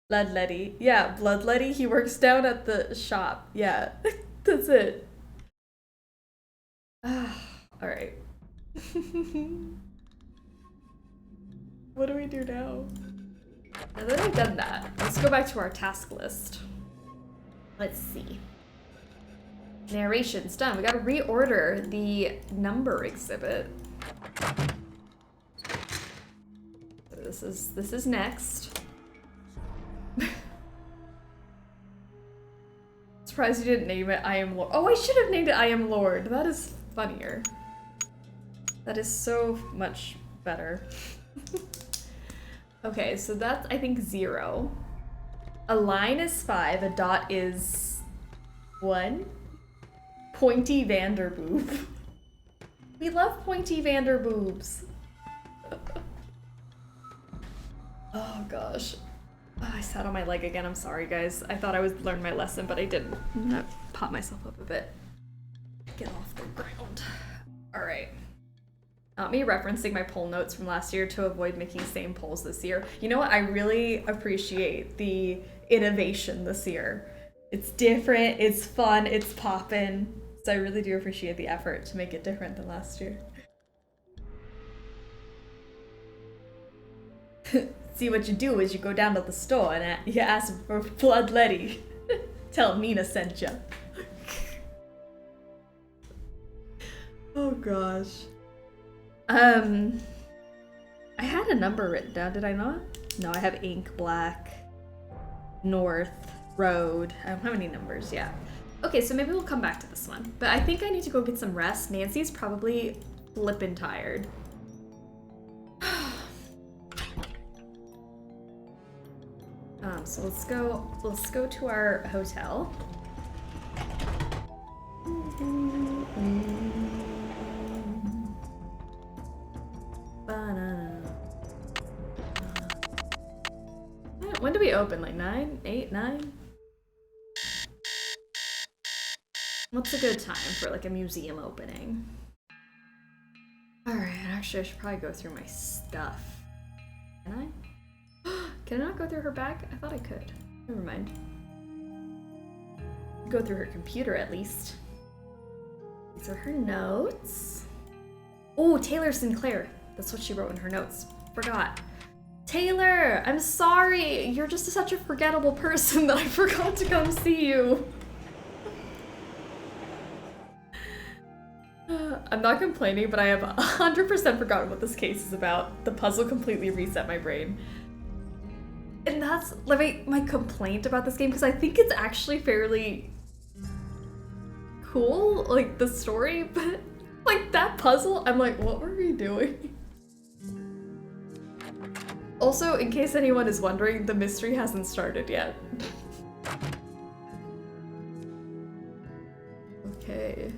Bloodletty. Yeah, Bloodletty. He works down at the shop. Yeah, that's it. Alright. What do we do now? Now that I've done that, let's go back to our task list. Let's see. Narration's done. We gotta reorder the number exhibit. This is next. Surprised you didn't name it I Am Lord. Oh, I should have named it I Am Lord. That is funnier. That is so much better. Okay, so that's, I think, 0. A line is 5, a dot is 1. Pointy Vanderboob. We love pointy Vanderboobs. Oh gosh. Oh, I sat on my leg again, I'm sorry guys. I thought I would learn my lesson, but I didn't. I'm gonna pop myself up a bit. Get off the ground. Alright. Not me referencing my poll notes from last year to avoid making same polls this year. You know what? I really appreciate the innovation this year. It's different, it's fun, it's poppin'. So I really do appreciate the effort to make it different than last year. See, what you do is you go down to the store and you ask for Bloodletty. Tell Nina sent you. Oh gosh. I had a number written down, did I not? No, I have ink, black, north, road. I don't have any numbers, yeah. Okay, so maybe we'll come back to this one. But I think I need to go get some rest. Nancy's probably flippin' tired. So let's go to our hotel. When do we open? Like 9? 8? 9? What's a good time for like a museum opening? Alright, actually I should probably go through my stuff. Can I? Can I not go through her bag? I thought I could. Never mind. Go through her computer at least. These are her notes. Oh, Taylor Sinclair. That's what she wrote in her notes. Forgot. Taylor, I'm sorry. You're just such a forgettable person that I forgot to come see you. I'm not complaining, but I have 100% forgotten what this case is about. The puzzle completely reset my brain. And that's like my complaint about this game, because I think it's actually fairly cool, like the story, but like that puzzle, I'm like, what were we doing? Also, in case anyone is wondering, the mystery hasn't started yet. Okay.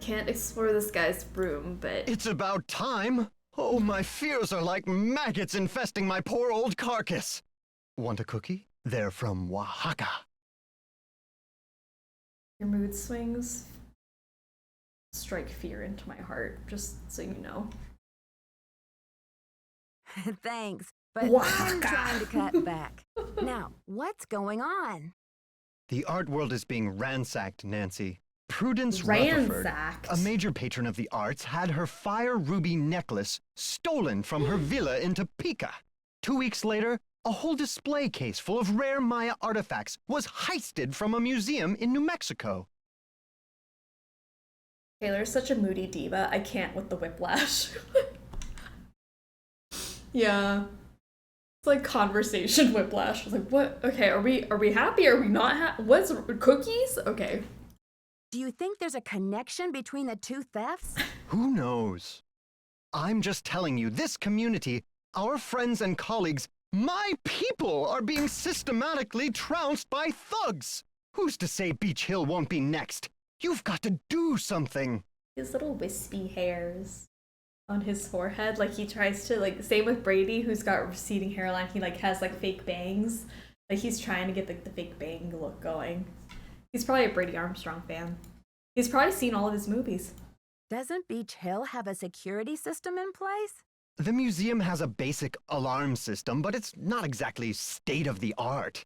Can't explore this guy's room, but... It's about time! Oh, my fears are like maggots infesting my poor old carcass. Want a cookie? They're from Oaxaca. Your mood swings strike fear into my heart, just so you know. Thanks, but I'm trying to cut back. Now, what's going on? The art world is being ransacked, Nancy. Prudence Rutherford, a major patron of the arts, had her fire ruby necklace stolen from her villa in Topeka. 2 weeks later, a whole display case full of rare Maya artifacts was heisted from a museum in New Mexico. Taylor's such a moody diva. I can't with the whiplash. Yeah. It's like conversation whiplash. I was like, what? Okay, are we happy? Are we not happy? What's cookies? Okay. Do you think there's a connection between the two thefts? Who knows? I'm just telling you, this community, our friends and colleagues, my people are being systematically trounced by thugs. Who's to say Beach Hill won't be next? You've got to do something. His little wispy hairs on his forehead, like he tries to, like, same with Brady, who's got receding hairline. He like has like fake bangs. Like he's trying to get the fake bang look going. He's probably a Brady Armstrong fan. He's probably seen all of his movies. Doesn't Beach Hill have a security system in place? The museum has a basic alarm system, but it's not exactly state-of-the-art.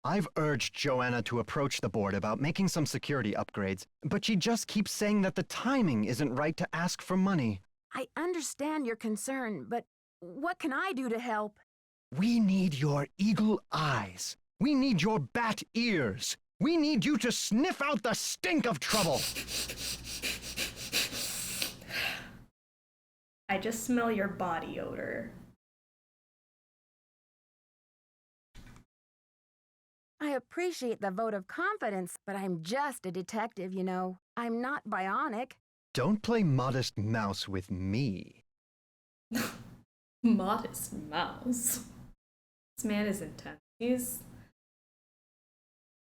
I've urged Joanna to approach the board about making some security upgrades, but she just keeps saying that the timing isn't right to ask for money. I understand your concern, but what can I do to help? We need your eagle eyes. We need your bat ears. We need you to sniff out the stink of trouble. I just smell your body odor. I appreciate the vote of confidence, but I'm just a detective, you know. I'm not bionic. Don't play modest mouse with me. Modest mouse. This man is intense.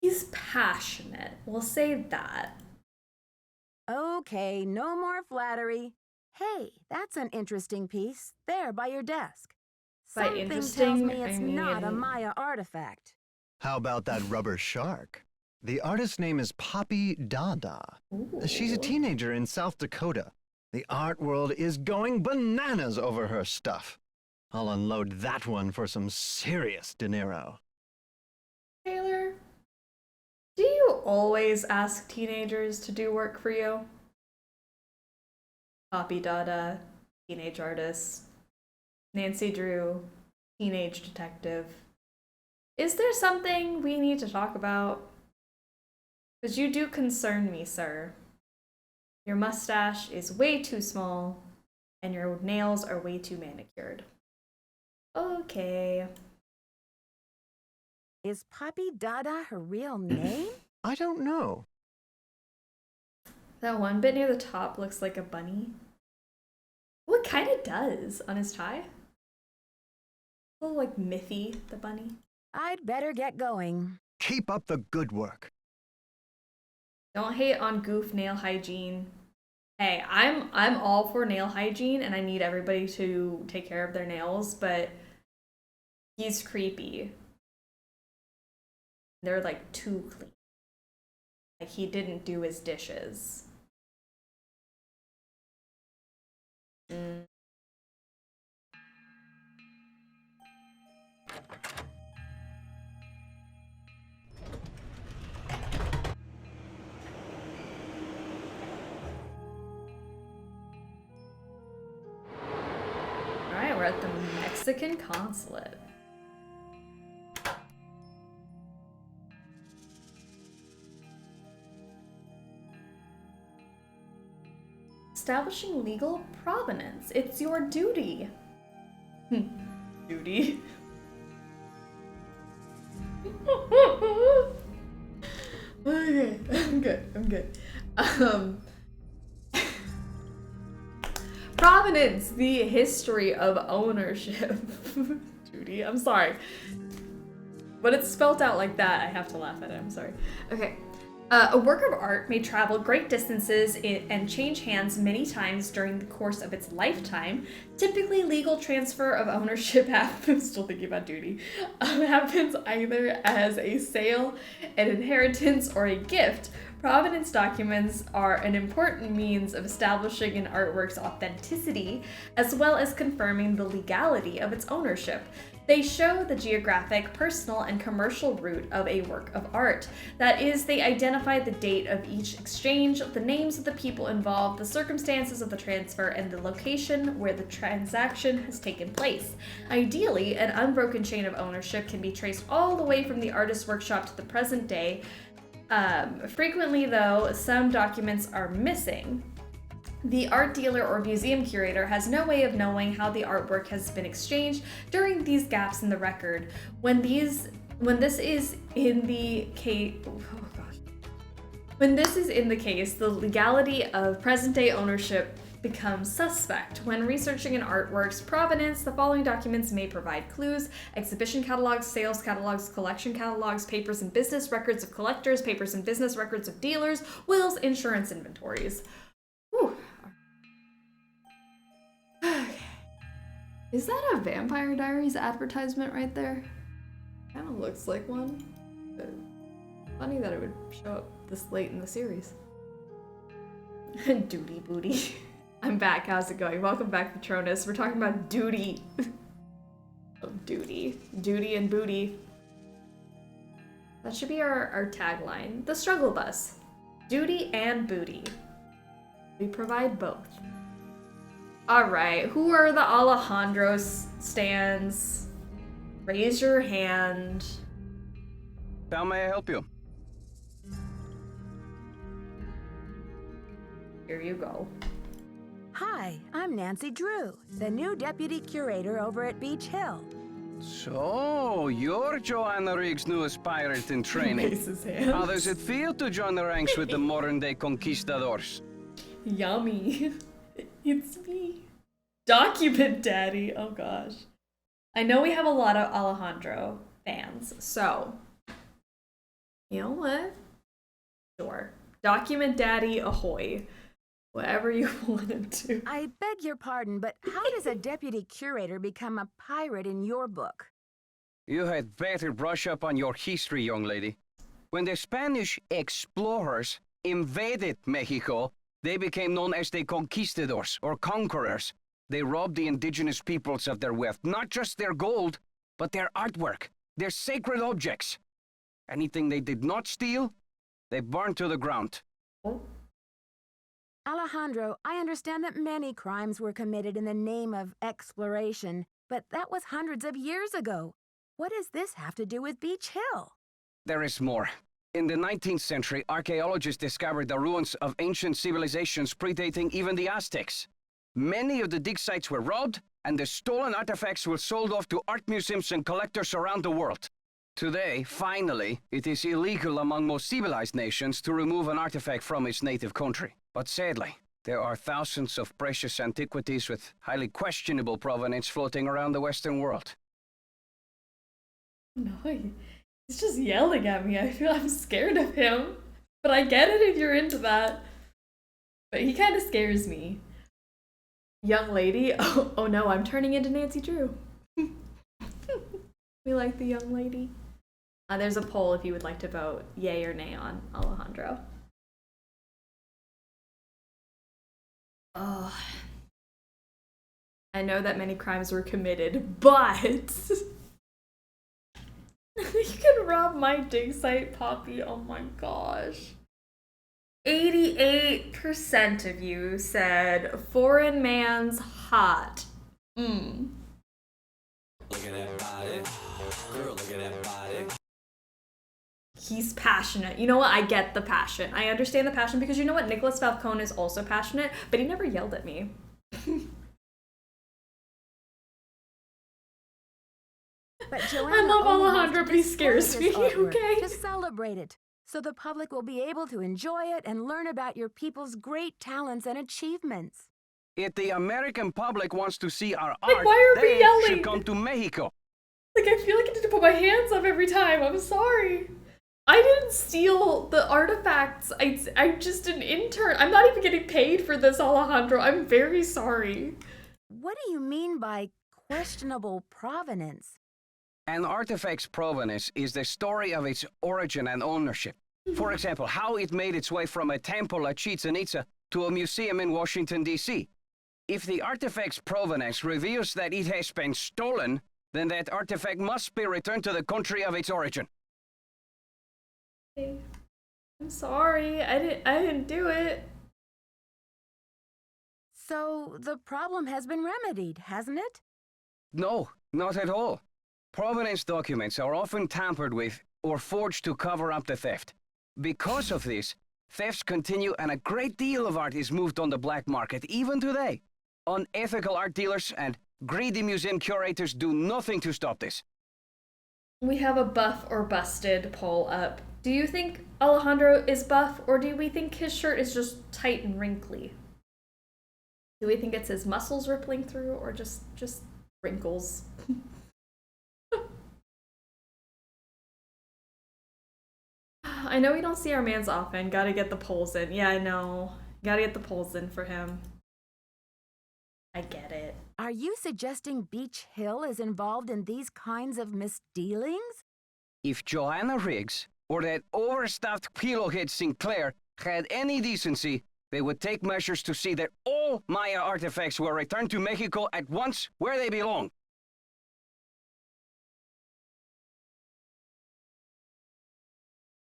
He's passionate. We'll say that. Okay, no more flattery. Hey, that's an interesting piece, there by your desk. By Something interesting, tells me it's I mean... not a Maya artifact. How about that rubber shark? The artist's name is Poppy Dada. Ooh. She's a teenager in South Dakota. The art world is going bananas over her stuff. I'll unload that one for some serious dinero. Taylor, do you always ask teenagers to do work for you? Poppy Dada, teenage artist. Nancy Drew, teenage detective. Is there something we need to talk about? Because you do concern me, sir. Your mustache is way too small, and your nails are way too manicured. Okay. Is Poppy Dada her real name? I don't know. That one bit near the top looks like a bunny. Well, it kind of does on his tie. A little like Miffy, the bunny. I'd better get going. Keep up the good work. Don't hate on goof nail hygiene. Hey, I'm all for nail hygiene, and I need everybody to take care of their nails, but he's creepy. They're like too clean. Like he didn't do his dishes. we're at the Mexican consulate. Establishing legal provenance. It's your duty. Duty. Okay, I'm good. Provenance, the history of ownership. Duty, I'm sorry. But it's spelled out like that, I have to laugh at it, I'm sorry. Okay. A work of art may travel great distances and change hands many times during the course of its lifetime. Typically, legal transfer of ownership happens, still thinking about duty, happens either as a sale, an inheritance, or a gift. Provenance documents are an important means of establishing an artwork's authenticity, as well as confirming the legality of its ownership. They show the geographic, personal, and commercial root of a work of art. That is, they identify the date of each exchange, the names of the people involved, the circumstances of the transfer, and the location where the transaction has taken place. Ideally, an unbroken chain of ownership can be traced all the way from the artist's workshop to the present day. Frequently, though, some documents are missing. The art dealer or museum curator has no way of knowing how the artwork has been exchanged during these gaps in the record. When this is in the case, the legality of present-day ownership becomes suspect. When researching an artwork's provenance, the following documents may provide clues: exhibition catalogs, sales catalogs, collection catalogs, papers and business records of collectors, papers and business records of dealers, wills, insurance inventories. Whew. Is that a Vampire Diaries advertisement right there? Kind of looks like one. But funny that it would show up this late in the series. Duty booty. I'm back. How's it going? Welcome back, Patronus. We're talking about duty. Oh, duty. Duty and booty. That should be our tagline. The struggle bus. Duty and booty. We provide both. Alright, who are the Alejandro stands? Raise your hand. How may I help you? Here you go. Hi, I'm Nancy Drew, the new deputy curator over at Beach Hill. So, you're Joanna Riggs' newest pirate in training. Raises hands. How does it feel to join the ranks with the modern-day conquistadors? Yummy. It's me. Document Daddy. Oh gosh. I know we have a lot of Alejandro fans, so you know what? Sure. Document Daddy ahoy. Whatever you want to do. I beg your pardon, but how does a deputy curator become a pirate in your book? You had better brush up on your history, young lady. When the Spanish explorers invaded Mexico, they became known as the conquistadors, or conquerors. They robbed the indigenous peoples of their wealth, not just their gold, but their artwork, their sacred objects. Anything they did not steal, they burned to the ground. Alejandro, I understand that many crimes were committed in the name of exploration, but that was hundreds of years ago. What does this have to do with Beach Hill? There is more. In the 19th century, archaeologists discovered the ruins of ancient civilizations predating even the Aztecs. Many of the dig sites were robbed, and the stolen artifacts were sold off to art museums and collectors around the world. Today, finally, it is illegal among most civilized nations to remove an artifact from its native country. But sadly, there are thousands of precious antiquities with highly questionable provenance floating around the Western world. No, he's just yelling at me. I feel I'm scared of him. But I get it if you're into that. But he kind of scares me. Young lady? Oh no, I'm turning into Nancy Drew. We like the young lady. There's a poll if you would like to vote yay or nay on Alejandro. Oh, I know that many crimes were committed, but you can rob my dig site, Poppy. Oh my gosh. 88% of you said foreign man's hot. at that body. Girl, look at that body. He's passionate. You know what? I get the passion. I understand the passion because you know what? Nicholas Falcone is also passionate, but he never yelled at me. But Joanna I love only wants Alejandro, to but he display scares this me, artwork okay? To celebrate it, so the public will be able to enjoy it and learn about your people's great talents and achievements. If the American public wants to see our Like, art, why are we they yelling? should come to Mexico. Like, I feel like I need to put my hands up every time. I'm sorry. I didn't steal the artifacts. I'm just an intern. I'm not even getting paid for this, Alejandro. I'm very sorry. What do you mean by questionable provenance? An artifact's provenance is the story of its origin and ownership. For example, how it made its way from a temple at Chichen Itza to a museum in Washington, D.C. If the artifact's provenance reveals that it has been stolen, then that artifact must be returned to the country of its origin. I'm sorry. I didn't do it. So the problem has been remedied, hasn't it? No, not at all. Provenance documents are often tampered with or forged to cover up the theft. Because of this, thefts continue and a great deal of art is moved on the black market even today. Unethical art dealers and greedy museum curators do nothing to stop this. We have a buff or busted poll up. Do you think Alejandro is buff, or do we think his shirt is just tight and wrinkly? Do we think it's his muscles rippling through, or just wrinkles? I know we don't see our mans often. Gotta get the polls in. Yeah, I know. Gotta get the polls in for him. I get it. Are you suggesting Beach Hill is involved in these kinds of misdealings? If Joanna Riggs or that overstuffed pillowhead Sinclair had any decency, they would take measures to see that all Maya artifacts were returned to Mexico at once where they belong.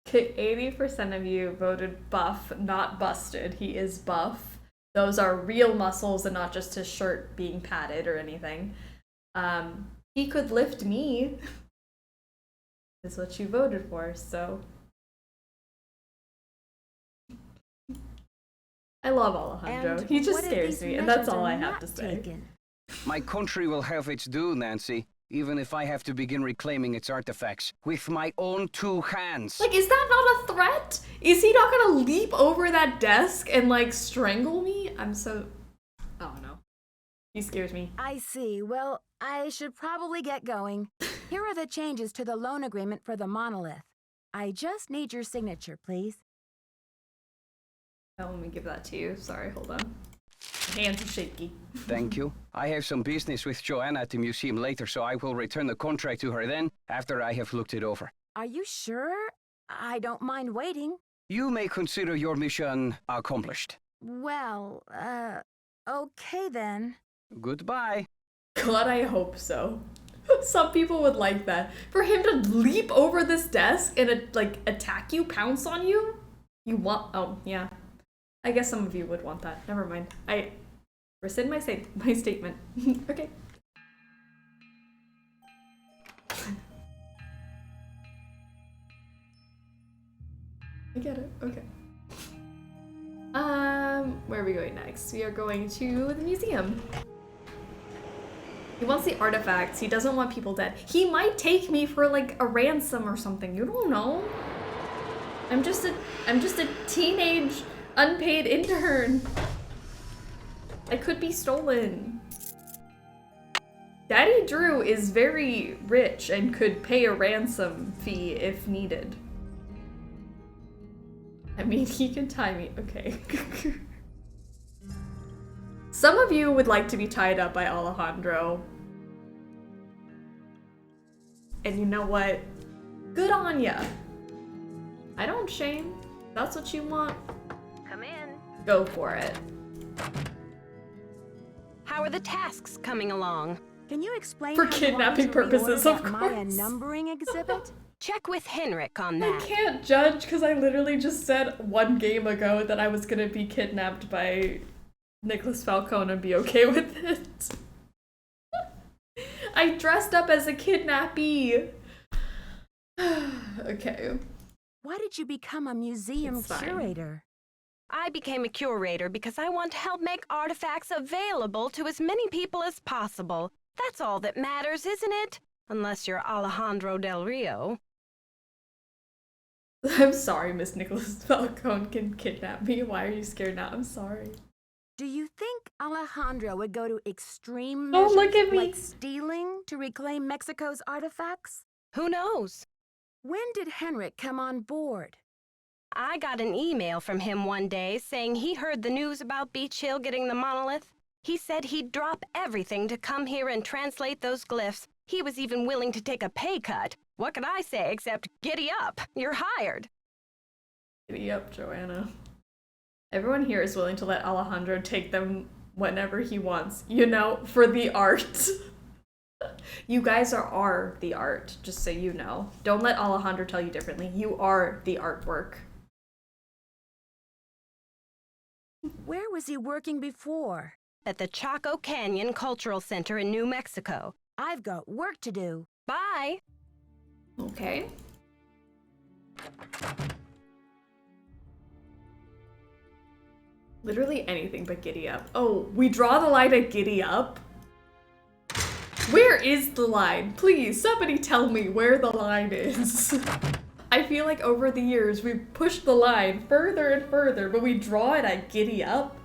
Okay, 80% of you voted buff, not busted. He is buff. Those are real muscles and not just his shirt being padded or anything. He could lift me. Is what you voted for, so. I love Alejandro. He just scares me, and that's all I have to say. My country will have its due, Nancy, even if I have to begin reclaiming its artifacts with my own two hands. Like, is that not a threat? Is he not gonna leap over that desk and, like, strangle me? I don't know. He scares me. I see. Well, I should probably get going. Here are the changes to the loan agreement for the monolith. I just need your signature, please. Oh, let me give that to you. Sorry, hold on. Hands are shaky. Thank you. I have some business with Joanna at the museum later, so I will return the contract to her then, after I have looked it over. Are you sure? I don't mind waiting. You may consider your mission accomplished. Well, okay then. Goodbye. God, I hope so. Some people would like that. For him to leap over this desk and, like, attack you, pounce on you? You want... Oh, yeah. I guess some of you would want that. Never mind. I rescind my statement. Okay. I get it. Okay. Where are we going next? We are going to the museum. He wants the artifacts. He doesn't want people dead. He might take me for, like, a ransom or something. You don't know. I'm just a teenage unpaid intern. I could be stolen. Daddy Drew is very rich and could pay a ransom fee if needed. I mean, he can tie me. Okay. Some of you would like to be tied up by Alejandro. And you know what? Good on ya. I don't shame. If that's what you want. Come in. Go for it. How are the tasks coming along? Can you explain For how you want kidnapping to purposes, reorder of that Maya course. numbering exhibit? Check with Henrik on I that. can't judge because I literally just said one game ago that I was gonna be kidnapped by Nicholas Falcone and be okay with it. I dressed up as a kidnappee. Okay. Why did you become a museum curator? I became a curator because I want to help make artifacts available to as many people as possible. That's all that matters, isn't it? Unless you're Alejandro Del Rio. I'm sorry, Miss Nicholas Falcone can kidnap me. Why are you scared now? I'm sorry. Do you think Alejandro would go to extreme Oh, measures look at me. like stealing to reclaim Mexico's artifacts? Who knows? When did Henrik come on board? I got an email from him one day saying he heard the news about Beach Hill getting the monolith. He said he'd drop everything to come here and translate those glyphs. He was even willing to take a pay cut. What could I say except giddy up? You're hired. Giddy up, Joanna. Everyone here is willing to let Alejandro take them whenever he wants, you know, for the art. You guys are the art, just so you know. Don't let Alejandro tell you differently. You are the artwork. Where was he working before? At the Chaco Canyon Cultural Center in New Mexico. I've got work to do. Bye. Okay. Literally anything but giddy up. Oh, we draw the line at giddy up? Where is the line? Please, somebody tell me where the line is. I feel like over the years we've pushed the line further and further, but we draw it at giddy up?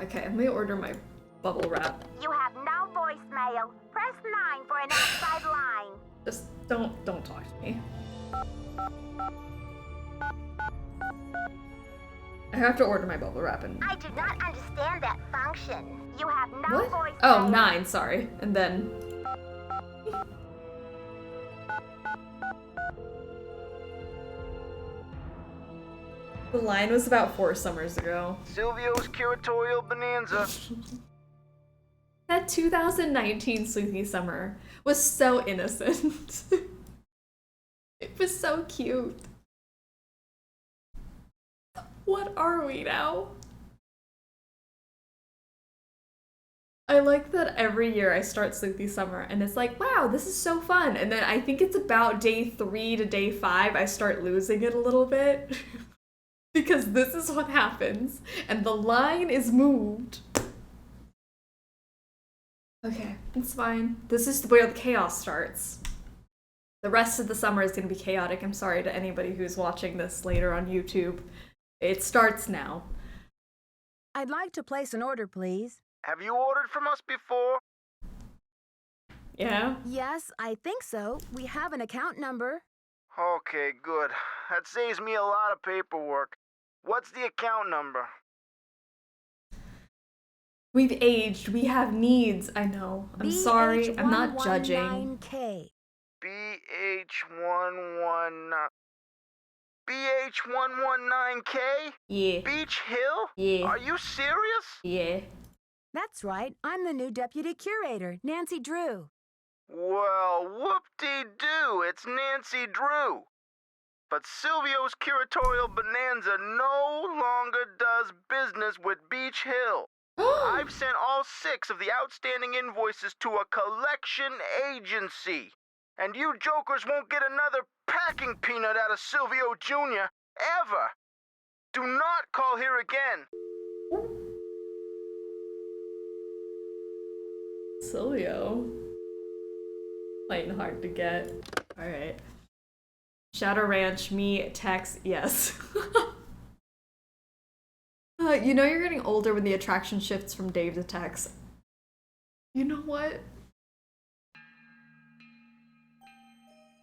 Okay, I'm gonna order my bubble wrap. You have no voicemail. Press 9 for an outside line. Just don't talk to me. I have to order my bubble wrap and... I do not understand that function. You have no What? voicemail. Oh, 9, sorry. And then... The line was about 4 summers ago. Silvio's curatorial bonanza. That 2019 Sleuthy Summer was so innocent. It was so cute. What are we now? I like that every year I start Sleuthy Summer and it's like, wow, this is so fun. And then I think it's about day 3 to day 5 I start losing it a little bit. Because this is what happens. And the line is moved. Okay, it's fine. This is where the chaos starts. The rest of the summer is going to be chaotic. I'm sorry to anybody who's watching this later on YouTube. It starts now. I'd like to place an order, please. Have you ordered from us before? Yeah? Yes, I think so. We have an account number. Okay, good. That saves me a lot of paperwork. What's the account number? We've aged. We have needs. I know. I'm sorry. I'm not judging. BH119K. BH119. BH119K? Yeah. Beach Hill? Yeah. Are you serious? Yeah. That's right. I'm the new deputy curator, Nancy Drew. Well, whoop-de-doo, it's Nancy Drew. But Silvio's curatorial bonanza no longer does business with Beach Hill. I've sent all 6 of the outstanding invoices to a collection agency. And you jokers won't get another packing peanut out of Silvio Jr. ever. Do not call here again. Silvio. Fighting hard to get. Alright. Shadow Ranch, me, Tex, yes. You know you're getting older when the attraction shifts from Dave to Tex. You know what?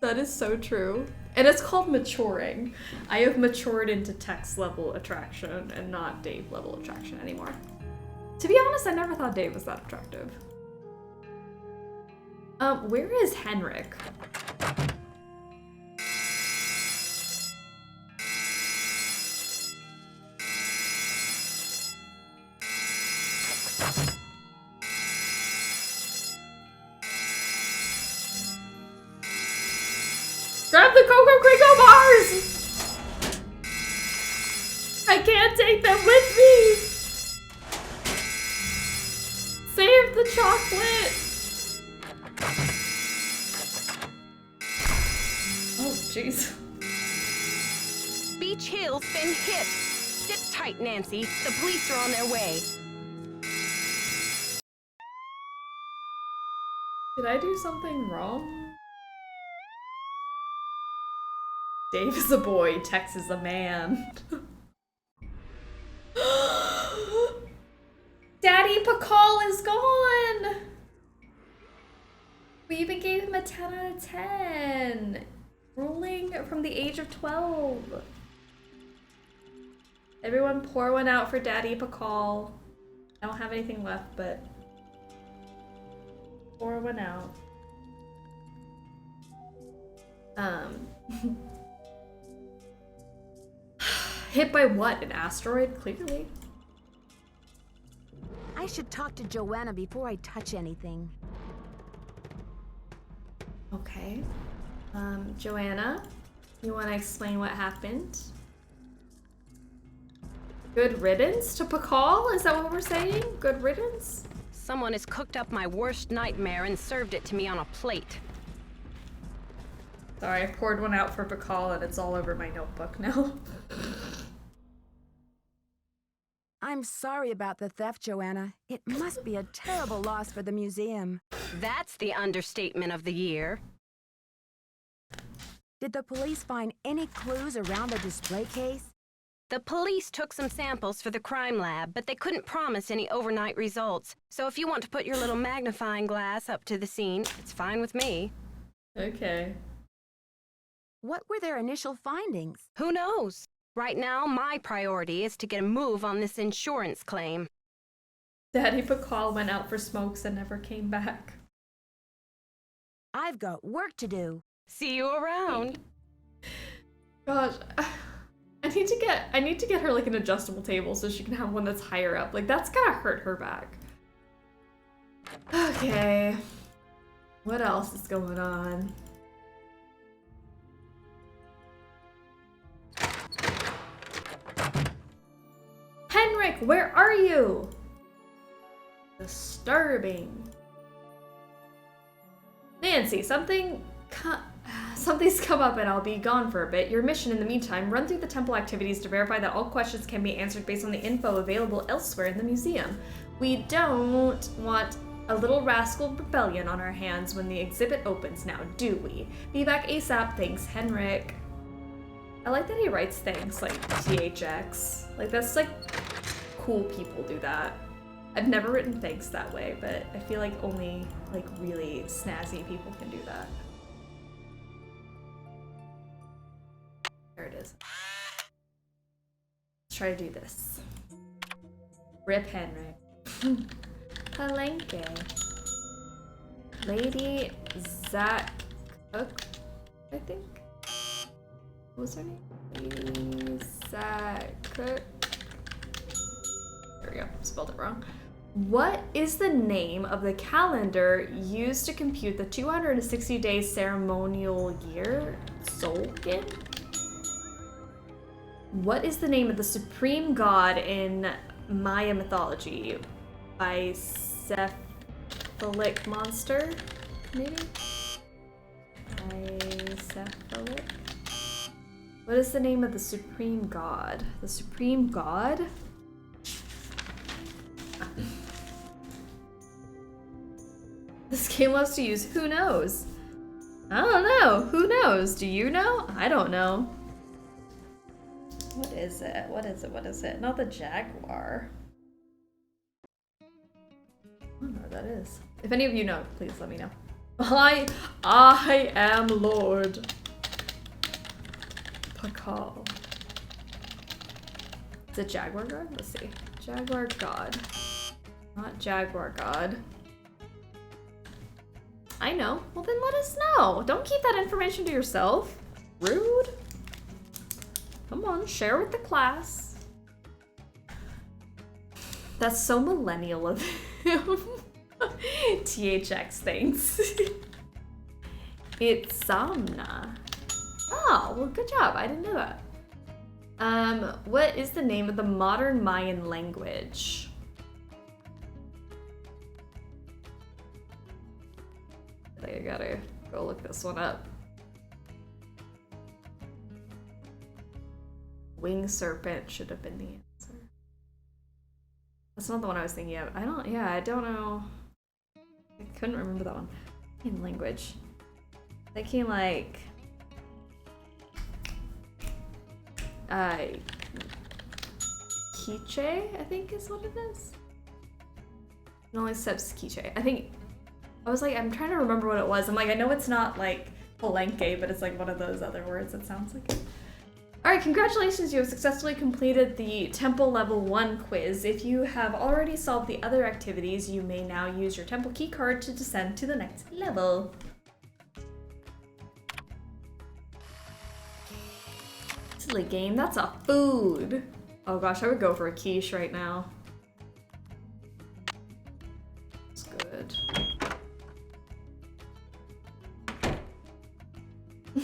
That is so true. And it's called maturing. I have matured into Tex level attraction and not Dave level attraction anymore. To be honest, I never thought Dave was that attractive. Where is Henrik? Grab the Coco Crico bars! I can't can't take them with me! Save the chocolate! Oh, jeez. Beach Hill's been hit. Sit tight, Nancy. The police are on their way. Did I do something wrong? Dave is a boy, Tex is a man. Daddy Pakal is gone! We even gave him a 10 out of 10. Ruling from the age of 12. Everyone pour one out for Daddy Pakal. I don't have anything left, but pour one out. Hit by what? An asteroid? Clearly. I should talk to Joanna before I touch anything. Okay. Joanna, you want to explain what happened? Good riddance to Pakal? Is that what we're saying? Good riddance? Someone has cooked up my worst nightmare and served it to me on a plate. Sorry, I poured one out for Pakal and it's all over my notebook now. I'm sorry about the theft, Joanna. It must be a terrible loss for the museum. That's the understatement of the year. Did the police find any clues around the display case? The police took some samples for the crime lab, but they couldn't promise any overnight results. So if you want to put your little magnifying glass up to the scene, it's fine with me. Okay. What were their initial findings? Who knows? Right now, my priority is to get a move on this insurance claim. Daddy Pakal went out for smokes and never came back. I've got work to do. See you around. Gosh, I need to get her like an adjustable table so she can have one that's higher up. Like that's gonna hurt her back. Okay. What else is going on? Henrik, where are you? Disturbing. Nancy, something's come up and I'll be gone for a bit. Your mission in the meantime, run through the temple activities to verify that all questions can be answered based on the info available elsewhere in the museum. We don't want a little rascal rebellion on our hands when the exhibit opens now, do we? Be back ASAP, thanks, Henrik. I like that he writes things like THX. Like, that's like, cool people do that. I've never written thanks that way, but I feel like only like really snazzy people can do that. There it is. Let's try to do this. Rip Henrik. Palenque. Lady Zach Cook, I think. What was her name? Lady Zach Cook. There we go. Spelled it wrong. What is the name of the calendar used to compute the 260-day ceremonial year? Solkin? What is the name of the supreme god in Maya mythology? Bicephalic monster? Maybe? Bicephalic? What is the name of the supreme god? The supreme god? This game loves to use who knows. I don't know. Who knows? Do you know? I don't know. What is it? What is it? What is it? Not the jaguar. I don't know what that is. If any of you know, please let me know. I am Lord Pakal. Is it Jaguar God? Let's see. Jaguar God. Not Jaguar God. I know. Well, then let us know. Don't keep that information to yourself. Rude. Come on, share with the class. That's so millennial of him. THX, thanks. It's Samna. Oh, well, good job. I didn't know that. What is the name of the modern Mayan language? I think I gotta go look this one up. Wing serpent should have been the answer. That's not the one I was thinking of. I don't know. I couldn't remember that one. In language. Thinking like Quiche, I think is what it is. It only accepts Quiche. I think I was like, I'm trying to remember what it was. I'm like, I know it's not like Palenque, but it's like one of those other words that sounds like it. Alright, congratulations, you have successfully completed the Temple Level 1 quiz. If you have already solved the other activities, you may now use your Temple key card to descend to the next level. Silly game, that's a food. Oh gosh, I would go for a quiche right now. It's good.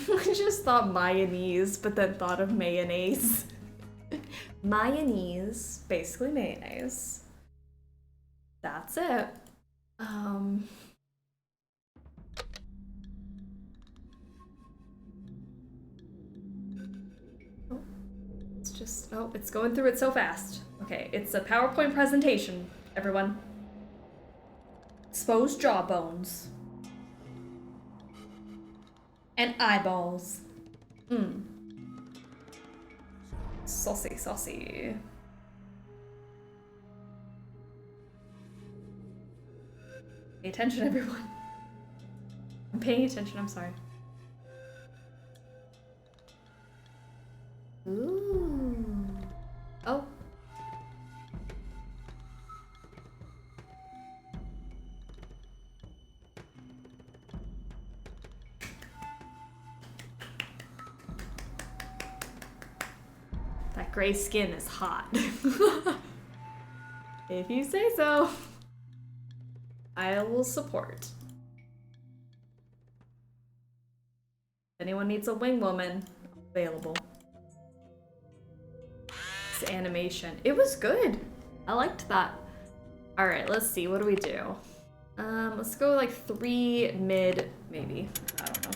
I just thought mayonnaise, but then thought of mayonnaise. Mayonnaise, basically mayonnaise. That's it. Oh, it's just, oh, it's going through it so fast. Okay, it's a PowerPoint presentation, everyone. Exposed jawbones. And eyeballs. Saucy, saucy. Pay attention, everyone. I'm paying attention, I'm sorry. Ooh. Oh. That gray skin is hot. If you say so. I will support. If anyone needs a wing woman, available. This animation. It was good. I liked that. Alright, let's see. What do we do? Let's go like 3 mid, maybe. I don't know.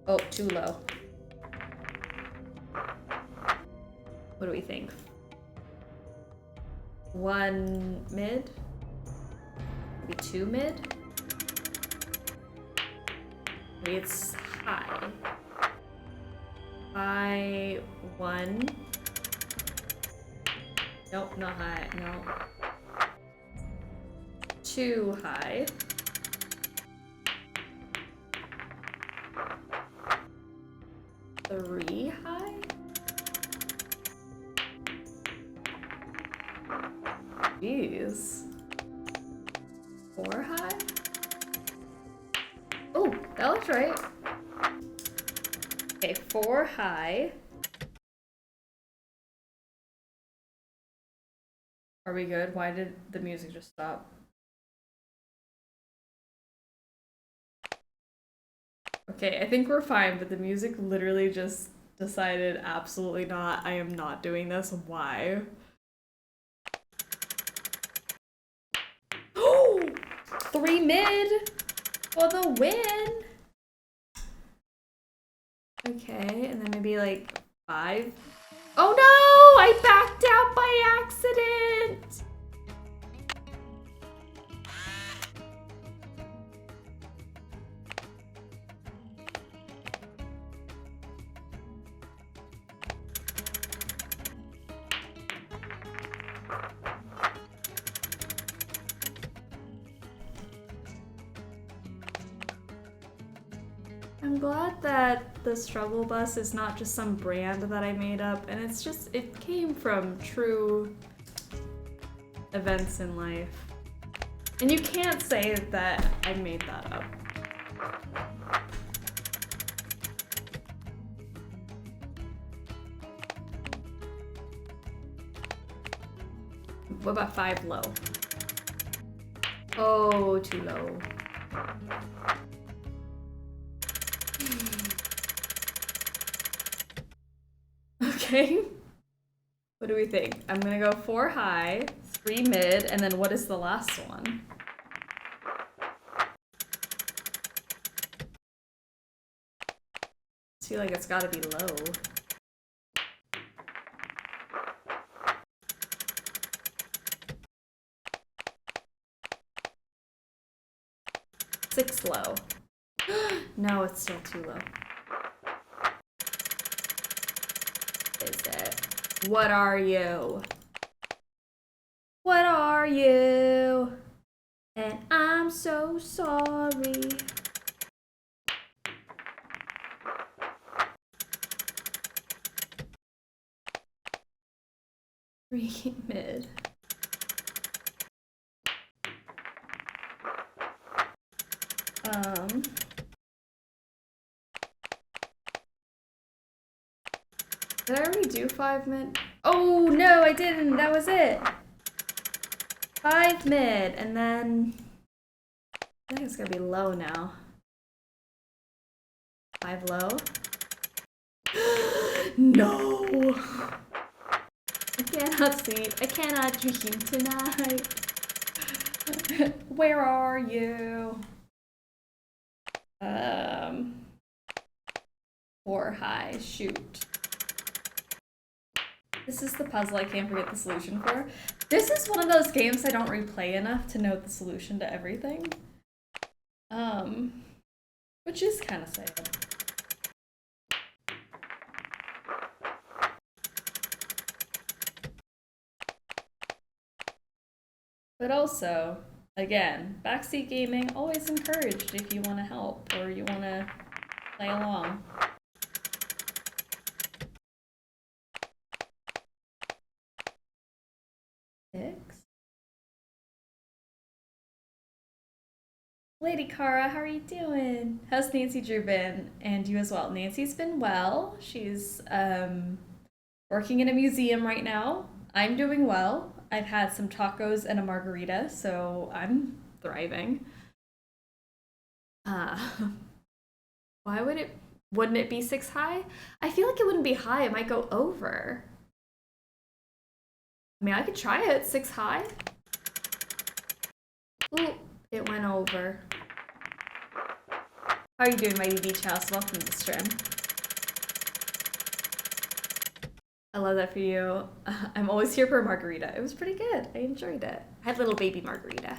Oh, too low. What do we think? 1 mid? Maybe 2 mid? Maybe it's high. High 1. Nope, not high. No. 2 high. Three high? Jeez. 4 high? Oh, that looks right. Okay, 4 high. Are we good? Why did the music just stop? Okay, I think we're fine, but the music literally just decided absolutely not. I am not doing this. Why? Oh! 3 mid for the win! Okay, and then maybe like 5. Oh no! I backed out by accident! I'm glad that the struggle bus is not just some brand that I made up, and it's just, it came from true events in life. And you can't say that I made that up. What about 5 low? Oh, too low. Okay. What do we think? I'm gonna go 4 high, 3 mid, and then what is the last one? I feel like it's gotta be low. Six low. No, it's still too low. Is it? What are you? What are you? And I'm so sorry. Three mid. Did I already do 5 mid? Oh no, I didn't. That was it. 5 mid, and then I think it's gonna be low now. 5 low. No. I cannot sleep. I cannot dream tonight. Where are you? 4 high. Shoot. This is the puzzle I can't forget the solution for. This is one of those games I don't replay enough to know the solution to everything. Which is kind of sad. But also, again, backseat gaming, always encouraged if you want to help or you want to play along. Lady Cara, how are you doing? How's Nancy Drew been? And you as well. Nancy's been well. She's working in a museum right now. I'm doing well. I've had some tacos and a margarita, so I'm thriving. Wouldn't it be 6 high? I feel like it wouldn't be high. It might go over. I mean, I could try it 6 high. Ooh, it went over. How are you doing, Mighty Beach House? Welcome to the stream. I love that for you. I'm always here for a margarita. It was pretty good. I enjoyed it. I had little baby margarita.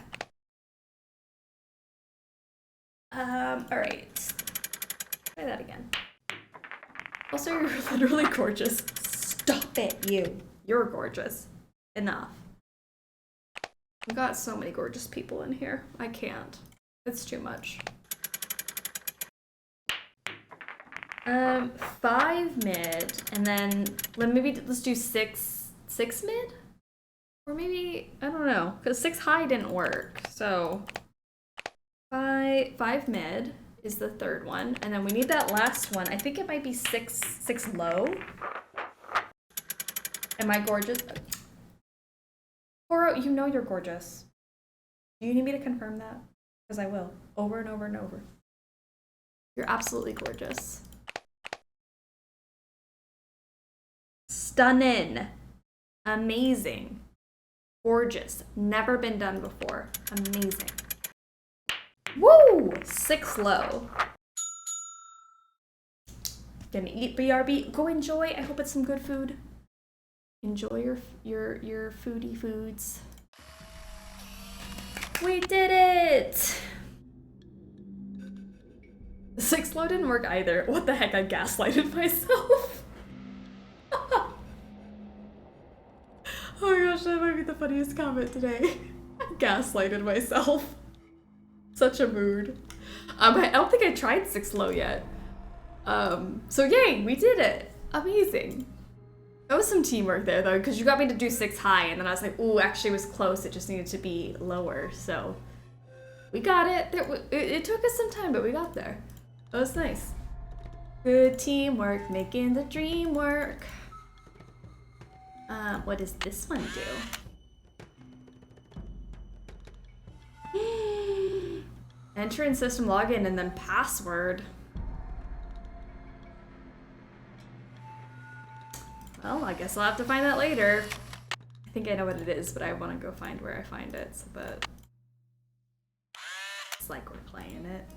All right. Try that again. Also, you're literally gorgeous. Stop it, you. You're gorgeous. Enough. We've got so many gorgeous people in here. I can't. It's too much. 5 mid, and then let's do 6 mid? Or maybe, I don't know, because 6 high didn't work. So 5 mid is the third one, and then we need that last one. I think it might be 6 low. Am I gorgeous? Coro, you know you're gorgeous. Do you need me to confirm that? Because I will, over and over and over. You're absolutely gorgeous. Stunning. Amazing. Gorgeous. Never been done before. Amazing. Woo! 6 low. Gonna eat BRB. Go enjoy. I hope it's some good food. Enjoy your foodie foods. We did it! 6 low didn't work either. What the heck? I gaslighted myself. Oh my gosh, that might be the funniest comment today. Gaslighted myself. Such a mood. I don't think I tried 6 low yet. So yay, we did it. Amazing. That was some teamwork there though, because you got me to do 6 high, and then I was like, ooh, actually it was close. It just needed to be lower. So we got it. It took us some time, but we got there. That was nice. Good teamwork, making the dream work. What does this one do? Enter in system login and then password. Well, I guess I'll have to find that later. I think I know what it is, but I want to go find where I find it so that it's like we're playing it.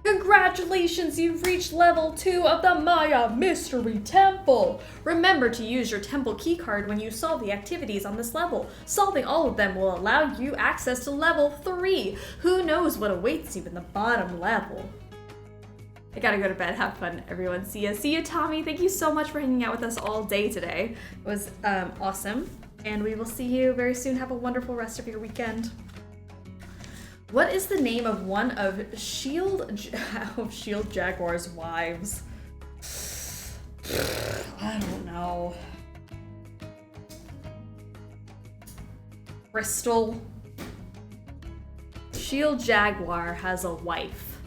Congratulations, you've reached level 2 of the Maya Mystery Temple. Remember to use your temple keycard when you solve the activities on this level. Solving all of them will allow you access to level 3. Who knows what awaits you in the bottom level? I gotta go to bed. Have fun, everyone. See ya. See you, Tommy. Thank you so much for hanging out with us all day today. It was awesome. And we will see you very soon. Have a wonderful rest of your weekend. What is the name of one of Shield Jaguar's wives? I don't know. Crystal. Shield Jaguar has a wife.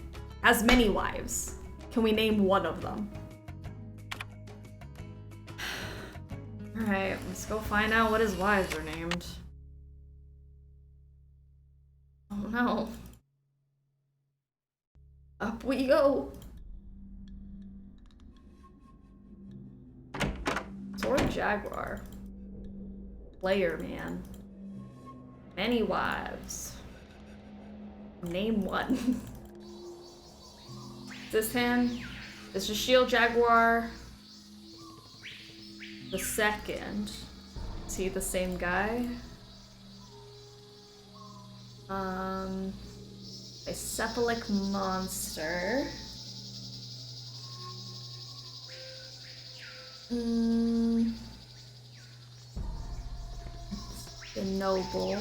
Has many wives. Can we name one of them? Alright, let's go find out what his wives are named. Oh no. Up we go. Sword Jaguar. Player man. Many wives. Name one. This hand. This is Shield Jaguar. The second. Is he the same guy? A cephalic monster. The noble.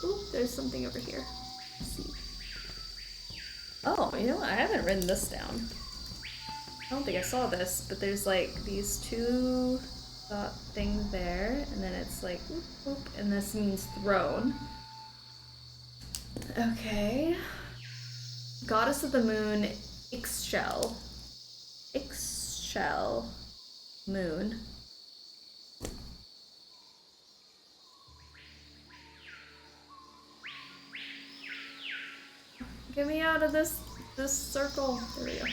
Ooh, there's something over here. Let's see. Oh, you know what? I haven't written this down. I don't think I saw this, but there's like these two things there, and then it's like whoop, whoop, and this means throne. Okay. Goddess of the Moon, Ixchel. Ixchel. Moon. Get me out of this circle. There we go.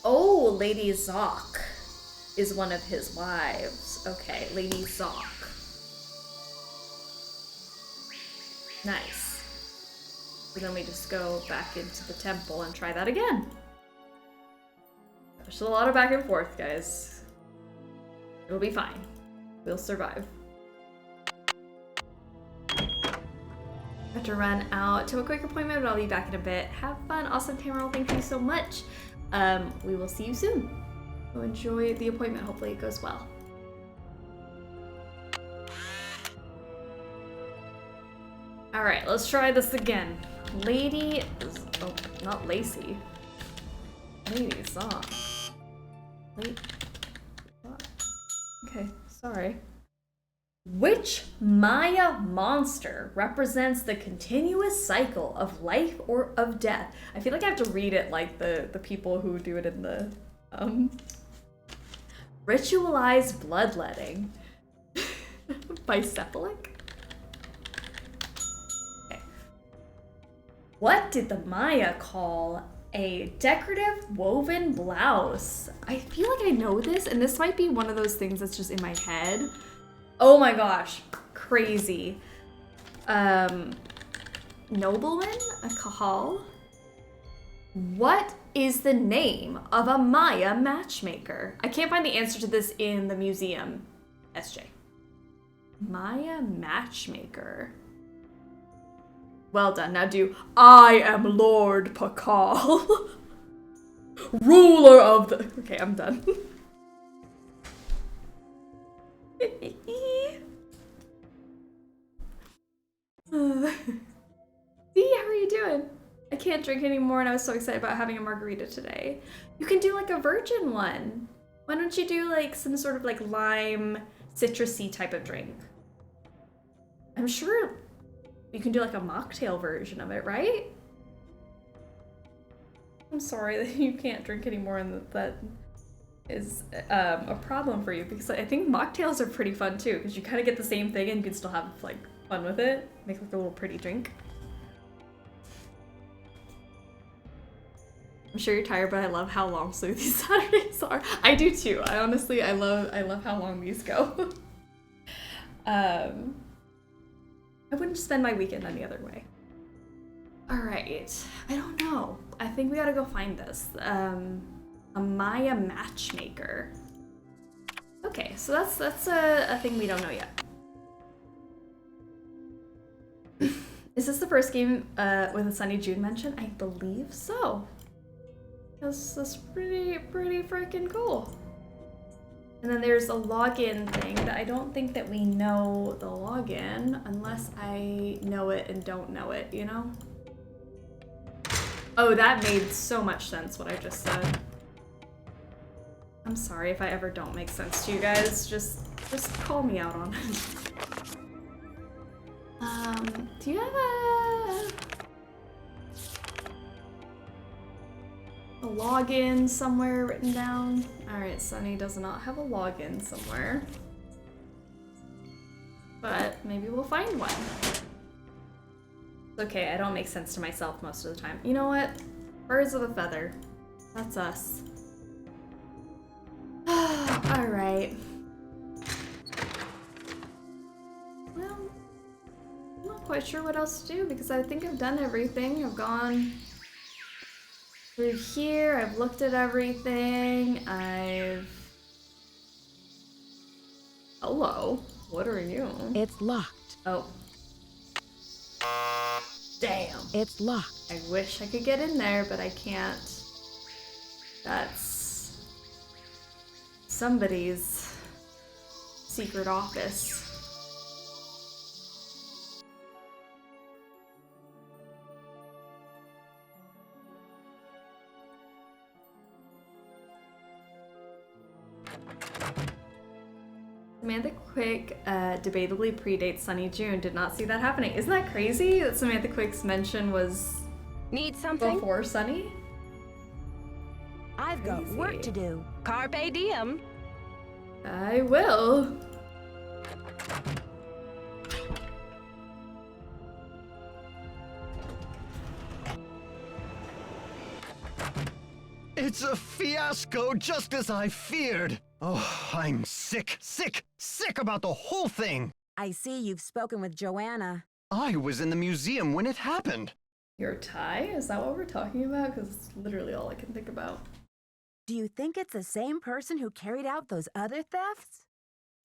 Oh, Lady Zoc is one of his wives. Okay, Lady Zoc. Nice. So then we just go back into the temple and try that again. There's a lot of back and forth, guys. It'll be fine. We'll survive. I have to run out to a quick appointment, but I'll be back in a bit. Have fun. Awesome, Tamerol. Thank you so much. We will see you soon. So enjoy the appointment. Hopefully it goes well. All right, let's try this again. Lady, oh, not Lacey. Lady Zoc. Okay, sorry. Which Maya monster represents the continuous cycle of life or of death? I feel like I have to read it like the people who do it in the ritualized bloodletting. Bicephalic? Okay. What did the Maya call a decorative woven blouse? I feel like I know this, and this might be one of those things that's just in my head. Oh my gosh, crazy. Nobleman? A kahal? What is the name of a Maya matchmaker? I can't find the answer to this in the museum, SJ. Maya matchmaker. Well done, now do I am Lord Pakal. Ruler of the... Okay, I'm done. See, how are you doing? I can't drink anymore and I was so excited about having a margarita today. You can do like a virgin one. Why don't you do like some sort of like lime citrusy type of drink? I'm sure you can do like a mocktail version of it, right? I'm sorry that you can't drink anymore and that is a problem for you, because I think mocktails are pretty fun too, because you kind of get the same thing and you can still have like fun with it. Make like a little pretty drink. I'm sure you're tired, but I love how long Sleuthy Saturdays are. I do too. I love how long these go. I wouldn't spend my weekend any other way. All right, I don't know. I think we gotta go find this. A Maya matchmaker. Okay, so that's a thing we don't know yet. Is this the first game with a Sunny June mention? I believe so. That's pretty freaking cool. And then there's a login thing that I don't think that we know the login unless I know it and don't know it, you know? Oh, that made so much sense what I just said. I'm sorry if I ever don't make sense to you guys. Just call me out on it. Do you have a login somewhere written down? Alright, Sunny does not have a login somewhere. But maybe we'll find one. It's okay, I don't make sense to myself most of the time. You know what? Birds of a feather. That's us. Alright. Well, I'm not quite sure what else to do because I think I've done everything. I've gone through here, I've looked at everything, Hello, what are you? It's locked. Oh. Damn. It's locked. I wish I could get in there, but I can't. That's somebody's secret office. Samantha Quick debatably predates Sunny June. Did not see that happening. Isn't that crazy that Samantha Quick's mention was Need something? before Sunny? I've got work to do. Carpe diem. I will. It's a fiasco, just as I feared. Oh, I'm sick about the whole thing. I see you've spoken with Joanna. I was in the museum when it happened. Your tie? Is that what we're talking about? Because it's literally all I can think about. Do you think it's the same person who carried out those other thefts?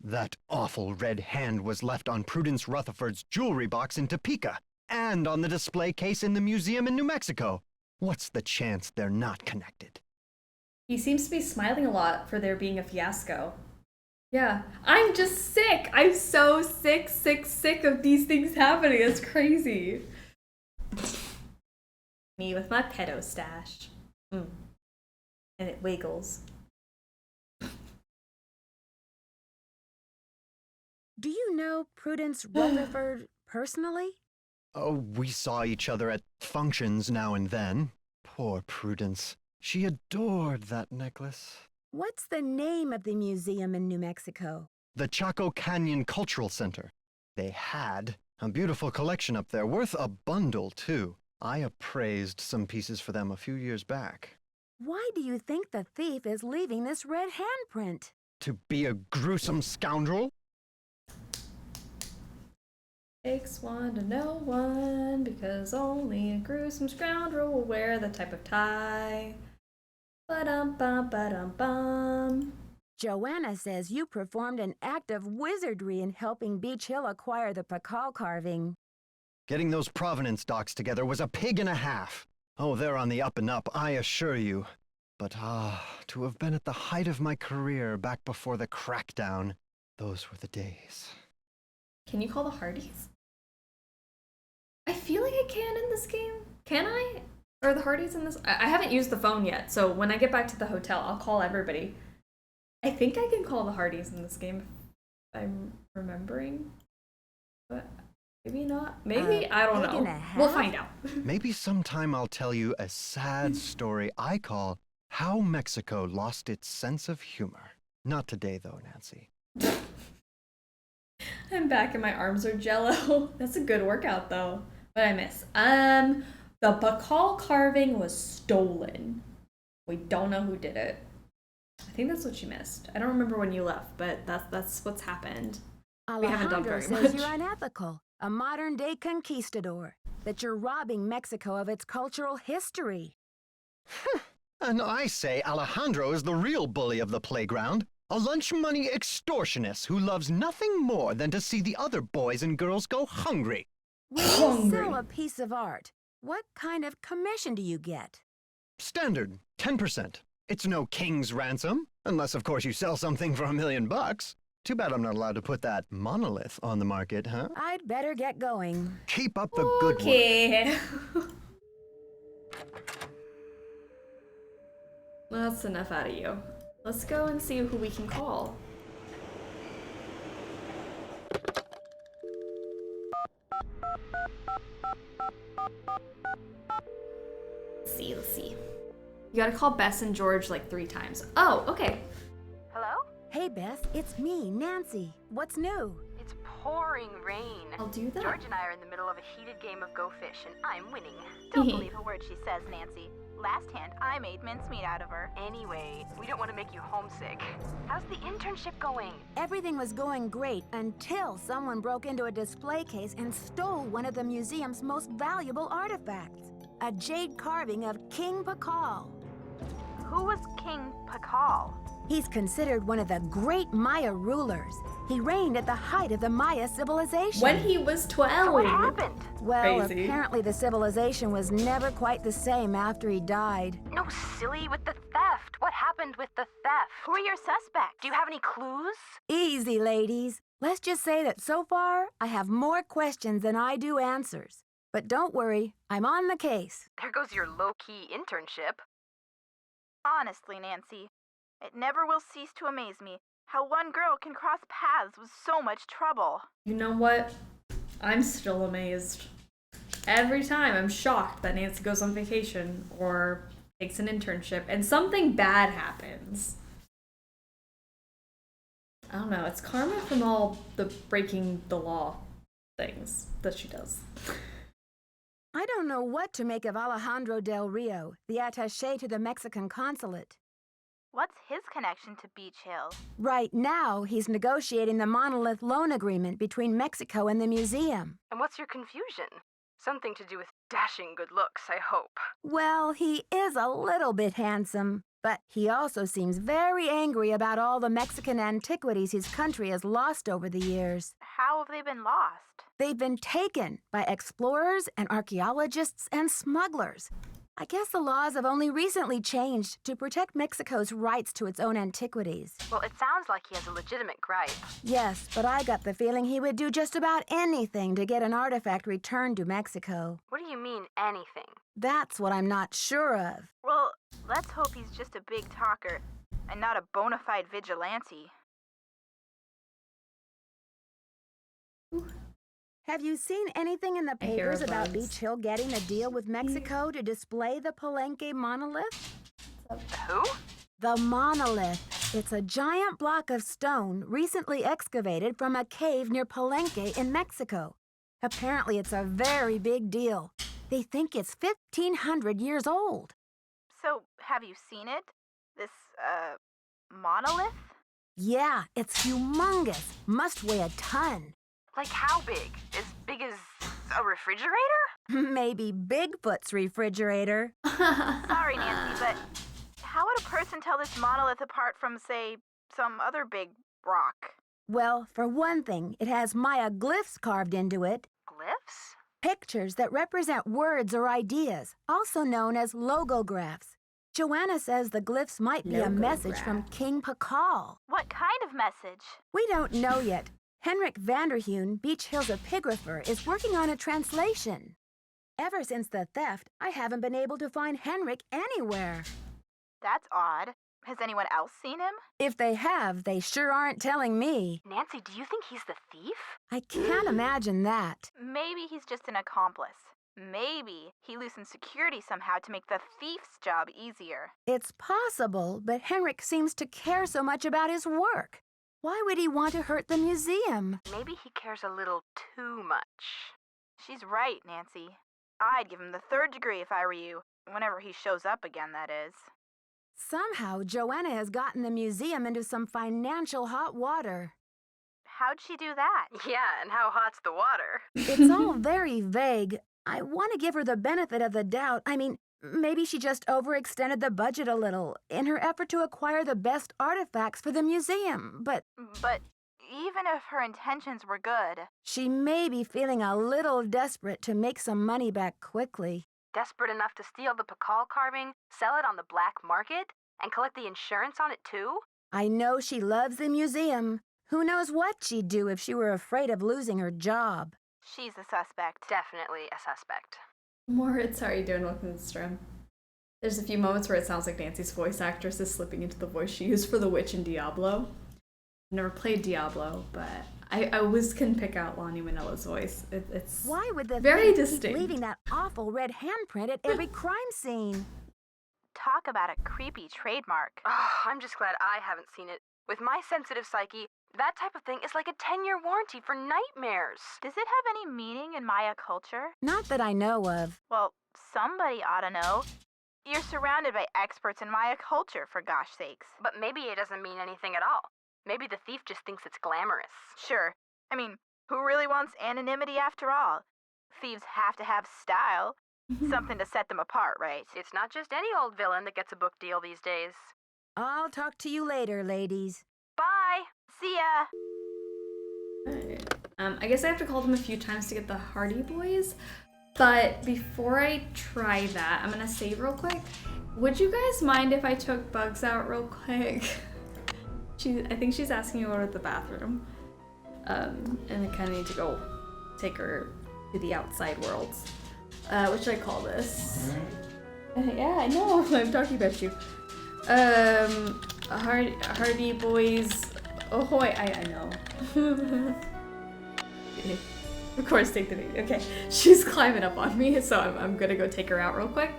That awful red hand was left on Prudence Rutherford's jewelry box in Topeka, and on the display case in the museum in New Mexico. What's the chance they're not connected? He seems to be smiling a lot for there being a fiasco. Yeah, I'm just sick. I'm so sick of these things happening. It's crazy. Me with my pedo stash. And it wiggles. Do you know Prudence Rutherford personally? Oh, we saw each other at functions now and then. Poor Prudence. She adored that necklace. What's the name of the museum in New Mexico? The Chaco Canyon Cultural Center. They had a beautiful collection up there, worth a bundle, too. I appraised some pieces for them a few years back. Why do you think the thief is leaving this red handprint? To be a gruesome scoundrel? Takes one to know one, because only a gruesome scoundrel will wear the type of tie. Ba-dum-bum, ba-dum-bum. Joanna says you performed an act of wizardry in helping Beach Hill acquire the Pakal carving. Getting those provenance docs together was a pig and a half. Oh, they're on the up and up, I assure you. But to have been at the height of my career back before the crackdown, those were the days. Can you call the Hardys? I feel like I can in this game. Can I? Are the Hardys in this? I haven't used the phone yet, so when I get back to the hotel, I'll call everybody. I think I can call the Hardys in this game if I'm remembering. But maybe not. Maybe, I don't know. We'll find out. Maybe sometime I'll tell you a sad story I call How Mexico Lost Its Sense of Humor. Not today, though, Nancy. I'm back and my arms are jello. That's a good workout, though. What did I miss? The Pakal carving was stolen. We don't know who did it. I think that's what she missed. I don't remember when you left, but that's what's happened. We haven't done Alejandro very says much. you're unethical, a modern-day conquistador, that you're robbing Mexico of its cultural history. And I say Alejandro is the real bully of the playground. A lunch money extortionist who loves nothing more than to see the other boys and girls go hungry. When you sell a piece of art, what kind of commission do you get? Standard, 10%. It's no king's ransom, unless of course you sell something for $1 million. Too bad I'm not allowed to put that monolith on the market, huh? I'd better get going. Keep up the good work. Okay. That's enough out of you. Let's go and see who we can call. Let's see. You gotta call Bess and George like 3 times. Oh, okay. Hello? Hey, Beth, it's me, Nancy. What's new? It's pouring rain. I'll do that. George and I are in the middle of a heated game of Go Fish, and I'm winning. Don't believe a word she says, Nancy. Last hand, I made mincemeat out of her. Anyway, we don't want to make you homesick. How's the internship going? Everything was going great until someone broke into a display case and stole one of the museum's most valuable artifacts, a jade carving of King Pakal. Who was King Pakal? He's considered one of the great Maya rulers. He reigned at the height of the Maya civilization. When he was 12. So what happened? Well, Crazy. apparently the civilization was never quite the same after he died. No, silly, with the theft. What happened with the theft? Who are your suspects? Do you have any clues? Easy, ladies. Let's just say that so far, I have more questions than I do answers. But don't worry, I'm on the case. There goes your low-key internship. Honestly, Nancy, it never will cease to amaze me how one girl can cross paths with so much trouble. You know what? I'm still amazed. Every time I'm shocked that Nancy goes on vacation or takes an internship and something bad happens. I don't know, it's karma from all the breaking the law things that she does. I don't know what to make of Alejandro del Rio, the attaché to the Mexican consulate. What's his connection to Beach Hill? Right now, he's negotiating the monolith loan agreement between Mexico and the museum. And what's your confusion? Something to do with dashing good looks, I hope. Well, he is a little bit handsome, but he also seems very angry about all the Mexican antiquities his country has lost over the years. How have they been lost? They've been taken by explorers and archaeologists and smugglers. I guess the laws have only recently changed to protect Mexico's rights to its own antiquities. Well, it sounds like he has a legitimate gripe. Yes, but I got the feeling he would do just about anything to get an artifact returned to Mexico. What do you mean, anything? That's what I'm not sure of. Well, let's hope he's just a big talker and not a bona fide vigilante. Have you seen anything in the papers about Beach Hill getting a deal with Mexico to display the Palenque monolith? Who? The monolith. It's a giant block of stone recently excavated from a cave near Palenque in Mexico. Apparently, it's a very big deal. They think it's 1,500 years old. So, have you seen it? This, monolith? Yeah, it's humongous. Must weigh a ton. Like how big? As big as a refrigerator? Maybe Bigfoot's refrigerator. Sorry, Nancy, but how would a person tell this monolith apart from, say, some other big rock? Well, for one thing, it has Maya glyphs carved into it. Glyphs? Pictures that represent words or ideas, also known as logographs. Joanna says the glyphs might be a message from King Pakal. What kind of message? We don't know yet. Henrik Vanderhoon, Beach Hill's epigrapher, is working on a translation. Ever since the theft, I haven't been able to find Henrik anywhere. That's odd. Has anyone else seen him? If they have, they sure aren't telling me. Nancy, do you think he's the thief? I can't imagine that. Maybe he's just an accomplice. Maybe he loosened security somehow to make the thief's job easier. It's possible, but Henrik seems to care so much about his work. Why would he want to hurt the museum? Maybe he cares a little too much. She's right, Nancy. I'd give him the 3rd degree if I were you. Whenever he shows up again, that is. Somehow, Joanna has gotten the museum into some financial hot water. How'd she do that? Yeah, and how hot's the water? It's all very vague. I want to give her the benefit of the doubt. I mean, maybe she just overextended the budget a little in her effort to acquire the best artifacts for the museum, but even if her intentions were good... she may be feeling a little desperate to make some money back quickly. Desperate enough to steal the Pakal carving, sell it on the black market, and collect the insurance on it too? I know she loves the museum. Who knows what she'd do if she were afraid of losing her job. She's a suspect. Definitely a suspect. Moritz, how are you doing? Welcome to the stream. There's a few moments where it sounds like Nancy's voice actress is slipping into the voice she used for the witch in Diablo. I've never played Diablo, but I always can pick out Lonnie Manila's voice. It's Why would the very thief distinct. keep leaving that awful red handprint at every crime scene? Talk about a creepy trademark. Oh, I'm just glad I haven't seen it. With my sensitive psyche, that type of thing is like a 10-year warranty for nightmares. Does it have any meaning in Maya culture? Not that I know of. Well, somebody ought to know. You're surrounded by experts in Maya culture, for gosh sakes. But maybe it doesn't mean anything at all. Maybe the thief just thinks it's glamorous. Sure. I mean, who really wants anonymity after all? Thieves have to have style. Something to set them apart, right? It's not just any old villain that gets a book deal these days. I'll talk to you later, ladies. Bye! See ya! Alright. I guess I have to call them a few times to get the Hardy Boys, but before I try that, I'm gonna save real quick. Would you guys mind if I took Bugs out real quick? I think she's asking me to go to the bathroom. And I kind of need to go take her to the outside worlds. What should I call this? Yeah, I know. I'm talking about you. Hardy Boys. Ahoy! I know. Of course, take the baby. Okay, she's climbing up on me, so I'm gonna go take her out real quick.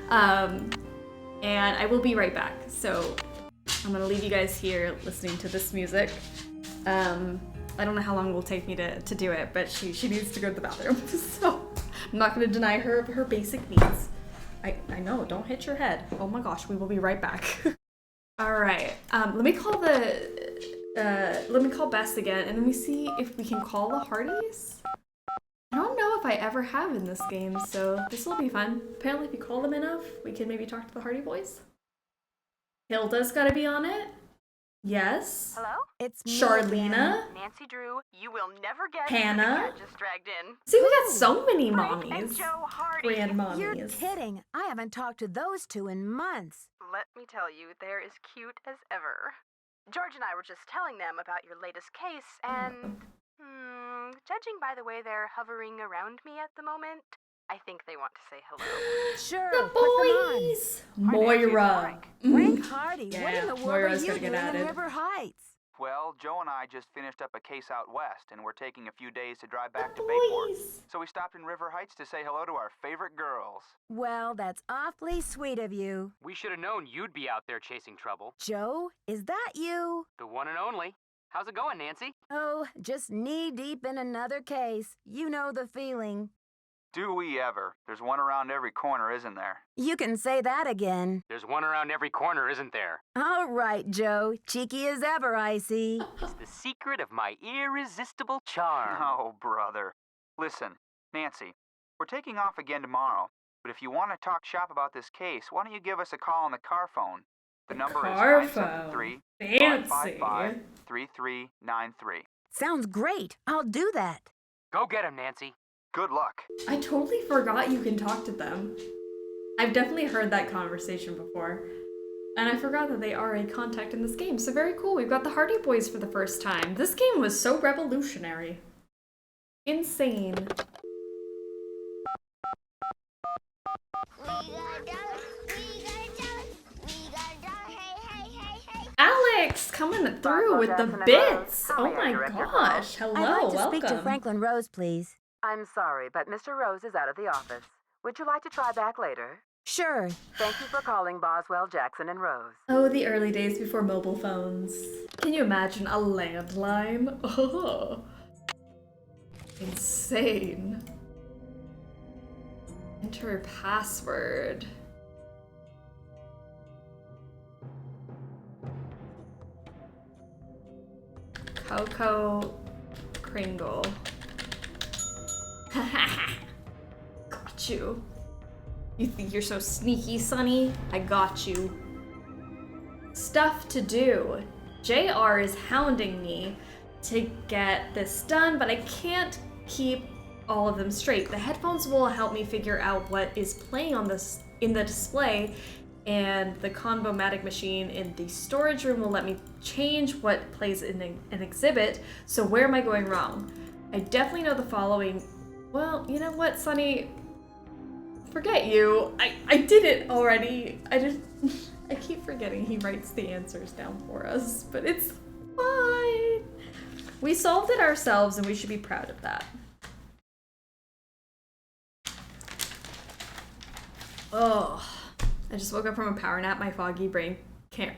And I will be right back. So I'm gonna leave you guys here listening to this music. I don't know how long it will take me to do it, but she needs to go to the bathroom. So I'm not gonna deny her her basic needs. I know, don't hit your head. Oh my gosh, we will be right back. All right, let me call Bess again, and then we see if we can call the Hardys. I don't know if I ever have in this game, so this will be fun. Apparently, if you call them enough, we can maybe talk to the Hardy Boys. Hilda's gotta be on it. Yes. Hello? It's me Charlena. again. Nancy Drew, you will never guess Hannah. who the cat just dragged in. See, we got so many Frank and mommies. Joe Hardy. Grandmommies. You're kidding. I haven't talked to those two in months. Let me tell you, they're as cute as ever. George and I were just telling them about your latest case, and judging by the way they're hovering around me at the moment, I think they want to say hello. Sure, The put them on. boys. Moira. Frank Hardy, what Yeah, in the world Moira's are you gonna get doing in added. River Heights? Well, Joe and I just finished up a case out west, and we're taking a few days to drive back to The Bayport. boys. So we stopped in River Heights to say hello to our favorite girls. Well, that's awfully sweet of you. We should have known you'd be out there chasing trouble. Joe, is that you? The one and only. How's it going, Nancy? Oh, just knee-deep in another case. You know the feeling. Do we ever? There's one around every corner, isn't there? You can say that again. There's one around every corner, isn't there? All right, Joe. Cheeky as ever, I see. It's the secret of my irresistible charm. Oh, brother. Listen, Nancy, we're taking off again tomorrow, but if you want to talk shop about this case, why don't you give us a call on the car phone? The number car is phone. 973-555-3393. Sounds great. I'll do that. Go get him, Nancy. Good luck. I totally forgot you can talk to them. I've definitely heard that conversation before. And I forgot that they are a contact in this game, so very cool. We've got the Hardy Boys for the first time. This game was so revolutionary. Insane. Alex coming through with the bits. Oh my gosh. Hello, I'd like to welcome. speak to Franklin Rose, please. I'm sorry, but Mr. Rose is out of the office. Would you like to try back later? Sure. Thank you for calling Boswell, Jackson, and Rose. Oh, the early days before mobile phones. Can you imagine a landline? Oh, insane. Enter password. Coco Kringle. Got you. You think you're so sneaky, Sonny? I got you. Stuff to do. JR is hounding me to get this done, but I can't keep all of them straight. The headphones will help me figure out what is playing on this in the display, and the Convomatic machine in the storage room will let me change what plays in an exhibit. So where am I going wrong? I definitely know the following. Well, you know what, Sonny? Forget you. I did it already. I keep forgetting he writes the answers down for us, but it's fine. We solved it ourselves and we should be proud of that. Oh, I just woke up from a power nap. My foggy brain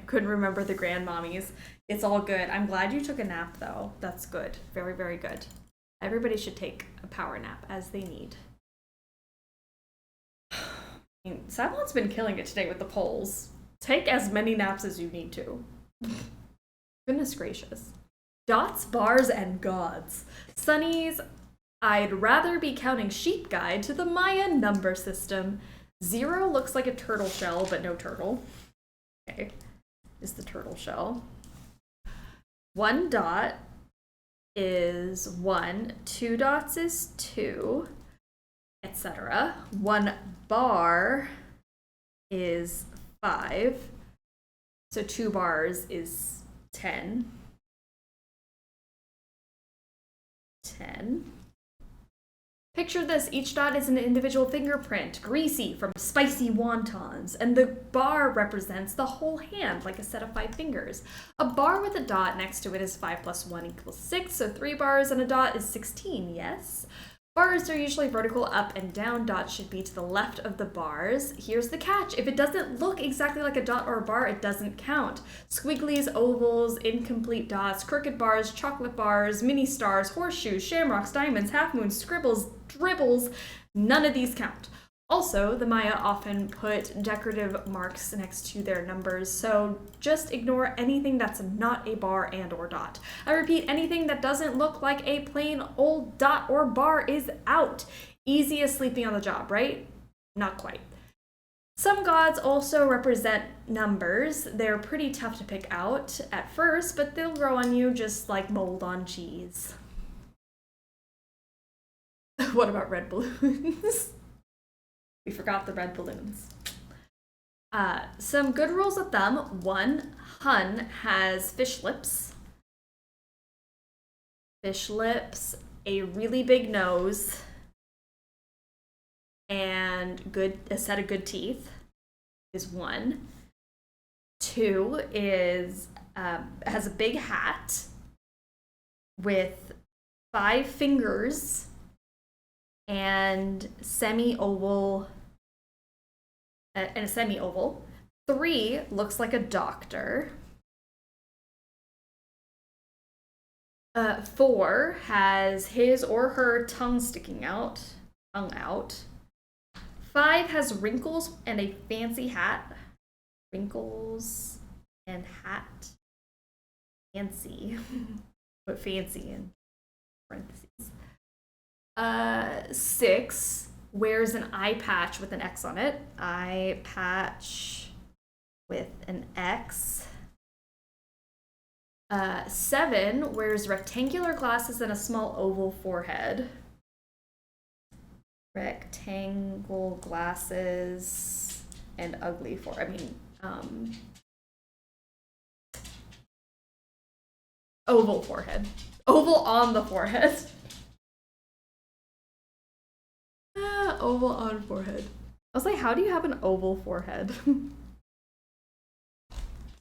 couldn't remember the grandmommies. It's all good. I'm glad you took a nap though. That's good. Very, very good. Everybody should take a power nap as they need. Savon's been killing it today with the polls. Take as many naps as you need to. Goodness gracious. Dots, bars, and gods. Sonny's, I'd rather be counting sheep guide to the Maya number system. 0 looks like a turtle shell, but no turtle. Okay, is the turtle shell. 1 dot is 1, 2 dots is 2, etc. 1 bar is 5, so 2 bars is 10. 10. Picture this, each dot is an individual fingerprint, greasy from spicy wontons, and the bar represents the whole hand, like a set of 5 fingers. A bar with a dot next to it is 5 plus 1 equals 6, so 3 bars and a dot is 16, yes? Bars are usually vertical up and down, dots should be to the left of the bars. Here's the catch, if it doesn't look exactly like a dot or a bar, it doesn't count. Squigglies, ovals, incomplete dots, crooked bars, chocolate bars, mini stars, horseshoes, shamrocks, diamonds, half moons, scribbles, dribbles, none of these count. Also, the Maya often put decorative marks next to their numbers, so just ignore anything that's not a bar and or dot. I repeat, anything that doesn't look like a plain old dot or bar is out. Easy as sleeping on the job, right? Not quite. Some gods also represent numbers. They're pretty tough to pick out at first, but they'll grow on you just like mold on cheese. What about red balloons? We forgot the red balloons. Some good rules of thumb. 1, Hun has fish lips. Fish lips, a really big nose, and a set of good teeth is 1. 2 is has a big hat with 5 fingers and a semi-oval. 3 looks like a doctor. 4 has his or her tongue sticking out. 5 has wrinkles and a fancy hat. Wrinkles and hat. Fancy. Put fancy in parentheses. 6 wears an eye patch with an X on it. Eye patch with an X. 7 wears rectangular glasses and a small oval forehead. Rectangle glasses and ugly oval forehead. Oval on the forehead. Oval on forehead. I was like, how do you have an oval forehead?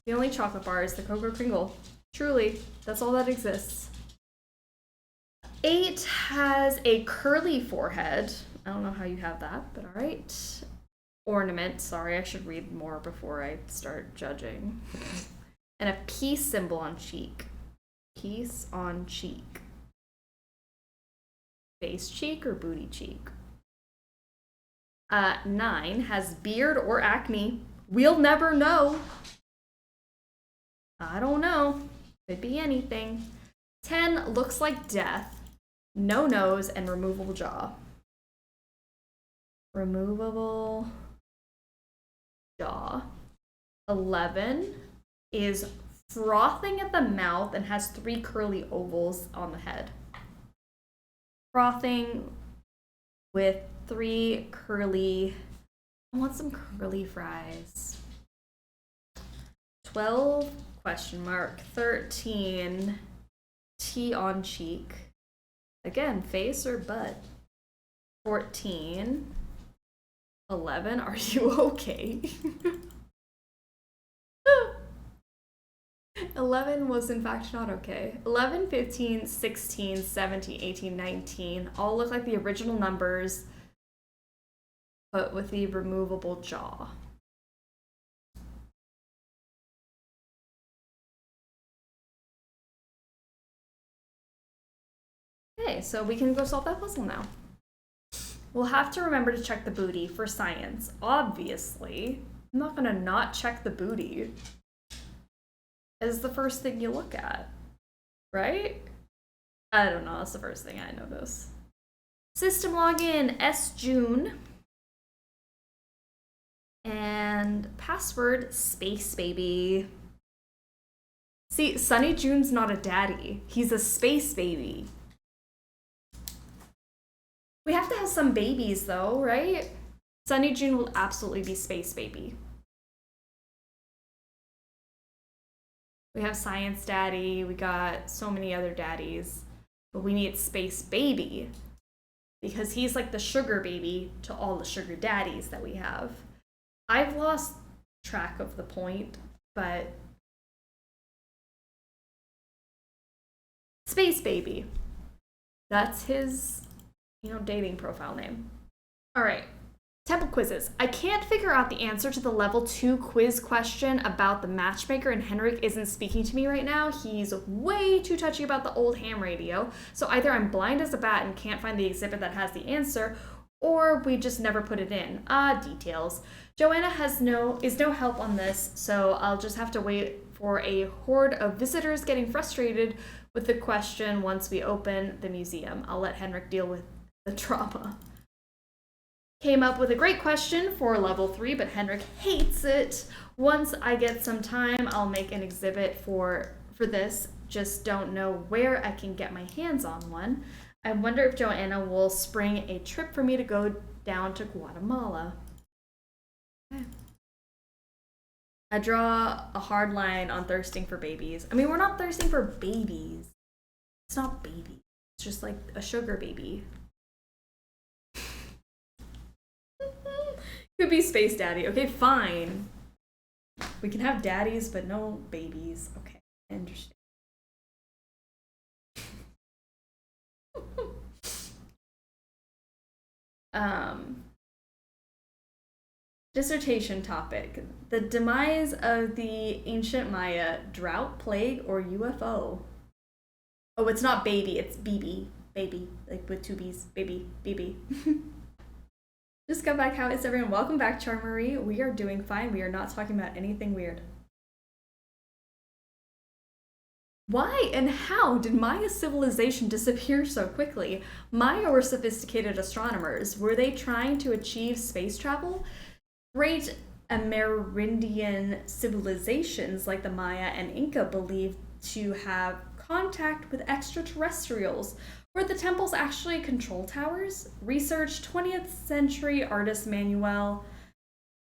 The only chocolate bar is the Cocoa Kringle. Truly, that's all that exists. 8 has a curly forehead. I don't know how you have that, but all right. Ornament. Sorry, I should read more before I start judging. And a peace symbol on cheek. Peace on cheek. Face cheek or booty cheek? 9 has beard or acne. We'll never know. I don't know. Could be anything. 10 looks like death, no nose, and removable jaw. Removable jaw. 11 is frothing at the mouth and has 3 curly ovals on the head. Frothing with 3 curly... I want some curly fries. 12, question mark. 13, tea on cheek. Again, face or butt. 14, 11, are you okay? 11 was in fact not okay. 11, 15, 16, 17, 18, 19 all look like the original numbers, but with the removable jaw. Okay, so we can go solve that puzzle now. We'll have to remember to check the booty for science. Obviously, I'm not gonna not check the booty. Is the first thing you look at, right? I don't know, that's the first thing I notice. System login, S-June. And password, space baby. See, Sunny June's not a daddy. He's a space baby. We have to have some babies though, right? Sunny June will absolutely be space baby. We have Science Daddy, we got so many other daddies, but we need Space Baby because he's like the sugar baby to all the sugar daddies that we have. I've lost track of the point, but Space Baby, that's his, dating profile name. All right. Temple quizzes. I can't figure out the answer to the level 2 quiz question about the matchmaker, and Henrik isn't speaking to me right now. He's way too touchy about the old ham radio. So either I'm blind as a bat and can't find the exhibit that has the answer, or we just never put it in. Details. Joanna is no help on this, so I'll just have to wait for a horde of visitors getting frustrated with the question once we open the museum. I'll let Henrik deal with the trauma. Came up with a great question for level 3, but Henrik hates it. Once I get some time, I'll make an exhibit for this. Just don't know where I can get my hands on one. I wonder if Joanna will spring a trip for me to go down to Guatemala. Okay. I draw a hard line on thirsting for babies. I mean, we're not thirsting for babies. It's not baby. It's just like a sugar baby. Could be Space Daddy. Okay, fine. We can have daddies, but no babies. Okay, I understand. Dissertation topic. The demise of the ancient Maya, drought, plague, or UFO? Oh, it's not baby, it's BB. Baby, like with 2 B's. Baby, BB. Just got back. How is everyone? Welcome back, Charmarie. We are doing fine. We are not talking about anything weird. Why and how did Maya civilization disappear so quickly? Maya were sophisticated astronomers. Were they trying to achieve space travel? Great Amerindian civilizations like the Maya and Inca believed to have contact with extraterrestrials. Were the temples actually control towers? Research 20th century artist Manuel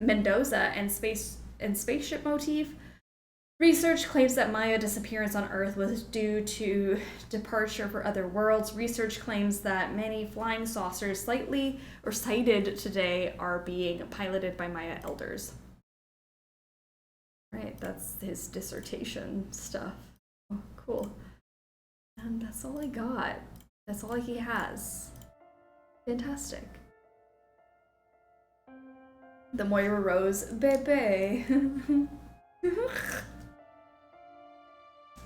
Mendoza and spaceship motif. Research claims that Maya disappearance on Earth was due to departure for other worlds. Research claims that many flying saucers sighted today are being piloted by Maya elders. Right, that's his dissertation stuff. Oh, cool. And that's all I got. That's all he has. Fantastic. The Moira Rose, bebe.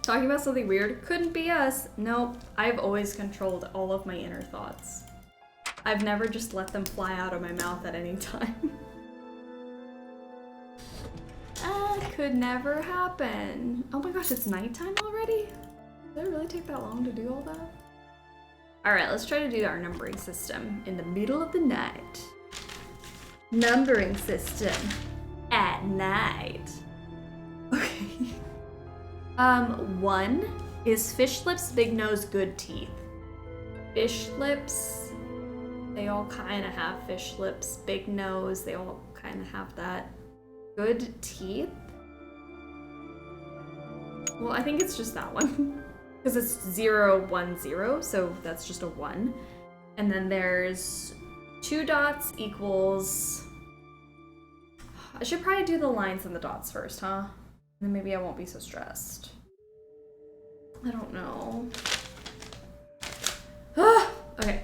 Talking about something weird couldn't be us. Nope, I've always controlled all of my inner thoughts. I've never just let them fly out of my mouth at any time. That could never happen. Oh my gosh, it's nighttime already? Did it really take that long to do all that? Alright, let's try to do our numbering system in the middle of the night. Numbering system at night. Okay. 1 is fish lips, big nose, good teeth. Fish lips, they all kind of have fish lips. Big nose, they all kind of have that. Good teeth. Well, I think it's just that one. Because it's 0, 1, 0, so that's just a 1. And then there's 2 dots equals... I should probably do the lines and the dots first, huh? Then maybe I won't be so stressed. I don't know. Okay.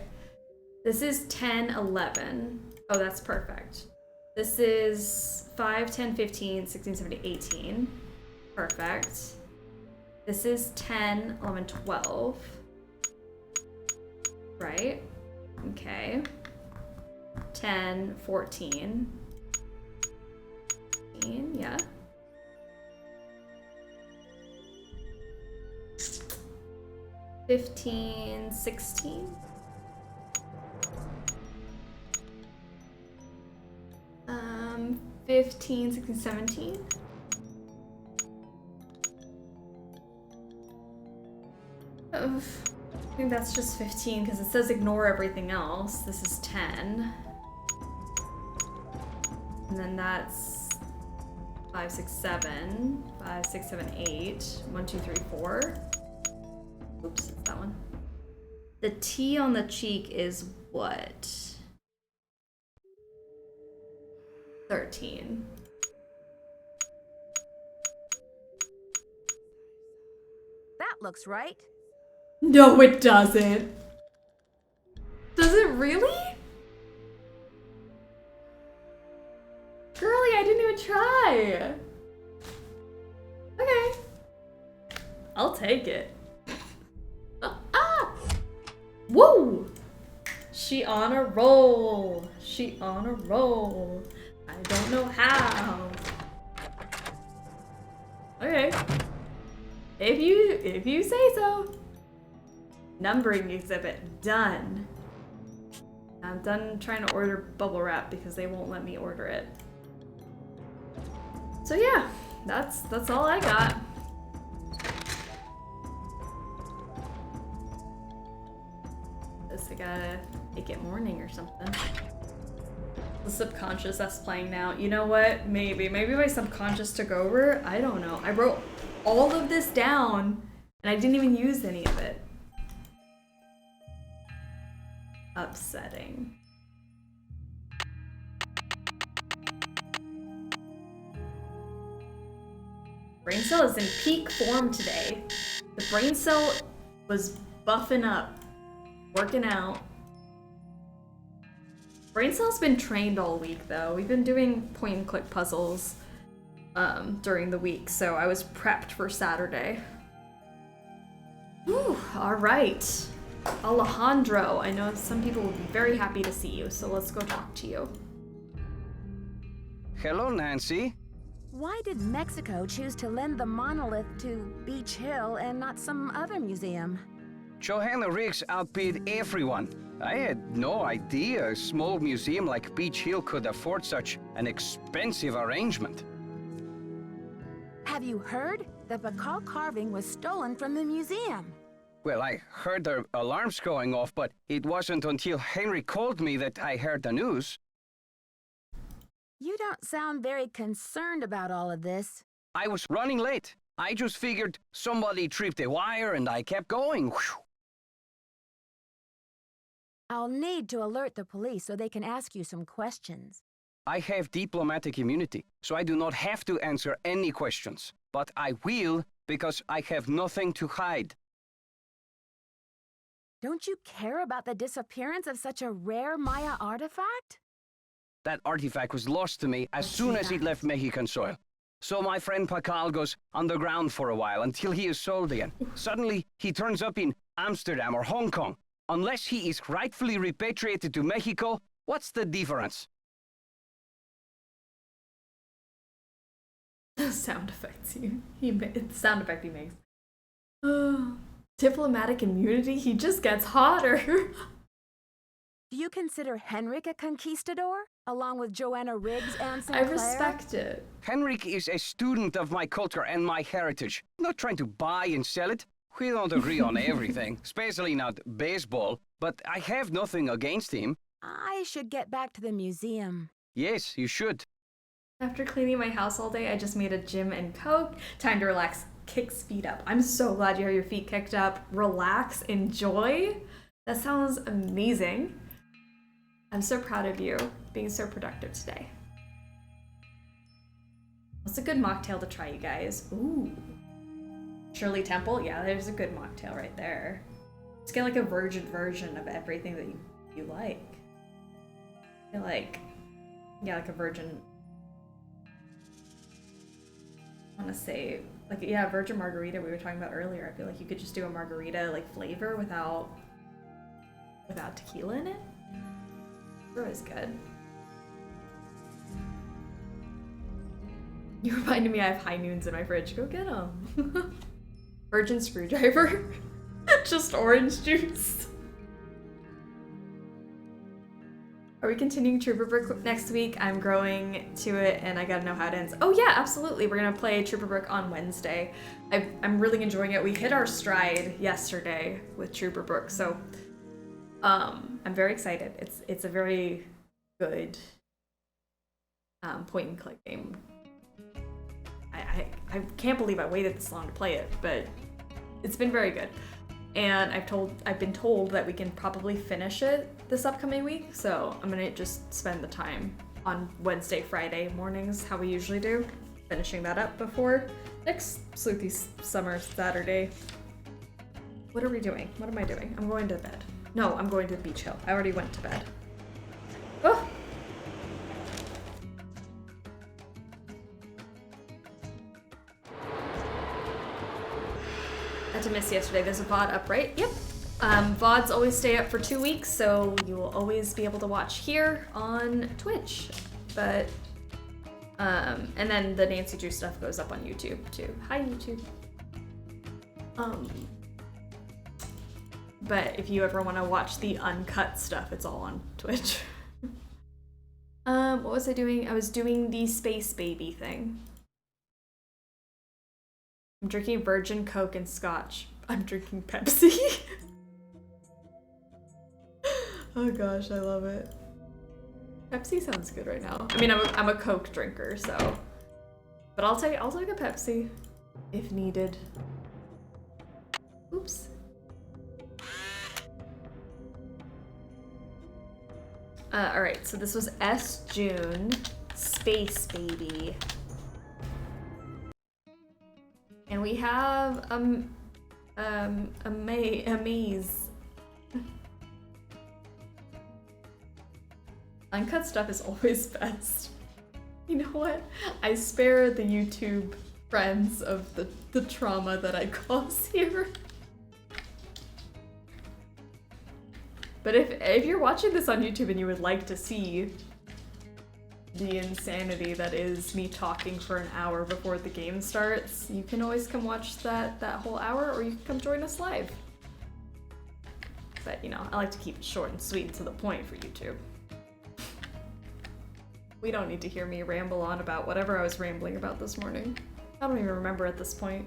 This is 10, 11. Oh, that's perfect. This is 5, 10, 15, 16, 17, 18. Perfect. This is 10, 11, 12. Right? Okay. 10, 14. 15, yeah. 15, 16. 15, 16, 17. I think that's just 15 because it says ignore everything else. This is 10. And then that's 5, 6, 7. 5, 6, 7, 8. 1, 2, 3, 4. Oops, it's that one. The T on the cheek is what? 13. That looks right. No, it doesn't. Does it really? Girlie, I didn't even try. Okay. I'll take it. Woo! She on a roll. She on a roll. I don't know how. Okay. If you say so. Numbering exhibit done. I'm done trying to order bubble wrap because they won't let me order it. So yeah, that's all I got. Guess I gotta make it morning or something. The subconscious that's playing now. You know what? Maybe my subconscious took over. I don't know. I wrote all of this down and I didn't even use any of it. Upsetting. Brain cell is in peak form today. The brain cell was buffing up, working out. Brain cell's been trained all week though. We've been doing point and click puzzles during the week, so I was prepped for Saturday. Whew, all right. Alejandro, I know some people will be very happy to see you, so let's go talk to you. Hello, Nancy. Why did Mexico choose to lend the monolith to Beach Hill and not some other museum? Johanna Riggs outbid everyone. I had no idea a small museum like Beach Hill could afford such an expensive arrangement. Have you heard? The Bacall carving was stolen from the museum. Well, I heard the alarms going off, but it wasn't until Henrik called me that I heard the news. You don't sound very concerned about all of this. I was running late. I just figured somebody tripped a wire and I kept going. Whew. I'll need to alert the police so they can ask you some questions. I have diplomatic immunity, so I do not have to answer any questions. But I will, because I have nothing to hide. Don't you care about the disappearance of such a rare Maya artifact? That artifact was lost to me as soon as it left Mexican soil. So my friend Bacall goes underground for a while until he is sold again. Suddenly, he turns up in Amsterdam or Hong Kong. Unless he is rightfully repatriated to Mexico, what's the difference? Sound effects the sound effect he makes. Diplomatic immunity? He just gets hotter. Do you consider Henrik a conquistador, along with Joanna Riggs and Sinclair? I respect it. Henrik is a student of my culture and my heritage. Not trying to buy and sell it. We don't agree on everything, especially not baseball, but I have nothing against him. I should get back to the museum. Yes, you should. After cleaning my house all day, I just made a gym and Coke. Time to relax, kick speed up. I'm so glad you have your feet kicked up. Relax, enjoy. That sounds amazing. I'm so proud of you being so productive today. What's a good mocktail to try, you guys? Ooh. Shirley Temple? Yeah, there's a good mocktail right there. Just get like a virgin version of everything that you like. I feel like, yeah, like a virgin. I want to say, like, yeah, virgin margarita we were talking about earlier. I feel like you could just do a margarita like flavor without tequila in it. It was good. You reminded me I have high noons in my fridge. Go get them. Virgin screwdriver. Just orange juice. Are we continuing Trooper Brook next week? I'm growing to it and I gotta know how it ends. Oh yeah, absolutely. We're gonna play Trooper Brook on Wednesday. I'm really enjoying it. We hit our stride yesterday with Trooper Brook, so I'm very excited. It's a very good point and click game. I can't believe I waited this long to play it, but it's been very good. And I've been told that we can probably finish it this upcoming week, so I'm gonna just spend the time on Wednesday, Friday mornings, how we usually do, finishing that up before next Sleuthy Summer Saturday. What are we doing? What am I doing? I'm going to bed. No, I'm going to Beach Hill. I already went to bed. Oh! Had to miss yesterday. There's a VOD up, right? Yep. VODs always stay up for 2 weeks, so you will always be able to watch here on Twitch. But, and then the Nancy Drew stuff goes up on YouTube too. Hi, YouTube. But if you ever want to watch the uncut stuff, it's all on Twitch. What was I doing? I was doing the Space Baby thing. I'm drinking virgin Coke and scotch. I'm drinking Pepsi. Oh gosh, I love it. Pepsi sounds good right now. I mean, I'm a Coke drinker, so. But I'll take a Pepsi if needed. Oops. All right, so this was S. June, Space Baby. And we have a maze. Uncut stuff is always best. You know what? I spare the YouTube friends of the trauma that I cause here. But if you're watching this on YouTube and you would like to see the insanity that is me talking for an hour before the game starts, you can always come watch that whole hour, or you can come join us live. But, you know, I like to keep it short and sweet and to the point for YouTube. We don't need to hear me ramble on about whatever I was rambling about this morning. I don't even remember at this point.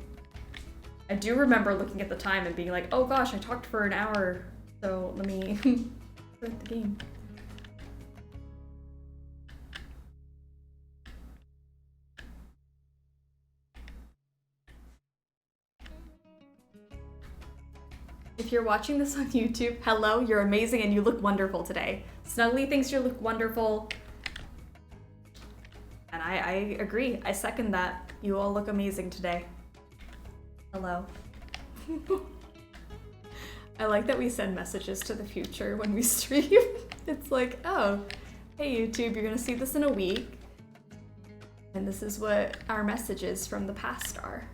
I do remember looking at the time and being like, oh gosh, I talked for an hour, so let me start the game. If you're watching this on YouTube, hello, you're amazing and you look wonderful today. Snuggly thinks you look wonderful. And I agree, I second that. You all look amazing today. Hello. I like that we send messages to the future when we stream. It's like, oh, hey YouTube, you're gonna see this in a week. And this is what our messages from the past are.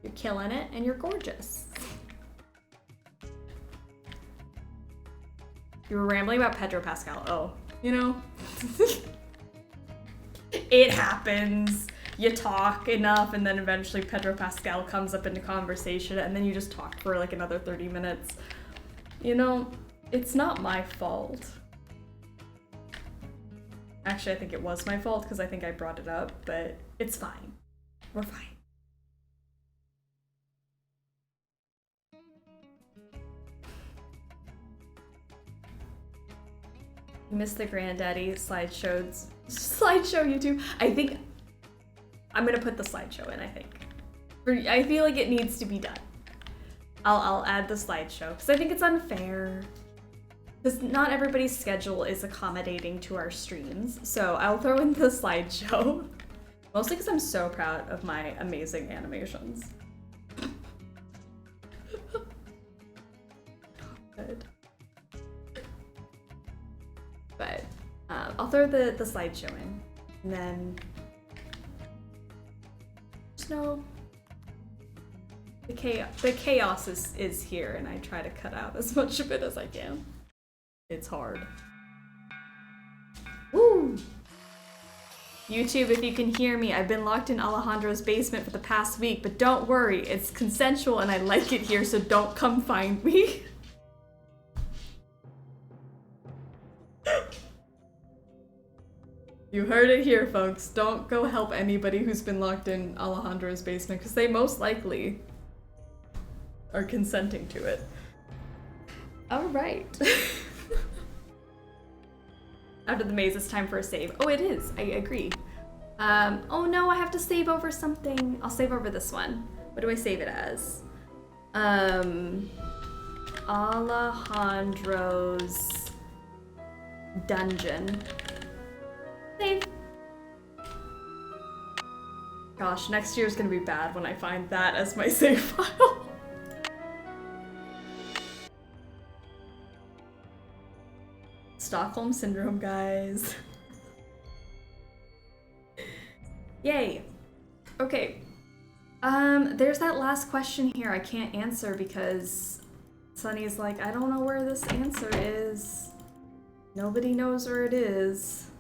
You're killing it and you're gorgeous. You were rambling about Pedro Pascal. Oh, you know, it happens. you talk enough, and then eventually Pedro Pascal comes up into conversation, and then you just talk for like another 30 minutes. You know, it's not my fault. Actually, I think it was my fault because I think I brought it up, but it's fine. We're fine. You missed the Granddaddy slideshow YouTube. I think I'm gonna put the slideshow in, I think. I feel like it needs to be done. I'll add the slideshow because I think it's unfair. Because not everybody's schedule is accommodating to our streams, so I'll throw in the slideshow. Mostly because I'm so proud of my amazing animations. Good. But I'll throw the slideshow in, and then just know the chaos is here, and I try to cut out as much of it as I can. It's hard. Woo! YouTube, if you can hear me, I've been locked in Alejandro's basement for the past week, but don't worry, it's consensual and I like it here, so don't come find me. You heard it here, folks. Don't go help anybody who's been locked in Alejandro's basement, because they most likely are consenting to it. Alright. After the maze, it's time for a save. Oh, it is. I agree. Oh no, I have to save over something. I'll save over this one. What do I save it as? Alejandro's dungeon. Save. Gosh, next year's gonna be bad when I find that as my save file. Stockholm Syndrome, guys. Yay. Okay. There's that last question here I can't answer because Sunny's like, I don't know where this answer is. Nobody knows where it is.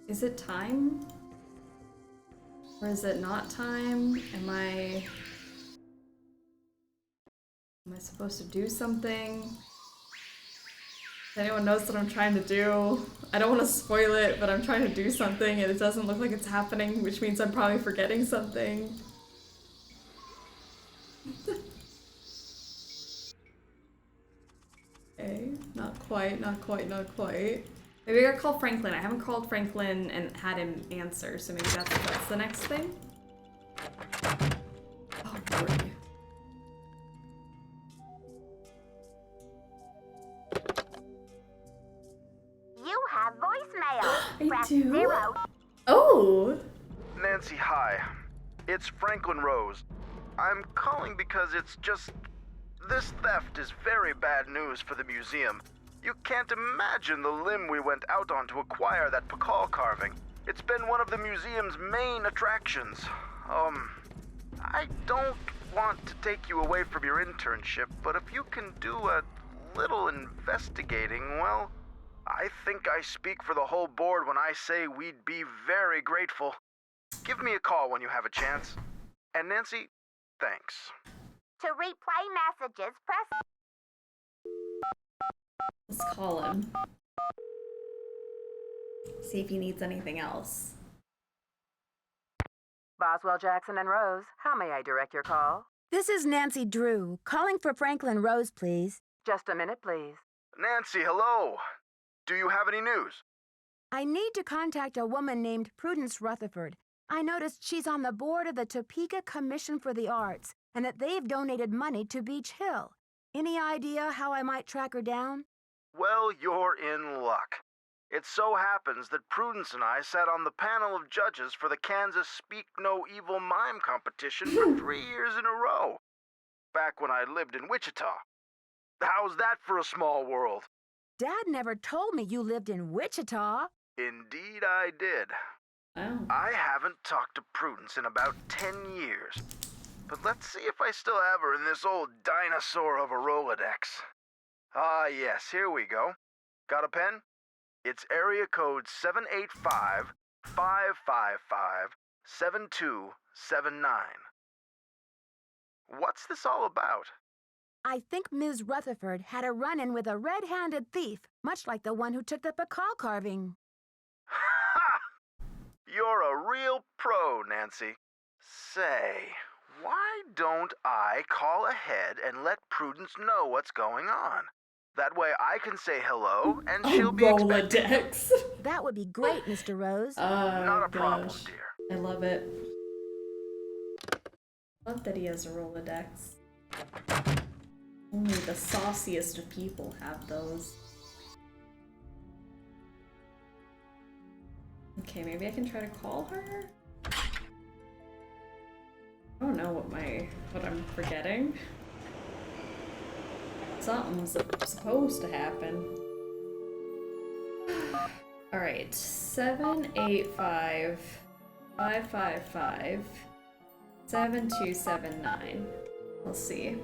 Is it time? Or is it not time? Am I supposed to do something? If anyone knows what I'm trying to do, I don't want to spoil it, but I'm trying to do something and it doesn't look like it's happening, which means I'm probably forgetting something. Okay, not quite, not quite, not quite. Maybe I gotta call Franklin. I haven't called Franklin and had him answer, so maybe that's the next thing. Oh, Lord. You have voicemail. I do? 0. Oh! Nancy, hi. It's Franklin Rose. I'm calling because it's just... This theft is very bad news for the museum. You can't imagine the limb we went out on to acquire that Pakal carving. It's been one of the museum's main attractions. I don't want to take you away from your internship, but if you can do a little investigating, well, I think I speak for the whole board when I say we'd be very grateful. Give me a call when you have a chance. And Nancy, thanks. To replay messages, press... Let's call him. See if he needs anything else. Boswell, Jackson, and Rose, how may I direct your call? This is Nancy Drew, calling for Franklin Rose, please. Just a minute, please. Nancy, hello. Do you have any news? I need to contact a woman named Prudence Rutherford. I noticed she's on the board of the Topeka Commission for the Arts and that they've donated money to Beach Hill. Any idea how I might track her down? Well, you're in luck. It so happens that Prudence and I sat on the panel of judges for the Kansas Speak No Evil Mime competition for 3 years in a row. Back when I lived in Wichita. How's that for a small world? Dad never told me you lived in Wichita. Indeed I did. Oh. I haven't talked to Prudence in about 10 years. But let's see if I still have her in this old dinosaur of a Rolodex. Ah, yes, here we go. Got a pen? It's area code 785-555-7279. What's this all about? I think Ms. Rutherford had a run-in with a red-handed thief, much like the one who took the Pakal carving. Ha! You're a real pro, Nancy. Say, why don't I call ahead and let Prudence know what's going on? That way I can say hello and she'll be expecting. Rolodex. That would be great, Mr. Rose. Not a problem, Gosh. dear. I love it. Love that he has a Rolodex. Only the sauciest of people have those. Okay, maybe I can try to call her? I don't know what I'm forgetting. Something's supposed to happen. Alright, 785-555-7279. We'll see.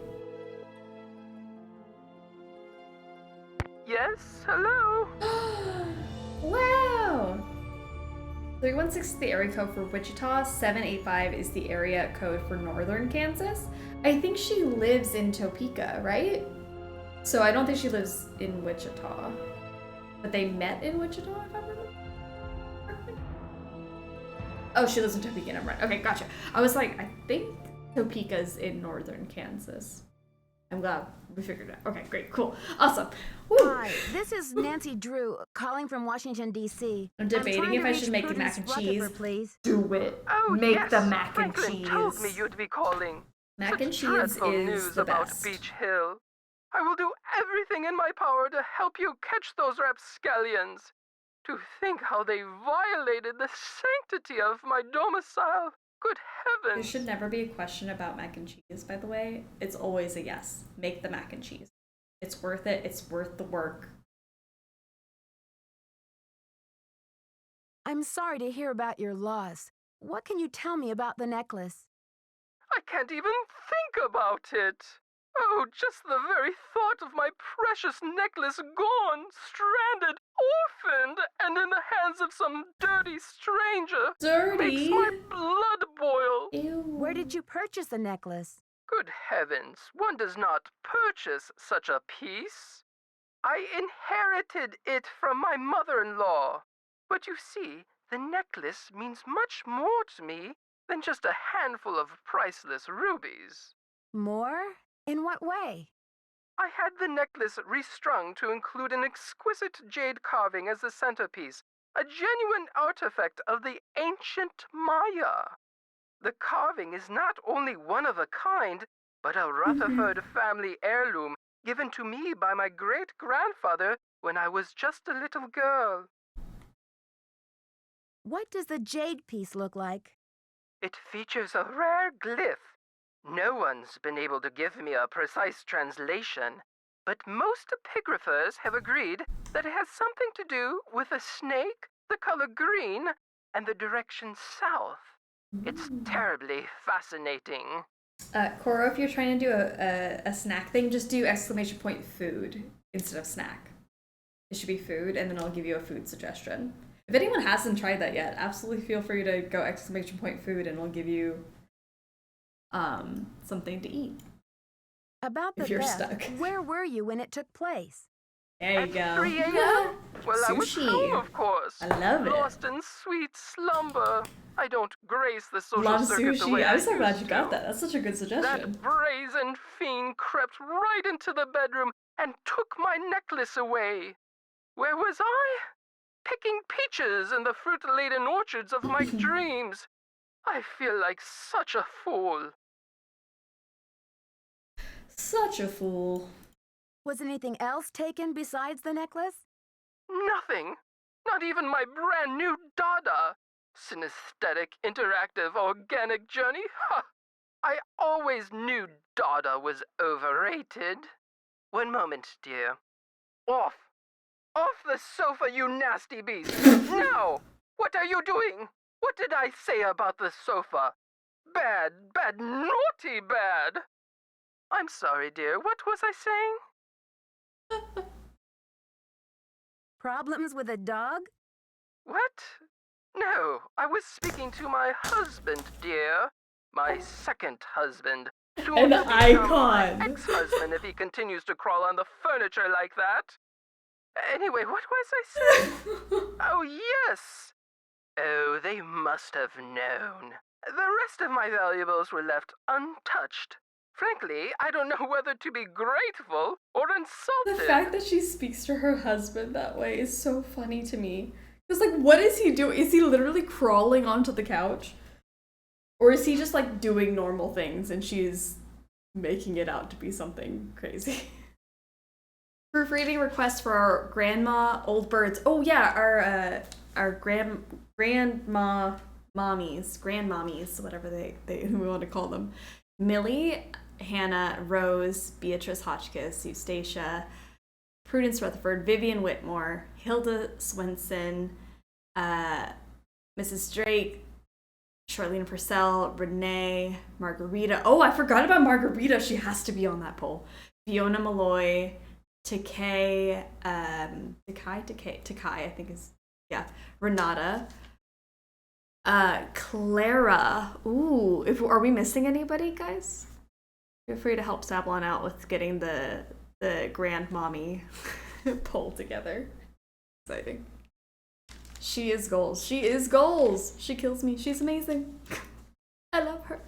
Yes, hello? Wow! 316 is the area code for Wichita, 785 is the area code for northern Kansas. I think she lives in Topeka, right? So I don't think she lives in Wichita. But they met in Wichita, if I remember correctly? Oh, she lives in Topeka, never mind. Okay, gotcha. I was like, I think Topeka's in northern Kansas. I'm glad we figured it out. Okay, great, cool, awesome. Woo. Hi, this is Nancy Drew, calling from Washington, D.C. I'm debating if I should make the mac and cheese. Please. Do it. Oh, Make yes. the mac and Franklin cheese. told me you'd be calling. Mac Such and cheese dreadful is news the about best. Beach Hill. I will do everything in my power to help you catch those rapscallions. To think how they violated the sanctity of my domicile. Good There heavens. should never be a question about mac and cheese, by the way. It's always a yes. Make the mac and cheese. It's worth it. It's worth the work. I'm sorry to hear about your loss. What can you tell me about the necklace? I can't even think about it. Oh, just the very thought of my precious necklace gone, stranded, orphaned, and in the hands of some dirty stranger Dirty? makes my blood boil. Ew. Where did you purchase the necklace? Good heavens, one does not purchase such a piece. I inherited it from my mother-in-law. But you see, the necklace means much more to me than just a handful of priceless rubies. More? In what way? I had the necklace restrung to include an exquisite jade carving as the centerpiece, a genuine artifact of the ancient Maya. The carving is not only one of a kind, but a Rutherford family heirloom given to me by my great-grandfather when I was just a little girl. What does the jade piece look like? It features a rare glyph. No one's been able to give me a precise translation, but most epigraphers have agreed that it has something to do with a snake, the color green, and the direction south. It's terribly fascinating. Cora, if you're trying to do a snack thing, just do exclamation point food instead of snack. It should be food, and then I'll give you a food suggestion. If anyone hasn't tried that yet, absolutely feel free to go exclamation point food, and we'll give you something to eat. About the If you're theft, stuck. where were you when it took place? There you go. 3 a.m.? Well, I was Sushi. home, of course. I love it. Lost in sweet slumber. I don't grace the social Love circuit the sushi. way I I'm so glad used you got to. that. That's such a good suggestion. That brazen fiend crept right into the bedroom and took my necklace away. Where was I? Picking peaches in the fruit-laden orchards of my dreams. I feel like such a fool. Such a fool. Was anything else taken besides the necklace? Nothing. Not even my brand new Dada. Synesthetic, interactive, organic journey? Ha! I always knew Dada was overrated. One moment, dear. Off! Off the sofa, you nasty beast! Now! What are you doing? What did I say about the sofa? Bad, bad, naughty bad! I'm sorry, dear. What was I saying? Problems with a dog? What? No, I was speaking to my husband, dear. My second husband. Soon An to become my icon. ex-husband if he continues to crawl on the furniture like that. Anyway, what was I saying? Oh, yes. Oh, they must have known. The rest of my valuables were left untouched. Frankly, I don't know whether to be grateful or insulted. The fact that she speaks to her husband that way is so funny to me. Because, like, what is he doing? Is he literally crawling onto the couch? Or is he just, like, doing normal things and she's making it out to be something crazy? Proofreading request for our grandma old birds. Oh, yeah, our grandmommies, whatever they we want to call them. Millie, Hannah, Rose, Beatrice Hotchkiss, Eustacia, Prudence Rutherford, Vivian Whitmore, Hilda Swenson, Mrs. Drake, Charlene Purcell, Renee, Margarita. Oh, I forgot about Margarita. She has to be on that poll. Fiona Malloy, Takei, I think is, yeah, Renata, Clara. Ooh, are we missing anybody, guys? Feel free to help Sablon out with getting the grandmommy poll together. Exciting. She is goals. She is goals. She kills me. She's amazing. I love her.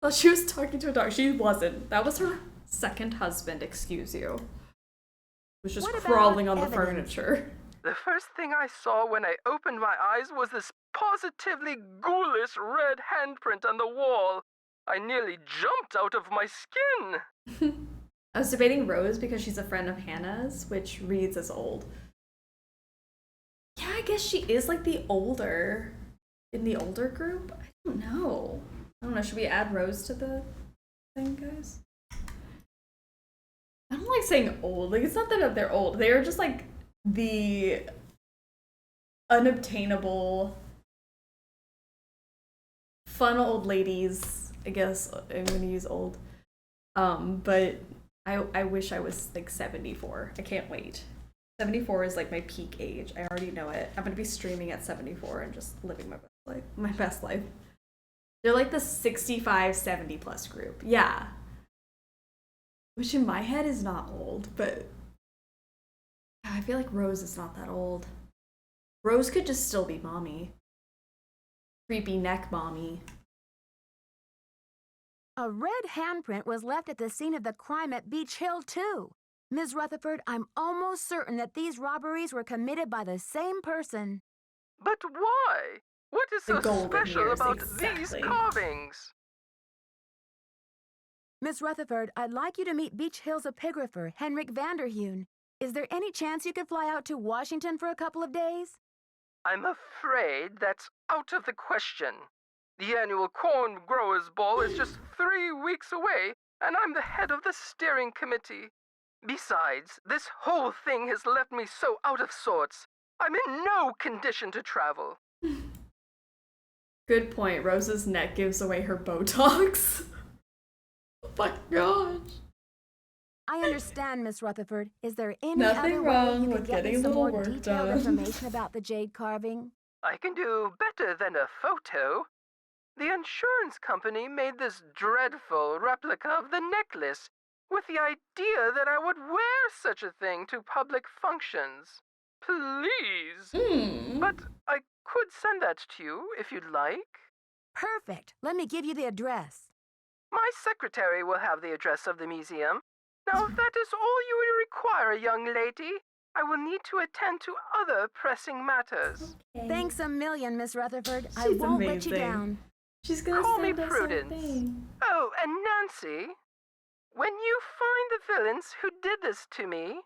Well, she was talking to a dog. She wasn't. That was her second husband, excuse you. Was just crawling on the furniture. The first thing I saw when I opened my eyes was this positively ghoulish red handprint on the wall. I nearly jumped out of my skin. I was debating Rose because she's a friend of Hannah's, which reads as old. Yeah, I guess she is like in the older group. I don't know. Should we add Rose to the thing, guys? I don't like saying old. Like, it's not that they're old. They're just like the unobtainable fun old ladies. I guess I'm gonna use old. But I wish I was like 74. I can't wait. 74 is like my peak age. I already know it. I'm gonna be streaming at 74 and just living my best life. They're like the 65, 70 plus group. Yeah. Which in my head is not old, but I feel like Rose is not that old. Rose could just still be mommy. Creepy neck mommy. A red handprint was left at the scene of the crime at Beach Hill, too. Ms. Rutherford, I'm almost certain that these robberies were committed by the same person. But why? What is so special about these carvings? Miss Rutherford, I'd like you to meet Beach Hill's epigrapher, Henrik Vanderhoon. Is there any chance you could fly out to Washington for a couple of days? I'm afraid that's out of the question. The annual Corn Growers Ball is just 3 weeks away, and I'm the head of the steering committee. Besides, this whole thing has left me so out of sorts. I'm in no condition to travel. Good point. Rose's neck gives away her Botox. Oh my gosh. I understand, Miss Rutherford. Is there any Nothing other wrong way you with could get me getting a some little more work detailed done. information about the jade carving? I can do better than a photo. The insurance company made this dreadful replica of the necklace with the idea that I would wear such a thing to public functions. Please. But I could send that to you if you'd like. Perfect. Let me give you the address. My secretary will have the address of the museum. Now, if that is all you would require, young lady, I will need to attend to other pressing matters. Okay. Thanks a million, Miss Rutherford. I won't let you down. She's gonna call me send us Prudence. something. Oh, and Nancy, when you find the villains who did this to me,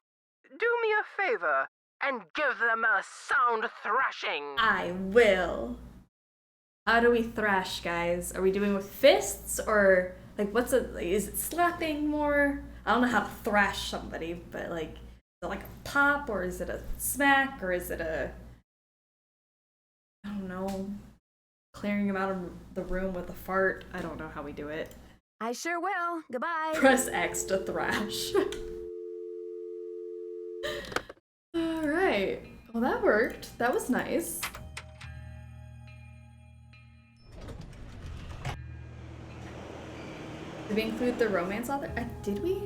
do me a favor and give them a sound thrashing. I will. How do we thrash, guys? Are we doing with fists or like is it slapping more? I don't know how to thrash somebody, but like is it like a pop or is it a smack or is it I don't know, clearing him out of the room with a fart? I don't know how we do it. I sure will. Goodbye. Press X to thrash. All right. right. Well, that worked. That was nice. Did we include the romance author? Did we?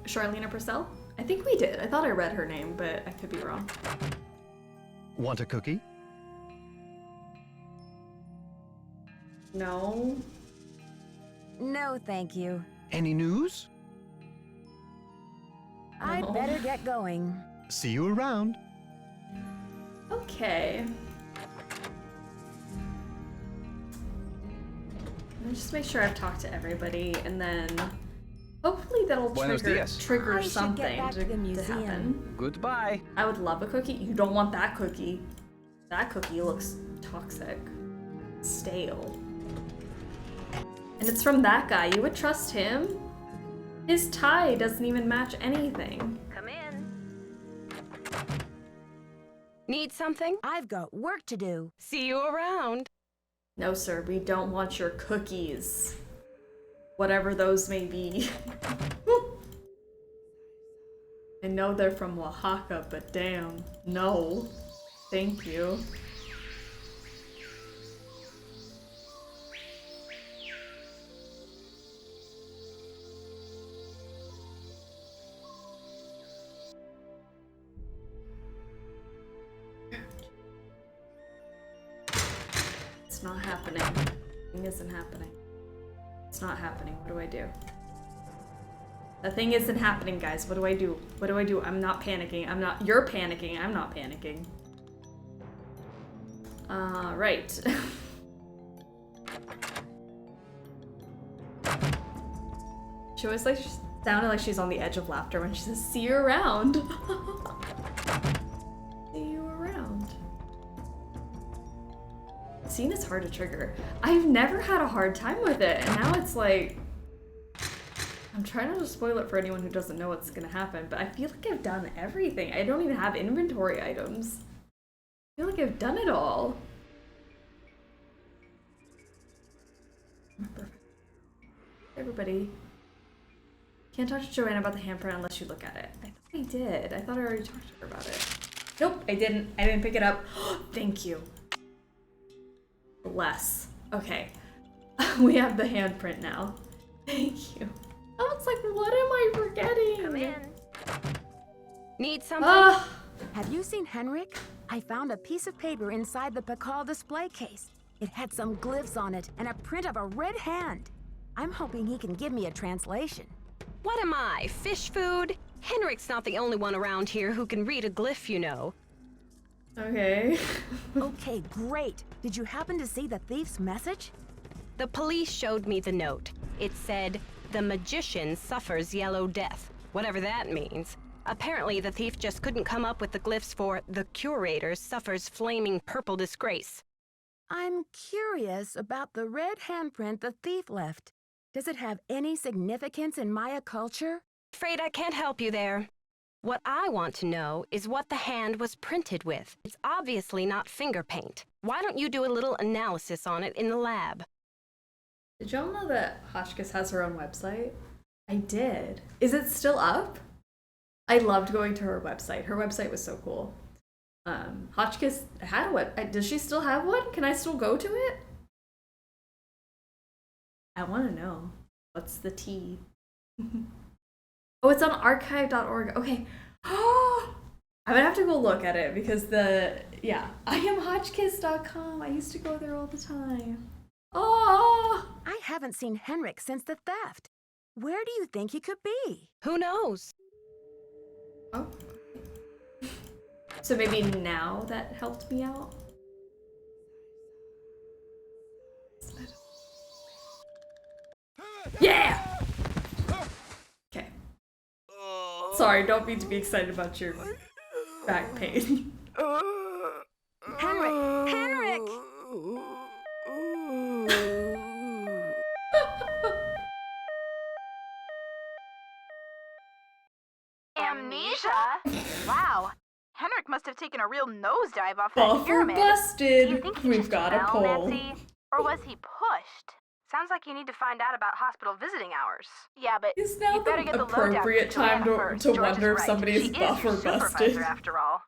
Charlena Purcell? I think we did. I thought I read her name, but I could be wrong. Want a cookie? No. No, thank you. Any news? I'd better get going. See you around. Okay. Let me just make sure I've talked to everybody, and then hopefully that'll trigger something to happen. Goodbye. I would love a cookie. You don't want that cookie. That cookie looks toxic. Stale. And it's from that guy. You would trust him? His tie doesn't even match anything. Come in. Need something? I've got work to do. See you around. No, sir, we don't want your cookies. Whatever those may be. I know they're from Oaxaca, but damn, no. Thank you. It's not happening. Thing isn't happening. It's not happening. What do I do? The thing isn't happening, guys. What do I do? What do I do? I'm not panicking. I'm not. You're panicking. I'm not panicking. Right. She always like sounded like she's on the edge of laughter when she says, "See you around." See you around. Scene is hard to trigger. I've never had a hard time with it, and now it's like I'm trying not to spoil it for anyone who doesn't know what's gonna happen, but I feel like I've done everything. I don't even have inventory items. I feel like I've done it all. Perfect. Everybody. Can't talk to Joanna about the handprint unless you look at it. I thought I did. I thought I already talked to her about it. Nope, I didn't. I didn't pick it up. Thank you. Bless. Okay. We have the handprint now. Thank you. I was like, what am I forgetting? Come in. Need something? Have you seen Henrik? I found a piece of paper inside the Pakal display case. It had some glyphs on it and a print of a red hand. I'm hoping he can give me a translation. What am I, fish food? Henrik's not the only one around here who can read a glyph, you know. Okay. Okay, great. Did you happen to see the thief's message? The police showed me the note. It said, "The magician suffers yellow death," whatever that means. Apparently, the thief just couldn't come up with the glyphs for "the curator suffers flaming purple disgrace." I'm curious about the red handprint the thief left. Does it have any significance in Maya culture? Afraid I can't help you there. What I want to know is what the hand was printed with. It's obviously not finger paint. Why don't you do a little analysis on it in the lab? Did y'all know that Hotchkiss has her own website? I did. Is it still up? I loved going to her website. Her website was so cool. Hotchkiss had a web. Does she still have one? Can I still go to it? I want to know. What's the T? Oh, it's on archive.org. Okay. Oh, I'm gonna have to go look at it because I am Hotchkiss.com. I used to go there all the time. Oh! I haven't seen Henrik since the theft. Where do you think he could be? Who knows? Oh. So maybe now that helped me out? Yeah! Okay. Sorry, don't mean to be excited about your back pain. Henrik! Henrik! Amnesia? Wow. Henrik must have taken a real nosedive off that Buffer pyramid. busted. Do you think he We've just got a fell, poll. Nancy? Or was he pushed? Sounds like you need to find out about hospital visiting hours. Yeah, but Is now you better the get the lowdown appropriate from time Joanna first. to George wonder is if somebody is she buffer is your busted? supervisor after all.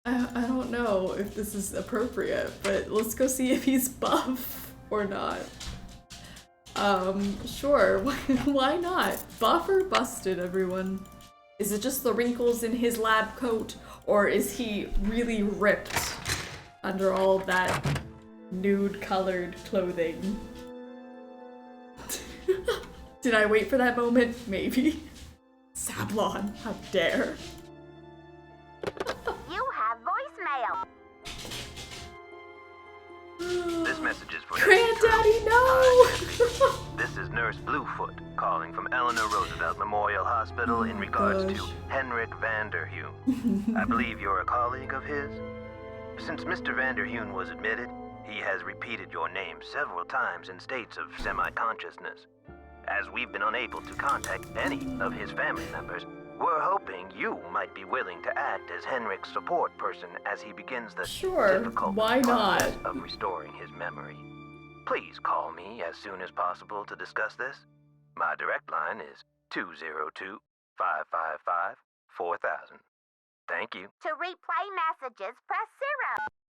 I don't know if this is appropriate, but let's go see if he's buff or not. Sure, why not? Buff or busted, everyone? Is it just the wrinkles in his lab coat, or is he really ripped under all that nude-colored clothing? Did I wait for that moment? Maybe. Sablon, how dare. You have voicemail. This message is for Granddaddy, no! This is Nurse Bluefoot calling from Eleanor Roosevelt Memorial Hospital in regards to Henrik Vanderheun. I believe you're a colleague of his. Since Mr. Vanderheun was admitted, he has repeated your name several times in states of semi-consciousness. As we've been unable to contact any of his family members, we're hoping you might be willing to act as Henrik's support person as he begins the difficult process of restoring his memory. Please call me as soon as possible to discuss this. My direct line is 202-555-4000. Thank you. To replay messages, press 0.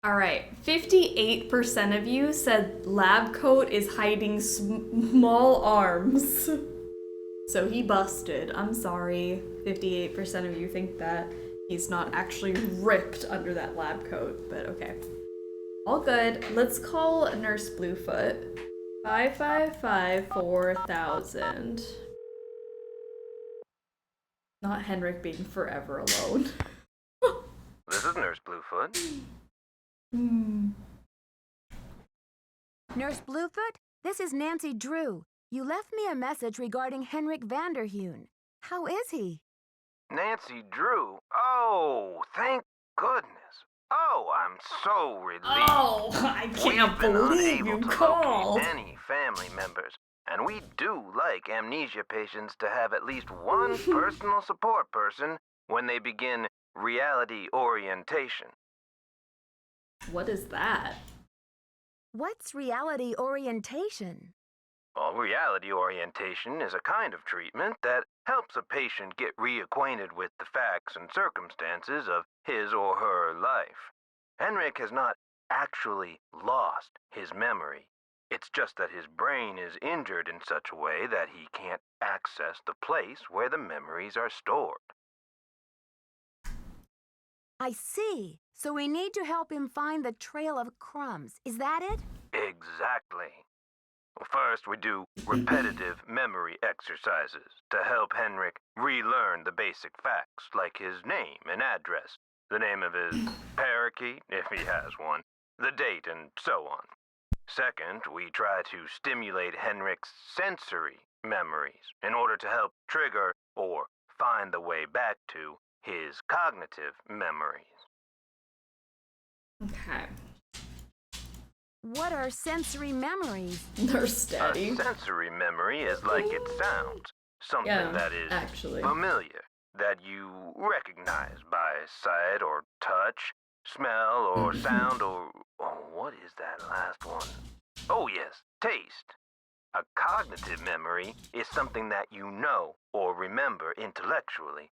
Alright, 58% of you said lab coat is hiding small arms. So he busted. I'm sorry. 58% of you think that he's not actually ripped under that lab coat, but okay. All good. Let's call Nurse Bluefoot. 555-4000. Not Henrik being forever alone. This is Nurse Bluefoot. Nurse Bluefoot, this is Nancy Drew. You left me a message regarding Henrik Vanderheun. How is he? Nancy Drew? Oh, thank goodness. Oh, I'm so relieved. Oh, I can't believe you called. Any family members, and we do like amnesia patients to have at least one personal support person when they begin reality orientation. What is that? What's reality orientation? Well, reality orientation is a kind of treatment that helps a patient get reacquainted with the facts and circumstances of his or her life. Henrik has not actually lost his memory. It's just that his brain is injured in such a way that he can't access the place where the memories are stored. I see. So we need to help him find the trail of crumbs. Is that it? Exactly. Well, first, we do repetitive memory exercises to help Henrik relearn the basic facts, like his name and address, the name of his parakeet, if he has one, the date, and so on. Second, we try to stimulate Henrik's sensory memories in order to help trigger or find the way back to his cognitive memories. Okay. What are sensory memories? Nurse Daddy. A sensory memory is like it sounds. Something that is familiar, that you recognize by sight or touch, smell or sound or... Oh, what is that last one? Oh yes, taste. A cognitive memory is something that you know or remember intellectually.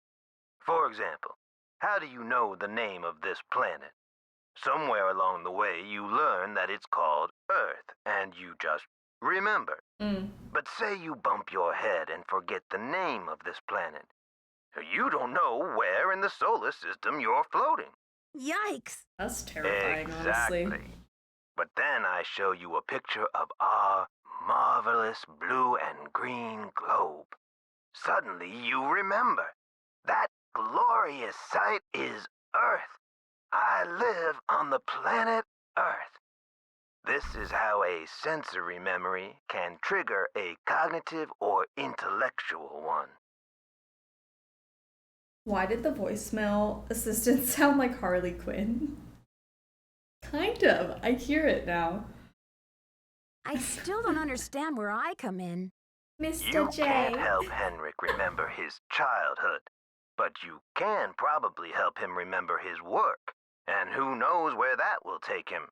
For example, how do you know the name of this planet? Somewhere along the way, you learn that it's called Earth, and you just remember. But say you bump your head and forget the name of this planet. You don't know where in the solar system you're floating. Yikes! That's terrifying, Exactly. honestly. But then I show you a picture of our marvelous blue and green globe. Suddenly you remember. That glorious sight is Earth. I live on the planet Earth. This is how a sensory memory can trigger a cognitive or intellectual one. Why did the voicemail assistant sound like Harley Quinn? Kind of. I hear it now. I still don't understand where I come in. Mr. You can't help Henrik remember his childhood, but you can probably help him remember his work. And who knows where that will take him?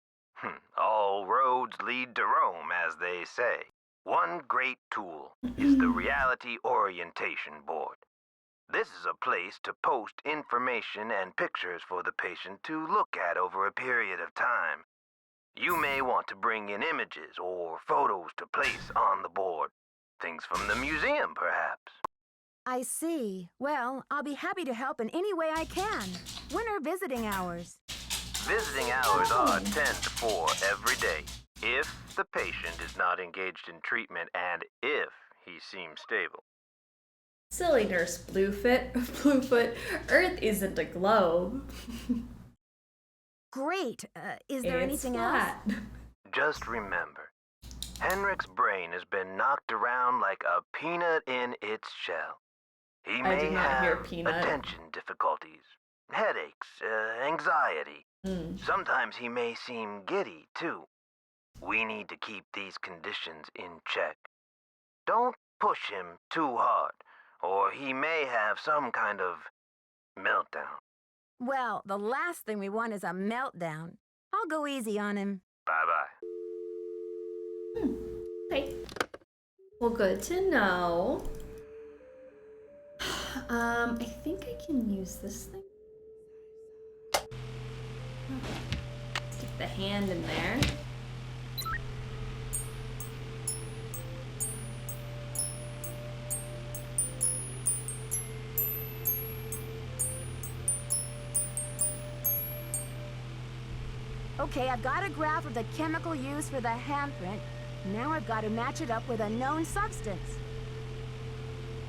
All roads lead to Rome, as they say. One great tool is the Reality Orientation Board. This is a place to post information and pictures for the patient to look at over a period of time. You may want to bring in images or photos to place on the board. Things from the museum, perhaps. I see. Well, I'll be happy to help in any way I can. When are visiting hours? Visiting hours are 10 to 4 every day, if the patient is not engaged in treatment and if he seems stable. Silly Nurse Bluefoot, Earth isn't a globe. Great. Is there anything flat. else? Just remember, Henrik's brain has been knocked around like a peanut in its shell. He I may did not hear have peanut. attention difficulties, headaches, anxiety. Sometimes he may seem giddy, too. We need to keep these conditions in check. Don't push him too hard, or he may have some kind of meltdown. Well, the last thing we want is a meltdown. I'll go easy on him. Bye-bye. Okay. Well, good to know. I think I can use this thing. Stick the hand in there. Okay, I've got a graph of the chemical used for the handprint. Now I've got to match it up with a known substance.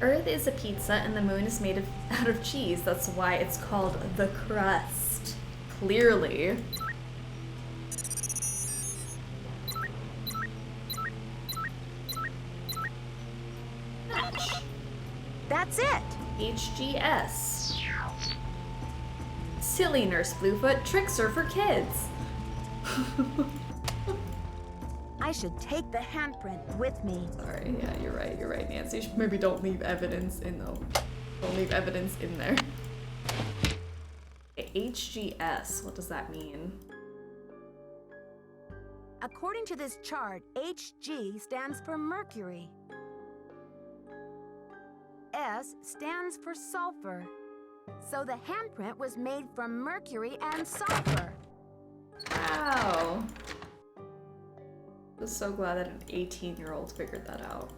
Earth is a pizza and the moon is made out of cheese. That's why it's called the crust. Clearly. Match. That's it. HGS. Silly Nurse Bluefoot, tricks are for kids. I should take the handprint with me. Sorry, yeah, you're right, Nancy. Maybe don't leave evidence in though. Don't leave evidence in there. HGS, what does that mean? According to this chart, HG stands for mercury. S stands for sulfur. So the handprint was made from mercury and sulfur. Wow. I'm so glad that an 18-year-old figured that out.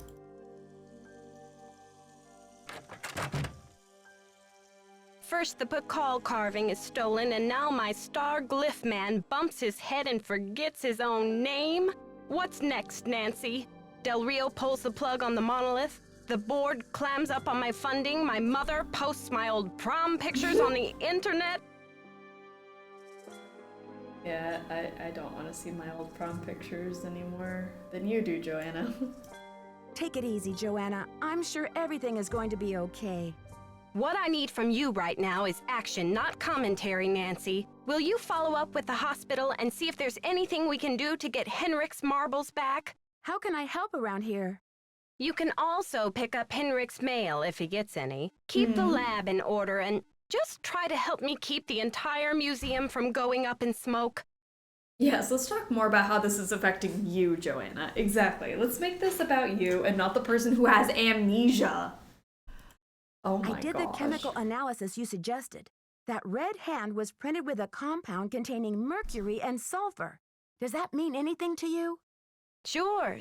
First the Bacall carving is stolen, and now my star glyph man bumps his head and forgets his own name? What's next, Nancy? Del Rio pulls the plug on the monolith, the board clams up on my funding, my mother posts my old prom pictures on the internet. Yeah, I don't want to see my old prom pictures anymore than you do, Joanna. Take it easy, Joanna. I'm sure everything is going to be okay. What I need from you right now is action, not commentary, Nancy. Will you follow up with the hospital and see if there's anything we can do to get Henrik's marbles back? How can I help around here? You can also pick up Henrik's mail if he gets any. Keep the lab in order and just try to help me keep the entire museum from going up in smoke. Yes, let's talk more about how this is affecting you, Joanna. Exactly. Let's make this about you and not the person who has amnesia. Oh my gosh. I did the chemical analysis you suggested. That red hand was printed with a compound containing mercury and sulfur. Does that mean anything to you? Sure,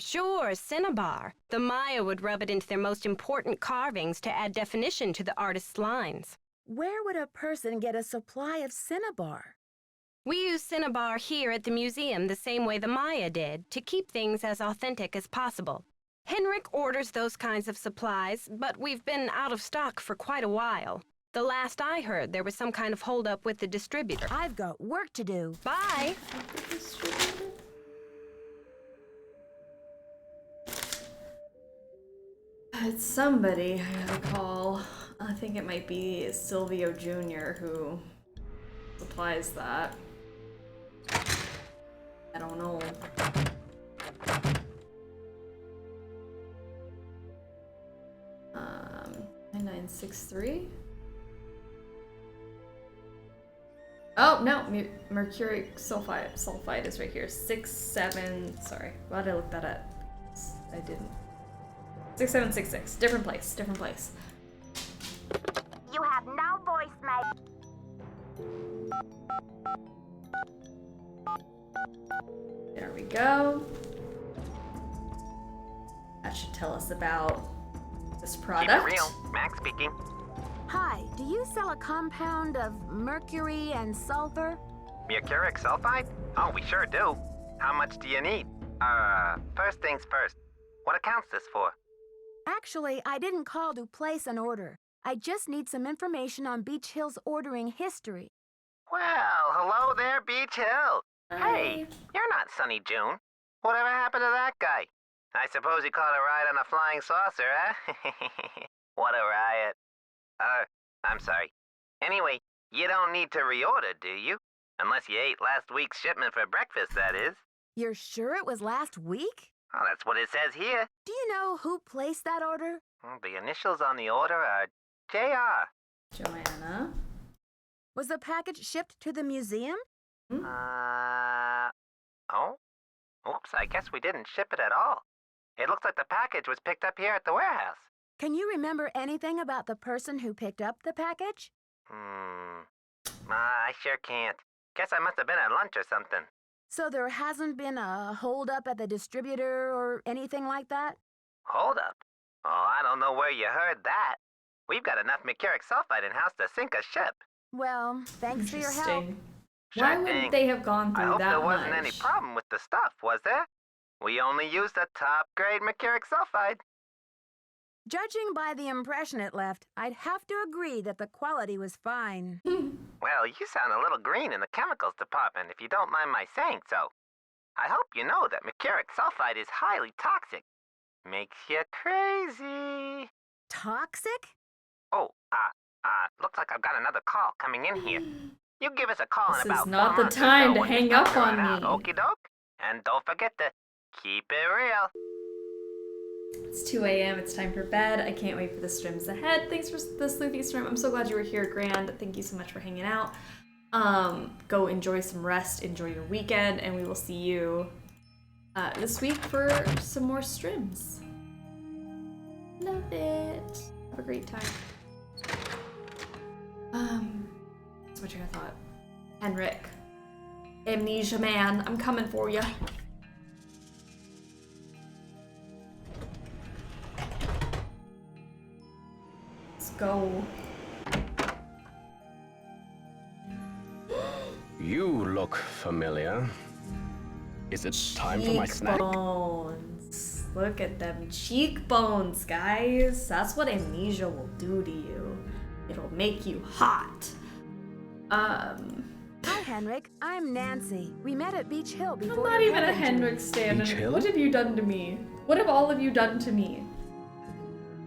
cinnabar. The Maya would rub it into their most important carvings to add definition to the artist's lines. Where would a person get a supply of cinnabar? We use cinnabar here at the museum the same way the Maya did, to keep things as authentic as possible. Henrik orders those kinds of supplies, but we've been out of stock for quite a while. The last I heard, there was some kind of holdup with the distributor. I've got work to do. Bye! It's somebody I gotta call. I think it might be Silvio Jr. who supplies that. I don't know. 9963? Oh, no, mercuric sulfide is right here. 67, sorry, why did I look that up? I didn't. 6766, different place. There we go. That should tell us about this product. Keep it real. Max speaking. Hi, do you sell a compound of mercury and sulfur? Mercuric sulfide? Oh, we sure do. How much do you need? First things first. What account's this for? Actually, I didn't call to place an order. I just need some information on Beach Hill's ordering history. Well, hello there, Beach Hill. Hey, you're not Sunny June. Whatever happened to that guy? I suppose he caught a ride on a flying saucer, huh? What a riot. I'm sorry. Anyway, you don't need to reorder, do you? Unless you ate last week's shipment for breakfast, that is. You're sure it was last week? Oh, that's what it says here. Do you know who placed that order? The initials on the order are J.R. Joanna. Was the package shipped to the museum? Oh? Oops, I guess we didn't ship it at all. It looks like the package was picked up here at the warehouse. Can you remember anything about the person who picked up the package? I sure can't. Guess I must have been at lunch or something. So there hasn't been a hold-up at the distributor or anything like that? Hold up? Oh, I don't know where you heard that. We've got enough mercuric sulfide in-house to sink a ship. Well, thanks for your help. Why would they have gone through I hope that there wasn't much? any problem with the stuff, was there? We only used the top-grade mercuric sulfide. Judging by the impression it left, I'd have to agree that the quality was fine. Well, you sound a little green in the chemicals department, if you don't mind my saying so. I hope you know that mercuric sulfide is highly toxic. Makes you crazy. Toxic? Oh, looks like I've got another call coming in here. You give us a call This in about is not 4 the months or time so to when hang you start up on going out, me. Okie doke? And don't forget to keep it real. It's 2 a.m. It's time for bed. I can't wait for the streams ahead. Thanks for the Sleuthy stream. I'm so glad you were here, Grand. Thank you so much for hanging out. Go enjoy some rest. Enjoy your weekend. And we will see you this week for some more streams. Love it. Have a great time. What's my train of thought? Henrik. Amnesia man. I'm coming for you. Let's go. You look familiar. Is it time for my snack? Cheekbones. Look at them cheekbones, guys. That's what amnesia will do to you. It'll make you hot. Hi, Henrik. I'm Nancy. We met at Beach Hill before. I'm not even a Henrik stan. Beach Hill? What have you done to me? What have all of you done to me?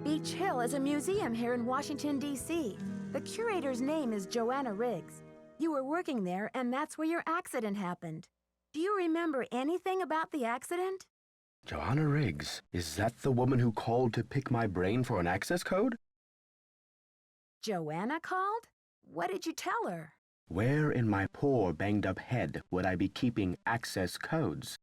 Beach Hill is a museum here in Washington, D.C. The curator's name is Joanna Riggs. You were working there, and that's where your accident happened. Do you remember anything about the accident? Joanna Riggs. Is that the woman who called to pick my brain for an access code? Joanna called? What did you tell her? Where in my poor banged-up head would I be keeping access codes?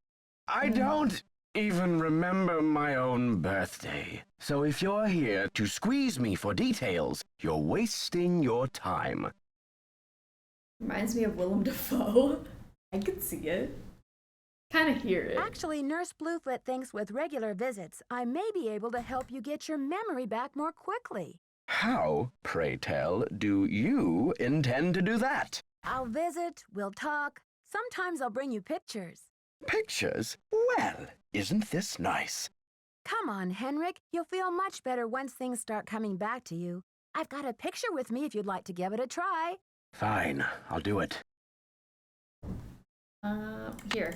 I don't even remember my own birthday. So if you're here to squeeze me for details, you're wasting your time. Reminds me of Willem Dafoe. I could see it. Kind of hear it. Actually, Nurse Bluefoot thinks with regular visits, I may be able to help you get your memory back more quickly. How, pray tell, do you intend to do that? I'll visit, we'll talk. Sometimes I'll bring you pictures. Pictures? Well, isn't this nice? Come on, Henrik. You'll feel much better once things start coming back to you. I've got a picture with me if you'd like to give it a try. Fine, I'll do it. Here.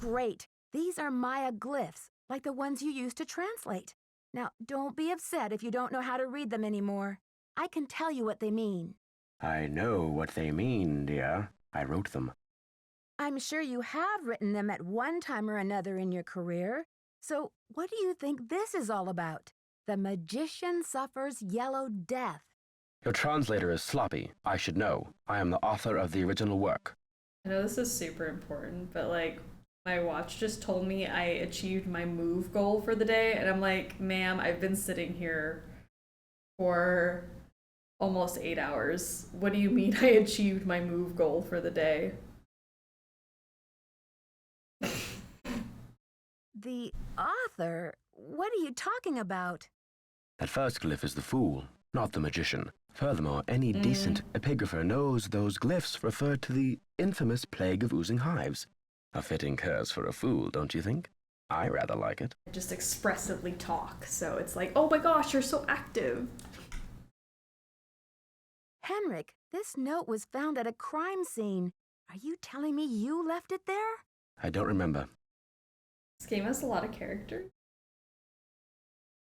Great. These are Maya glyphs, like the ones you used to translate. Now, don't be upset if you don't know how to read them anymore. I can tell you what they mean. I know what they mean, dear. I wrote them. I'm sure you have written them at one time or another in your career. So, what do you think this is all about? The magician suffers yellow death. Your translator is sloppy. I should know. I am the author of the original work. I know this is super important, but like, my watch just told me I achieved my move goal for the day, and I'm like, ma'am, I've been sitting here for Almost 8 hours. What do you mean I achieved my move goal for the day? The author? What are you talking about? That first glyph is the fool, not the magician. Furthermore, any decent epigrapher knows those glyphs refer to the infamous plague of oozing hives. A fitting curse for a fool, don't you think? I rather like it. I just expressively talk, so it's like, oh my gosh, you're so active. Henrik, this note was found at a crime scene. Are you telling me you left it there? I don't remember. This game has a lot of characters.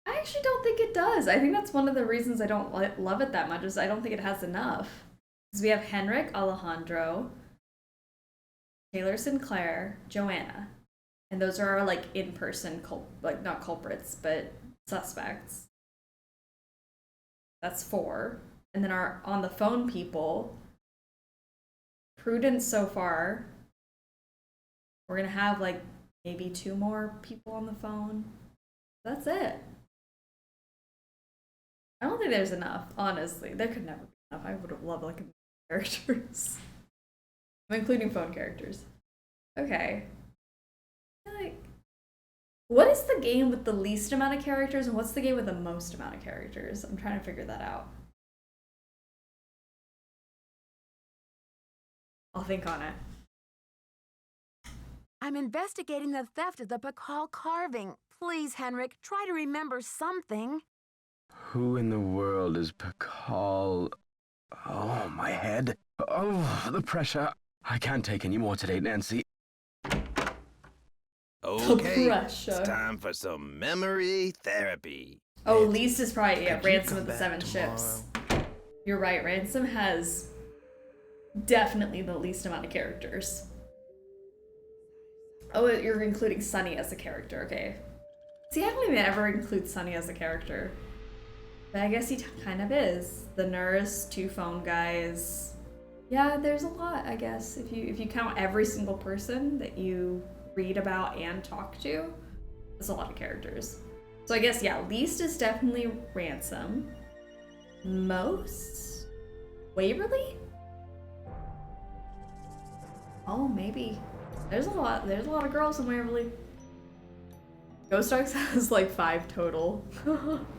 I actually don't think it does. I think that's one of the reasons I don't love it that much, is I don't think it has enough. Because we have Henrik, Alejandro, Taylor Sinclair, Joanna. And those are our, like, in-person, like, not culprits, but suspects. That's 4. And then our on-the-phone people, Prudence so far. We're gonna have, like, maybe 2 more people on the phone. That's it. I don't think there's enough, honestly. There could never be enough. I would have loved, like, characters. I'm including phone characters. Okay. Like, what is the game with the least amount of characters, and what's the game with the most amount of characters? I'm trying to figure that out. I'll think on it. I'm investigating the theft of the Pakal carving. Please, Henrik, try to remember something. Who in the world is Pakal? Oh, my head. Oh, the pressure. I can't take any more today, Nancy. Okay, it's time for some memory therapy. Oh, least is probably, yeah, Ransom of the 7 Ships. You're right, Ransom has definitely the least amount of characters. Oh, you're including Sunny as a character, okay. See, I don't even ever include Sunny as a character. But I guess he kind of is. The nurse, 2 phone guys. Yeah, there's a lot, I guess. If you count every single person that you read about and talk to, there's a lot of characters. So I guess, yeah, least is definitely Ransom. Most? Waverly? Oh, maybe. There's a lot of girls in Waverly. Ghost Dogs has like 5 total.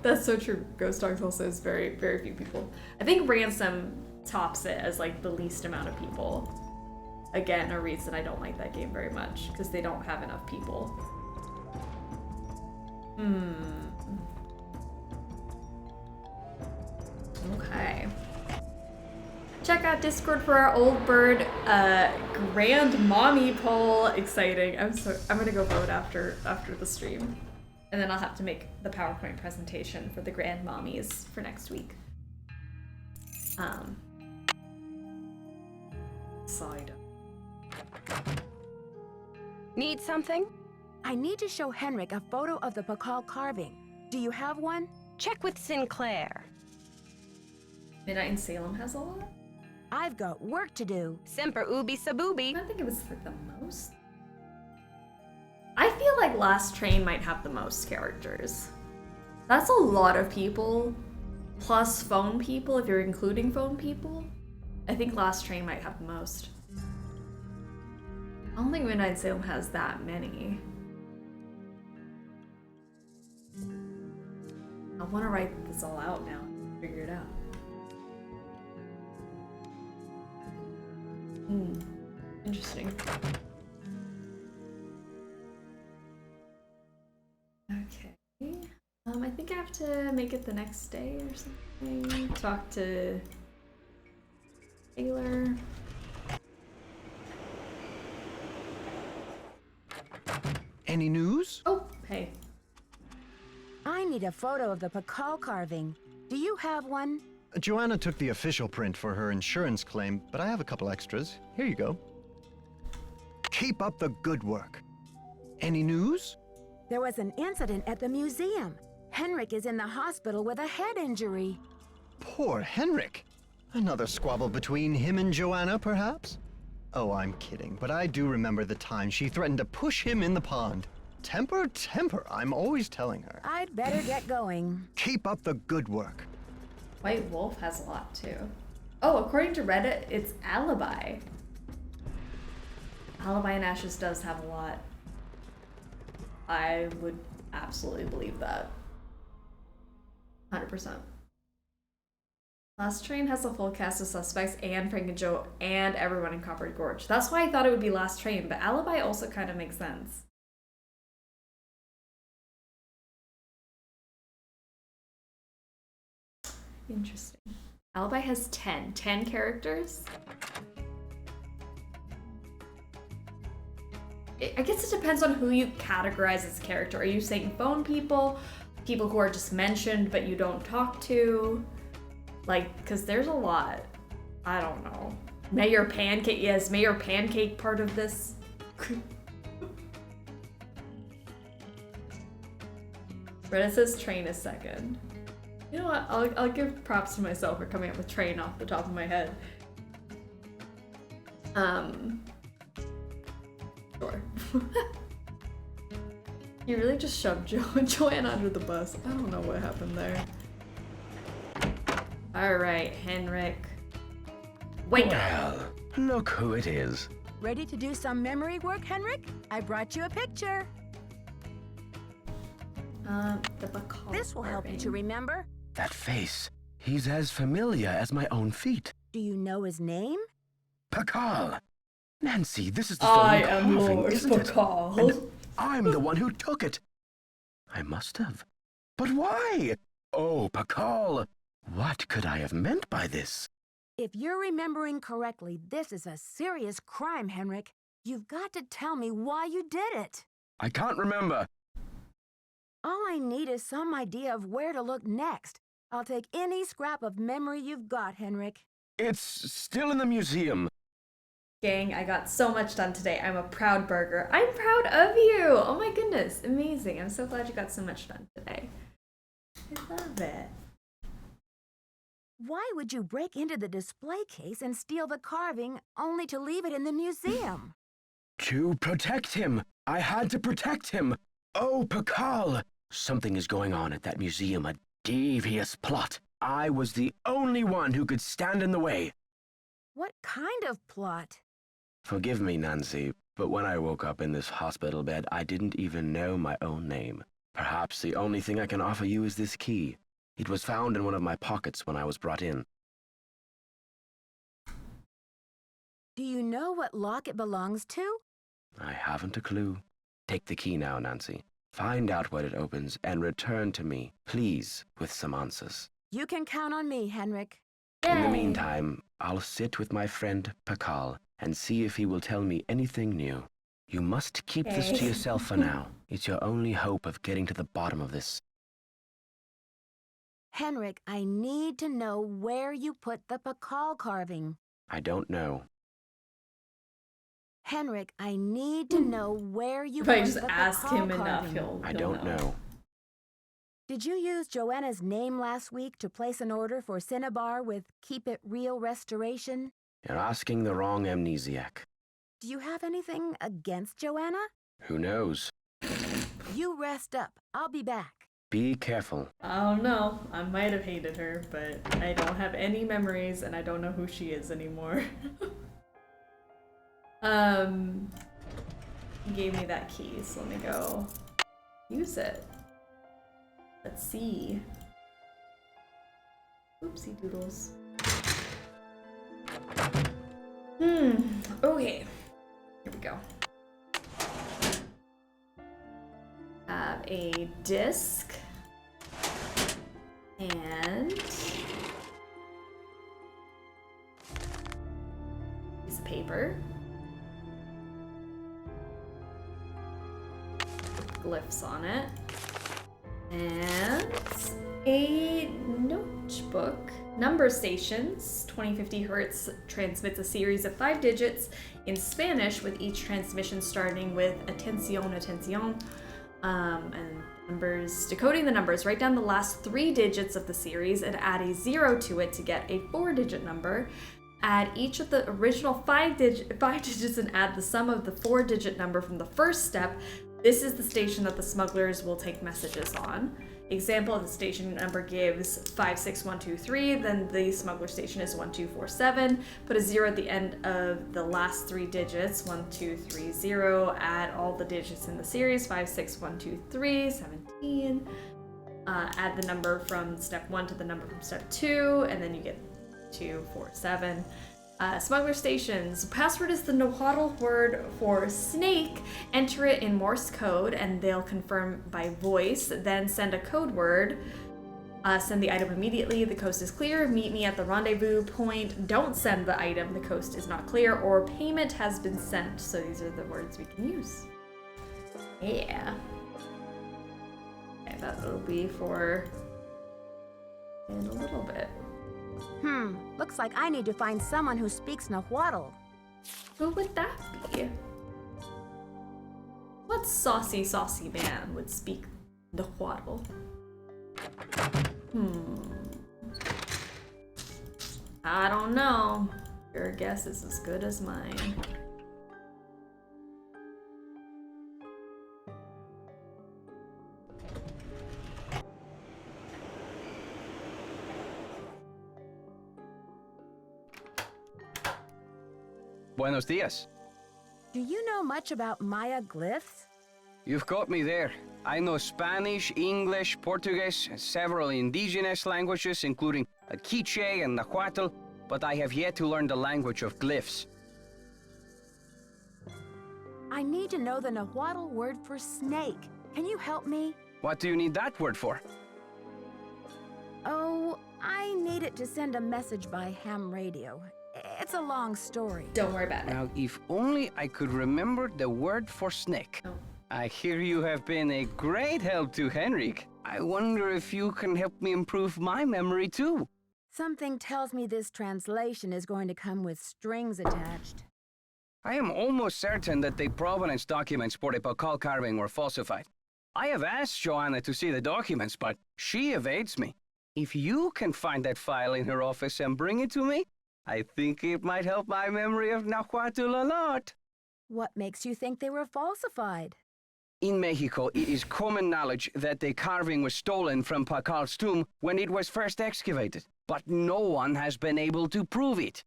That's so true. Ghost Dogs also has very, very few people. I think Ransom tops it as like the least amount of people. Again, a reason I don't like that game very much, because they don't have enough people. Okay. Check out Discord for our old bird grand mommy poll. Exciting. I'm gonna go vote after the stream. And then I'll have to make the PowerPoint presentation for the grand mommies for next week. Side. Need something? I need to show Henrik a photo of the Pakal carving. Do you have one? Check with Sinclair. Midnight in Salem has a lot? I've got work to do. Semper ubi sabubi. I think it was like the most. I feel like Last Train might have the most characters. That's a lot of people. Plus phone people, if you're including phone people. I think Last Train might have the most. I don't think Midnight in Salem has that many. I want to write this all out now and figure it out. Interesting. Okay. I think I have to make it the next day or something. Talk to Taylor. Any news? Oh, hey. I need a photo of the Pakal carving. Do you have one? Joanna took the official print for her insurance claim, but I have a couple extras. Here you go. Keep up the good work. Any news? There was an incident at the museum. Henrik is in the hospital with a head injury. Poor Henrik. Another squabble between him and Joanna, perhaps? Oh, I'm kidding, but I do remember the time she threatened to push him in the pond. Temper, temper, I'm always telling her. I'd better get going. Keep up the good work. White Wolf has a lot too. Oh, according to Reddit, it's Alibi. Alibi and Ashes does have a lot. I would absolutely believe that. 100%. Last Train has a full cast of suspects and Frank and Joe and everyone in Copper Gorge. That's why I thought it would be Last Train, but Alibi also kind of makes sense. Interesting. Alibi has 10 characters. I guess it depends on who you categorize as character. Are you saying phone people? People who are just mentioned but you don't talk to? Like, because there's a lot. I don't know. Mayor Pancake, yes, Mayor Pancake part of this. Reddit says Train is second. You know what, I'll give props to myself for coming up with Train off the top of my head. Sure. You really just shoved Joanna under the bus. I don't know what happened there. Alright, Henrik. Wake up! Look who it is. Ready to do some memory work, Henrik? I brought you a picture. The Bacall This will help you to remember. That face. He's as familiar as my own feet. Do you know his name? Bacall. Nancy, this is the I stone am carving, Lord isn't it? Bacall. And I'm the one who took it. I must have. But why? Oh, Bacall. What could I have meant by this? If you're remembering correctly, this is a serious crime, Henrik. You've got to tell me why you did it. I can't remember. All I need is some idea of where to look next. I'll take any scrap of memory you've got, Henrik. It's still in the museum. Gang, I got so much done today. I'm a proud burger. I'm proud of you! Oh my goodness, amazing. I'm so glad you got so much done today. I love it. Why would you break into the display case and steal the carving only to leave it in the museum? To protect him. I had to protect him. Oh, Bacall. Something is going on at that museum, a devious plot. I was the only one who could stand in the way. What kind of plot? Forgive me, Nancy, but when I woke up in this hospital bed, I didn't even know my own name. Perhaps the only thing I can offer you is this key. It was found in one of my pockets when I was brought in. Do you know what lock it belongs to? I haven't a clue. Take the key now, Nancy. Find out what it opens and return to me, please, with some answers. You can count on me, Henrik. In the meantime, I'll sit with my friend Bacall and see if he will tell me anything new. You must keep this to yourself for now. It's your only hope of getting to the bottom of this. Henrik, I need to know where you put the Bacall carving. I don't know. Henrik, I need to know where you If put I just the ask Bacall him enough, carving. I don't know. Did you use Joanna's name last week to place an order for Cinnabar with Keep It Real Restoration? You're asking the wrong amnesiac. Do you have anything against Joanna? Who knows? You rest up. I'll be back. Be careful. I don't know. I might have hated her, but I don't have any memories and I don't know who she is anymore. He gave me that key, so let me go use it. Let's see. Oopsie doodles. Okay. Here we go. Have a disc and piece of paper. Glyphs on it. And a notebook. Number stations. 2050 Hertz transmits a series of 5 digits in Spanish, with each transmission starting with atención, atención. And numbers, decoding the numbers, write down the last 3 digits of the series and add a 0 to it to get a 4-digit number. Add each of the original 5 digits and add the sum of the 4-digit number from the first step. This is the station that the smugglers will take messages on. Example, if the station number gives 56123, then the smuggler station is 1247. Put a 0 at the end of the last 3 digits, 1230. Add all the digits in the series, 56123, 17. Add the number from step 1 to the number from step 2, and then you get 247. Smuggler stations. Password is the Nahuatl word for snake. Enter it in Morse code and they'll confirm by voice. Then send a code word. Send the item immediately. The coast is clear. Meet me at the rendezvous point. Don't send the item. The coast is not clear. Or payment has been sent. So these are the words we can use. Yeah. Okay, that will be for in a little bit. Looks like I need to find someone who speaks Nahuatl. Who would that be? What saucy man would speak Nahuatl? I don't know. Your guess is as good as mine. Buenos dias. Do you know much about Maya glyphs? You've got me there. I know Spanish, English, Portuguese, and several indigenous languages, including Quiche and Nahuatl, but I have yet to learn the language of glyphs. I need to know the Nahuatl word for snake. Can you help me? What do you need that word for? Oh, I need it to send a message by ham radio. It's a long story. Don't worry about it. Now, if only I could remember the word for snake. Oh. I hear you have been a great help to Henrik. I wonder if you can help me improve my memory too. Something tells me this translation is going to come with strings attached. I am almost certain that the provenance documents for the Pakal carving were falsified. I have asked Joanna to see the documents, but she evades me. If you can find that file in her office and bring it to me, I think it might help my memory of Nahuatl a lot. What makes you think they were falsified? In Mexico, it is common knowledge that the carving was stolen from Pakal's tomb when it was first excavated, but no one has been able to prove it.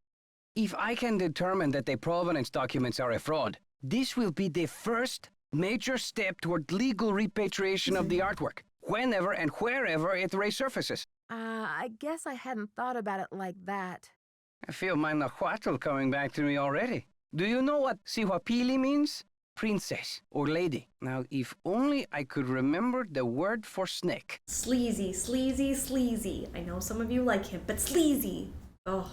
If I can determine that the provenance documents are a fraud, this will be the first major step toward legal repatriation of the artwork, whenever and wherever it resurfaces. I guess I hadn't thought about it like that. I feel my Nahuatl coming back to me already. Do you know what Sihuapili means? Princess or lady. Now, if only I could remember the word for snake. Sleazy, sleazy, sleazy. I know some of you like him, but sleazy. Oh.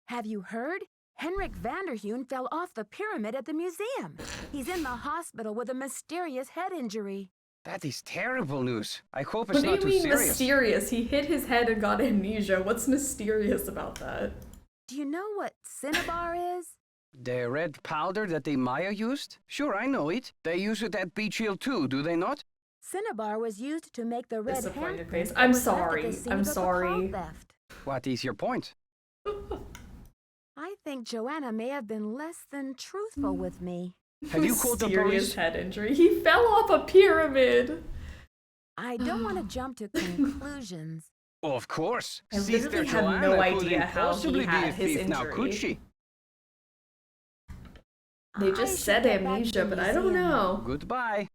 Have you heard? Henrik Vanderhoon fell off the pyramid at the museum. He's in the hospital with a mysterious head injury. That is terrible news. I hope it's What not too do you mean serious. mysterious? He hit his head and got amnesia. What's mysterious about that? Do you know what cinnabar is? The red powder that the Maya used? Sure, I know it. They use it at Beach Hill too, do they not? Cinnabar was used to make the red Disappointed handprint face. that I'm was left at sorry. the scene I'm of the sorry. Pakal theft. What is your point? I think Joanna may have been less than truthful with me. Have you called the Mysterious police? head injury. He fell off a pyramid. I don't want to jump to conclusions. Of course. I Sister literally have Joanna no couldn't idea how he possibly be had a his thief now, could injury. she? They just said should get back to amnesia, the but I don't museum. know. Goodbye.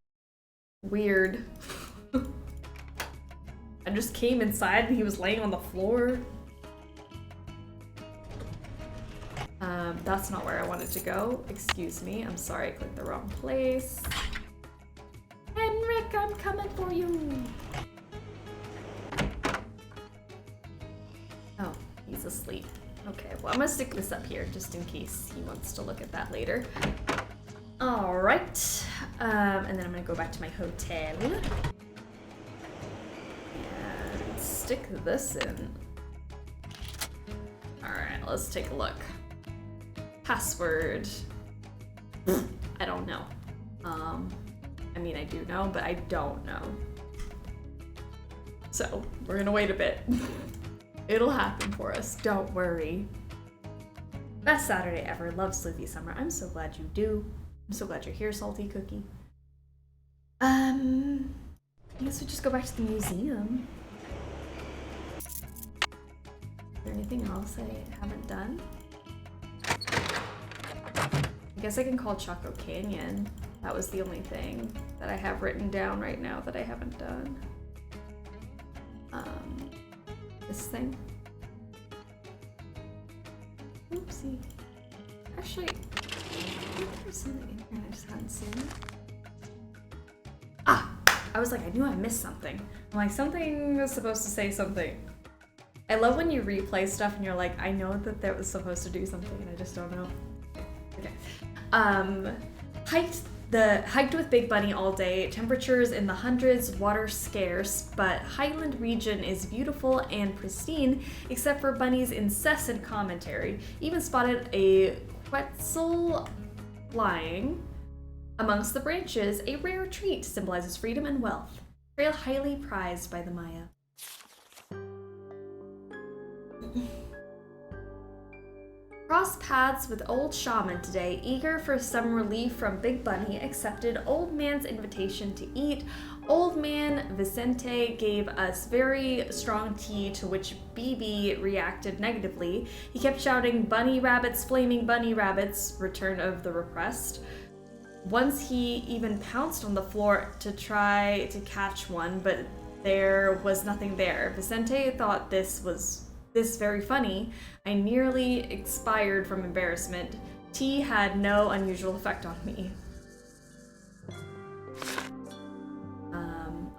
Weird. I just came inside and he was laying on the floor. That's not where I wanted to go. Excuse me. I'm sorry, I clicked the wrong place. Henrik, I'm coming for you. Oh, he's asleep. Okay, well, I'm gonna stick this up here just in case he wants to look at that later. All right, and then I'm gonna go back to my hotel and stick this in. All right, let's take a look. Password. I don't know. I mean, I do know, but I don't know. So we're gonna wait a bit. It'll happen for us, don't worry. Best Saturday ever. Love Sleuthy Summer. I'm so glad you do. I'm so glad you're here, Salty Cookie. I guess we just go back to the museum. Is there anything else I haven't done? I guess I can call Choco Canyon. That was the only thing that I have written down right now that I haven't done. This thing. Oopsie. Actually, I think there's something in here I just hadn't seen. Ah! I was like, I knew I missed something. I'm like, something was supposed to say something. I love when you replay stuff and you're like, I know that was supposed to do something and I just don't know. Okay. Hiked with Big Bunny all day. Temperatures in the hundreds, water scarce, but Highland region is beautiful and pristine, except for Bunny's incessant commentary. Even spotted a quetzal flying amongst the branches, a rare treat, symbolizes freedom and wealth. Trail highly prized by the Maya. Crossed paths with old shaman today, eager for some relief from Big Bunny, accepted old man's invitation to eat. Old man Vicente gave us very strong tea, to which BB reacted negatively. He kept shouting, "Bunny rabbits, flaming bunny rabbits," return of the repressed. Once he even pounced on the floor to try to catch one, but there was nothing there. Vicente thought this very funny. I nearly expired from embarrassment. Tea had no unusual effect on me.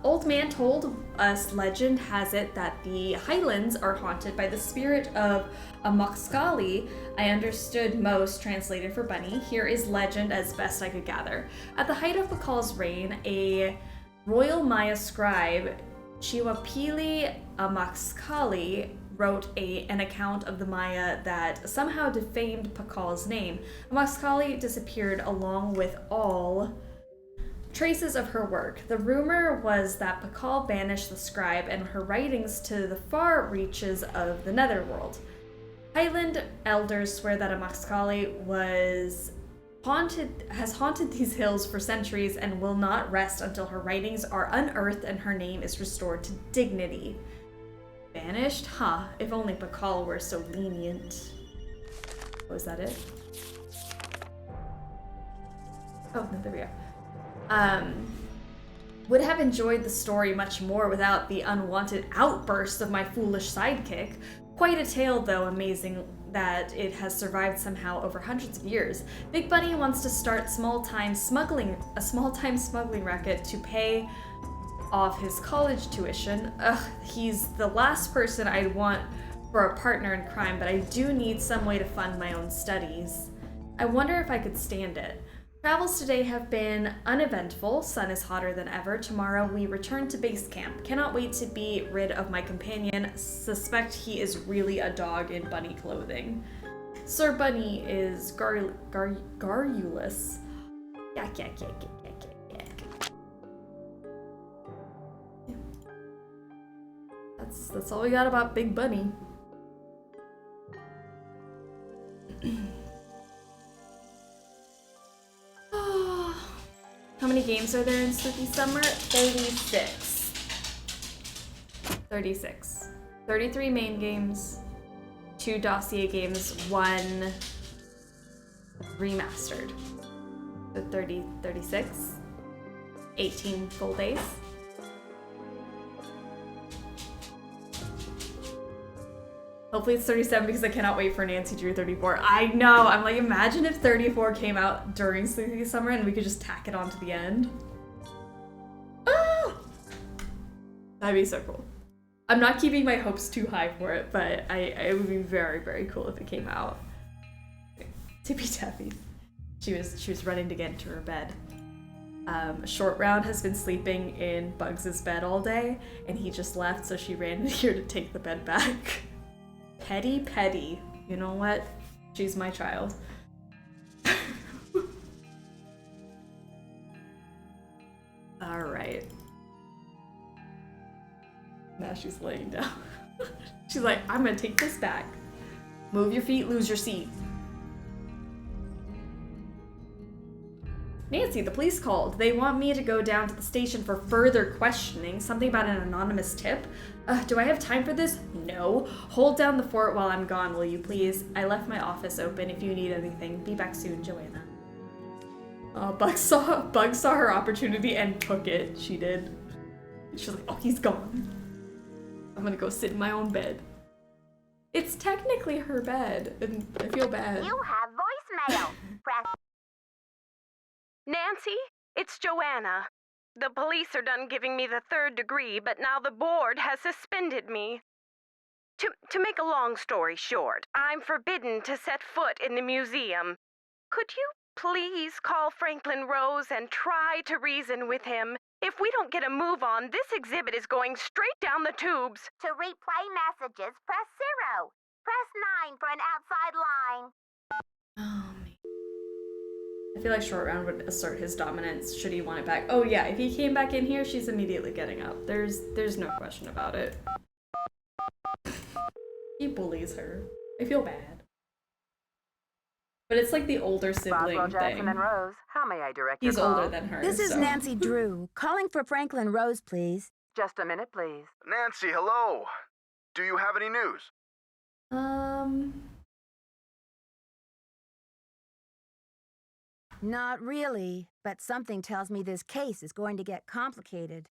Old man told us legend has it that the Highlands are haunted by the spirit of a Moxcali. I understood most, translated for Bunny. Here is legend as best I could gather. At the height of Bacal's reign, a royal Maya scribe, Chiwapili Amaxcali, wrote an account of the Maya that somehow defamed Bacal's name. Amaxcali disappeared along with all traces of her work. The rumor was that Bacal banished the scribe and her writings to the far reaches of the netherworld. Highland elders swear that Amaxcali has haunted these hills for centuries and will not rest until her writings are unearthed and her name is restored to dignity. Banished? Huh, if only Bacal were so lenient. Oh, is that it? Oh, no, there we go. Would have enjoyed the story much more without the unwanted outburst of my foolish sidekick. Quite a tale, though, amazing that it has survived somehow over hundreds of years. Big Bunny wants to start a small-time smuggling racket to pay off his college tuition. Ugh, he's the last person I'd want for a partner in crime, but I do need some way to fund my own studies. I wonder if I could stand it. Travels today have been uneventful. Sun is hotter than ever. Tomorrow we return to base camp. Cannot wait to be rid of my companion. Suspect he is really a dog in bunny clothing. Sir Bunny is garrulous. Yak, yak, yak, yak, yak, yak, yak. Yeah. That's all we got about Big Bunny. How many games are there in Sleuthy Summer? 36. 36. 33 main games, 2 dossier games, 1 remastered. So 36. 18 full days. Hopefully it's 37 because I cannot wait for Nancy Drew 34. I know, I'm like, imagine if 34 came out during Sleuthy Summer and we could just tack it on to the end. Ah! That'd be so cool. I'm not keeping my hopes too high for it, but it would be very, very cool if it came out. Tippy Tappy. She was running to get into her bed. Short Round has been sleeping in Bugs' bed all day, and he just left, so she ran in here to take the bed back. Petty. You know what? She's my child. Alright. Now she's laying down. She's like, I'm gonna take this back. Move your feet, lose your seat. Nancy, the police called. They want me to go down to the station for further questioning. Something about an anonymous tip. Do I have time for this? No. Hold down the fort while I'm gone, will you please? I left my office open if you need anything. Be back soon, Joanna. Bug saw her opportunity and took it. She did. She's like, oh, he's gone. I'm gonna go sit in my own bed. It's technically her bed, and I feel bad. You have voicemail. Press. Nancy, it's Joanna. The police are done giving me the 3rd degree, but now the board has suspended me. To make a long story short, I'm forbidden to set foot in the museum. Could you please call Franklin Rose and try to reason with him? If we don't get a move on, this exhibit is going straight down the tubes. To replay messages, press 0. Press 9 for an outside line. Oh, man. I feel like Short Round would assert his dominance should he want it back. Oh yeah, if he came back in here, she's immediately getting up. There's no question about it. He bullies her. I feel bad. But it's like the older sibling Boswell, Jackson, thing. and Rose. How may I direct your He's call? older than her. This is so. Nancy Drew, calling for Franklin Rose, please. Just a minute, please. Nancy, hello. Do you have any news? Not really, but something tells me this case is going to get complicated.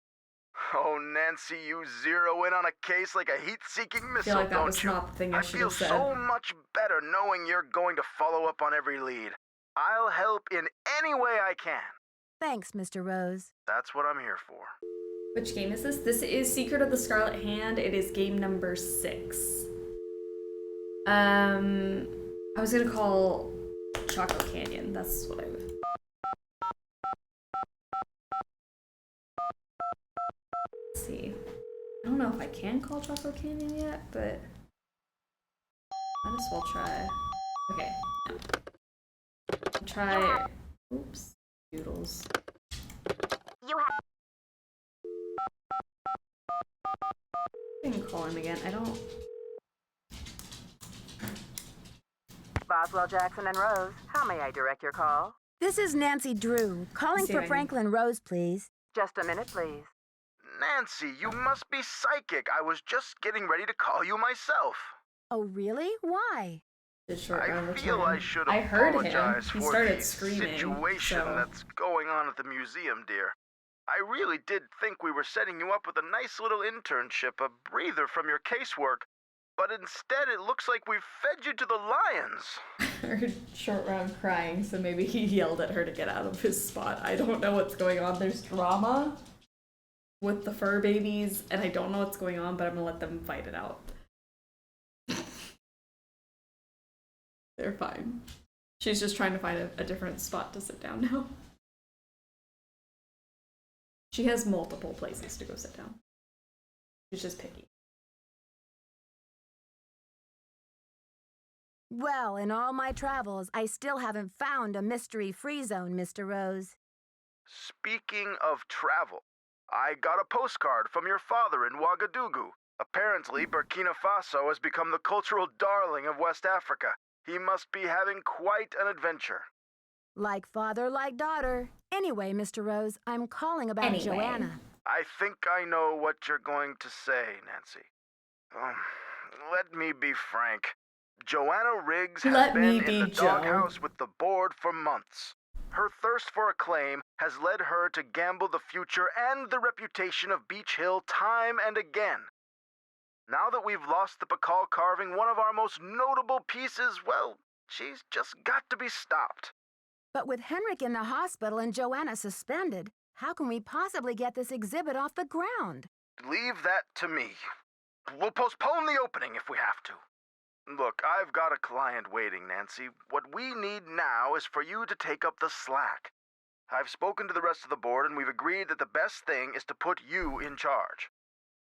Oh, Nancy, you zero in on a case like a heat-seeking missile, like that don't was you? not the thing I should feel have said. so much better knowing you're going to follow up on every lead. I'll help in any way I can. Thanks, Mr. Rose. That's what I'm here for. Which game is this? This is Secret of the Scarlet Hand. It is game number 6. I was gonna call Choco Canyon. That's what I would. Let's see. I don't know if I can call Choco Canyon yet, but might as well try. Okay. No. Try. Oops. Doodles. You have. I can call him again. I don't. Boswell, Jackson, and Rose. How may I direct your call? This is Nancy Drew, calling for Franklin Rose, please. Just a minute, please. Nancy, you must be psychic. I was just getting ready to call you myself. Oh, really? Why? I feel I should I heard him. apologize He for started the screaming, situation so. that's going on at the museum, dear. I really did think we were setting you up with a nice little internship, a breather from your casework. But instead, it looks like we've fed you to the lions. I heard Short Round crying, so maybe he yelled at her to get out of his spot. I don't know what's going on. There's drama with the fur babies, and I don't know what's going on, but I'm gonna let them fight it out. They're fine. She's just trying to find a different spot to sit down now. She has multiple places to go sit down. She's just picky. Well, in all my travels, I still haven't found a mystery free zone, Mr. Rose. Speaking of travel, I got a postcard from your father in Ouagadougou. Apparently, Burkina Faso has become the cultural darling of West Africa. He must be having quite an adventure. Like father, like daughter. Anyway, Mr. Rose, I'm calling about Joanna. I think I know what you're going to say, Nancy. Let me be frank. Joanna Riggs has been in the doghouse with the board for months. Her thirst for acclaim has led her to gamble the future and the reputation of Beach Hill time and again. Now that we've lost the Bacall carving, one of our most notable pieces, well, she's just got to be stopped. But with Henrik in the hospital and Joanna suspended, how can we possibly get this exhibit off the ground? Leave that to me. We'll postpone the opening if we have to. Look, I've got a client waiting, Nancy. What we need now is for you to take up the slack. I've spoken to the rest of the board, and we've agreed that the best thing is to put you in charge.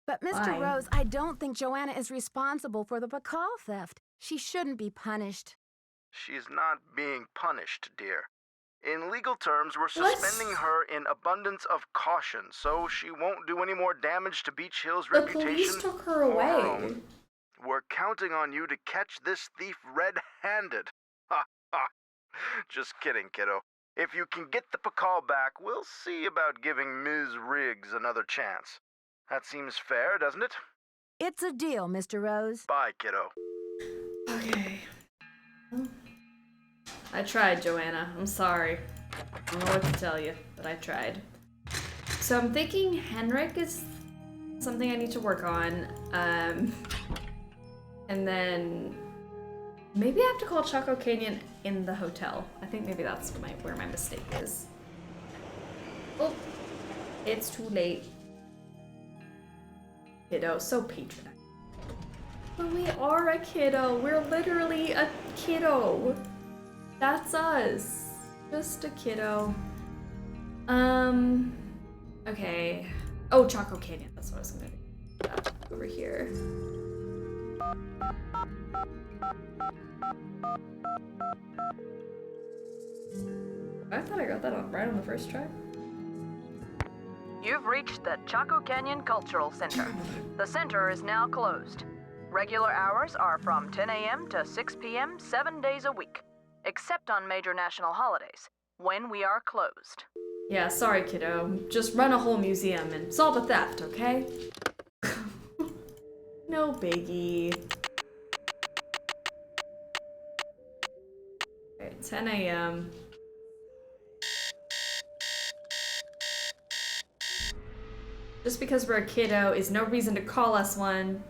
But Mr. Rose, I don't think Joanna is responsible for the Bacall theft. She shouldn't be punished. She's not being punished, dear. In legal terms, we're suspending her in abundance of caution, so she won't do any more damage to Beach Hill's reputation. The police took her away. We're counting on you to catch this thief red-handed. Ha ha. Just kidding, kiddo. If you can get the Pakal back, we'll see about giving Ms. Riggs another chance. That seems fair, doesn't it? It's a deal, Mr. Rose. Bye, kiddo. Okay. I tried, Joanna. I'm sorry. I don't know what to tell you, but I tried. So I'm thinking Henrik is something I need to work on. And then maybe I have to call Chaco Canyon in the hotel. I think maybe that's where my mistake is. Oh, it's too late. Kiddo, so patronizing. But we are a kiddo. We're literally a kiddo. That's us. Just a kiddo. Okay. Oh, Chaco Canyon. That's what I was gonna do. Over here. I thought I got that right on the first try. You've reached the Chaco Canyon Cultural Center. The center is now closed. Regular hours are from 10 a.m. to 6 p.m. 7 days a week, except on major national holidays, when we are closed. Yeah, sorry, kiddo. Just run a whole museum and solve a theft, okay? No biggie. Okay, 10 a.m. Just because we're a kiddo is no reason to call us one.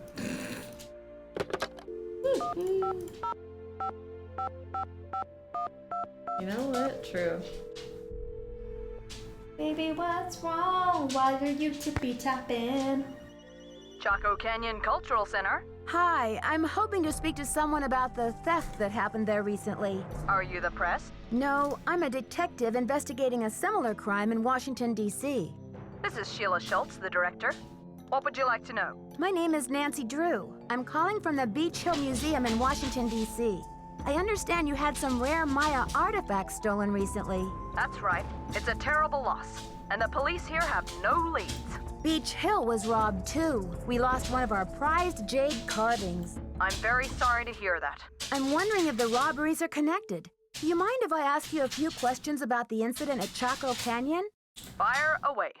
You know what? True. Baby, what's wrong? Why are you tippy-tapping? Chaco Canyon Cultural Center. Hi, I'm hoping to speak to someone about the theft that happened there recently. Are you the press? No, I'm a detective investigating a similar crime in Washington, D.C. This is Sheila Schultz, the director. What would you like to know? My name is Nancy Drew. I'm calling from the Beach Hill Museum in Washington, D.C. I understand you had some rare Maya artifacts stolen recently. That's right. It's a terrible loss, and the police here have no leads. Beach Hill was robbed too. We lost one of our prized jade carvings. I'm very sorry to hear that. I'm wondering if the robberies are connected. Do you mind if I ask you a few questions about the incident at Chaco Canyon? Fire away.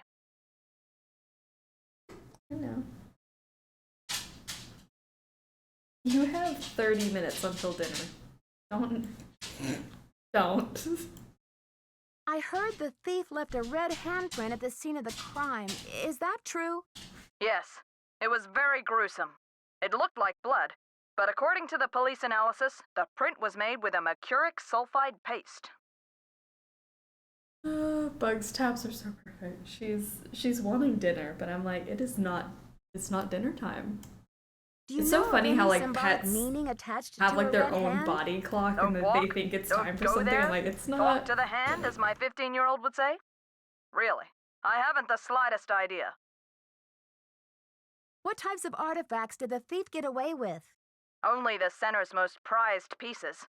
I know. You have 30 minutes until dinner. Don't. I heard the thief left a red handprint at the scene of the crime. Is that true? Yes. It was very gruesome. It looked like blood, but according to the police analysis, the print was made with a mercuric sulfide paste. Bug's taps are so perfect. She's wanting dinner, but I'm like, it's not dinner time. It's so funny how like pets have like their own body clock and then they think it's time for something. I'm like, it's not. Talk to the hand, as my 15-year-old would say. Really, I haven't the slightest idea. What types of artifacts did the thief get away with? Only the center's most prized pieces.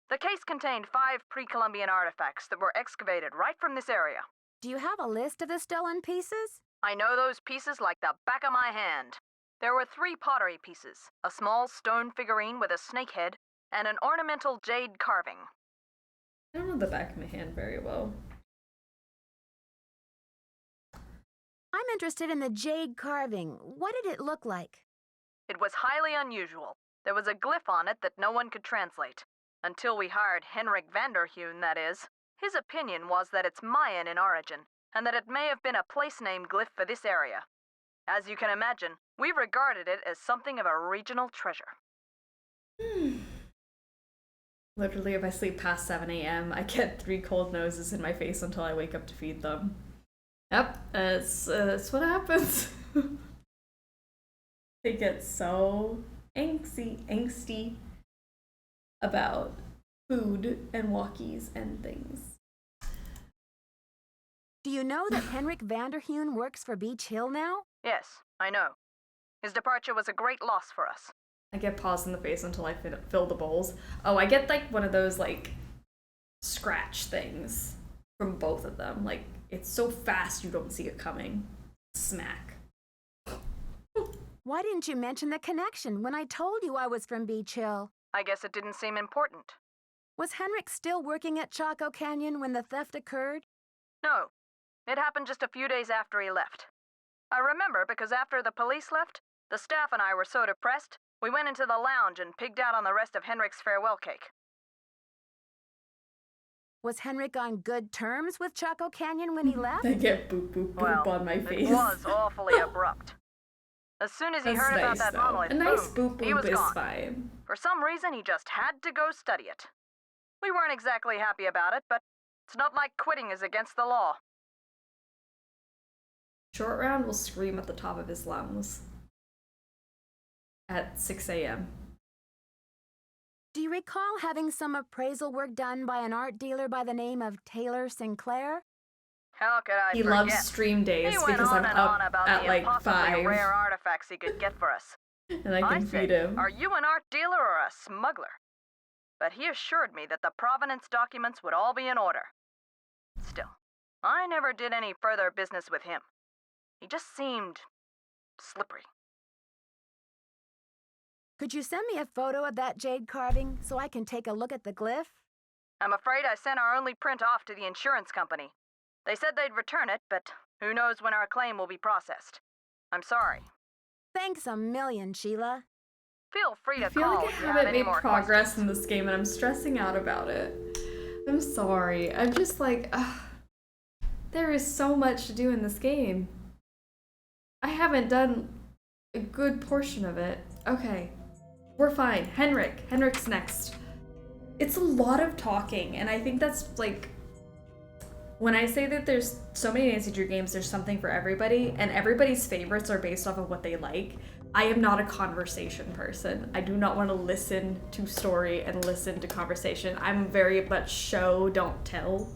The case contained 5 pre-Columbian artifacts that were excavated right from this area. Do you have a list of the stolen pieces? I know those pieces like the back of my hand. There were 3 pottery pieces, a small stone figurine with a snake head, and an ornamental jade carving. I don't know the back of my hand very well. I'm interested in the jade carving. What did it look like? It was highly unusual. There was a glyph on it that no one could translate. Until we hired Henrik Vanderhoon, that is. His opinion was that it's Mayan in origin, and that it may have been a place name glyph for this area. As you can imagine, we regarded it as something of a regional treasure. Literally, if I sleep past 7 a.m., I get 3 cold noses in my face until I wake up to feed them. Yep, that's what happens. They get so angsty about food and walkies and things. Do you know that Henrik Vanderhoon works for Beach Hill now? Yes, I know. His departure was a great loss for us. I get paws in the face until I fill the bowls. Oh, I get like one of those like scratch things from both of them. Like it's so fast you don't see it coming. Smack. Why didn't you mention the connection when I told you I was from Beach Hill? I guess it didn't seem important. Was Henrik still working at Chaco Canyon when the theft occurred? No. It happened just a few days after he left. I remember because after the police left, the staff and I were so depressed, we went into the lounge and pigged out on the rest of Henrik's farewell cake. Was Henrik on good terms with Chaco Canyon when he left? I get boop boop boop on my face. It was awfully abrupt. As soon as he That's heard about nice, that though. monolith, A nice boom, boop he boop was is gone. fine. For some reason, he just had to go study it. We weren't exactly happy about it, but it's not like quitting is against the law. Short Round will scream at the top of his lungs at 6 a.m. Do you recall having some appraisal work done by an art dealer by the name of Taylor Sinclair? How could I He forget? loves stream days He went because on I'm and up on about at the like impossibly 5 rare artifacts he could get for us. and I can said, feed him. Are you an art dealer or a smuggler? But he assured me that the provenance documents would all be in order. Still, I never did any further business with him. He just seemed slippery. Could you send me a photo of that jade carving so I can take a look at the glyph? I'm afraid I sent our only print off to the insurance company. They said they'd return it, but who knows when our claim will be processed. I'm sorry. Thanks a million, Sheila. Feel free to I feel call like I if you have haven't any made more progress in this game and I'm stressing out about it. I'm sorry. I'm just like, there is so much to do in this game. I haven't done a good portion of it. Okay, we're fine. Henrik's next. It's a lot of talking, and I think that's like, when I say that there's so many Nancy Drew games, there's something for everybody, and everybody's favorites are based off of what they like. I am not a conversation person. I do not want to listen to story and listen to conversation. I'm very much show, don't tell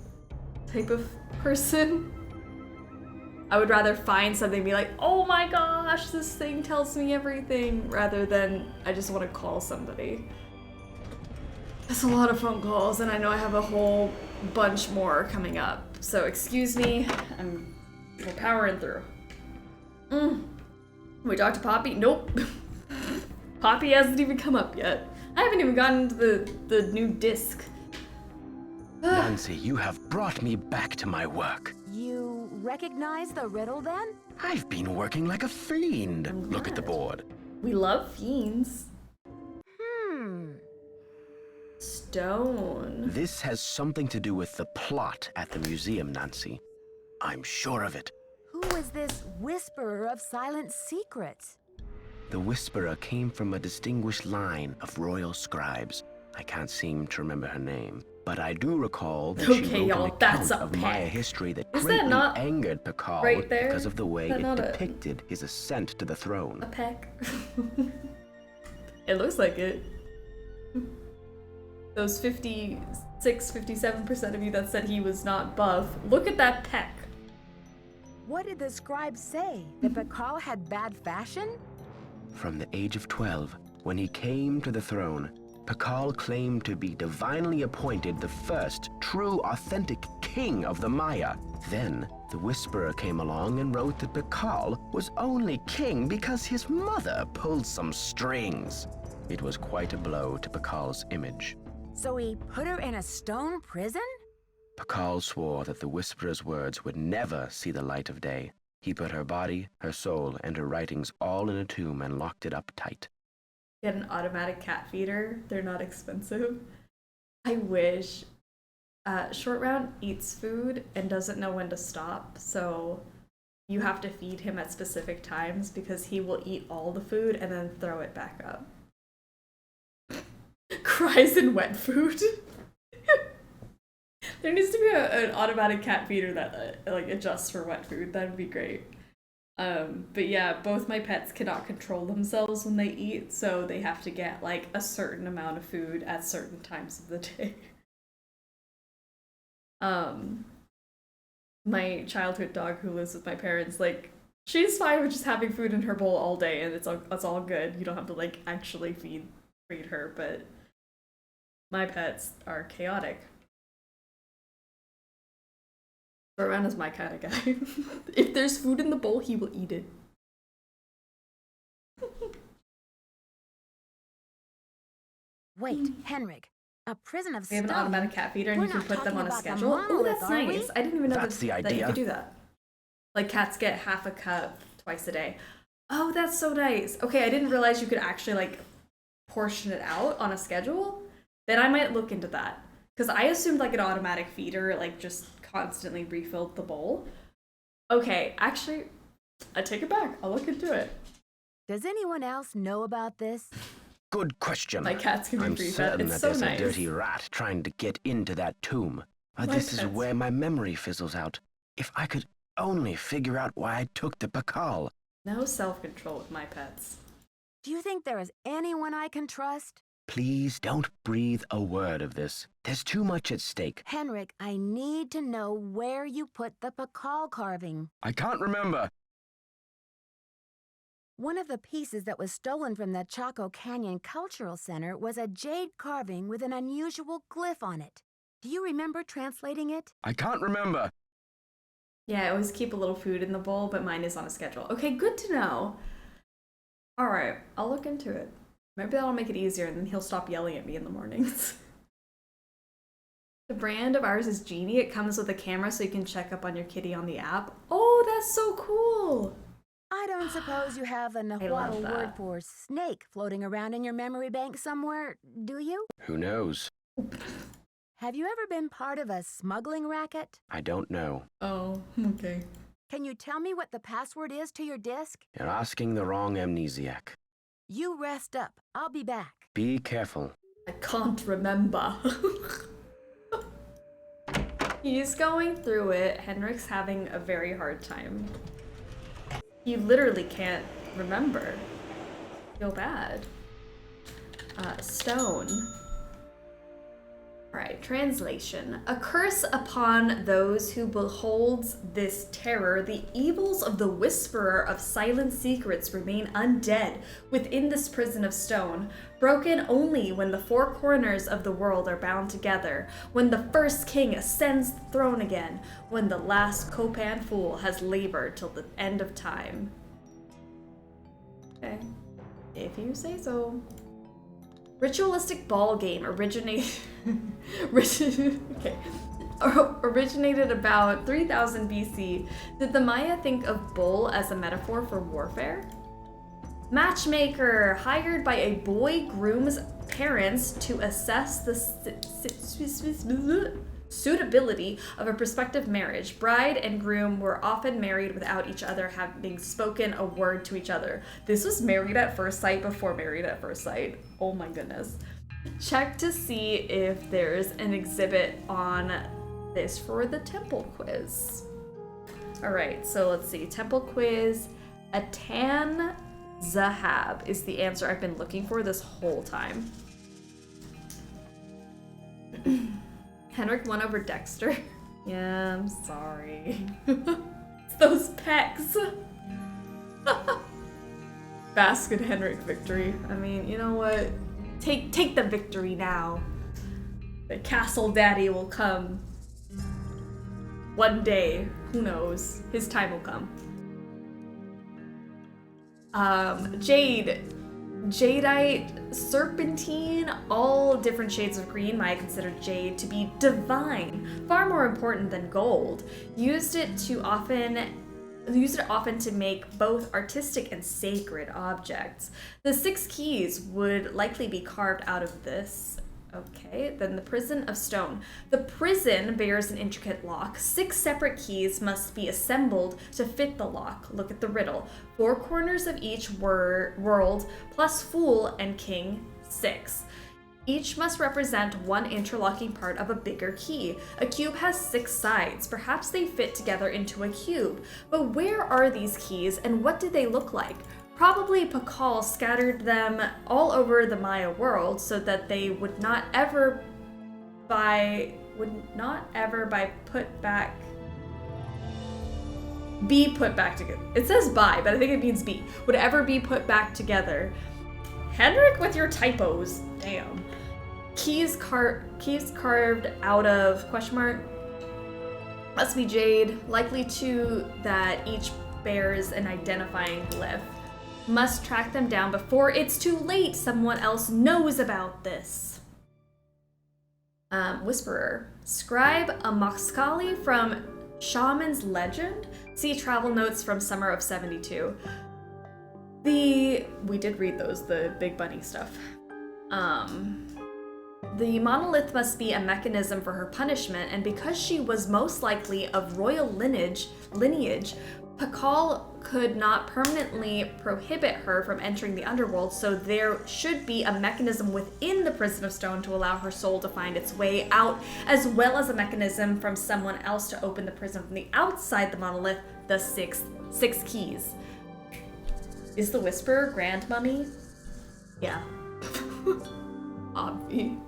type of person. I would rather find something and be like, oh my gosh, this thing tells me everything, rather than I just want to call somebody. That's a lot of phone calls, and I know I have a whole bunch more coming up. So excuse me, we're powering through. We talked to Poppy? Nope. Poppy hasn't even come up yet. I haven't even gotten to the new disc. Nancy, you have brought me back to my work. You recognize the riddle then? I've been working like a fiend. Look at the board. We love fiends. Stone. This has something to do with the plot at the museum, Nancy. I'm sure of it. Who is this whisperer of silent secrets? The Whisperer came from a distinguished line of royal scribes. I can't seem to remember her name, but I do recall that she wrote an account of Maya history that greatly angered Pakal right there? because of the way Is that it not depicted his ascent to the throne. A peck. It looks like it. Those 57% of you that said he was not buff, look at that peck. What did the scribe say? That Pakal had bad fashion? From the age of 12, when he came to the throne, Pakal claimed to be divinely appointed the first true, authentic king of the Maya. Then, the Whisperer came along and wrote that Pakal was only king because his mother pulled some strings. It was quite a blow to Pakal's image. So he put her in a stone prison? Pakal swore that the Whisperer's words would never see the light of day. He put her body, her soul, and her writings all in a tomb and locked it up tight. Get an automatic cat feeder. They're not expensive. I wish. Short Round eats food and doesn't know when to stop, so you have to feed him at specific times because he will eat all the food and then throw it back up. Cries in wet food. There needs to be an automatic cat feeder that like adjusts for wet food. That would be great. But yeah, both my pets cannot control themselves when they eat, so they have to get like a certain amount of food at certain times of the day. My childhood dog who lives with my parents, like, she's fine with just having food in her bowl all day, and it's all good. You don't have to like actually feed her, but my pets are chaotic. Rowan is my kind of guy. If there's food in the bowl, he will eat it. Wait, Henrik. A prison of We have an stone? automatic cat feeder and We're you can not put them talking on a about the schedule. Oh, monolith, that's are we? nice. I didn't even know That's the that you idea. could do that. Like cats get half a cup twice a day. Oh, that's so nice. Okay, I didn't realize you could actually like portion it out on a schedule. Then I might look into that. Because I assumed like an automatic feeder like just constantly refilled the bowl. Okay, actually, I take it back. I'll look into it. Does anyone else know about this? Good question. My cats can be I'm free fed. certain It's that so there's nice. a dirty rat trying to get into that tomb. My This is pets. where my memory fizzles out. If I could only figure out why I took the Pakal. No self-control with my pets. Do you think there is anyone I can trust? Please don't breathe a word of this. There's too much at stake. Henrik, I need to know where you put the Pakal carving. I can't remember. One of the pieces that was stolen from the Chaco Canyon Cultural Center was a jade carving with an unusual glyph on it. Do you remember translating it? I can't remember. Yeah, I always keep a little food in the bowl, but mine is on a schedule. Okay, good to know. All right, I'll look into it. Maybe that'll make it easier, and then he'll stop yelling at me in the mornings. The brand of ours is Genie. It comes with a camera so you can check up on your kitty on the app. Oh, that's so cool. I don't suppose you have a Nahuatl that. word for snake floating around in your memory bank somewhere, do you? Who knows? Have you ever been part of a smuggling racket? I don't know. Oh, okay. Can you tell me what the password is to your disk? You're asking the wrong amnesiac. You rest up. I'll be back. Be careful. I can't remember. He's going through it. Henrik's having a very hard time. He literally can't remember. Feel bad. Stone. Alright, translation. A curse upon those who beholds this terror. The evils of the whisperer of silent secrets remain undead within this prison of stone, broken only when the four corners of the world are bound together, when the first king ascends the throne again, when the last Copan fool has labored till the end of time. Okay, if you say so. Ritualistic ball game originated about 3000 BC. Did the Maya think of bull as a metaphor for warfare? Matchmaker, hired by a boy groom's parents to assess the suitability of a prospective marriage. Bride and groom were often married without each other having spoken a word to each other. This was Married at First Sight before Married at First Sight. Oh my goodness. Check to see if there's an exhibit on this for the temple quiz. All right, so let's see. Temple quiz. Atan Zahab is the answer I've been looking for this whole time. Henrik won over Dexter. Yeah, I'm sorry. It's those pecs. Basket Henrik victory. I mean, you know what? Take the victory now. The castle daddy will come. One day. Who knows? His time will come. Jade. Jadeite, serpentine, all different shades of green. Maya considered jade to be divine, far more important than gold. Used it often to make both artistic and sacred objects. The 6 keys would likely be carved out of this. Okay, then the prison of stone. The prison bears an intricate lock. 6 separate keys must be assembled to fit the lock. Look at the riddle. 4 corners of each world plus fool and king, 6. Each must represent one interlocking part of a bigger key. A cube has 6 sides. Perhaps they fit together into a cube. But where are these keys and what do they look like? Probably Pakal scattered them all over the Maya world so that they would not ever be put back together. It says by, but I think it means be. Would ever be put back together. Henrik with your typos. Damn. Keys carved out of ? Must be jade. Likely too that each bears an identifying glyph. Must track them down before it's too late. Someone else knows about this. Whisperer. Scribe a Moxkali from Shaman's Legend. See travel notes from summer of 72. We did read those, the Big Bunny stuff. The monolith must be a mechanism for her punishment, and because she was most likely of royal lineage, Pakal could not permanently prohibit her from entering the underworld, so there should be a mechanism within the prison of stone to allow her soul to find its way out, as well as a mechanism from someone else to open the prison from the outside the monolith, the six keys. Is the Whisperer Grand Mummy? Yeah. Obvi.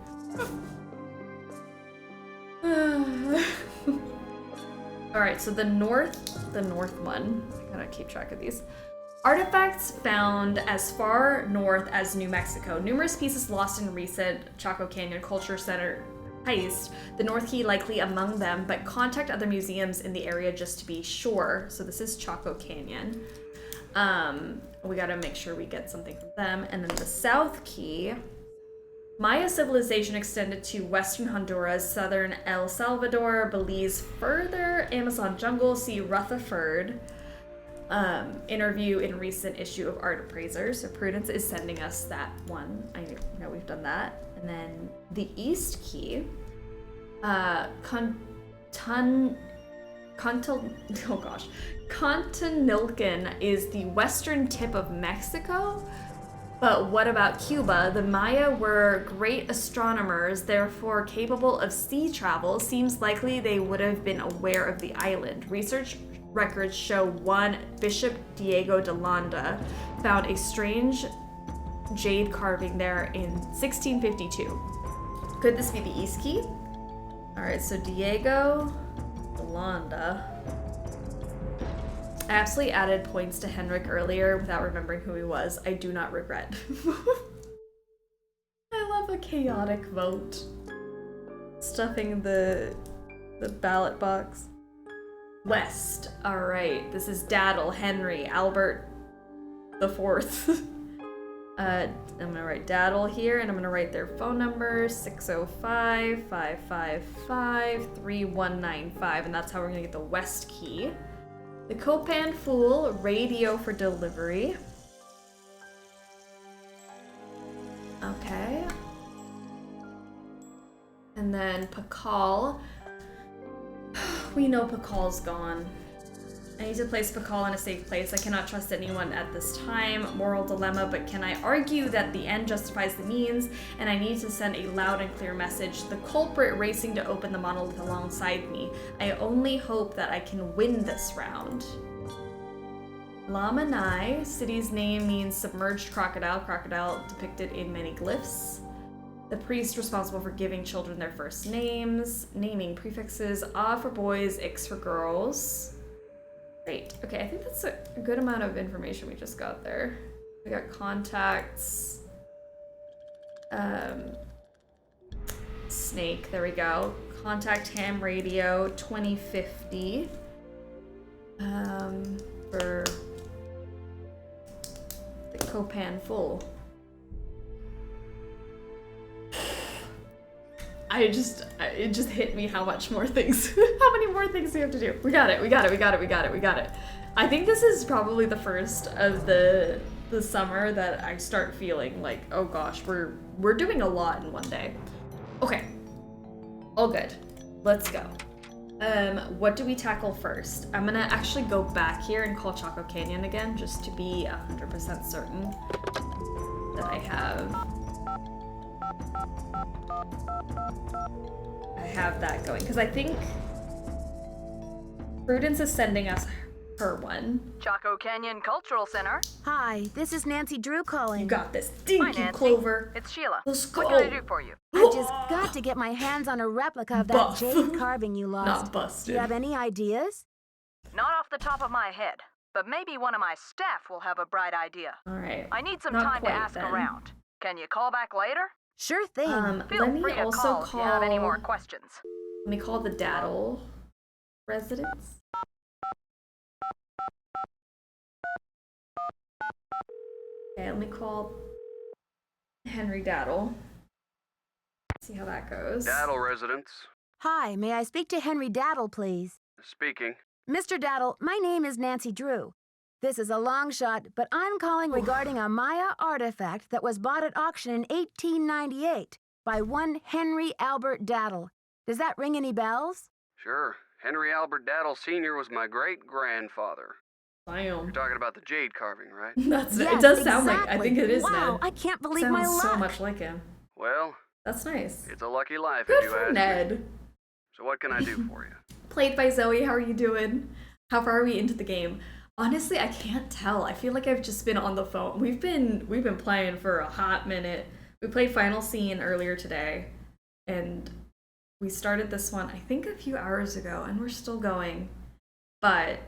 Alright, so the north one. I gotta keep track of these. Artifacts found as far north as New Mexico. Numerous pieces lost in recent Chaco Canyon Culture Center heist. The North Key likely among them, but contact other museums in the area just to be sure. So this is Chaco Canyon. We gotta make sure we get something from them. And then the South Key. Maya civilization extended to western Honduras, southern El Salvador, Belize, further Amazon jungle. See Rutherford interview in recent issue of Art Appraiser. So Prudence is sending us that one. I know we've done that. And then the East Key, Contanilcan is the western tip of Mexico. But what about Cuba? The Maya were great astronomers, therefore capable of sea travel. Seems likely they would have been aware of the island. Research records show one Bishop Diego de Landa found a strange jade carving there in 1652. Could this be the East Key? All right, so Diego de Landa. I absolutely added points to Henrik earlier without remembering who he was. I do not regret. I love a chaotic vote. Stuffing the ballot box. West. All right, this is Daddle, Henry, Albert the Fourth. I'm gonna write Daddle here, and I'm gonna write their phone number, 605-555-3195, and that's how we're gonna get the West Key. The Copan Fool, radio for delivery. Okay. And then Pakal. We know Pakal's gone. I need to place Pakal in a safe place. I cannot trust anyone at this time. Moral dilemma, but can I argue that the end justifies the means? And I need to send a loud and clear message. The culprit racing to open the monolith alongside me. I only hope that I can win this round. Lamanai, city's name means submerged crocodile. Crocodile depicted in many glyphs. The priest responsible for giving children their first names. Naming prefixes, A for boys, X for girls. Great. Okay, I think that's a good amount of information we just got there. We got contacts. Snake, there we go. Contact ham radio 2050. For the Copan Full. It just hit me how much more things, how many more things we have to do. We got it. I think this is probably the first of the summer that I start feeling like, oh gosh, we're doing a lot in one day. Okay, all good. Let's go. What do we tackle first? I'm gonna actually go back here and call Chaco Canyon again, just to be 100% certain that I have that going, because I think Prudence is sending us her one. Chaco Canyon Cultural Center. Hi, this is Nancy Drew calling. You got this. Hi, Thank you, Nancy. Clover. It's Sheila. Let's go. What can I do for you? I just got to get my hands on a replica of that Buff. jade carving you lost. Not busted. Do you have any ideas? Not off the top of my head, but maybe one of my staff will have a bright idea. All right. I need some Not time to quite, ask then. around. Can you call back later? Sure thing. Feel Let me free to also call if you have any more call. questions. Let me call the Daddle residence. Okay, let me call Henry Daddle. See how that goes. Daddle residence. Hi, may I speak to Henry Daddle, please? Speaking. Mr. Daddle, my name is Nancy Drew. This is a long shot, but I'm calling regarding a Maya artifact that was bought at auction in 1898 by one Henry Albert Daddle. Does that ring any bells? Sure. Henry Albert Daddle Sr. was my great-grandfather. Damn. You're talking about the jade carving, right? That's Yes, it. Does sound exactly. like, I think it is Wow, Ned. I can't believe Sounds my luck. so much like him. Well, that's nice. It's a lucky life, Good if you for ask Ned. me. So what can I do for you? Played by Zoe, how are you doing? How far are we into the game? Honestly, I can't tell. I feel like I've just been on the phone. We've been playing for a hot minute. We played Final Scene earlier today, and we started this one, I think, a few hours ago, and we're still going. But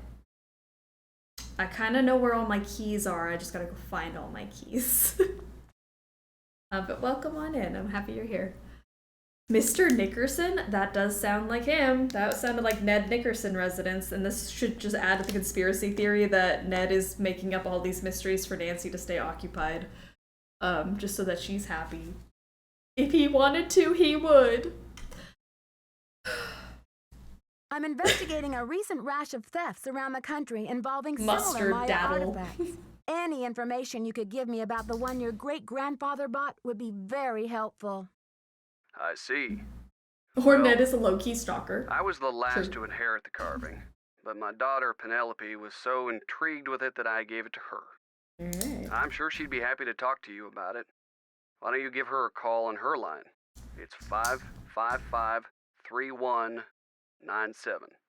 I kind of know where all my keys are. I just gotta go find all my keys. But welcome on in. I'm happy you're here. Mr. Nickerson? That does sound like him. That sounded like Ned Nickerson residence, and this should just add to the conspiracy theory that Ned is making up all these mysteries for Nancy to stay occupied. Just so that she's happy. If he wanted to, he would. I'm investigating a recent rash of thefts around the country involving similar Mustard Maya daddle. artifacts. Any information you could give me about the one your great-grandfather bought would be very helpful. I see. Or Ned is a low-key stalker. I was the last to inherit the carving, but my daughter Penelope was so intrigued with it that I gave it to her. Alright. I'm sure she'd be happy to talk to you about it. Why don't you give her a call on her line? It's 555-3197.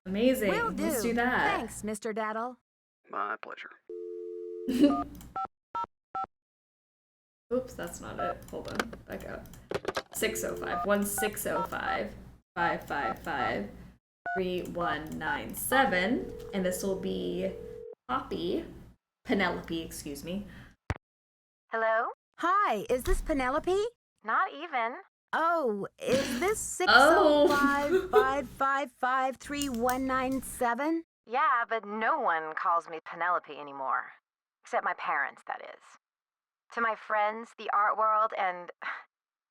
Amazing. Will do. Let's do that. Thanks, Mr. Daddle. My pleasure. Oops, that's not it. Hold on. Back up. 605. 1605-555-3197. And this will be Penelope, excuse me. Hello? Hi, is this Penelope? Not even. Oh, is this Oh. 605-555-3197? Yeah, but no one calls me Penelope anymore. Except my parents, that is. To my friends, the art world, and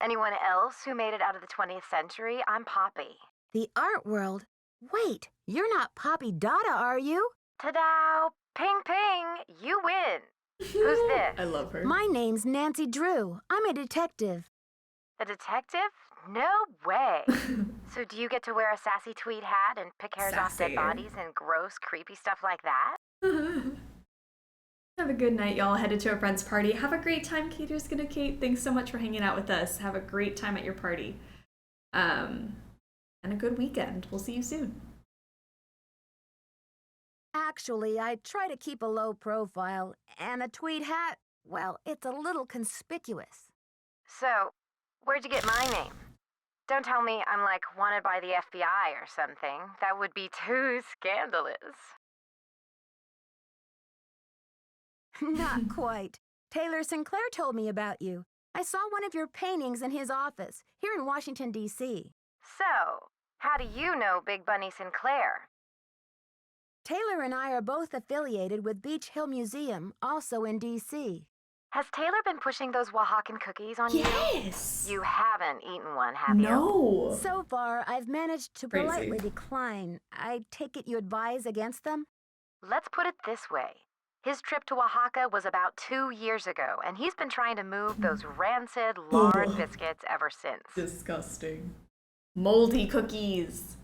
anyone else who made it out of the 20th century, I'm Poppy. The art world? Wait, you're not Poppy Dada, are you? Ta-da! Ping ping! You win! Who's this? I love her. My name's Nancy Drew. I'm a detective. A detective? No way! So do you get to wear a sassy tweed hat and pick hairs off dead Sassy. bodies and gross, creepy stuff like that? Have a good night, y'all. Headed to a friend's party. Have a great time. Cater's gonna Kate. Thanks so much for hanging out with us. Have a great time at your party. And a good weekend. We'll see you soon. Actually, I try to keep a low profile, and a tweed hat, well, it's a little conspicuous. So, where'd you get my name? Don't tell me I'm like wanted by the FBI or something. That would be too scandalous. Not quite. Taylor Sinclair told me about you. I saw one of your paintings in his office, here in Washington, D.C. So, how do you know Big Bunny Sinclair? Taylor and I are both affiliated with Beach Hill Museum, also in D.C. Has Taylor been pushing those Oaxacan cookies on you? Yes! You haven't eaten one, have you? No! So far, I've managed to Crazy. politely decline. I take it you advise against them? Let's put it this way. His trip to Oaxaca was about 2 years ago, and he's been trying to move those rancid lard biscuits ever since. Disgusting. Moldy cookies.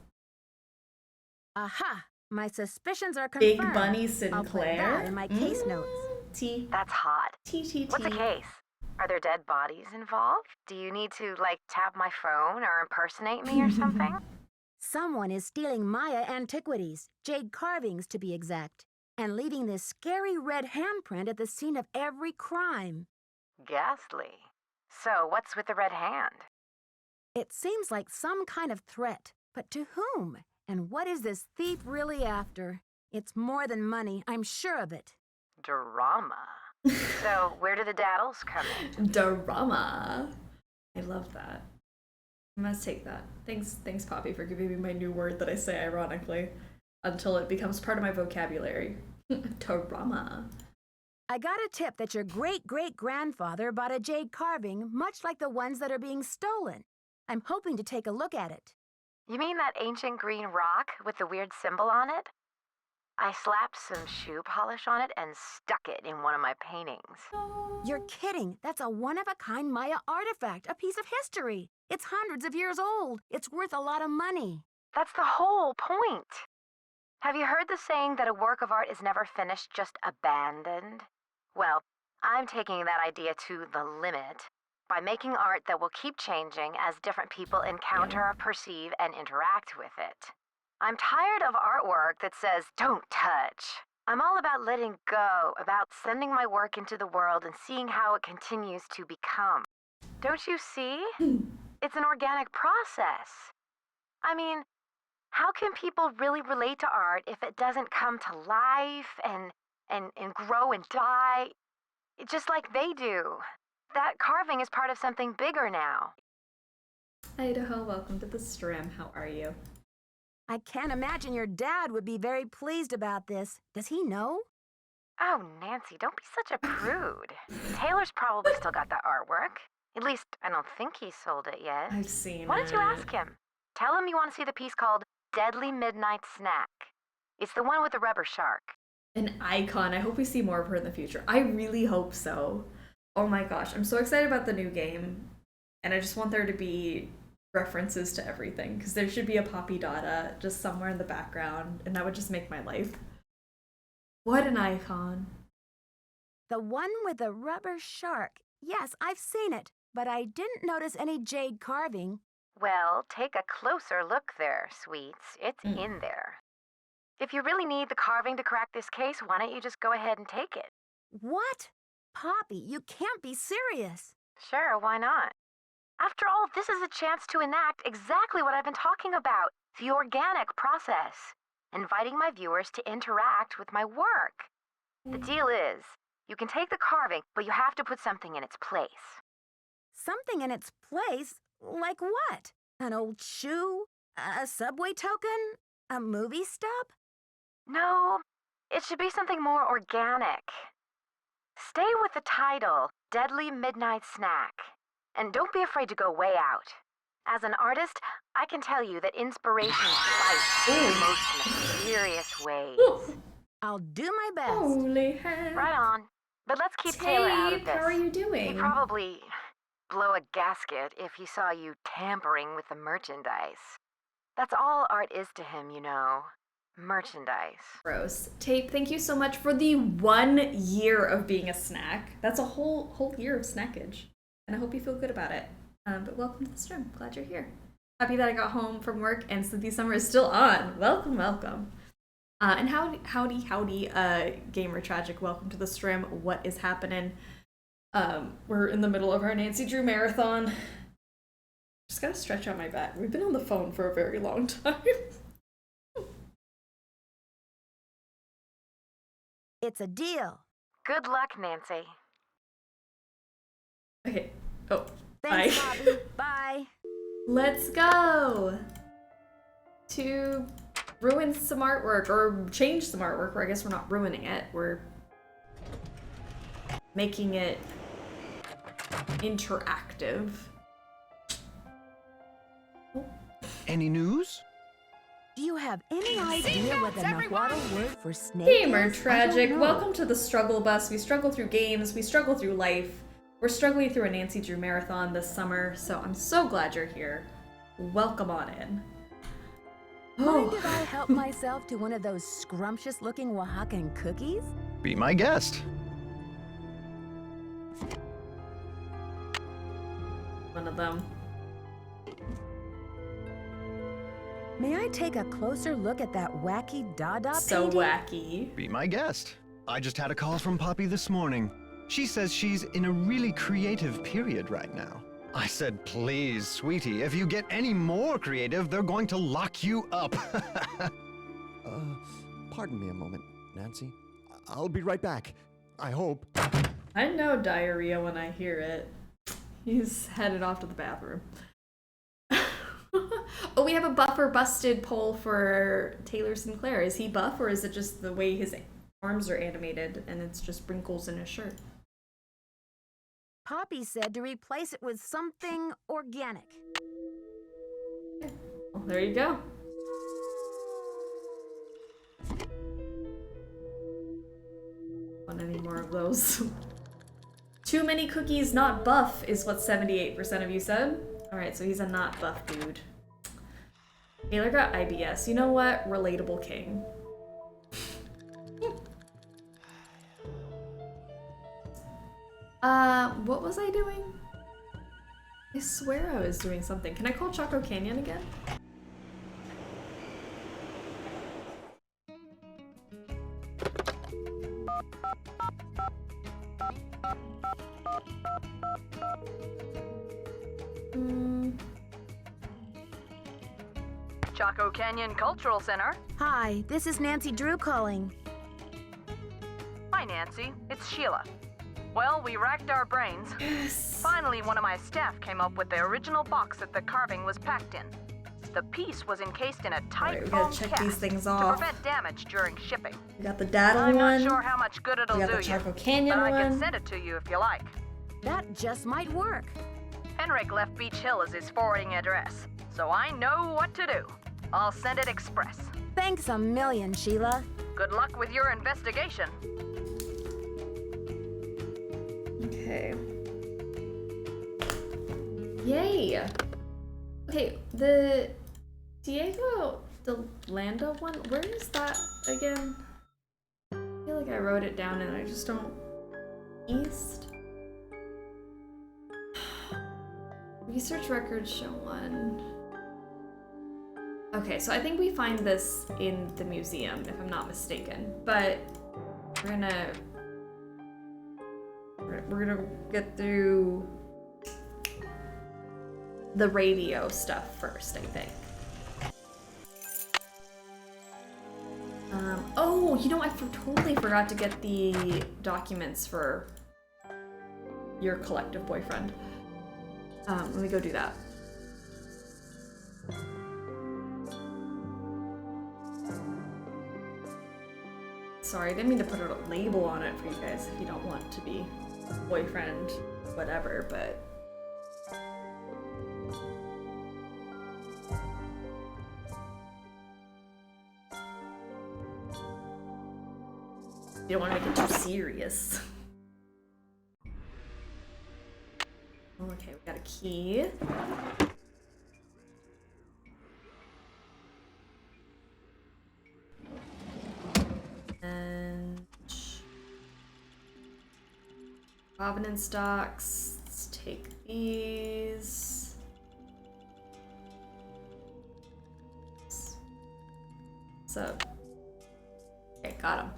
Aha! My suspicions are confirmed. Big Bunny I'll put Sinclair? that in my case notes. T. That's hot. T. What's the case? Are there dead bodies involved? Do you need to, like, tap my phone or impersonate me or something? Someone is stealing Maya antiquities, jade carvings to be exact, and leaving this scary red handprint at the scene of every crime. Ghastly. So, what's with the red hand? It seems like some kind of threat, but to whom? And what is this thief really after? It's more than money, I'm sure of it. Drama. So, where do the daddles come in? Drama. I love that. I must take that. Thanks, Poppy, for giving me my new word that I say ironically until it becomes part of my vocabulary. Drama. I got a tip that your great-great-grandfather bought a jade carving much like the ones that are being stolen. I'm hoping to take a look at it. You mean that ancient green rock with the weird symbol on it? I slapped some shoe polish on it and stuck it in one of my paintings. You're kidding. That's a one-of-a-kind Maya artifact, a piece of history. It's hundreds of years old. It's worth a lot of money. That's the whole point. Have you heard the saying that a work of art is never finished, just abandoned? Well, I'm taking that idea to the limit by making art that will keep changing as different people encounter, perceive, and interact with it. I'm tired of artwork that says, don't touch. I'm all about letting go, about sending my work into the world and seeing how it continues to become. Don't you see? It's an organic process. I mean, how can people really relate to art if it doesn't come to life and grow and die, just like they do? That carving is part of something bigger now. Idaho, welcome to the stream. How are you? I can't imagine your dad would be very pleased about this. Does he know? Oh, Nancy, don't be such a prude. Taylor's probably still got that artwork. At least, I don't think he sold it yet. I've seen Why don't you ask him? Tell him you want to see the piece called Deadly Midnight Snack. It's the one with the rubber shark. An icon. I hope we see more of her in the future. I really hope so. Oh my gosh, I'm so excited about the new game. And I just want there to be references to everything, because there should be a Poppy Dada just somewhere in the background, and that would just make my life. What an icon. The one with the rubber shark. Yes, I've seen it, but I didn't notice any jade carving. Well, take a closer look there, sweets. It's in there. If you really need the carving to crack this case, why don't you just go ahead and take it? What? Poppy, you can't be serious. Sure, why not? After all, this is a chance to enact exactly what I've been talking about, the organic process, inviting my viewers to interact with my work. The deal is, you can take the carving, but you have to put something in its place. Something in its place? Like what? An old shoe? A subway token? A movie stub? No, it should be something more organic. Stay with the title, Deadly Midnight Snack. And don't be afraid to go way out. As an artist, I can tell you that inspiration bites in the most mysterious ways. I'll do my best. Holy heck. Right on. But let's keep Taylor out of this. How are you doing? He'd probably blow a gasket if he saw you tampering with the merchandise. That's all art is to him, you know. Merchandise. Gross. Tape, thank you so much for the 1 year of being a snack. That's a whole year of snackage. And I hope you feel good about it. But welcome to the stream. Glad you're here. Happy that I got home from work and Sleuthy Summer is still on. Welcome, welcome. And howdy, Gamer Tragic. Welcome to the stream. What is happening? We're in the middle of our Nancy Drew marathon. Just gotta stretch out my back. We've been on the phone for a very long time. It's a deal. Good luck, Nancy. Okay. Oh. Thanks, bye. Bobby. Bye. Let's go to ruin some artwork or change some artwork, or I guess we're not ruining it. We're making it interactive. Any news? Do you have any idea what the Nahuatl word for snake Gamer is? Tragic, welcome to the struggle bus. We struggle through games, we struggle through life. We're struggling through a Nancy Drew marathon this summer, so I'm so glad you're here. Welcome on in. Mind if I help myself to one of those scrumptious-looking Oaxacan cookies? Be my guest. One of them. May I take a closer look at that wacky Dada So painting? wacky. Be my guest. I just had a call from Poppy this morning. She says she's in a really creative period right now. I said, please, sweetie, if you get any more creative, they're going to lock you up. Pardon me a moment, Nancy. I'll be right back. I hope. I know diarrhea when I hear it. He's headed off to the bathroom. Oh, we have a buff or busted poll for Taylor Sinclair. Is he buff, or is it just the way his arms are animated and it's just wrinkles in his shirt? Poppy said to replace it with something organic. Well, there you go. Want any more of those? Too many cookies, not buff, is what 78% of you said. Alright, so he's a not buff dude. Taylor got IBS. You know what? Relatable king. What was I doing? I swear I was doing something. Can I call Choco Canyon again? Chaco Canyon Cultural Center. Hi, this is Nancy Drew calling. Hi, Nancy. It's Sheila. Well, we racked our brains. Yes. Finally, one of my staff came up with the original box that the carving was packed in. The piece was encased in a tight we foam gotta check cast these things to off. prevent damage during shipping. We got the Daddle I'm one. not sure how much good it'll We got do the you, Choco Canyon but I can one. send it to you if you like. That just might work. Henrik left Beach Hill as his forwarding address, so I know what to do. I'll send it express. Thanks a million, Sheila. Good luck with your investigation. Okay. Yay! Okay, the Diego de Landa one, where is that again? I feel like I wrote it down and I just don't... East? Research records show one. Okay, so I think we find this in the museum, if I'm not mistaken. But we're gonna get through the radio stuff first, I think. Oh, you know, I totally forgot to get the documents for your collective boyfriend. Let me go do that. Sorry, I didn't mean to put a label on it for you guys if you don't want to be boyfriend, whatever, but... You don't want to make it too serious. Okay, we got a key. And provenance docs. Let's take these. So, okay, got them.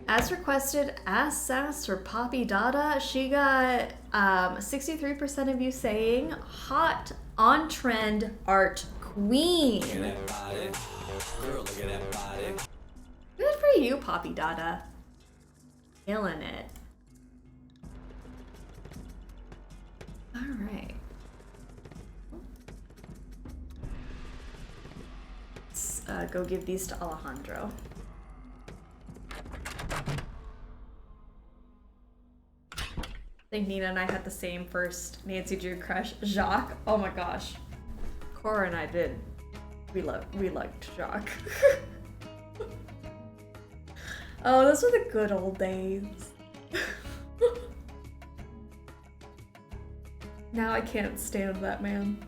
As requested, as sassed or Poppy Dada, she got 63% of you saying hot, on trend art queen. Look at that body. Girl, look at that body. Good for you, Poppy Dada. Killing it. Alright. Let's go give these to Alejandro. I think Nina and I had the same first Nancy Drew crush. Jacques. Oh my gosh. Cora and I did. We liked Jacques. Oh, those were the good old days. Now I can't stand that man.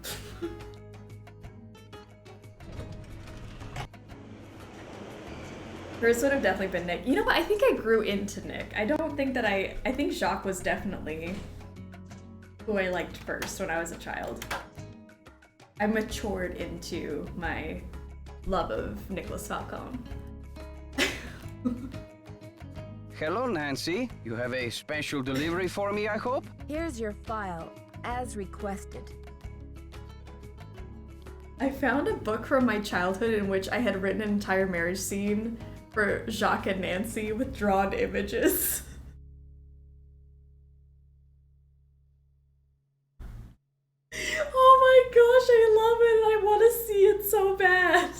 Hers would have definitely been Nick. You know what? I think I grew into Nick. I don't think that I think Jacques was definitely who I liked first when I was a child. I matured into my love of Nicholas Falcone. Hello, Nancy. You have a special delivery for me, I hope? Here's your file, as requested. I found a book from my childhood in which I had written an entire marriage scene for Jacques and Nancy with drawn images. Oh my gosh, I love it. I want to see it so bad.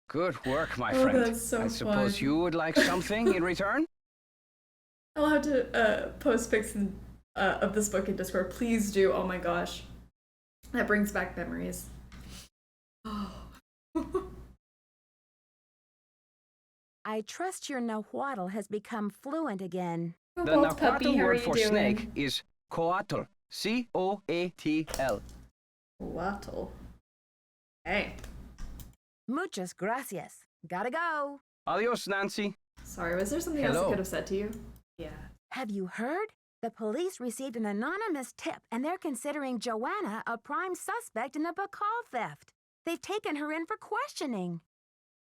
Good work, my Oh, friend. that's so I suppose fun. you would like something in return? I'll have to post pics and of this book in Discord, please do. Oh my gosh. That brings back memories. Oh. I trust your nahuatl has become fluent again. The nahuatl word for snake is coatl. C-O-A-T-L. Coatl. Hey. Muchas gracias. Gotta go. Adios, Nancy. Sorry, was there something else I could have said to you? Yeah. Have you heard? The police received an anonymous tip, and they're considering Joanna a prime suspect in the Bacall theft. They've taken her in for questioning.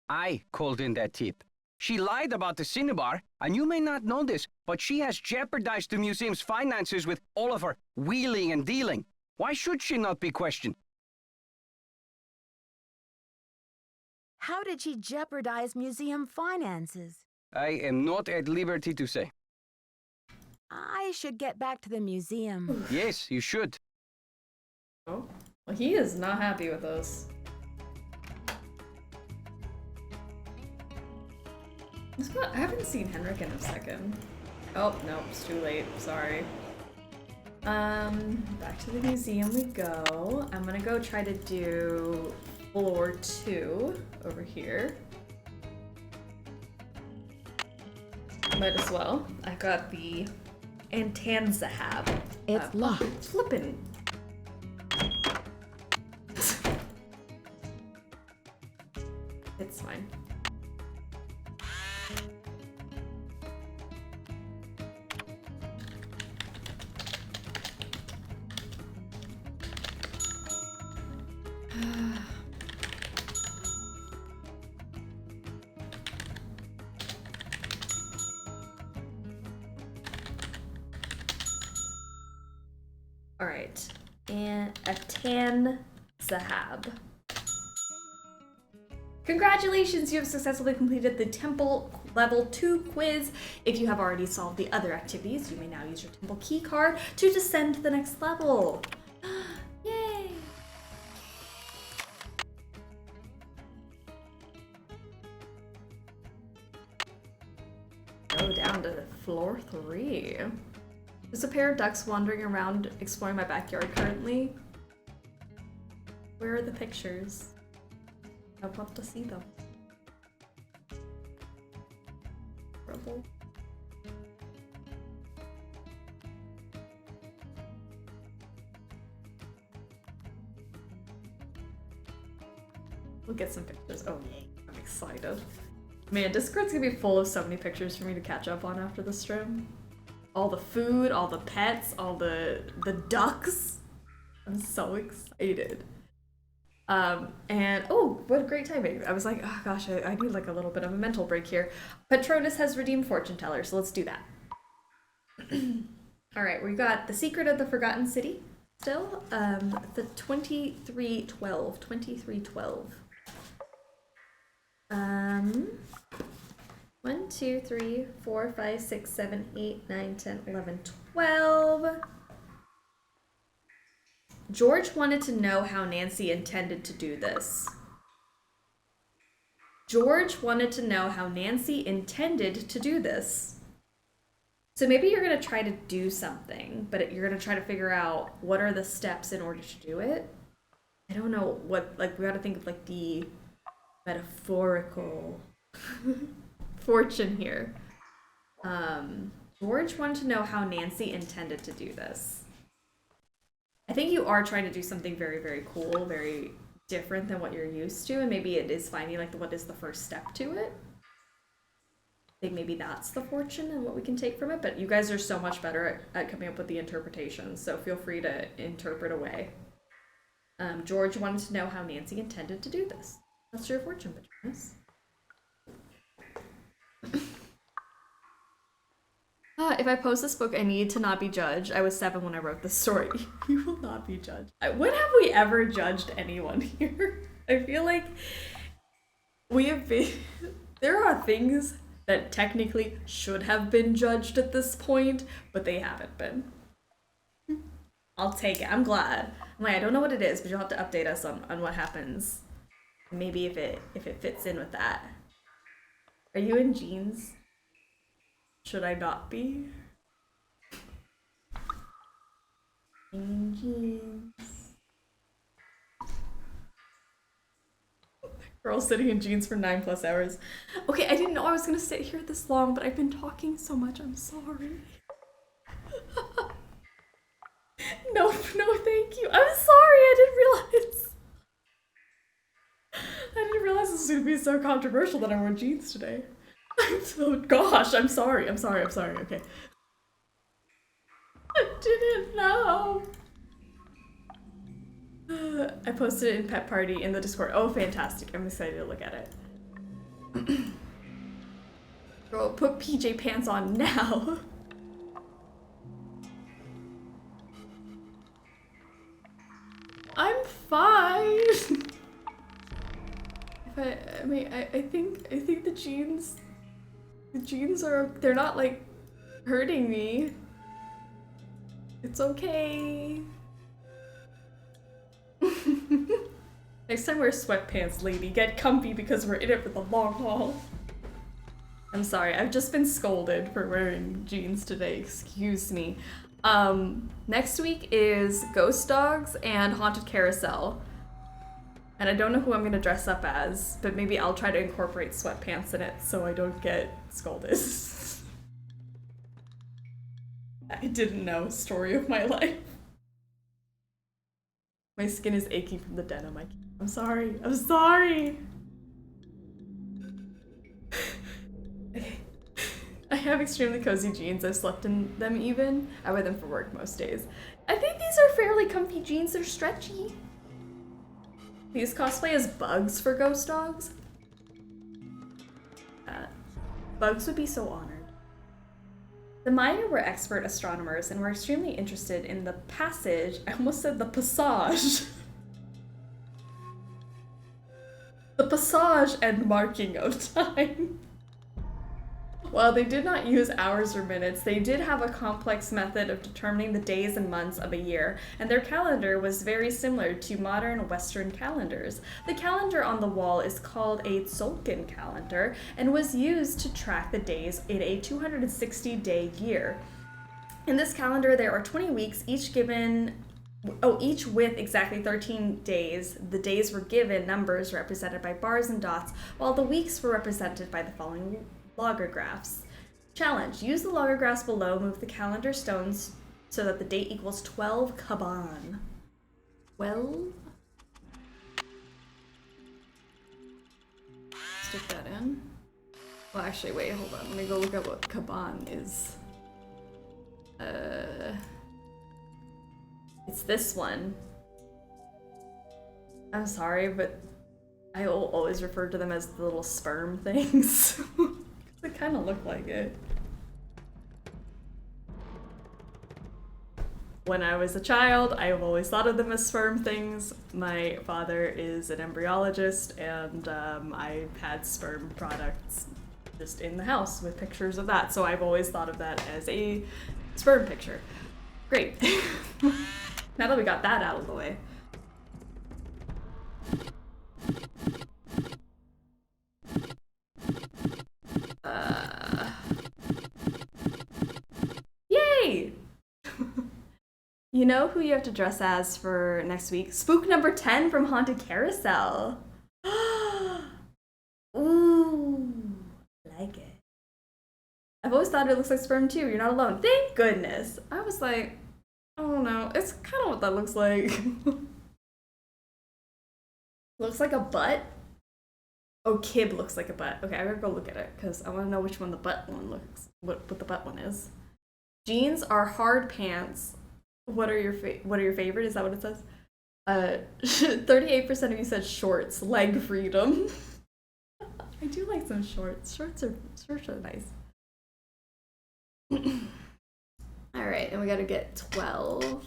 I called in that tip. She lied about the cinnabar, and you may not know this, but she has jeopardized the museum's finances with all of her wheeling and dealing. Why should she not be questioned? How did she jeopardize museum finances? I am not at liberty to say. I should get back to the museum. Yes, you should. Oh, well, he is not happy with us. I haven't seen Henrik in a second. Oh, nope, it's too late. Sorry. Back to the museum we go. I'm gonna go try to do floor 2 over here. Might as well. I got the Antanzahab. It's locked. Flippin'. It's fine. All right, and a Tanzahab. Congratulations, you have successfully completed the Temple Level 2 quiz. If you have already solved the other activities, you may now use your Temple key card to descend to the next level. Yay! Go down to floor 3. There's a pair of ducks wandering around exploring my backyard currently. Where are the pictures? I want to see them. Rubble. We'll get some pictures. Oh yay, I'm excited. Man, Discord's gonna be full of so many pictures for me to catch up on after the stream. All the food, all the pets, all the ducks. I'm so excited. And oh, what great timing. I was like, oh gosh, I need like a little bit of a mental break here. Patronus has redeemed Fortune Teller, so let's do that. All right, we got The Secret of the Forgotten City still. The 2312. 1, 2, 3, 4, 5, 6, 7, 8, 9, 10, 11, 12. George wanted to know how Nancy intended to do this. George wanted to know how Nancy intended to do this. So maybe you're going to try to do something, but you're going to try to figure out what are the steps in order to do it. I don't know what, like, we got to think of like the metaphorical fortune here. George wanted to know how Nancy intended to do this. I think you are trying to do something very, very cool, very different than what you're used to, and maybe it is finding like what is the first step to it. I think maybe that's the fortune and what we can take from it, but you guys are so much better at coming up with the interpretations, so feel free to interpret away. George wanted to know how Nancy intended to do this. That's your fortune, Patronus. If I post this book, I need to not be judged. I was 7 when I wrote this story. You will not be judged. When have we ever judged anyone here? I feel like we have been... There are things that technically should have been judged at this point, but they haven't been. I'll take it. I'm glad. I'm like, I don't know what it is, but you'll have to update us on what happens. Maybe if it fits in with that. Are you in jeans? Should I not be? Jeans. Girl sitting in jeans for 9+ hours. Okay, I didn't know I was gonna sit here this long, but I've been talking so much. I'm sorry. No, thank you. I'm sorry. I didn't realize this was gonna be so controversial that I wore jeans today. Oh gosh, I'm sorry. Okay. I didn't know. I posted it in Pet Party in the Discord. Oh, fantastic. I'm excited to look at it. Girl, put PJ pants on now. I'm fine. I think the jeans are, they're not like hurting me. It's okay. Next time wear sweatpants, lady. Get comfy because we're in it for the long haul. I'm sorry, I've just been scolded for wearing jeans today. Excuse me. Next week is Ghost Dogs and Haunted Carousel. And I don't know who I'm gonna dress up as, but maybe I'll try to incorporate sweatpants in it so I don't get scolded. I didn't know. Story of my life. My skin is aching from the denim. I'm sorry. I'm sorry. I have extremely cozy jeans. I've slept in them even. I wear them for work most days. I think these are fairly comfy jeans. They're stretchy. These cosplay as bugs for Ghost Dogs. Bugs would be so honored. The Maya were expert astronomers and were extremely interested in the passage, I almost said the passage. The passage and marking of time. While they did not use hours or minutes, they did have a complex method of determining the days and months of a year, and their calendar was very similar to modern Western calendars. The calendar on the wall is called a Tzolk'in calendar and was used to track the days in a 260-day year. In this calendar, there are 20 weeks, each with exactly 13 days. The days were given numbers represented by bars and dots, while the weeks were represented by the following logographs. Challenge. Use the logographs below. Move the calendar stones so that the date equals 12 Kaban. 12? Stick that in. Well, actually, wait, hold on. Let me go look at what Kaban is. It's this one. I'm sorry, but I will always refer to them as the little sperm things. They kind of look like it. When I was a child, I've always thought of them as sperm things. My father is an embryologist, and I've had sperm products just in the house with pictures of that, so I've always thought of that as a sperm picture. Great. Now that we got that out of the way. Yay! You know who you have to dress as for next week? Spook number 10 from Haunted Carousel. Ooh, I like it. I've always thought it looks like sperm too. You're not alone. Thank goodness. I was like, I don't know. It's kind of what that looks like. Looks like a butt. Oh, Kib looks like a butt. Okay, I gotta go look at it because I want to know which one the butt one looks. What the butt one is. Jeans are hard pants. What are your favorite? Is that what it says? 38% of you said shorts. Leg freedom. I do like some shorts. Shorts are nice. All right, and we gotta get 12.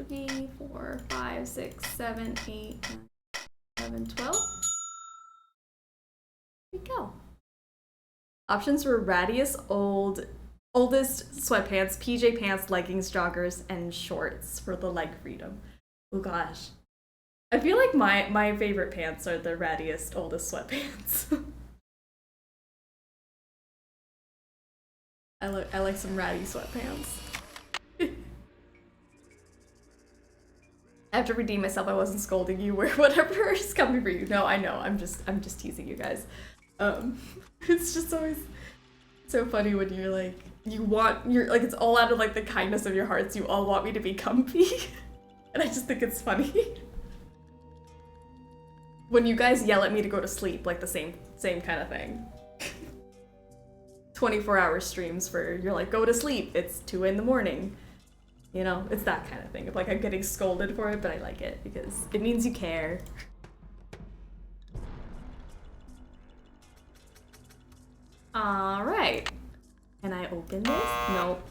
3, 4, 5, 6, 7, 8, 9, 11, 12. There we go. Options were oldest sweatpants, PJ pants, leggings, joggers, and shorts for the leg freedom. Oh gosh. I feel like my favorite pants are the rattiest, oldest sweatpants. I like some ratty sweatpants. I have to redeem myself. I wasn't scolding you or whatever is coming for you. No, I know. I'm just teasing you guys. It's just always so funny when you're like, you're like, it's all out of like the kindness of your hearts. You all want me to be comfy. And I just think it's funny. When you guys yell at me to go to sleep, like the same kind of thing. 24-hour streams where you're like, go to sleep. It's 2 in the morning. You know, it's that kind of thing. Like, I'm getting scolded for it, but I like it because it means you care. All right. Can I open this? Nope.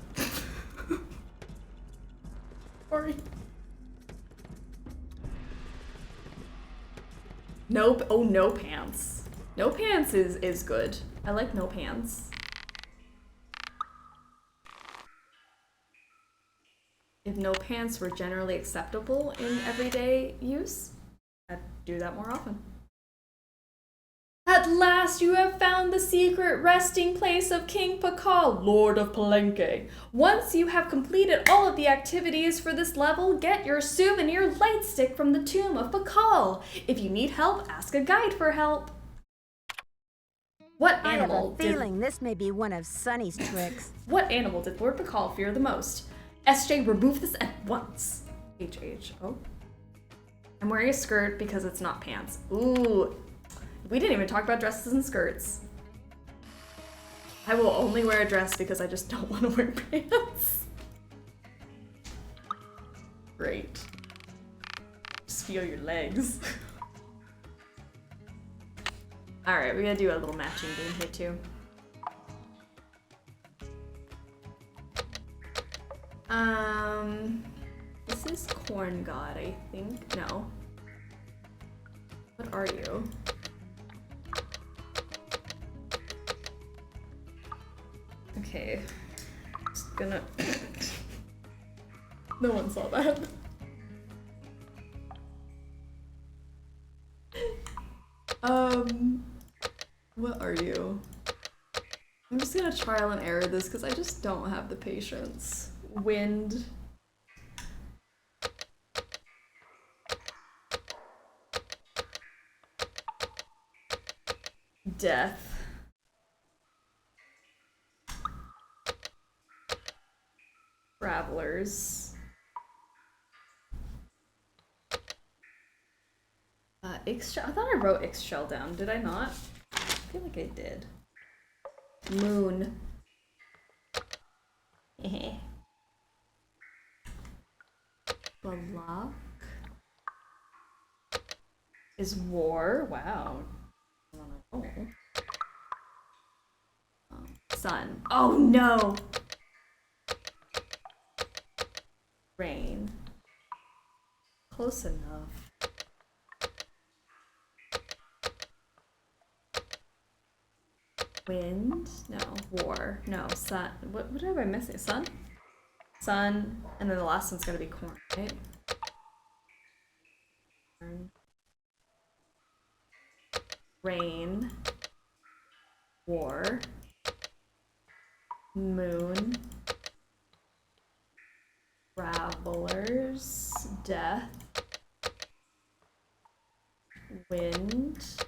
Sorry. Nope. Oh, no pants. No pants is good. I like no pants. If no pants were generally acceptable in everyday use, I'd do that more often. At last you have found the secret resting place of King Pakal, Lord of Palenque. Once you have completed all of the activities for this level, get your souvenir light stick from the tomb of Pakal. If you need help, ask a guide for help. What animal I have a feeling this may be one of Sunny's tricks. What animal did Lord Pakal fear the most? SJ, remove this at once. HH. Oh. I'm wearing a skirt because it's not pants. Ooh. We didn't even talk about dresses and skirts. I will only wear a dress because I just don't want to wear pants. Great. Just feel your legs. Alright, we gotta do a little matching game here too. This is Corn God, I think. No. What are you? Okay. Just gonna... No one saw that. What are you? I'm just gonna trial and error this because I just don't have the patience. Wind. Death. Travelers. I thought I wrote Ixchel down. Did I not? I feel like I did. Moon. Balak is war. Wow. Oh. Sun. Oh no. Rain. Close enough. Wind? No. War. No. Sun. What am I missing? Sun? Sun. And then the last one's gonna be corn, right? Corn. Rain. War. Moon. Travelers. Death. Wind.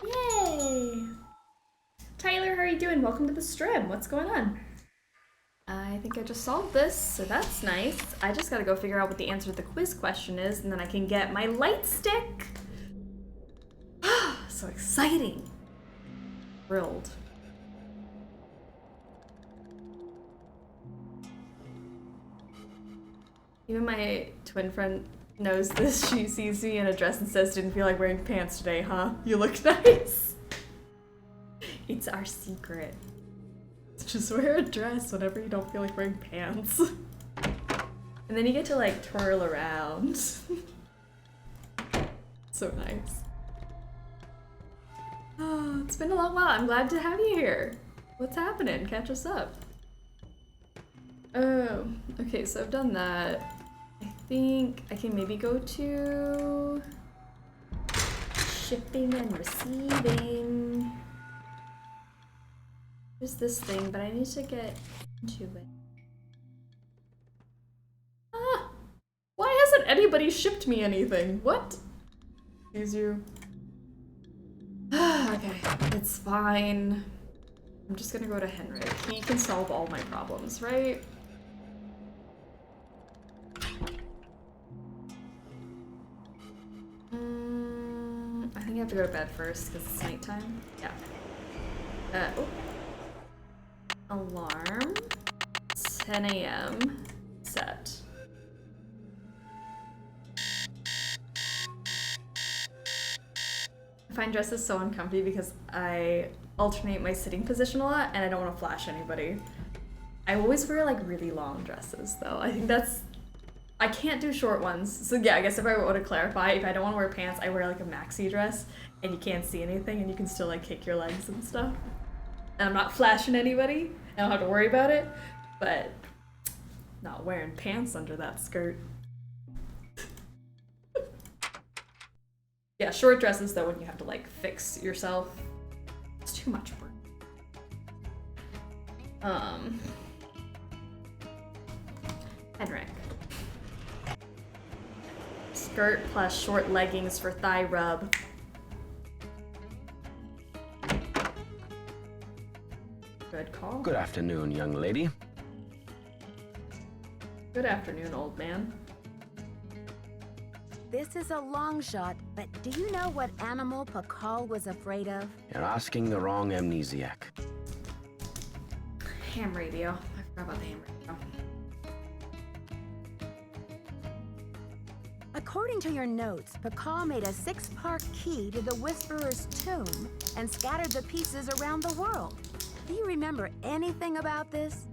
Yay! Tyler, how are you doing? Welcome to the stream. What's going on? I think I just solved this, so that's nice. I just gotta go figure out what the answer to the quiz question is, and then I can get my light stick. So exciting. Thrilled. Even my twin friend knows this. She sees me in a dress and says, didn't feel like wearing pants today, huh? You look nice. It's our secret. Just wear a dress whenever you don't feel like wearing pants. And then you get to like twirl around. So nice. Oh, it's been a long while. I'm glad to have you here. What's happening? Catch us up. Oh, okay, so I've done that. I think I can maybe go to shipping and receiving. There's this thing, but I need to get into it. Ah! Why hasn't said anybody shipped me anything. What? Excuse you. Okay, it's fine. I'm just gonna go to Henrik. He can solve all my problems, right? I think I have to go to bed first because it's nighttime. Yeah. Oh. Alarm. 10 a.m. set. I find dresses so uncomfy because I alternate my sitting position a lot and I don't want to flash anybody. I always wear like really long dresses though. I think I can't do short ones. So yeah, I guess if I were to clarify, if I don't want to wear pants, I wear like a maxi dress and you can't see anything and you can still like kick your legs and stuff. And I'm not flashing anybody. I don't have to worry about it, but not wearing pants under that skirt. Yeah, short dresses though when you have to like fix yourself. It's too much work. Henrik. Skirt plus short leggings for thigh rub. Good call. Good afternoon, young lady. Good afternoon, old man. This is a long shot, but do you know what animal Pakal was afraid of? You're asking the wrong amnesiac. Ham radio. I forgot about the ham radio. According to your notes, Pakal made a 6-part key to the Whisperer's tomb and scattered the pieces around the world. Do you remember anything about this?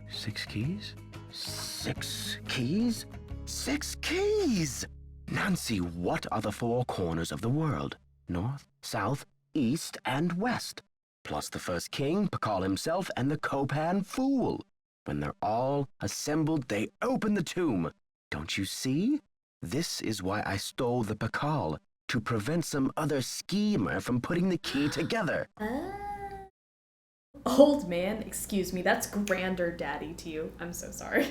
6 keys? 6 keys? 6 keys! Nancy, what are the 4 corners of the world? North, south, east, and west. Plus the first king, Pakal himself, and the Copan fool. When they're all assembled, they open the tomb. Don't you see? This is why I stole the Pakal, to prevent some other schemer from putting the key together. Old man, excuse me, that's Granddaddy to you. I'm so sorry.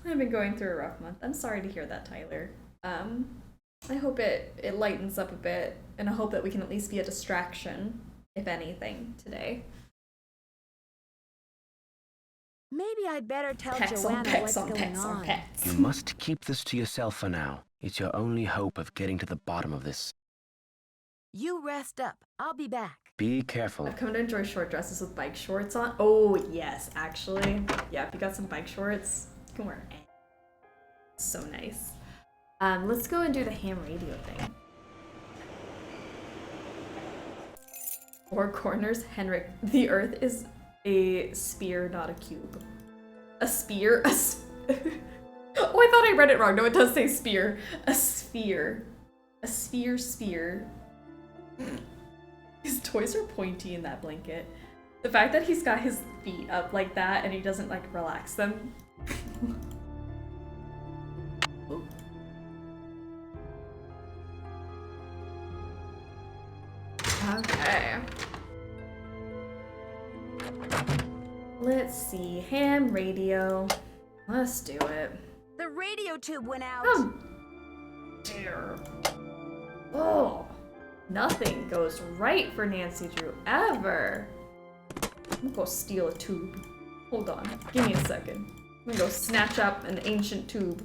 I've been going through a rough month. I'm sorry to hear that, Tyler. I hope it lightens up a bit, and I hope that we can at least be a distraction, if anything, today. Maybe I'd better tell Pets Joanna on pets what's on going pets on. on pets. You must keep this to yourself for now. It's your only hope of getting to the bottom of this. You rest up. I'll be back. Be careful. I've come to enjoy short dresses with bike shorts on. Oh, yes, actually. Yeah, if you got some bike shorts, you can wear it. So nice. Let's go and do the ham radio thing. 4 corners, Henrik. The earth is a sphere, not a cube. A spear? Oh, I thought I read it wrong. No, it does say spear. A sphere. A sphere. His toys are pointy in that blanket. The fact that he's got his feet up like that and he doesn't like relax them. Okay. Let's see. Ham radio. Let's do it. The radio tube went out. Oh, dear. Oh. Nothing goes right for Nancy Drew, ever. I'm gonna go steal a tube. Hold on, give me a second. I'm gonna go snatch up an ancient tube.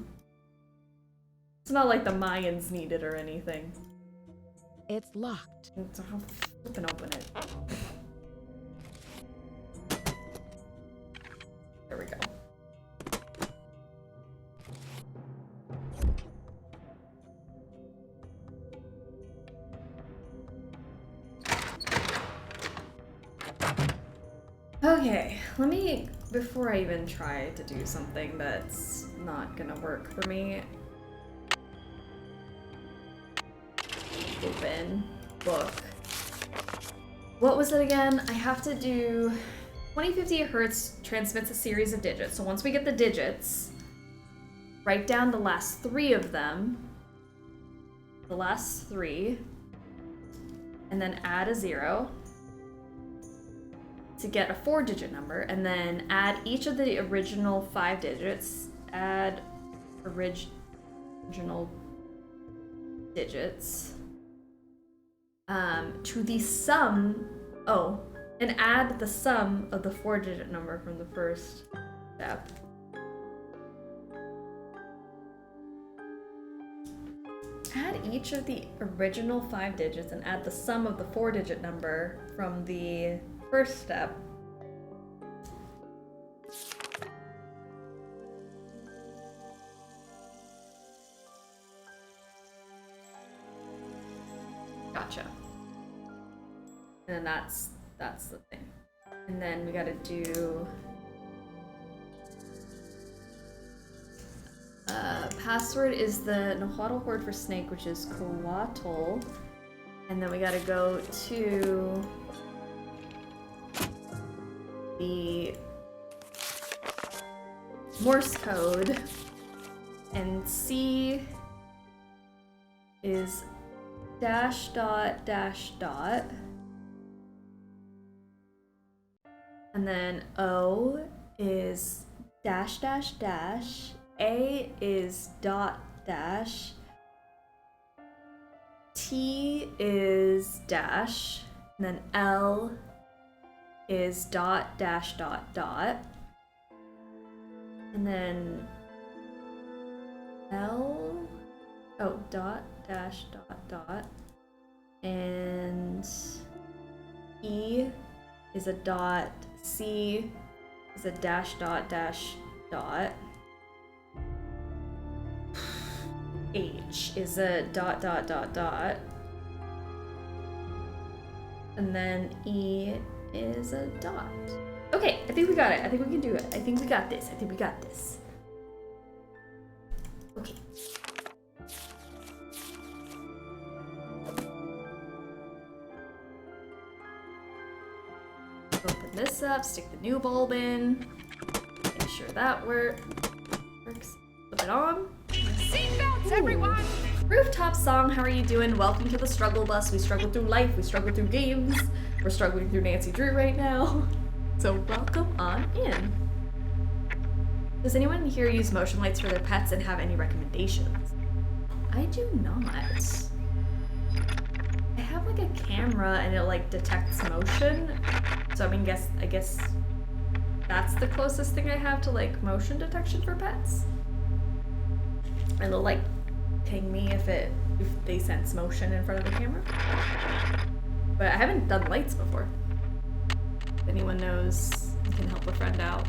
It's not like the Mayans need it or anything. It's locked. I'll flip and open it. There we go. Okay, let me, before I even try to do something that's not gonna work for me. Open, book. What was it again? I have to do 2050 hertz transmits a series of digits. So once we get the digits, write down the last 3 of them. The last 3. And then add a 0. To get a 4-digit number, and then add each of the original 5 digits add original digits to the sum. Oh, and add the sum of the 4-digit number from the first step. Add each of the original 5 digits and add the sum of the 4-digit number from the first step. Gotcha. And then that's the thing. And then we gotta do password is the Nahuatl word for snake, which is coatl. And then we gotta go to the Morse code, and C is dash dot dash dot, and then O is dash dash dash, A is dot dash, T is dash, and then L is dot dash dot dot, and then L, oh, dot dash dot dot, and E is a dot, C is a dash dot dash dot, H is a dot dot dot dot, and then E is a dot. Okay, I think we got it. I think we can do it. I think we got this. I think we got this. Okay. Open this up, stick the new bulb in, make sure that works. Flip it on. Seatbelts, everyone! Rooftop song, how are you doing? Welcome to the struggle bus. We struggle through life, we struggle through games. We're struggling through Nancy Drew right now. So welcome on in. Does anyone here use motion lights for their pets and have any recommendations? I do not. I have like a camera and it like detects motion. So I guess that's the closest thing I have to like motion detection for pets. And it'll like ping me if they sense motion in front of the camera. But I haven't done lights before. If anyone knows and can help a friend out,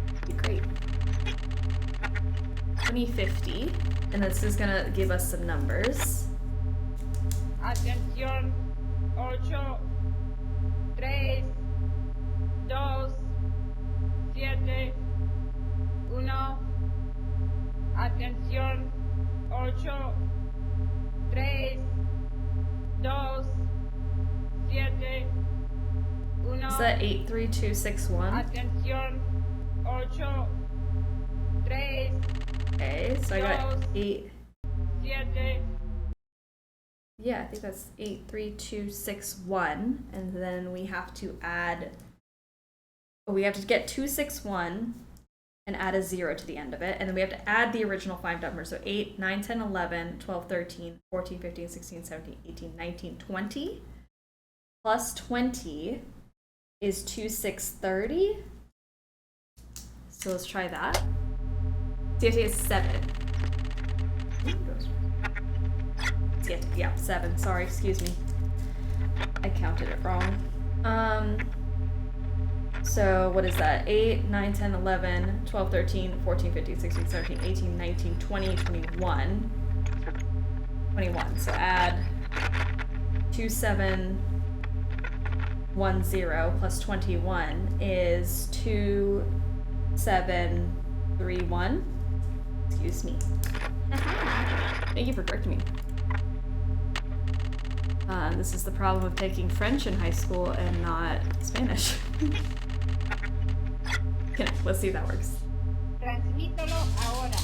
it'd be great. 2050, and this is gonna give us some numbers. Atención, 8, 3, 2, 7, 1. Atención, 8, 3, 2, 7, 1. Is that 83261? Atención, 8, 3. Okay, so I got 8. 7. Yeah, I think that's 83261, and then we have to add. Oh, we have to get 261 and add a 0 to the end of it, and then we have to add the original 5 numbers. So 8, 9, 10, 11, 12, 13, 14, 15, 16, 17, 18, 19, 20. Plus 20 is 2630. So let's try that. CFT is 7. Yeah, 7. Sorry, excuse me. I counted it wrong. So what is that? 8, 9, 10, 11, 12, 13, 14, 15, 16, 17, 18, 19, 20, 21. 21. So add 2710 plus 21 is 2731. Excuse me. Thank you for correcting me. This is the problem of taking French in high school and not Spanish. Okay, let's see if that works. Transmítelo ahora.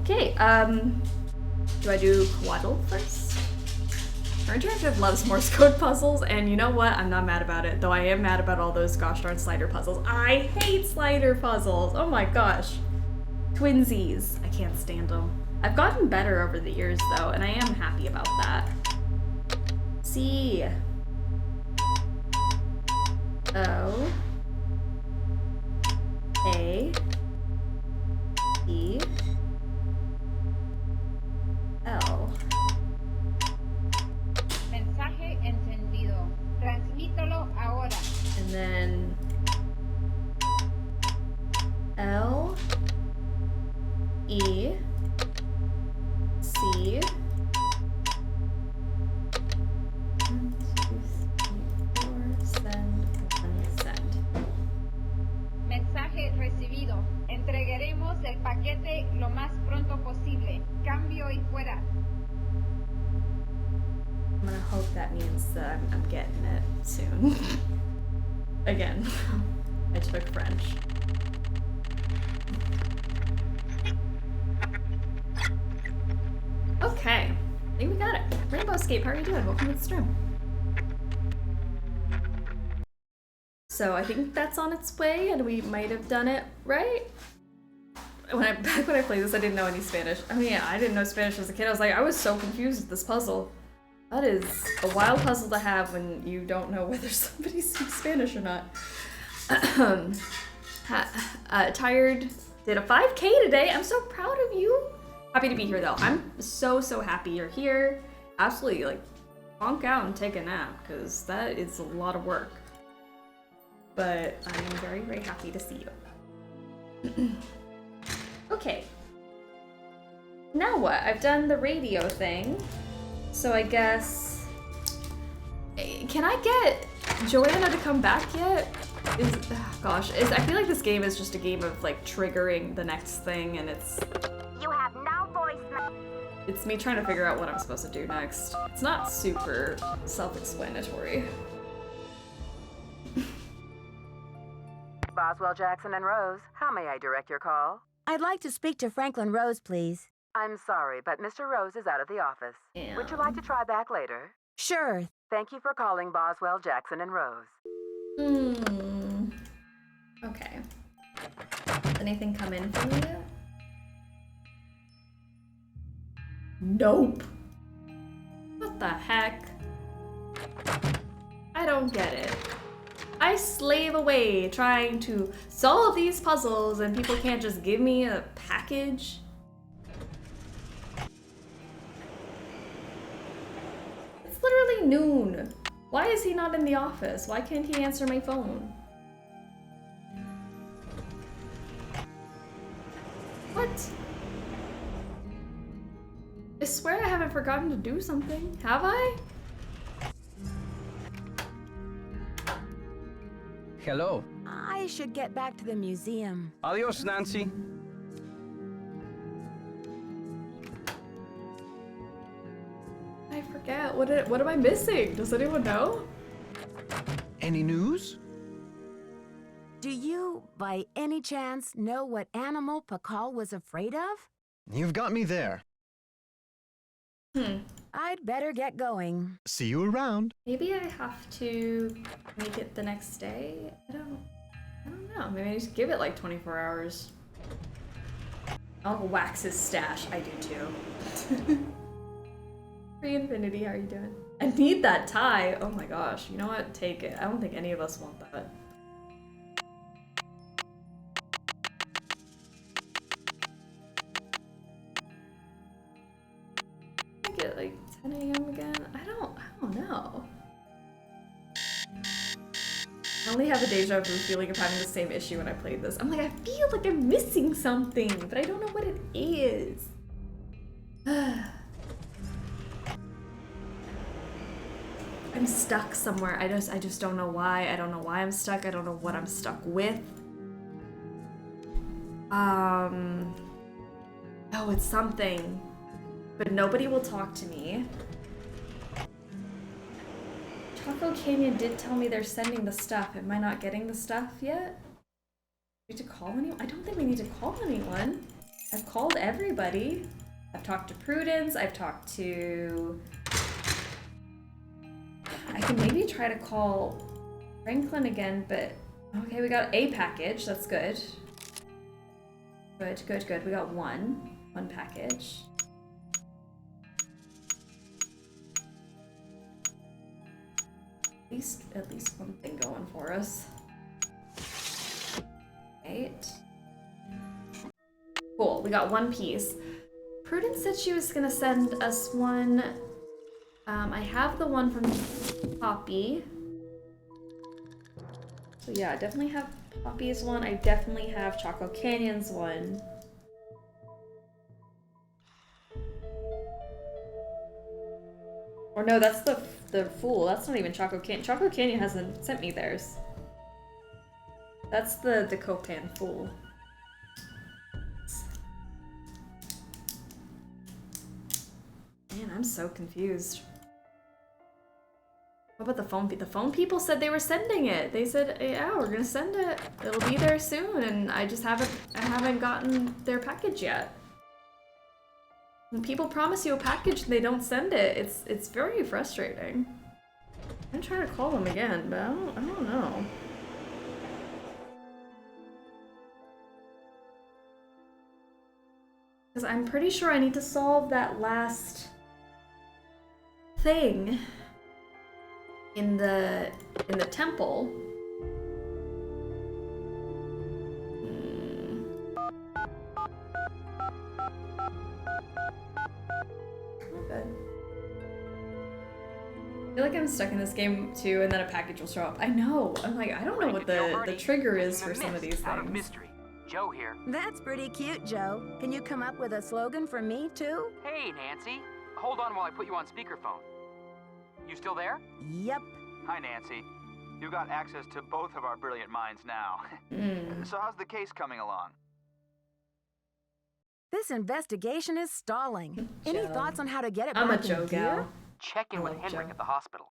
Okay, do I do coatl first? Our interactive loves Morse code puzzles, and you know what? I'm not mad about it, though I am mad about all those gosh darn slider puzzles. I hate slider puzzles. Oh my gosh. Twinsies. I can't stand them. I've gotten better over the years, though, and I am happy about that. C. O. A. E. L. Mensaje encendido. Transmítelo ahora. And then L. E. C. 1, 2, 3, 4, send, 1, send. Mensaje recibido. Entregaremos el paquete lo más pronto posible. Cambio y fuera. I'm gonna hope that means that I'm getting it soon. Again, I took French. Okay, I think we got it. Rainbow Escape, how are you doing? Welcome to the stream. So I think that's on its way, and we might have done it right. Back when I played this, I didn't know any Spanish. I mean, yeah, I didn't know Spanish as a kid. I was so confused with this puzzle. That is a wild puzzle to have when you don't know whether somebody speaks Spanish or not. Tired did a 5K today. I'm so proud of you. Happy to be here though. I'm so happy you're here. Absolutely, like, bonk out and take a nap, because that is a lot of work. But I'm very, very happy to see you. Okay. Now what? I've done the radio thing. So I guess... Can I get Joanna to come back yet? I feel like this game is just a game of like triggering the next thing, and it's... You have no voicemail. It's me trying to figure out what I'm supposed to do next. It's not super self-explanatory. Boswell, Jackson, and Rose, how may I direct your call? I'd like to speak to Franklin Rose, please. I'm sorry, but Mr. Rose is out of the office. Yeah. Would you like to try back later? Sure. Thank you for calling Boswell, Jackson, and Rose. Okay. Anything come in from you? Nope. What the heck? I don't get it. I slave away trying to solve these puzzles and people can't just give me a package. It's literally noon. Why is he not in the office? Why can't he answer my phone? What? I swear I haven't forgotten to do something. Have I? Hello. I should get back to the museum. Adios, Nancy. I forget. What am I missing? Does anyone know? Any news? Do you, by any chance, know what animal Pakal was afraid of? You've got me there. I'd better get going. See you around. Maybe I have to make it the next day? I don't know. Maybe I just give it like 24 hours. I'll wax his stash. I do too. Free Infinity, how are you doing? I need that tie. Oh my gosh. You know what? Take it. I don't think any of us want that. I get like 10 a.m. again? I don't know. I only have a deja vu feeling of having the same issue when I played this. I'm like, I feel like I'm missing something, but I don't know what it is. I'm stuck somewhere. I just don't know why. I don't know why I'm stuck. I don't know what I'm stuck with. Oh, it's something. But nobody will talk to me. Taco Canyon did tell me they're sending the stuff. Am I not getting the stuff yet? Do we need to call anyone? I don't think we need to call anyone. I've called everybody. I've talked to Prudence. I've talked to I can maybe try to call Franklin again, but okay, we got a package. That's good. Good. We got one package. At least one thing going for us. Right. Cool, we got one piece. Prudence said she was gonna send us one. I have the one from Poppy. So yeah, I definitely have Poppy's one. I definitely have Choco Canyon's one. Or no, that's the Fool. That's not even Choco Canyon. Choco Canyon hasn't sent me theirs. That's the Decoding Fool. Man, I'm so confused. What about the phone? The phone people said they were sending it. They said, yeah, we're gonna send it. It'll be there soon, and I haven't gotten their package yet. When people promise you a package and they don't send it, it's very frustrating. I'm trying to call them again, but I don't know. Because I'm pretty sure I need to solve that last thing in the temple. Good. I feel like I'm stuck in this game too, and then a package will show up. I know. I'm like, I don't know what the trigger is for some of these things. Mystery. Joe here. That's pretty cute, Joe. Can you come up with a slogan for me, too? Hey, Nancy. Hold on while I put you on speakerphone. You still there? Yep. Hi, Nancy. You got access to both of our brilliant minds now. So how's the case coming along? This investigation is stalling. Any thoughts on how to get it I'm back a Joe in gear? gal. Check in with Henrik at the hospital.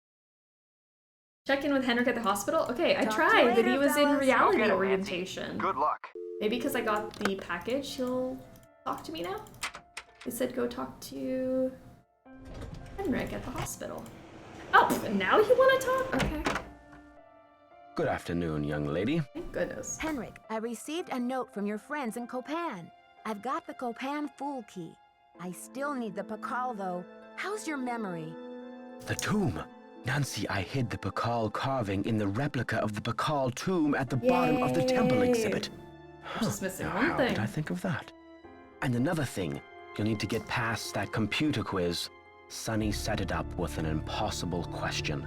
Check in with Henrik at the hospital? Okay, I Talk to tried, you but later, he was in fellas. reality Okay, orientation. Good luck. Maybe because I got the package, he'll talk to me now? They said go talk to Henrik at the hospital. Oh, and now you want to talk? Okay. Good afternoon, young lady. Thank goodness. Henrik, I received a note from your friends in Copan. I've got the Copan Fool key. I still need the Pakal, though. How's your memory? The tomb. Nancy, I hid the Pakal carving in the replica of the Pakal tomb at the bottom of the temple exhibit. Just missing Now, one how thing. did I think of that? And another thing, you'll need to get past that computer quiz. Sonny set it up with an impossible question.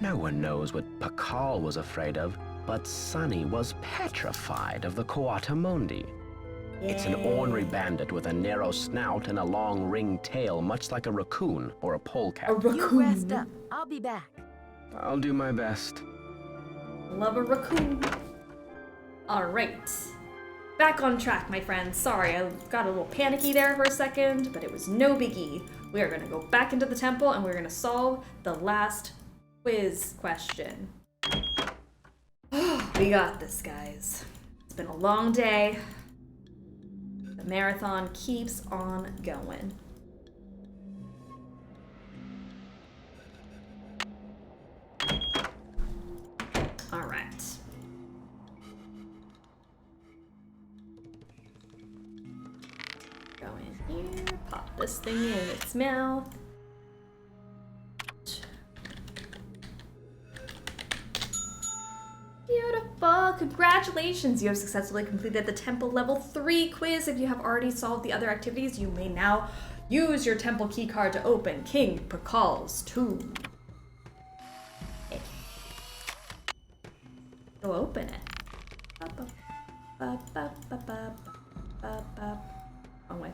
No one knows what Pakal was afraid of, but Sonny was petrified of the Coatamundi. It's an ornery bandit with a narrow snout and a long ringed tail, much like a raccoon or a polecat. You rest up. I'll be back. I'll do my best. Love a raccoon. Alright. Back on track, my friends. Sorry, I got a little panicky there for a second, but it was no biggie. We are going to go back into the temple and we're going to solve the last quiz question. We got this, guys. It's been a long day. The marathon keeps on going. All right. Go in here, pop this thing in its mouth. Beautiful! Congratulations! You have successfully completed the Temple Level 3 quiz. If you have already solved the other activities, you may now use your Temple keycard to open King Pakal's tomb. Okay. Go open it. Wrong way.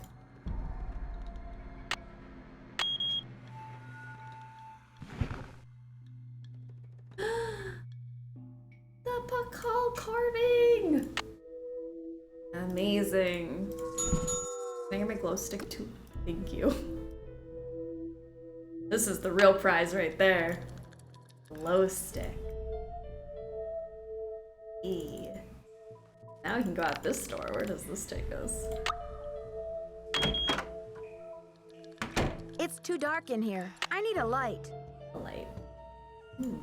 The Pakal carving! Amazing. Can I get my glow stick too? Thank you. This is the real prize right there. Glow stick. E. Now we can go out this door. Where does this take us? It's too dark in here. I need a light. A light. Look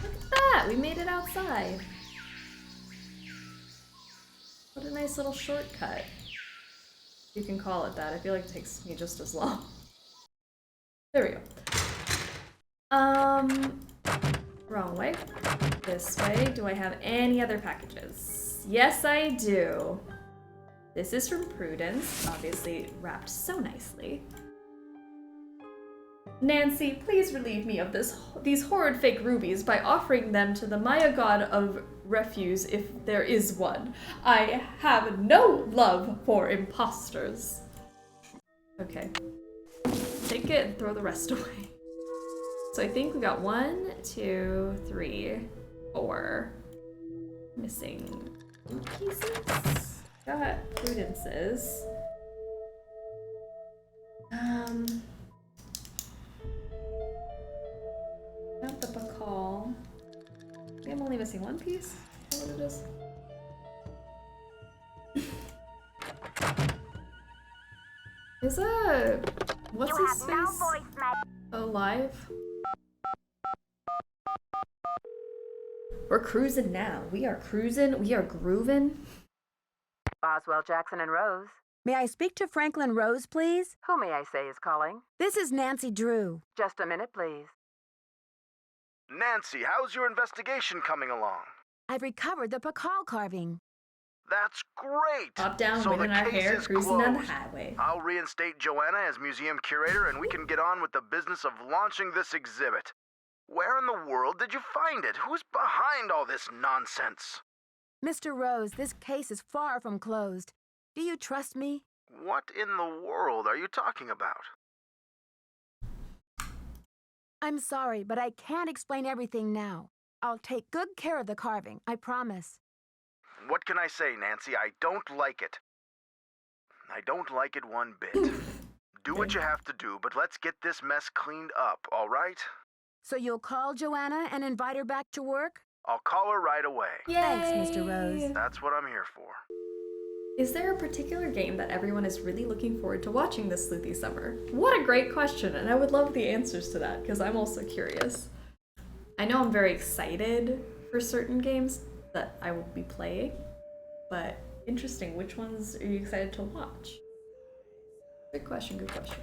at that! We made it outside. What a nice little shortcut. You can call it that. I feel like it takes me just as long. There we go. Wrong way. This way. Do I have any other packages? Yes, I do. This is from Prudence, obviously wrapped so nicely. Nancy, please relieve me of these horrid fake rubies by offering them to the Maya god of refuse if there is one. I have no love for imposters. Okay. Take it and throw the rest away. So I think we got 1, 2, 3, 4. Missing 2 pieces. Got Prudence's. Not the Bacall. I think I'm only missing 1 piece. Is that what it is? Is what's his face alive? We're cruising now. We are cruising. We are grooving. Boswell, Jackson, and Rose. May I speak to Franklin Rose, please? Who may I say is calling? This is Nancy Drew. Just a minute, please. Nancy, how's your investigation coming along? I've recovered the Bacall carving. That's great! Top down, so wind in the our case hair, is cruising closed. down the highway. I'll reinstate Joanna as museum curator and we can get on with the business of launching this exhibit. Where in the world did you find it? Who's behind all this nonsense? Mr. Rose, this case is far from closed. Do you trust me? What in the world are you talking about? I'm sorry, but I can't explain everything now. I'll take good care of the carving, I promise. What can I say, Nancy? I don't like it. I don't like it one bit. Do what you have to do, but let's get this mess cleaned up, all right? So you'll call Joanna and invite her back to work? I'll call her right away. Yay! Thanks, Mr. Rose. That's what I'm here for. Is there a particular game that everyone is really looking forward to watching this Sleuthy Summer? What a great question, and I would love the answers to that, because I'm also curious. I know I'm very excited for certain games that I will be playing, but interesting, which ones are you excited to watch? Good question, good question.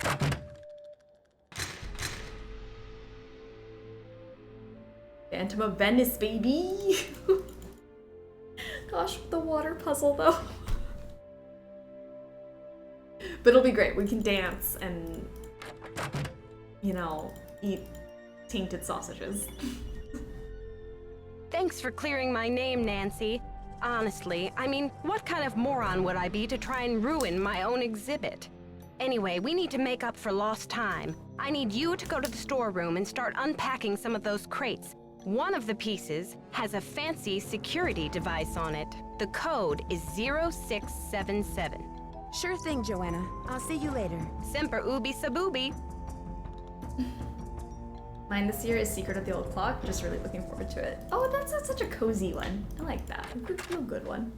Phantom of Venice, baby! Gosh, the water puzzle though. But it'll be great. We can dance and, you know, eat tainted sausages. Thanks for clearing my name, Nancy. Honestly, I mean, what kind of moron would I be to try and ruin my own exhibit? Anyway, we need to make up for lost time. I need you to go to the storeroom and start unpacking some of those crates. One of the pieces has a fancy security device on it. The code is 0677. Sure thing, Joanna. I'll see you later. Semper ubi saboobi. Mine this year is Secret of the Old Clock. Just really looking forward to it. Oh, that's such a cozy one. I like that. A good one.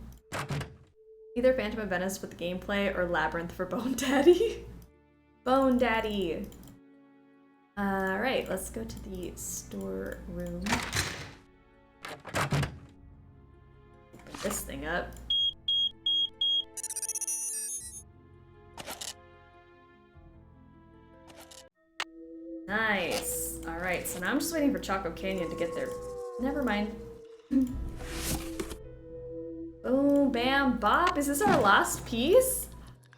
Either Phantom of Venice with the gameplay or Labyrinth for Bone Daddy. Bone Daddy. Alright, let's go to the storeroom. Open this thing up. Nice. Alright, so now I'm just waiting for Choco Canyon to get there. Never mind. Boom, bam, bop. Is this our last piece?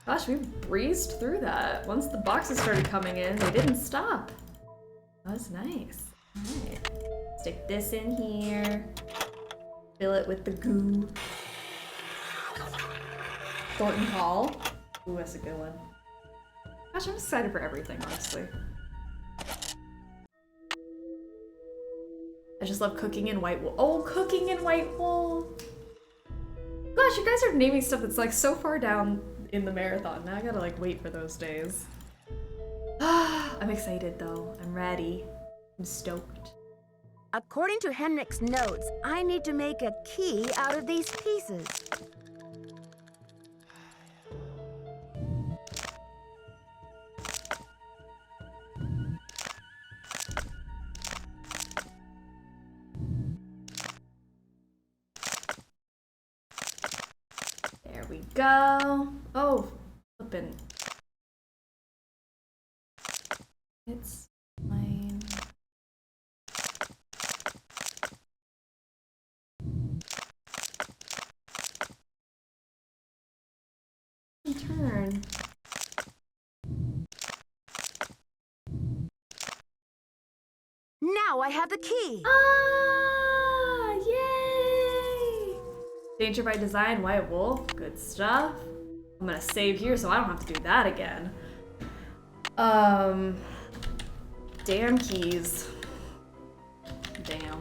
Gosh, we breezed through that. Once the boxes started coming in, they didn't stop. That was nice. Alright. Stick this in here. Fill it with the goo. Thornton Hall. Ooh, that's a good one. Gosh, I'm excited for everything, honestly. I just love cooking in white wool. Oh, cooking in white wool! Gosh, you guys are naming stuff that's like so far down in the marathon. Now I gotta like wait for those days. I'm excited though. I'm ready. I'm stoked. According to Henrik's notes, I need to make a key out of these pieces. go. Oh, flippin'. It's mine. Turn. Now I have the key. Ah, yay! Danger by design, white wolf, good stuff. I'm gonna save here so I don't have to do that again. Damn keys. Damn.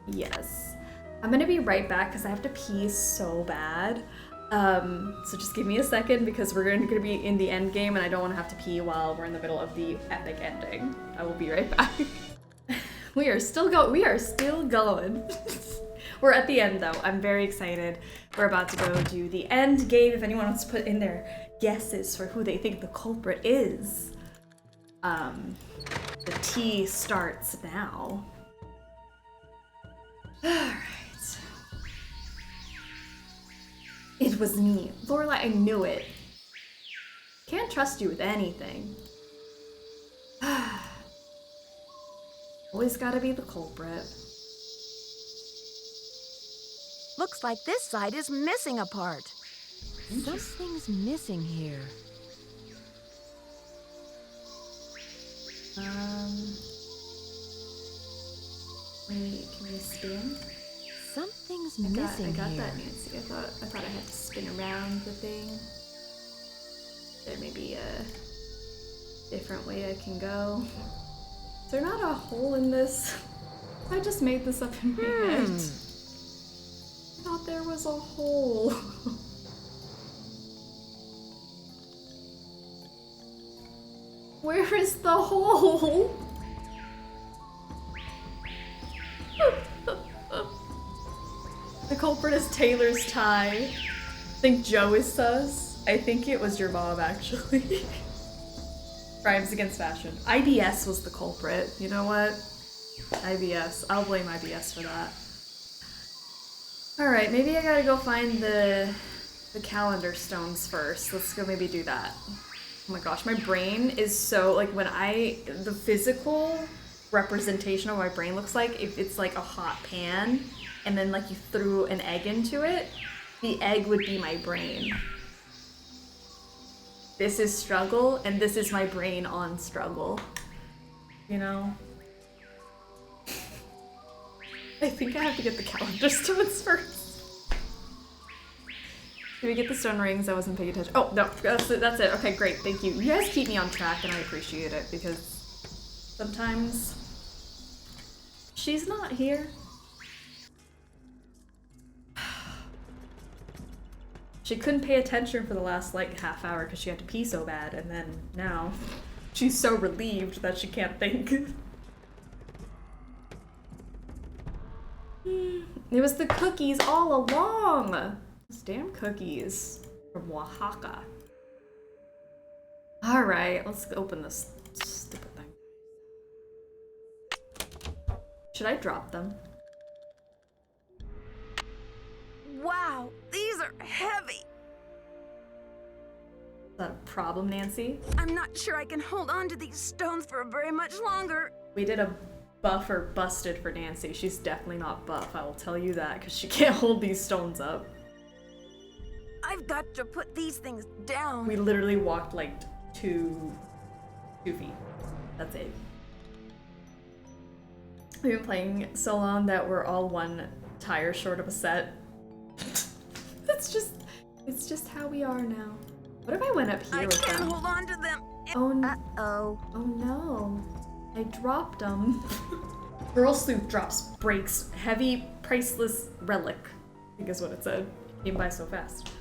Yes. I'm gonna be right back because I have to pee so bad. So just give me a second because we're gonna be in the end game and I don't want to have to pee while we're in the middle of the epic ending. I will be right back. We are still going. We're at the end though. I'm very excited. We're about to go do the end game. If anyone wants to put in their guesses for who they think the culprit is, the tea starts now. Alright. It was me. Lorelai, I knew it. Can't trust you with anything. Always gotta be the culprit. Looks like this side is missing a part. Something's missing here. Wait, can we spin? Something's missing I got here. that, Nancy. I thought I had to spin around the thing. There may be a different way I can go. Is there not a hole in this? I just made this up in my head. I thought there was a hole. Where is the hole? The culprit is Taylor's tie. I think Joe is sus. I think it was your mom, actually. Crimes against fashion. IBS was the culprit. You know what? IBS. I'll blame IBS for that. Alright, maybe I gotta go find the calendar stones first. Let's go maybe do that. Oh my gosh, my brain is so, like, the physical representation of my brain looks like if it's like a hot pan and then like you threw an egg into it, the egg would be my brain. This is struggle and this is my brain on struggle. You know? I think I have to get the calendar stones first. Did we get the stone rings? I wasn't paying attention. Oh, no, that's it. Okay, great, thank you. You guys keep me on track and I appreciate it because sometimes she's not here. She couldn't pay attention for the last like half hour because she had to pee so bad, and then now she's so relieved that she can't think. It was the cookies all along. Those damn cookies from Oaxaca. All right, let's open this stupid thing. Should I drop them? Wow, these are heavy. Is that a problem, Nancy? I'm not sure I can hold on to these stones for very much longer. We did a buff or busted for Nancy. She's definitely not buff, I will tell you that, because she can't hold these stones up. I've got to put these things down. We literally walked like two feet. That's it. We've been playing so long that we're all one tire short of a set. It's just how we are now. What if I went up here with them? I can't hold on to them. Oh no. I dropped them. Girl Sleuth drops breaks heavy priceless relic. I think is what it said. Came by so fast.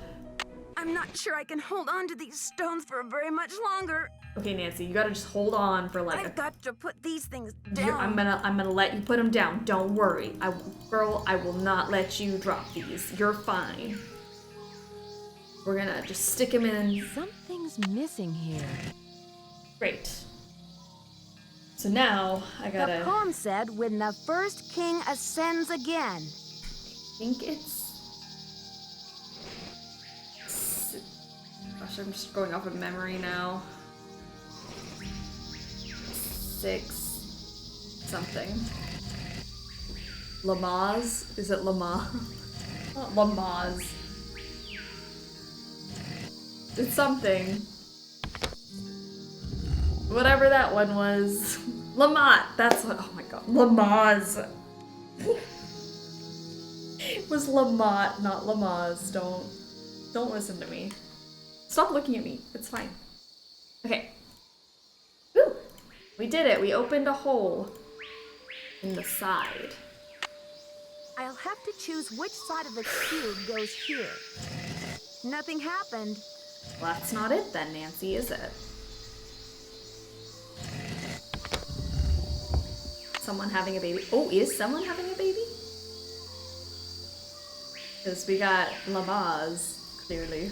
I'm not sure I can hold on to these stones for very much longer. Okay, Nancy, you gotta just hold on for like I've got to put these things down. I'm gonna let you put them down. Don't worry. Girl, I will not let you drop these. You're fine. We're gonna just stick them in. Something's missing here. Great. So now I gotta. The poem said, when the first king ascends again. think it's... Gosh, I'm just going off of memory now. 6 something. Lamaze? Is it Lamaze? Not Lamaze. It's something. Whatever that one was. Lamont! That's what. Oh my god. Lamaze! It was Lamont, not Lamaze. Don't listen to me. Stop looking at me. It's fine. Okay. Woo! We did it. We opened a hole in the side. I'll have to choose which side of the cube goes here. Nothing happened. Well, that's not it then, Nancy, is it? Someone having a baby. Oh, is someone having a baby? Because we got Lamaze, clearly.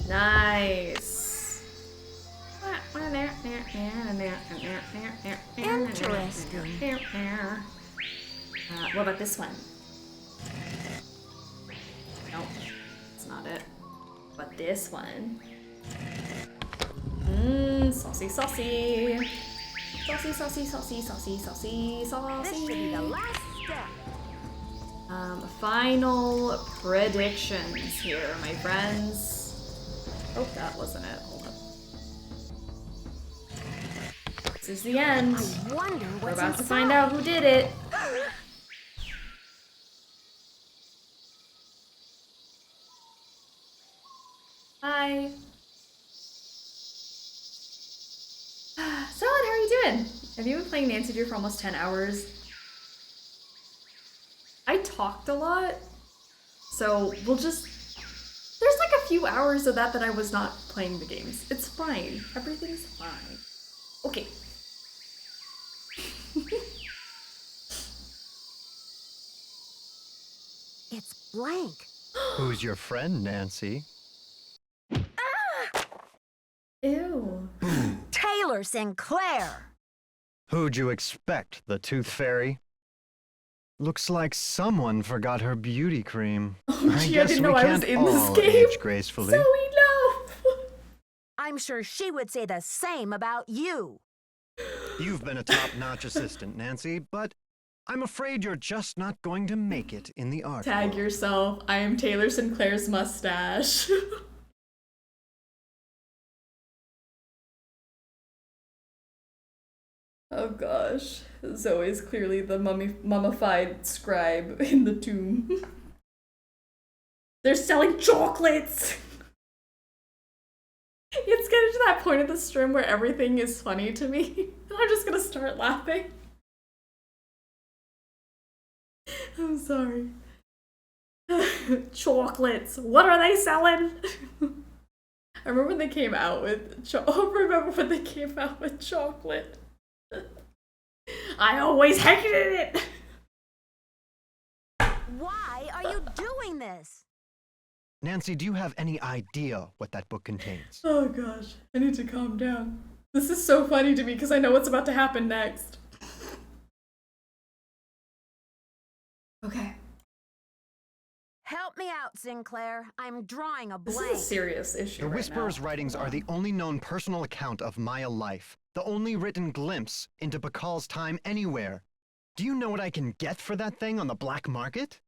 Nice. Interesting. What about this one? Nope, that's not it. But this one. Saucy, saucy. Saucy, saucy, saucy, saucy, saucy, saucy. This should be the last step. Final predictions here, my friends. Oh, that wasn't it. Hold up. This is the end. I wonder what's We're about to inside. find out who did it. Hi. Salad, how are you doing? Have you been playing Nancy Drew for almost 10 hours? I talked a lot, so we'll just... There's like a few hours of that I was not playing the games. It's fine. Everything's fine. Okay. It's blank. Who's your friend, Nancy? Ew. Taylor Sinclair. Who'd you expect, the Tooth Fairy? Looks like someone forgot her beauty cream. Oh, gee, I didn't know we I was can't in this all game. age gracefully. So we know. I'm sure she would say the same about you. You've been a top-notch assistant, Nancy, but I'm afraid you're just not going to make it in the art Tag world. yourself. I am Taylor Sinclair's mustache. Oh gosh. Zoe's clearly the mummified scribe in the tomb. They're selling chocolates! It's getting to that point of the stream where everything is funny to me. And I'm just gonna start laughing. I'm sorry. Chocolates. What are they selling? I remember when they came out with chocolate. I always hated it. Why are you doing this? Nancy, do you have any idea what that book contains? Oh gosh, I need to calm down. This is so funny to me because I know what's about to happen next. Okay. Help me out, Sinclair. I'm drawing a This blank. is a serious issue The right Whisperer's now. writings are the only known personal account of Maya life, the only written glimpse into Bakal's time anywhere. Do you know what I can get for that thing on the black market?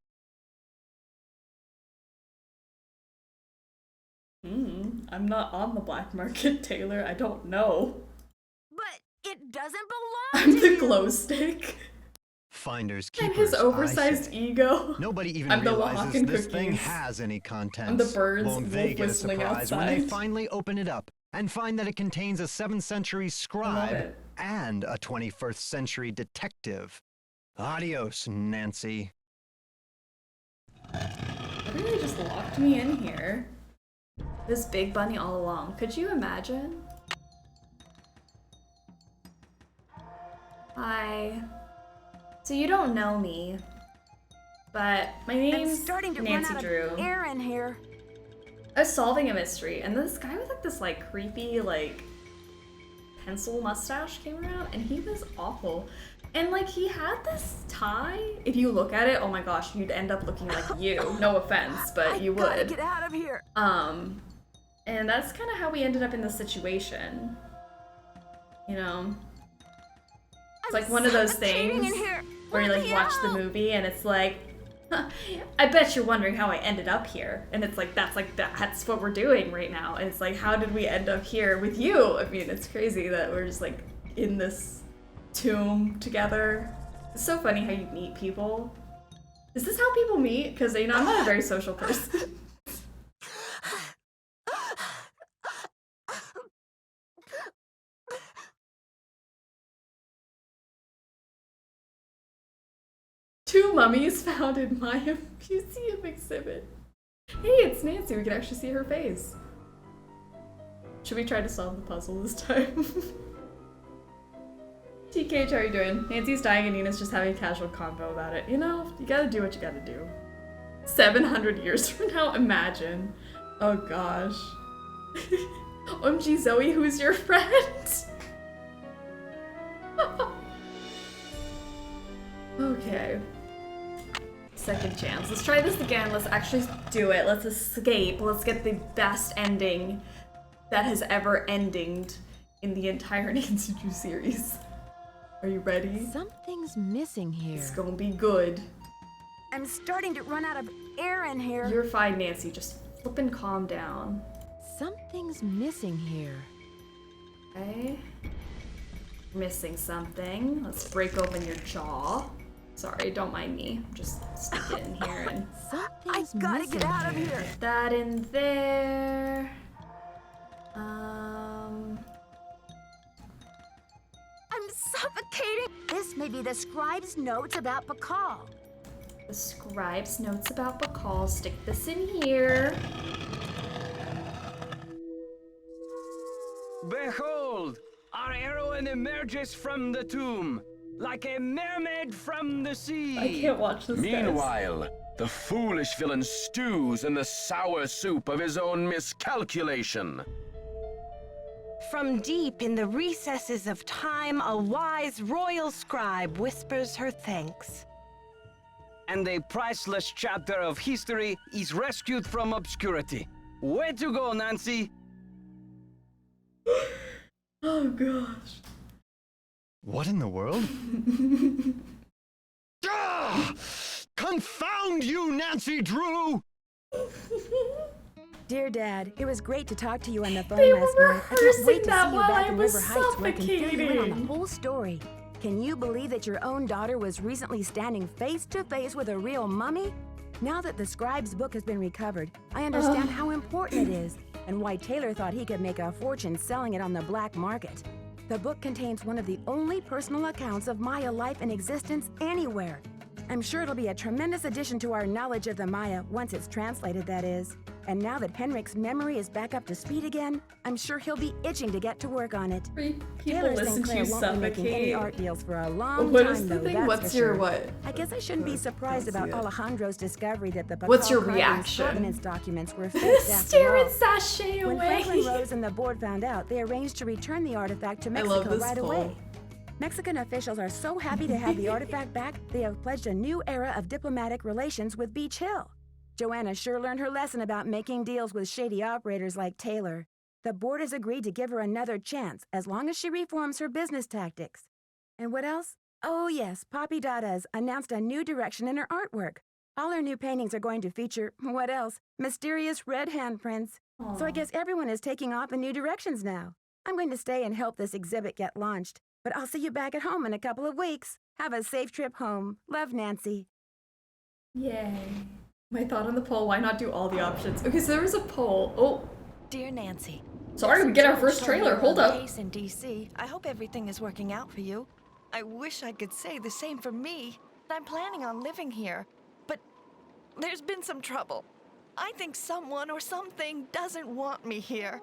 I'm not on the black market, Taylor. I don't know. But it doesn't belong I'm to the you. glow stick. Finders And keepers, his oversized I say. ego. Nobody even I'm the realizes Oaxacan this thing cookies. has any contents. I'm the birds Won't they wolf get a whistling surprise when they outside. finally open it up and find that it contains a 7th century scribe it. and a 21st century detective? Adios, Nancy. Everybody just locked me in here. This big bunny all along. Could you imagine? Hi. So you don't know me, but my I'm name's starting to run Nancy out Drew. of air in here. I was solving a mystery, and this guy with like this like creepy like pencil mustache came around, and he was awful. And like he had this tie. If you look at it, oh my gosh, you'd end up looking like you. No offense, but you would. Gotta get out of here. And that's kind of how we ended up in this situation. You know, it's like one of those things where you like watch the movie and it's like, huh, I bet you're wondering how I ended up here. And it's like that's what we're doing right now. And it's like, how did we end up here with you? I mean, it's crazy that we're just like in this tomb together. It's so funny how you meet people. Is this how people meet? Because you know, I'm not a very social person. Two mummies found in Maya Museum exhibit. Hey, it's Nancy. We can actually see her face. Should we try to solve the puzzle this time? TK, how are you doing? Nancy's dying and Nina's just having a casual convo about it. You know, you gotta do what you gotta do. 700 years from now, imagine. Oh gosh. OMG Zoe, who's your friend? Okay. Second chance. Let's try this again. Let's actually do it. Let's escape. Let's get the best ending that has ever ended in the entire Nancy Drew series. Are you ready? Something's missing here. It's gonna be good. I'm starting to run out of air in here. You're fine, Nancy. Just flip and calm down. Something's missing here. Okay. Missing something. Let's break open your jaw. Sorry, don't mind me. Just stick it in here and... Something's gotta get out of here. Get that in there. I'm suffocating. This may be the scribe's notes about Bacall. The scribe's notes about Bacall. Stick this in here. Behold! Our heroine emerges from the tomb, like a mermaid from the sea. I can't watch this. Meanwhile, the foolish villain stews in the sour soup of his own miscalculation. From deep in the recesses of time, a wise royal scribe whispers her thanks. And a priceless chapter of history is rescued from obscurity. Way to go, Nancy! Oh gosh. What in the world? Confound you, Nancy Drew! Dear Dad, it was great to talk to you on the phone They last were night. I can't wait to that see you while back I in was River Heights where I can fill you in on the suffocating. whole story. Can you believe that your own daughter was recently standing face to face with a real mummy? Now that the scribe's book has been recovered, I understand how important it is and why Taylor thought he could make a fortune selling it on the black market. The book contains one of the only personal accounts of Maya life and existence anywhere. I'm sure it'll be a tremendous addition to our knowledge of the Maya once it's translated, that is. And now that Henrik's memory is back up to speed again, I'm sure he'll be itching to get to work on it. Taylor Sinclair won't be making any art deals for a long What time, is the though, thing? that's What's for your sure. what? I guess I shouldn't be surprised about Alejandro's discovery that the What's your Bacall reaction? Provenance documents were faked after Stare all. and sashay When away. Franklin Rose and the board found out, they arranged to return the artifact to I love Mexico this right poll. away. Mexican officials are so happy to have the artifact back, they have pledged a new era of diplomatic relations with Beach Hill. Joanna sure learned her lesson about making deals with shady operators like Taylor. The board has agreed to give her another chance as long as she reforms her business tactics. And what else? Oh yes, Papi Dada's announced a new direction in her artwork. All her new paintings are going to feature, what else? Mysterious red handprints. So I guess everyone is taking off in new directions now. I'm going to stay and help this exhibit get launched. But I'll see you back at home in a couple of weeks. Have a safe trip home. Love, Nancy. Yay. My thought on the poll, why not do all the options? Okay, so there was a poll. Oh. Dear Nancy. Sorry, we get our first trailer. Hold up. Case in DC. I hope everything is working out for you. I wish I could say the same for me. I'm planning on living here, but there's been some trouble. I think someone or something doesn't want me here.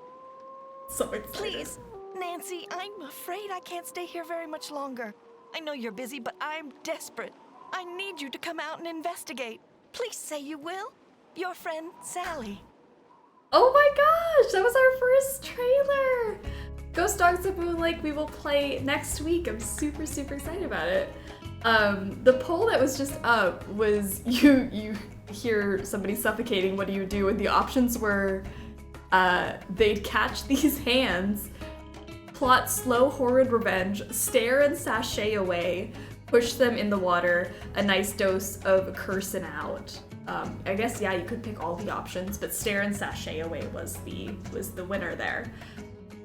So excited. Please, Nancy, I'm afraid I can't stay here very much longer. I know you're busy, but I'm desperate. I need you to come out and investigate. Please say you will. Your friend, Sally. Oh my gosh, that was our first trailer. Ghost Dogs of Moon Lake we will play next week. I'm super, super excited about it. The poll that was just up was you hear somebody suffocating, what do you do? And the options were they'd catch these hands, plot slow horrid revenge, stare and sashay away, push them in the water, a nice dose of cursing out. I guess, yeah, you could pick all the options, but stare and sashay away was the winner there.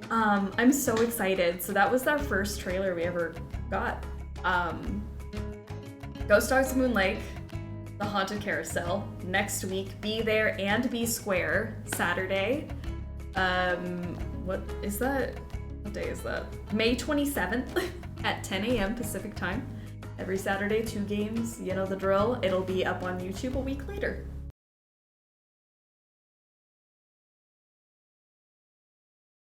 I'm so excited. So that was our first trailer we ever got. Ghost Dogs of Moon Lake, The Haunted Carousel, next week, Be There and Be Square, Saturday. What is that? What day is that? May 27th at 10 a.m. Pacific time. Every Saturday, 2 games, you know the drill. It'll be up on YouTube a week later.